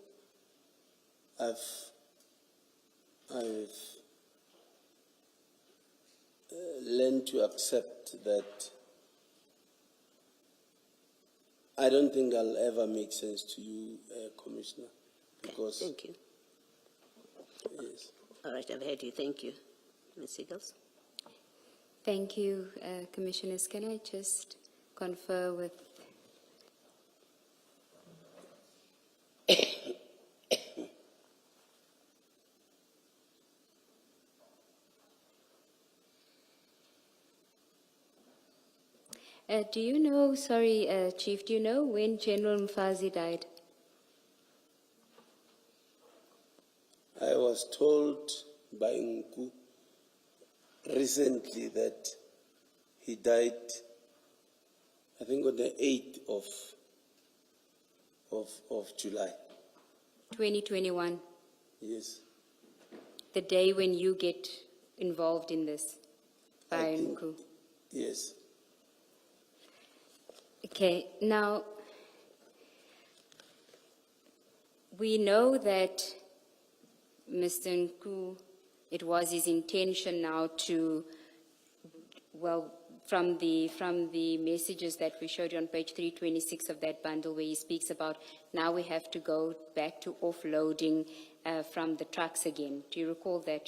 I've learned to accept that I don't think I'll ever make sense to you, Commissioner, because... Okay, thank you. Yes. All right, I've heard you. Thank you. Ms. Siegels? Thank you, Commissioners. Can I just confer with... do you know, sorry, Chief, do you know when General Mfazi died? I was told by Nku recently that he died, I think on the 8th of July. 2021, Yes. the day when you get involved in this, I by think- Nku. Yes. Okay, now, we know that Mr. Nku, it was his intention now to, well, from the messages that we showed you on page 326 of that bundle where he speaks about now we have to go back to offloading from the trucks again. Do you recall that?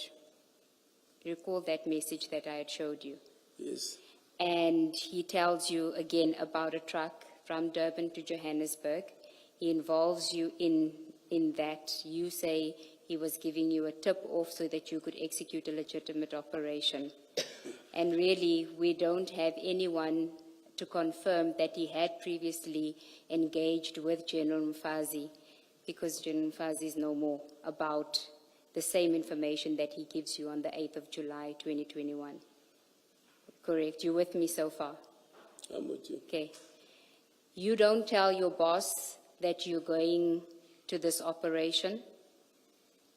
Do you recall that message that I had showed you? Yes. And he tells you again about a truck from Durban to Johannesburg. He involves you in that. You say he was giving you a tip off so that you could execute a legitimate operation. And really, we don't have anyone to confirm that he had previously engaged with General Mfazi, because General Mfazi is no more, about the same information that he gives you on the 8th of July, 2021. Correct. You with me so far? I'm with you. Okay. You don't tell your boss that you're going to this operation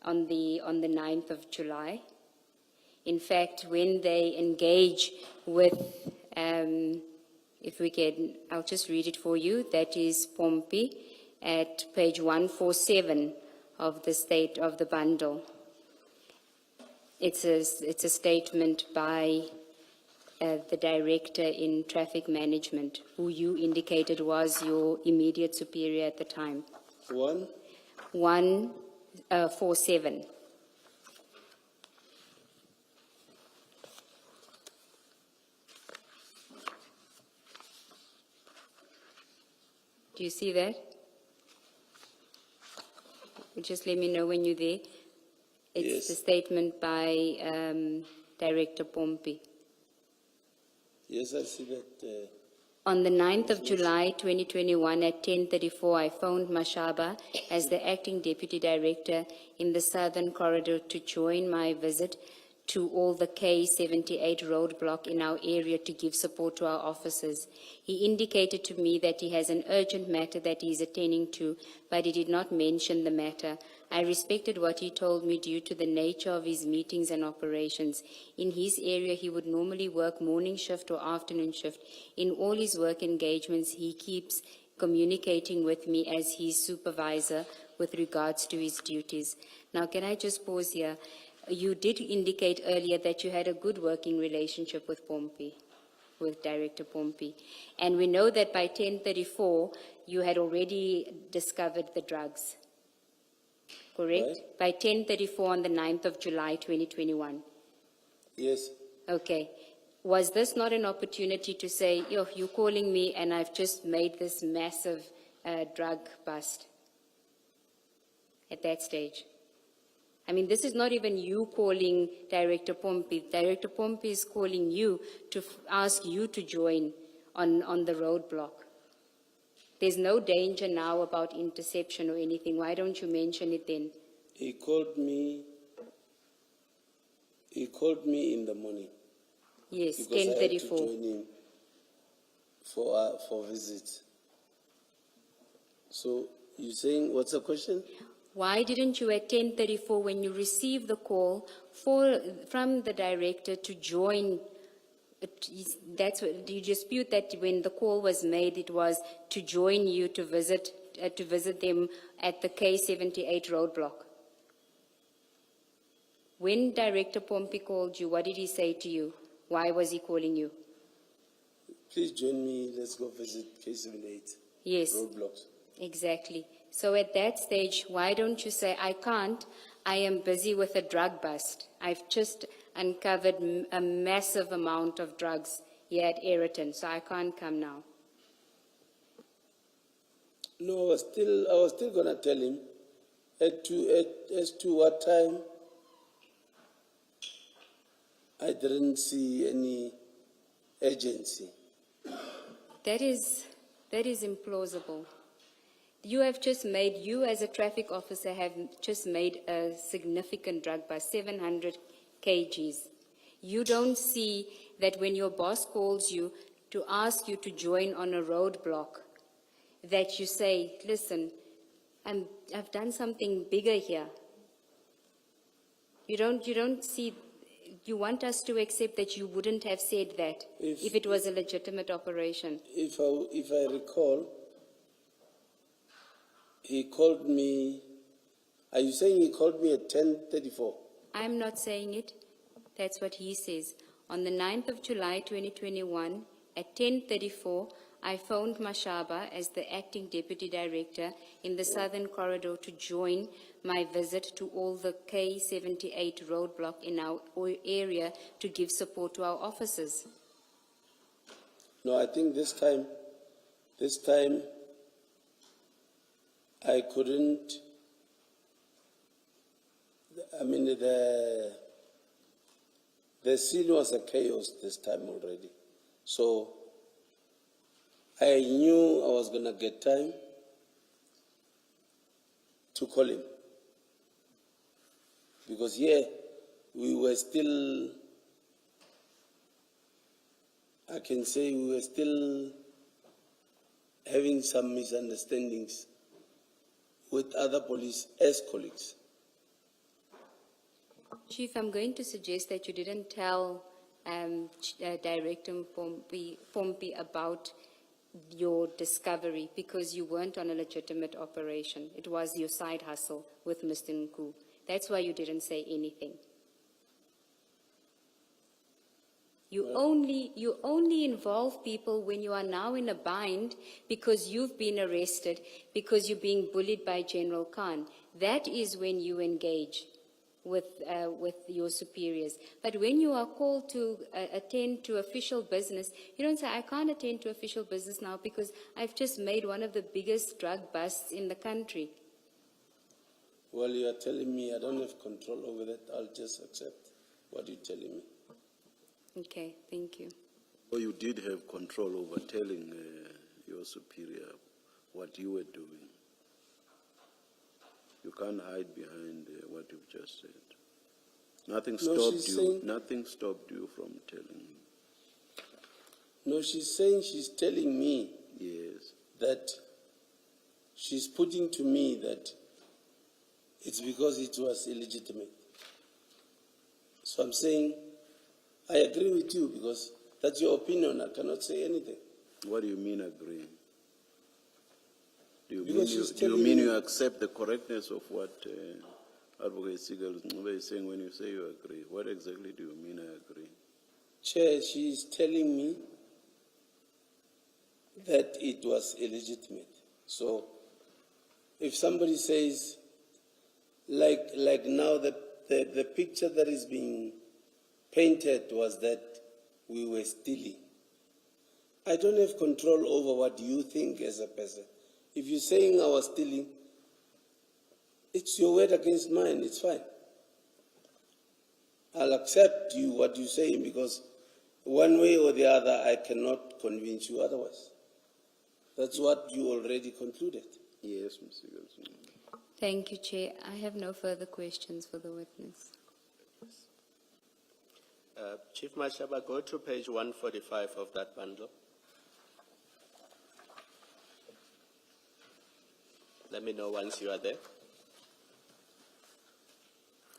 on the 9th of July. In fact, when they engage with, if we can, I'll just read it for you. That is Pompey at page 147 of the bundle. It's a statement by the director in traffic management, who you indicated was your immediate superior at the time. 147. Do you see that? Just let me know when you're there. It's Yes. the statement by Director Pompey. Yes, I see that. On the 9th of July 2021 at 10:34, I phoned Mashaba as the acting deputy director in the Southern Corridor to join my visit to all the K78 roadblock in our area to give support to our officers. He indicated to me that he has an urgent matter that he is attending to, but he did not mention the matter. I respected what he told me due to the nature of his meetings and operations. In his area, he would normally work morning shift or afternoon shift. In all his work engagements, he keeps communicating with me as his supervisor with regards to his duties. Now, can I just pause here? You did indicate earlier that you had a good working relationship with Pompey, with Director Pompey. And we know that by 10:34, you had already discovered the drugs. Correct? Right. By 10:34 on the 9th of July, 2021. Yes. Okay. Was this not an opportunity to say, yo, you're calling me and I've just made this massive drug bust at that stage? I mean, this is not even you calling Director Pompey. Director Pompey is calling you to ask you to join on the roadblock. There's no danger now about interception or anything. Why don't you mention it then? He called me in the morning. Yes, Because I had to 10:34. join him for visits. So you're saying, what's the question? Why didn't you at 10:34, when you received the call from the director to join, that's what, do you dispute that when the call was made, it was to join you to visit them at the K78 roadblock? When Director Pompey called you, what did he say to you? Why was he calling you? Please join me, let's go visit K78 Yes. roadblocks. Exactly. So at that stage, why don't you say, I can't, I am busy with a drug bust. I've just uncovered a massive amount of drugs here at Ayrton, so I can't come now. No, I was still gonna tell him as to what time. I didn't see any urgency. That is implausible. You as a traffic officer have just made a significant drug bust, 700 kgs. You don't see that when your boss calls you to ask you to join on a roadblock, that you say, listen, I've done something bigger here. You don't see, you want us to accept that you wouldn't have said that if it was a legitimate operation. If I recall, he called me, are you saying he called me at 10:34? I'm not saying it. That's what he says. On the 9th of July, 2021, at 10:34, I phoned Mashaba as the acting deputy director in the Southern Corridor to join my visit to all the K78 roadblock in our area to give support to our officers. No, I think this time, I couldn't, I mean, the scene was a chaos this time already. So I knew I was going to get time to call him. Because here, we were still, I can say we were still having some misunderstandings with other police as colleagues. Chief, I'm going to suggest that you didn't tell Director Pompey about your discovery because you weren't on a legitimate operation. It was your side hustle with Mr. Nku. That's why you didn't say anything. You only involve people when you are now in a bind because you've been arrested, because you're being bullied by General Khan. That is when you engage with your superiors. But when you are called to attend to official business, you don't say, I can't attend to official business now because I've just made one of the biggest drug busts in the country. Well, you are telling me I don't have control over that. I'll just accept what you're telling me. Okay, thank you. Or you did have control over telling your superior what you were doing. You can't hide behind what you've just said. Nothing stopped you. Nothing stopped you from telling him. No, she's saying she's telling me Yes. that she's putting to me that it's because it was illegitimate. So I'm saying I agree with you because that's your opinion. I cannot say anything. What do you mean agreeing? Do you Because mean you accept the correctness of what Advocate Sigal is saying when you say you agree? What exactly do you mean I agree? Chair, she is telling me that it was illegitimate. So if somebody says, like now the picture that is being painted was that we were stealing. I don't have control over what you think as a person. If you're saying I was stealing, it's your word against mine, it's fine. I'll accept you what you're saying because one way or the other I cannot convince you otherwise. That's what you already concluded. Yes, Mr. Wilson. Thank you, Chair. I have no further questions for the witness. Chief Mashaba, go to page 145 of that bundle. Let me know once you are there.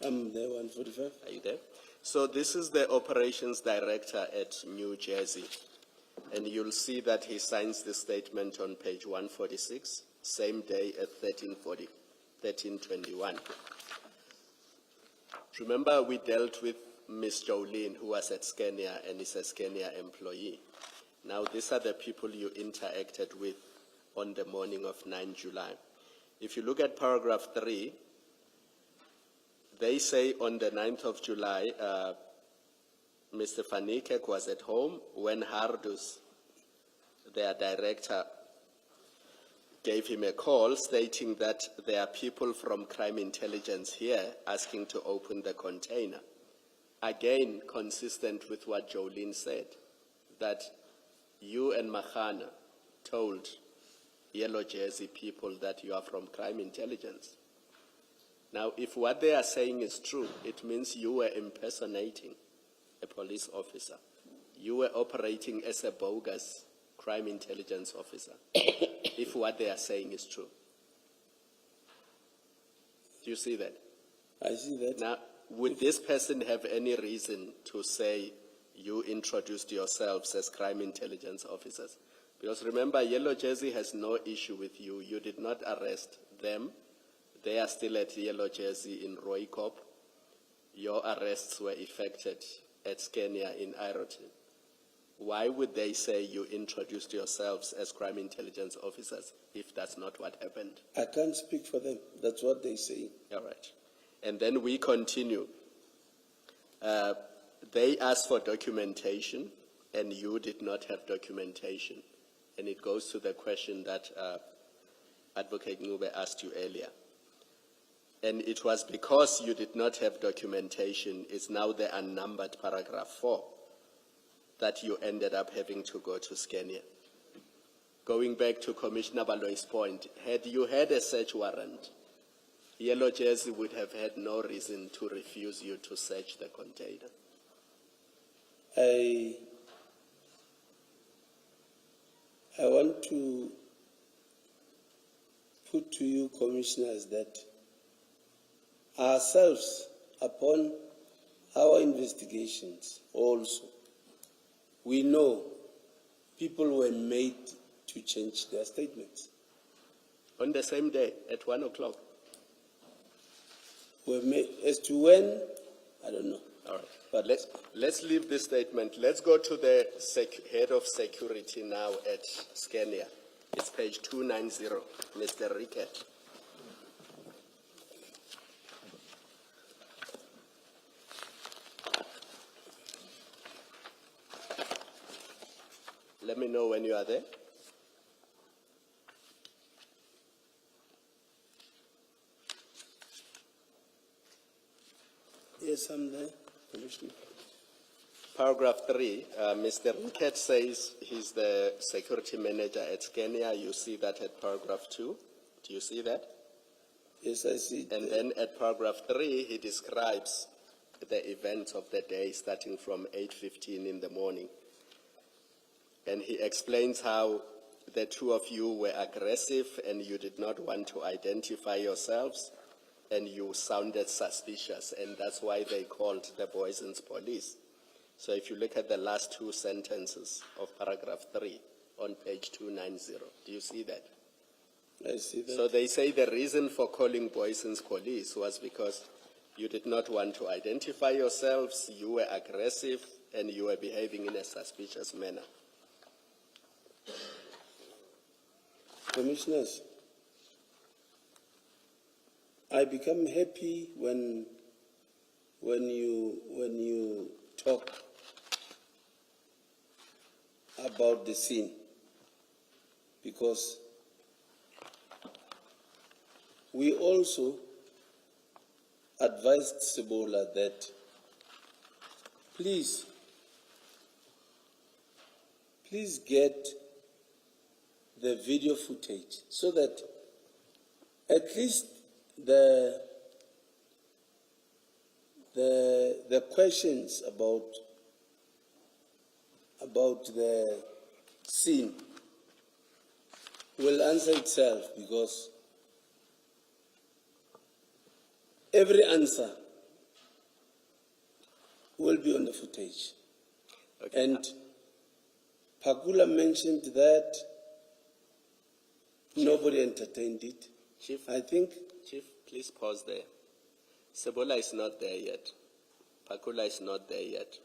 I'm there, 145. Are you there? So this is the operations director at New Jersey. And you'll see that he signs the statement on page 146, same day at 1321. Remember, we dealt with Ms. Jolene, who was at Scania and is a Scania employee. Now, these are the people you interacted with on the morning of 9 July. If you look at paragraph 3, they say on the 9th of July, Mr. Fanikek was at home when Hardus, their director, gave him a call stating that there are people from crime intelligence here asking to open the container. Again, consistent with what Jolene said, that you and Mahana told Yellow Jersey people that you are from crime intelligence. Now, if what they are saying is true, it means you were impersonating a police officer. You were operating as a bogus crime intelligence officer, if what they are saying is true. Do you see that? I see that. Now, would this person have any reason to say you introduced yourselves as crime intelligence officers? Because remember, Yellow Jersey has no issue with you. You did not arrest them. They are still at Yellow Jersey in Roykop. Your arrests were effected at Scania in Iroton. Why would they say you introduced yourselves as crime intelligence officers if that's not what happened? I can't speak for them. That's what they say. All right. And then we continue. They asked for documentation, and you did not have documentation. And it goes to the question that Advocate Ngube asked you earlier. And it was because you did not have documentation, it's now the unnumbered paragraph 4, that you ended up having to go to Scania. Going back to Commissioner Baloy's point, had you had a search warrant, Yellow Jersey would have had no reason to refuse you to search the container. I want to put to you, commissioners, that ourselves, upon our investigations also, we know people were made to change their statements. On the same day, at 1 o'clock. Were made, as to when, I don't know. All right. But let's leave this statement. Let's go to the head of security now at Scania. It's page 290, Mr. Rickett. Let me know when you are there. Yes, I'm there, Commissioner. Paragraph 3, Mr. Rickett says he's the security manager at Scania. You see that at paragraph 2. Do you see that? Yes, I see. And then at paragraph 3, he describes the events of the day starting from 8:15 in the morning. And he explains how the two of you were aggressive and you did not want to identify yourselves and you sounded suspicious, and that's why they called the Boyson's police. So if you look at the last two sentences of paragraph 3 on page 290, do you see that? I see that. So they say the reason for calling Boyson's police was because you did not want to identify yourselves, you were aggressive, and you were behaving in a suspicious manner. Commissioners, I become happy when you talk about the scene, because we also advised Sebola that please get the video footage so that at least the questions about the scene will answer itself, because every answer will be on the footage. Okay. And Pakula mentioned that nobody entertained it. Chief, I think Chief, please pause there. Sebola is not there yet. Pakula is not there yet.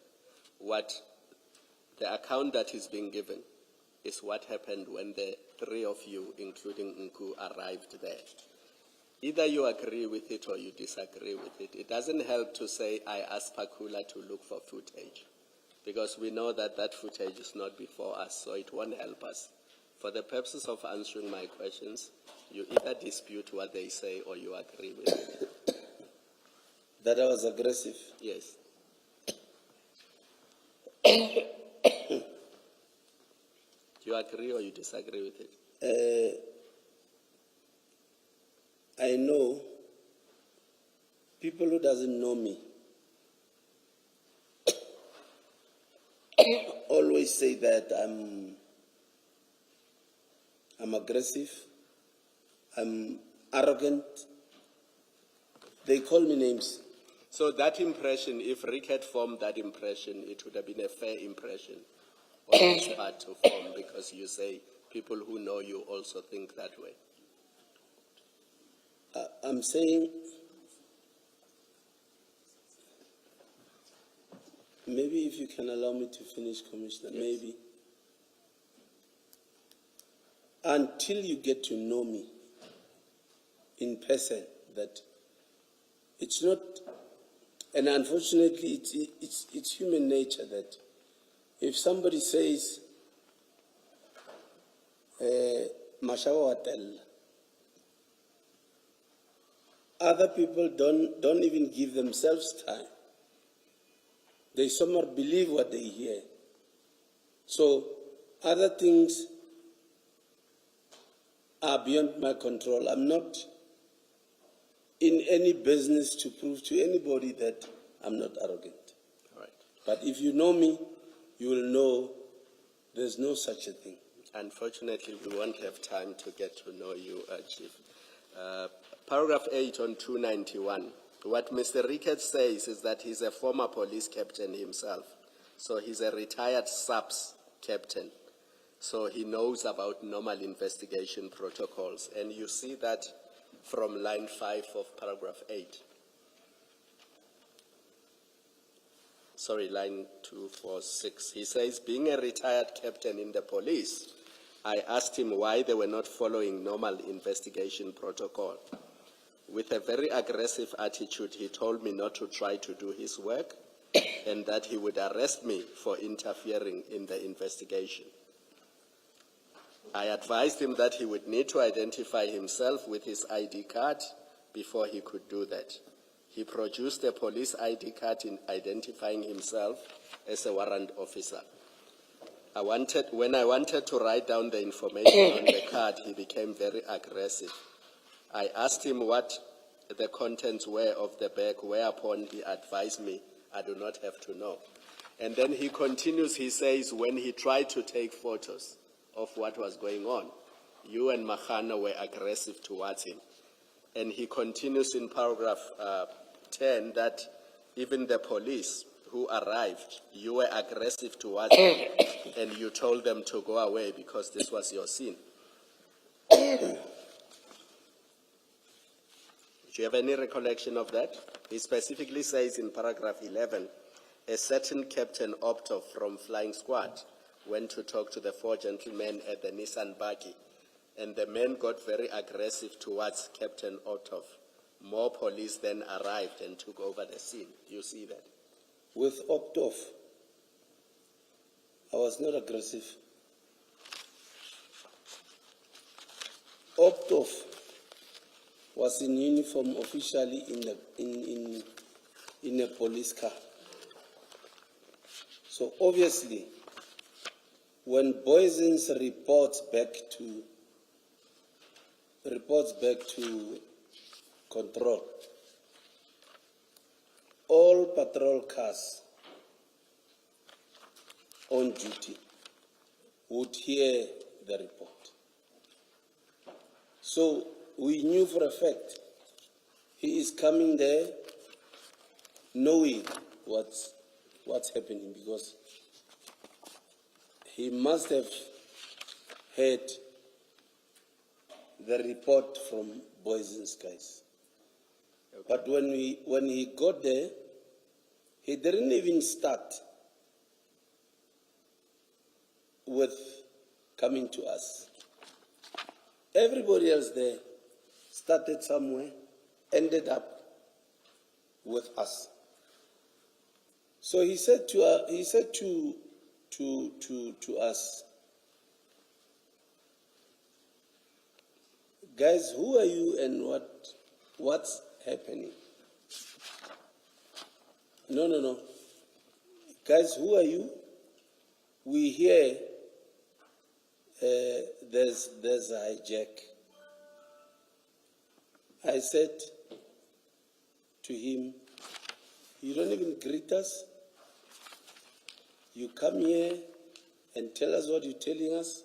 What the account that is being given is what happened when the three of you, including Nku, arrived there. Either you agree with it or you disagree with it. It doesn't help to say, I asked Pakula to look for footage, because we know that that footage is not before us, so it won't help us. For the purposes of answering my questions, you either dispute what they say or you agree with it. that I was aggressive. Yes. Do you agree or you disagree with it? I know people who doesn't know me always say that I'm aggressive, I'm arrogant. They call me names. So that impression, if Rick had formed that impression, it would have been a fair impression on his part to form, because you say people who know you also think that way. I'm saying maybe if you can allow me to finish, Commissioner, Yes. maybe. Until you get to know me in person, that it's not, and unfortunately it's human nature that if somebody says, Mashawa Watel, other people don't even give themselves time. They somehow believe what they hear. So other things are beyond my control. I'm not in any business to prove to anybody that I'm not arrogant. All right. But if you know me, you will know there's no such a thing. Unfortunately, we won't have time to get to know you, Chief. Paragraph 8 on 291. What Mr. Ricketts says is that he's a former police captain himself. So he's a retired SAPS captain. So he knows about normal investigation protocols. And you see that from line 5 of paragraph 8. Sorry, line 246. He says, being a retired captain in the police, I asked him why they were not following normal investigation protocol. With a very aggressive attitude, he told me not to try to do his work and that he would arrest me for interfering in the investigation. I advised him that he would need to identify himself with his ID card before he could do that. He produced a police ID card in identifying himself as a warrant officer. When I wanted to write down the information on the card, he became very aggressive. I asked him what the contents were of the bag, whereupon he advised me I do not have to know. And then he continues, he says, when he tried to take photos of what was going on, you and Mahana were aggressive towards him. And he continues in paragraph 10 that even the police who arrived, you were aggressive towards them and you told them to go away because this was your scene. Do you have any recollection of that? He specifically says in paragraph 11, a certain Captain Optov from Flying Squad went to talk to the 4 gentlemen at the Nissan Buggy, and the men got very aggressive towards Captain Optov. More police then arrived and took over the scene. You see that? With Optov, I was not aggressive. Optov was in uniform officially in a police car. So obviously, when Boyson's reports back to control, all patrol cars on duty would hear the report. So we knew for a fact he is coming there knowing what's happening, because he must have heard the report from Boys in Skies. But when he got there, he didn't even start with coming to us. Everybody else there started somewhere, ended up with us. So he said to us, guys, who are you and what's happening? No. Guys, who are you? We hear there's a hijack. I said to him, you don't even greet us. You come here and tell us what you're telling us.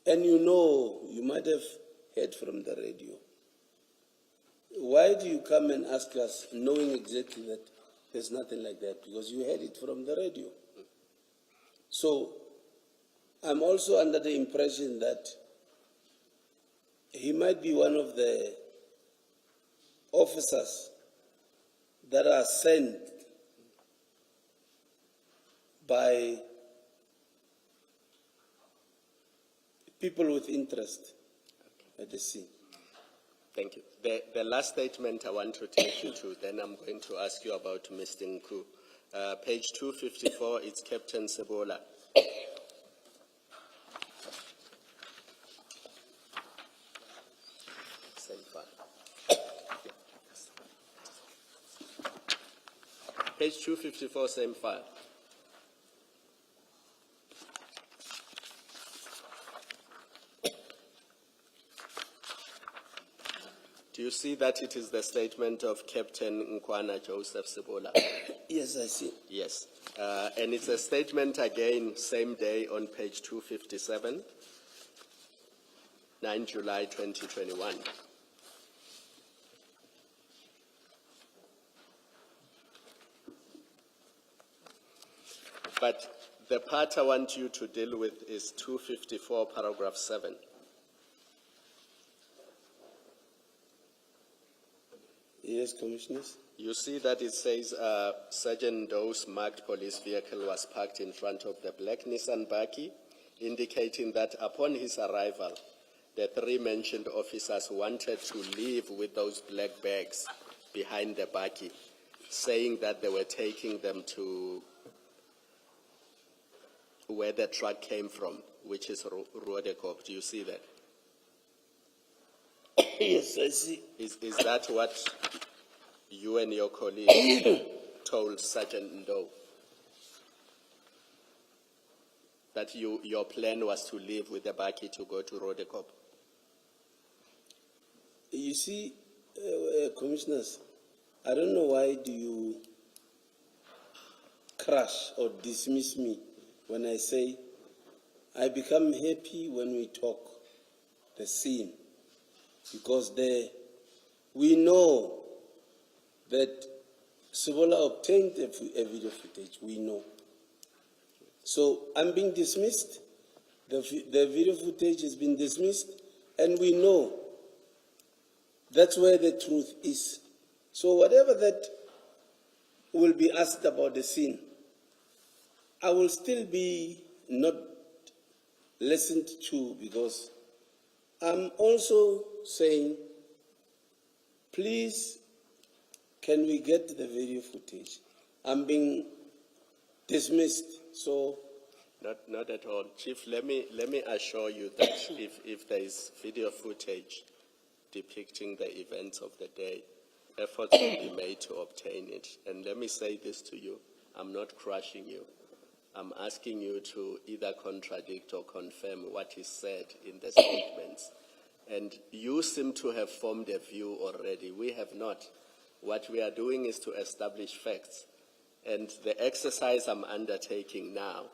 And you might have heard from the radio. Why do you come and ask us knowing exactly that there's nothing like that? Because you heard it from the radio. So I'm also under the impression that he might be one of the officers that are sent by people with interest at the scene. Thank you. The last statement I want to take you to, then I'm going to ask you about Mr. Nku. Page 254, it's Captain Sebola. Same file. Page 254, same file. Do you see that it is the statement of Captain Nkwana Joseph Sebola? Yes, I see. Yes. And it's a statement again, same day on page 257, 9 July 2021. But the part I want you to deal with is 254, paragraph 7. Yes, Commissioners. You see that it says Sergeant Doe's marked police vehicle was parked in front of the black Nissan Baki, indicating that upon his arrival, the three mentioned officers wanted to leave with those black bags behind the Baki, saying that they were taking them to where the truck came from, which is Rodekop. Do you see that? Yes, I see. Is that what you and your colleague told Sergeant Doe? That your plan was to leave with the Baki to go to Rodekop? You see, Commissioners, I don't know why do you crush or dismiss me when I say I become happy when we talk the scene, because we know that Sebola obtained a video footage, we know. So I'm being dismissed, the video footage has been dismissed, and we know that's where the truth is. So whatever that will be asked about the scene, I will still be not listened to, because I'm also saying, please, can we get the video footage? I'm being dismissed, so. Not at all. Chief, let me assure you that if there is video footage depicting the events of the day, efforts will be made to obtain it. And let me say this to you, I'm not crushing you. I'm asking you to either contradict or confirm what is said in the statements. And you seem to have formed a view already. We have not. What we are doing is to establish facts. And the exercise I'm undertaking now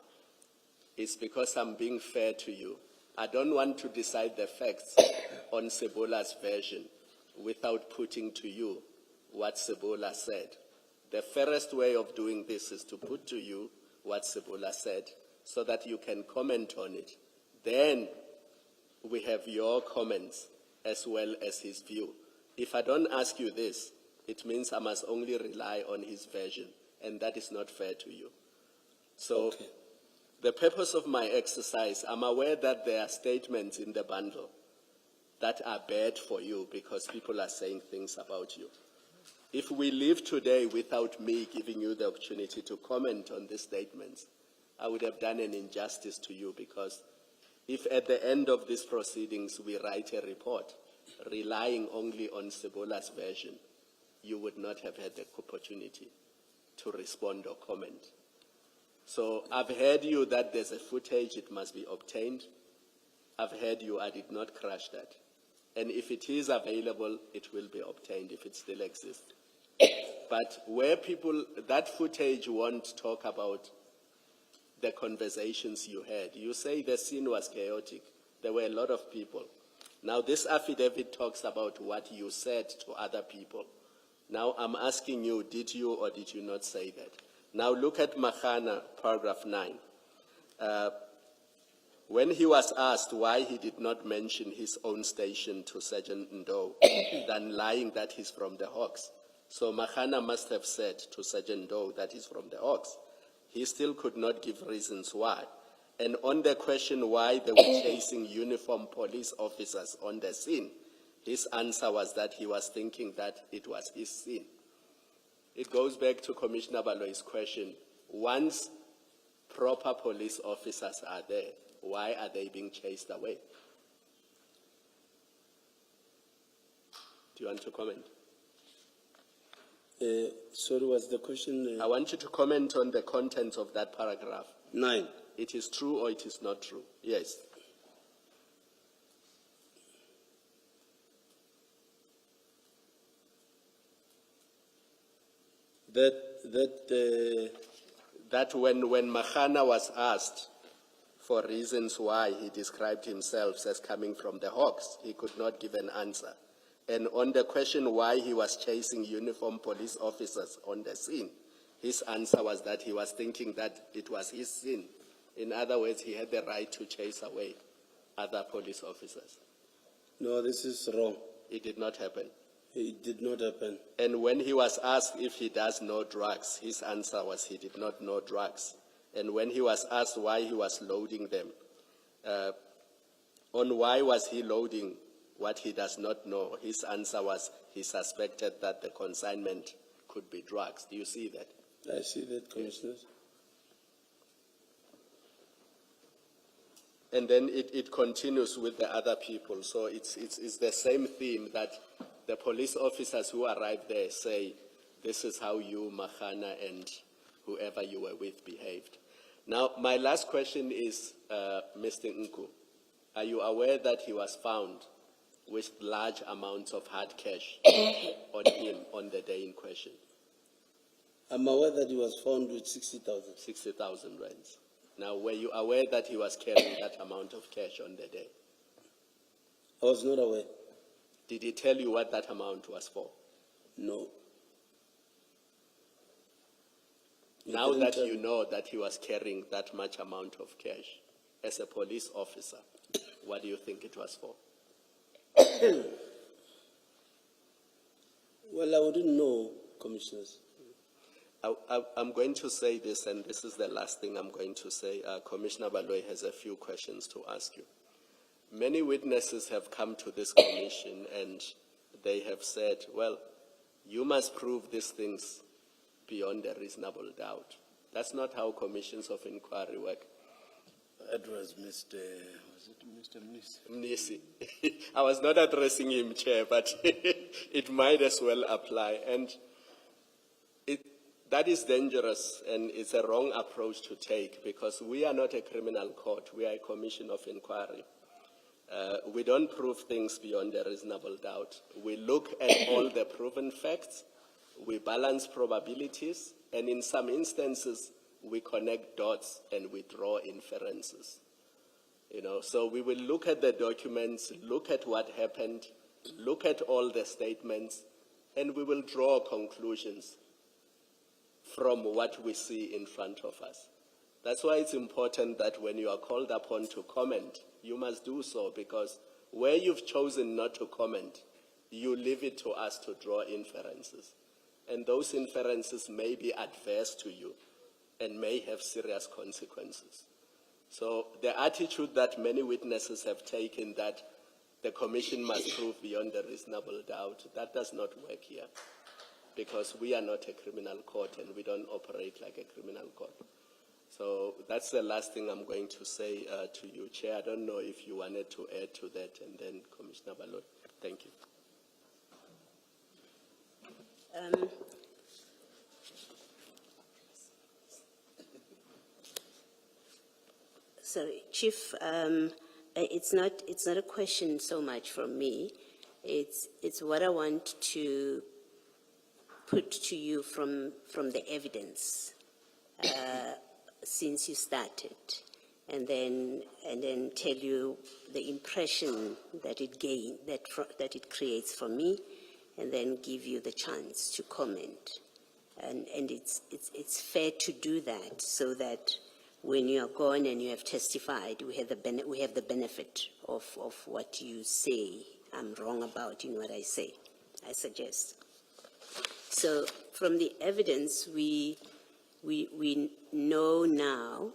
is because I'm being fair to you. I don't want to decide the facts on Sebola's version. without putting to you what Sebola said. The fairest way of doing this is to put to you what Sebola said so that you can comment on it. Then we have your comments as well as his view. If I don't ask you this, it means I must only rely on his version, and that is not fair to you. So Okay. the purpose of my exercise, I'm aware that there are statements in the bundle that are bad for you because people are saying things about you. If we leave today without me giving you the opportunity to comment on these statements, I would have done an injustice to you, because if at the end of these proceedings we write a report relying only on Sebola's version, you would not have had the opportunity to respond or comment. So I've heard you that there's a footage, it must be obtained. I've heard you, I did not crush that. And if it is available, it will be obtained if it still exists. But where people, that footage won't talk about the conversations you had. You say the scene was chaotic. There were a lot of people. Now this affidavit talks about what you said to other people. Now I'm asking you, did you or did you not say that? Now look at Mahana, paragraph 9. When he was asked why he did not mention his own station to Sergeant Ndo, than lying that he's from the Hawks. So Mahana must have said to Sergeant Ndo that he's from the Hawks. He still could not give reasons why. And on the question why they were chasing uniformed police officers on the scene, his answer was that he was thinking that it was his scene. It goes back to Commissioner Baloy's question. Once proper police officers are there, why are they being chased away? Do you want to comment? Sorry, was the question I want you to comment on the contents of that paragraph. 9? It is true or it is not true? Yes. That when Mahana was asked for reasons why he described himself as coming from the Hawks, he could not give an answer. And on the question why he was chasing uniformed police officers on the scene, his answer was that he was thinking that it was his scene. In other words, he had the right to chase away other police officers. No, this is wrong. It did not happen. It did not happen. And when he was asked if he does know drugs, his answer was he did not know drugs. And when he was asked why he was loading them, on why was he loading what he does not know, his answer was he suspected that the consignment could be drugs. Do you see that? I see that, Commissioners. And then it continues with the other people. So it's the same theme that the police officers who arrived there say, this is how you, Mahana, and whoever you were with behaved. Now, my last question is, Mr. Nku, are you aware that he was found with large amounts of hard cash on him on the day in question? I'm aware that he was found with 60,000. 60,000 rands. Now, were you aware that he was carrying that amount of cash on the day? I was not aware. Did he tell you what that amount was for? No. Now that you know that he was carrying that much amount of cash, as a police officer, what do you think it was for? Well, I wouldn't know, Commissioners. I'm going to say this, and this is the last thing I'm going to say. Commissioner Baloy has a few questions to ask you. Many witnesses have come to this commission and they have said, well, you must prove these things beyond a reasonable doubt. That's not how commissions of inquiry work. That was Mr. Mnisi. I was not addressing him, Chair, but it might as well apply. And that is dangerous, and it's a wrong approach to take, because we are not a criminal court. We are a commission of inquiry. We don't prove things beyond a reasonable doubt. We look at all the proven facts, we balance probabilities, and in some instances, we connect dots and we draw inferences. So we will look at the documents, look at what happened, look at all the statements, and we will draw conclusions from what we see in front of us. That's why it's important that when you are called upon to comment, you must do so, because where you've chosen not to comment, you leave it to us to draw inferences. And those inferences may be adverse to you and may have serious consequences. So the attitude that many witnesses have taken that the commission must prove beyond a reasonable doubt, that does not work here, because we are not a criminal court and we don't operate like a criminal court. So that's the last thing I'm going to say to you, Chair. I don't know if you wanted to add to that, and then Commissioner Balot. Thank you. Sorry, Chief, it's not a question so much from me. It's what I want to put to you from the evidence since you started, and then tell you the impression that it gained, that it creates for me, and then give you the chance to comment. And it's fair to do that, so that when you are gone and you have testified, we have the benefit of what you say I'm wrong about in what I say, I suggest. So from the evidence, we know now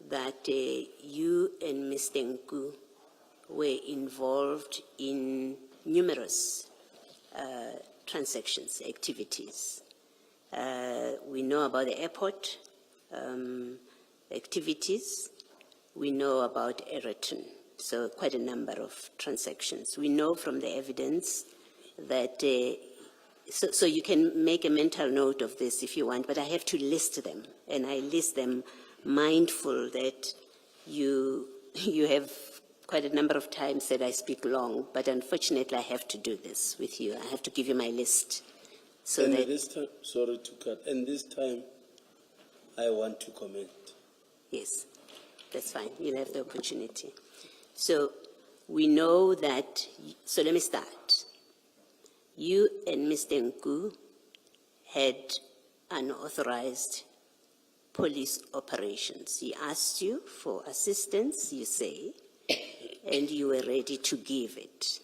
that you and Mr. Nku were involved in numerous transactions, activities. We know about the airport activities. We know about Egerton, so quite a number of transactions. We know from the evidence that, so you can make a mental note of this if you want, but I have to list them, and I list them mindful that you have quite a number of times said I speak long, but unfortunately I have to do this with you. I have to give you my list. So and that this time, sorry to cut, and this time I want to comment. Yes, that's fine. You'll have the opportunity. So we know that, so let me start. You and Mr. Nku had unauthorized police operations. He asked you for assistance, you say, and you were ready to give it.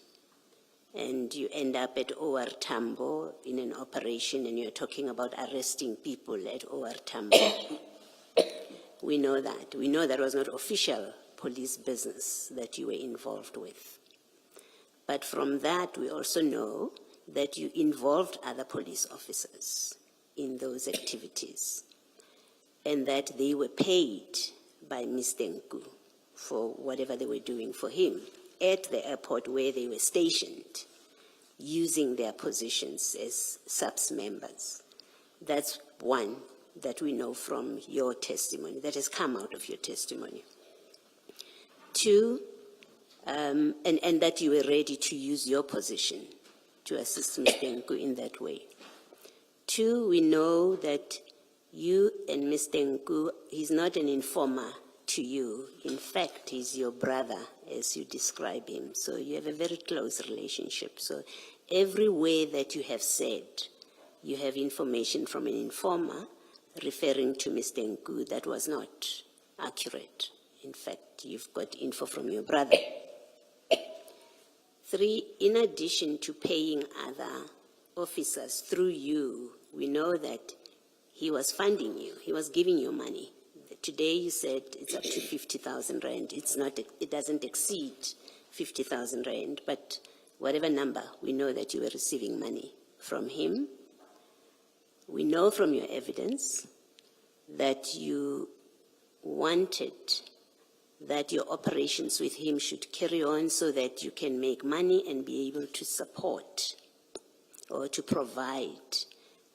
And you end up at OR Tambo in an operation, and you're talking about arresting people at OR Tambo. We know that. We know that was not official police business that you were involved with. But from that, we also know that you involved other police officers in those activities, and that they were paid by Mr. Nku for whatever they were doing for him at the airport where they were stationed, using their positions as SAPS members. That's one that we know from your testimony, that has come out of your testimony. Two, and that you were ready to use your position to assist Mr. Nku in that way. Two, we know that you and Mr. Nku, he's not an informer to you. In fact, he's your brother, as you describe him. So you have a very close relationship. So every way that you have said, you have information from an informer referring to Mr. Nku that was not accurate. In fact, you've got info from your brother. Three, in addition to paying other officers through you, we know that he was funding you. He was giving you money. Today you said it's up to 50,000 rand. It's not, it doesn't exceed 50,000 rand, but whatever number, we know that you were receiving money from him. We know from your evidence that you wanted that your operations with him should carry on so that you can make money and be able to support or to provide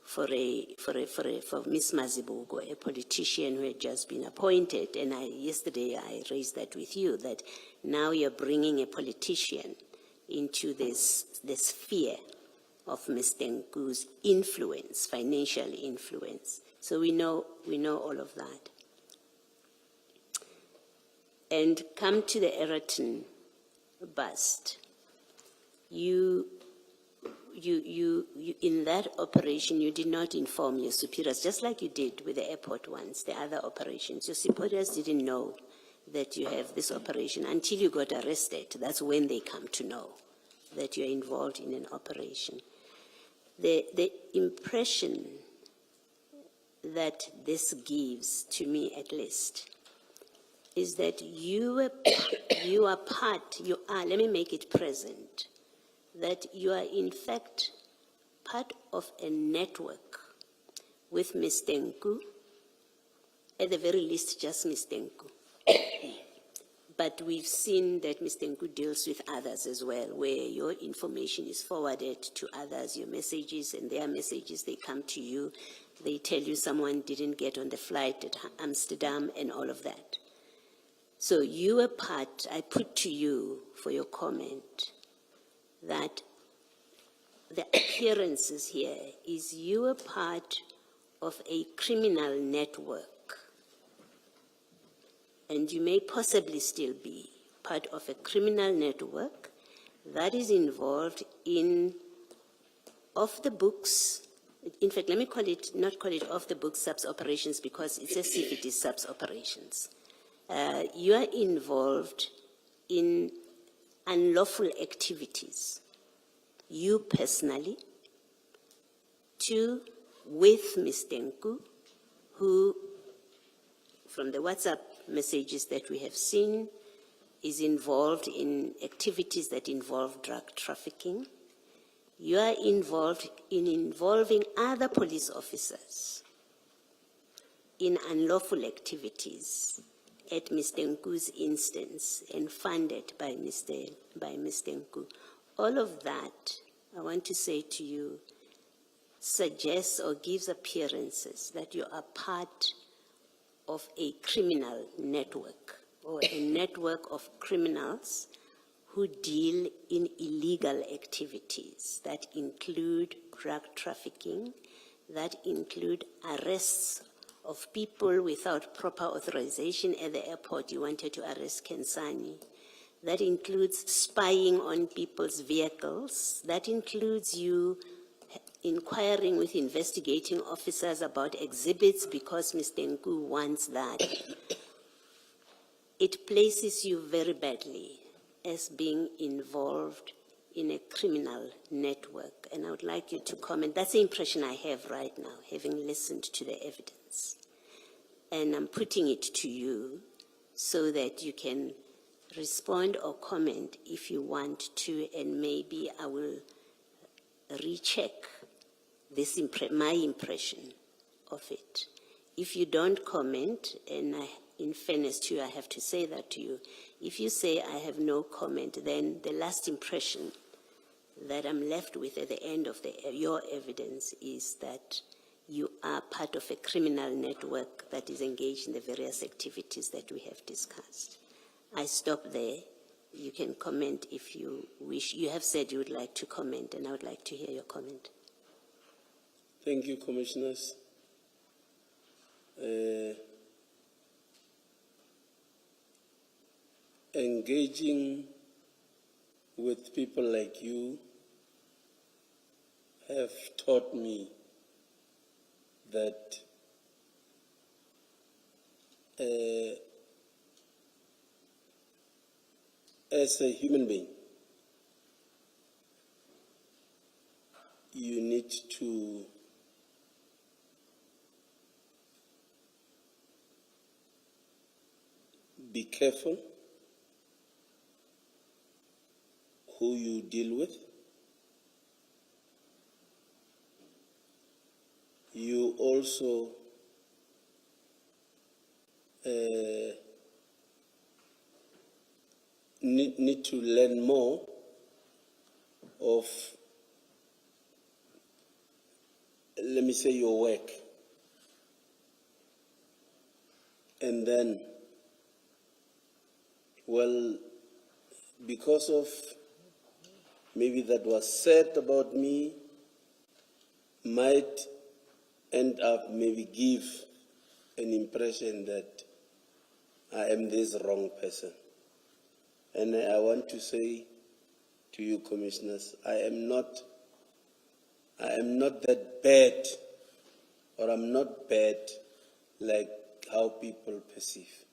for Ms. Mazibuko, a politician who had just been appointed. And yesterday I raised that with you, that now you're bringing a politician into this sphere of Mr. Nku's influence, financial influence. So we know all of that. And come to the Egerton bust. you, in that operation, you did not inform your superiors, just like you did with the airport ones, the other operations. Your superiors didn't know that you have this operation until you got arrested. That's when they come to know that you're involved in an operation. The impression that this gives, to me at least, is that you are, let me make it present, that you are in fact part of a network with Ms. Tenku, at the very least just Ms. Tenku. But we've seen that Ms. Tenku deals with others as well, where your information is forwarded to others, your messages and their messages, they come to you, they tell you someone didn't get on the flight at Amsterdam and all of that. So you are part, I put to you for your comment, that the appearances here is you are part of a criminal network, and you may possibly still be part of a criminal network that is involved in off-the-books, in fact, let me not call it off-the-books subs operations, because it's as if it is subs operations. You are involved in unlawful activities, you personally, with Ms. Tenku, who, from the WhatsApp messages that we have seen, is involved in activities that involve drug trafficking. You are involved in involving other police officers in unlawful activities at Ms. Tenku's instance and funded by Ms. Tenku. All of that, I want to say to you, suggests or gives appearances that you are part of a criminal network, or a network of criminals who deal in illegal activities that include drug trafficking, that include arrests of people without proper authorization. At the airport, you wanted to arrest Kensani. That includes spying on people's vehicles. That includes you inquiring with investigating officers about exhibits because Ms. Tenku wants that. It places you very badly as being involved in a criminal network. And I would like you to comment. That's the impression I have right now, having listened to the evidence. And I'm putting it to you so that you can respond or comment if you want to, and maybe I will recheck this my impression of it. If you don't comment, and in fairness to you, I have to say that to you, if you say I have no comment, then the last impression that I'm left with at the end of your evidence is that you are part of a criminal network that is engaged in the various activities that we have discussed. I stop there. You can comment if you wish. You have said you would like to comment, and I would like to hear your comment. Thank you, Commissioners. Engaging with people like you have taught me that as a human being, you need to be careful who you deal with. You also need to learn more of, let me say, your work. And then, well, because of maybe that was said about me, might end up maybe give an impression that I am this wrong person. And I want to say to you commissioners. I am not that bad, or I'm not bad like how people perceive.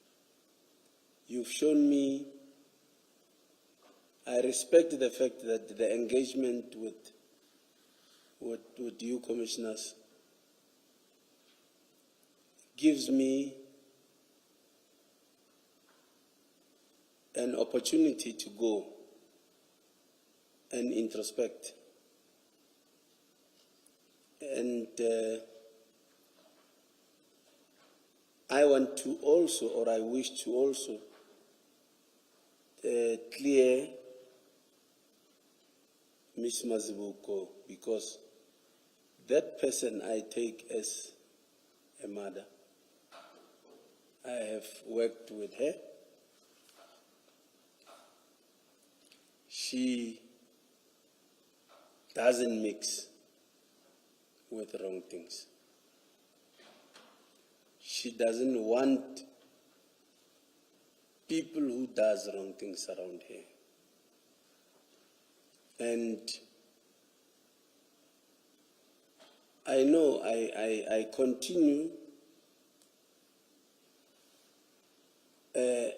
You've shown me, I respect the fact that the engagement with you commissioners gives me an opportunity to go and introspect. And I want to also, or I wish to also, clear Ms. Mazibuko, because that person I take as a mother. I have worked with her. She doesn't mix with wrong things. She doesn't want people who does wrong things around her. And I know I continue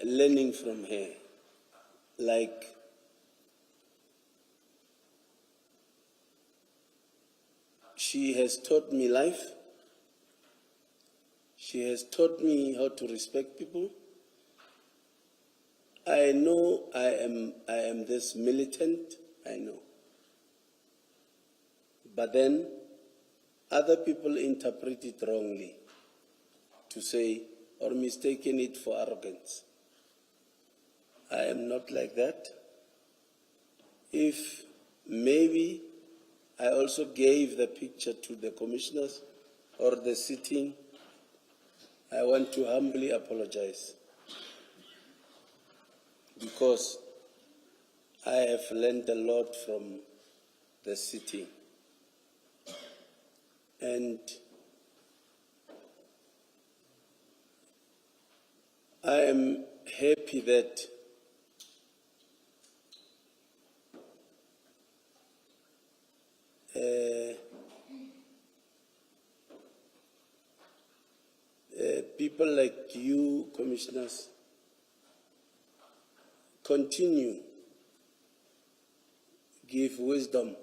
learning from her, like she has taught me life. She has taught me how to respect people. I know I am this militant, I know. But then other people interpret it wrongly to say, or mistaken it for arrogance. I am not like that. If maybe I also gave the picture to the commissioners or the sitting, I want to humbly apologize, because I have learned a lot from the sitting. And I am happy that people like you, commissioners, continue, give wisdom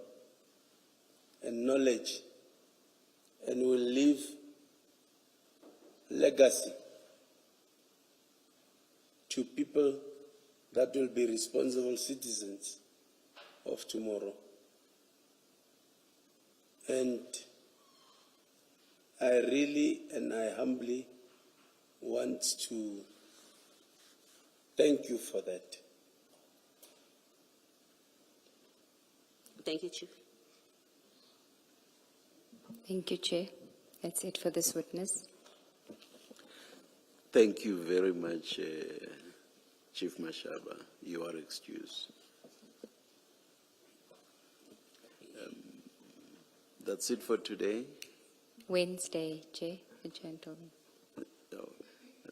and knowledge, and will leave legacy to people that will be responsible citizens of tomorrow. And I really and I humbly want to thank you for that. Thank you, Chief. Thank you, Chair. That's it for this witness. Thank you very much, Chief Mashaba. You are excused. That's it for today. Wednesday, Chair. Adjourn till then.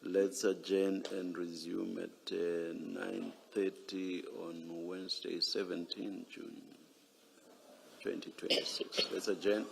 Let's adjourn and resume at 9:30 on Wednesday, 17 June 2026. Let's adjourn.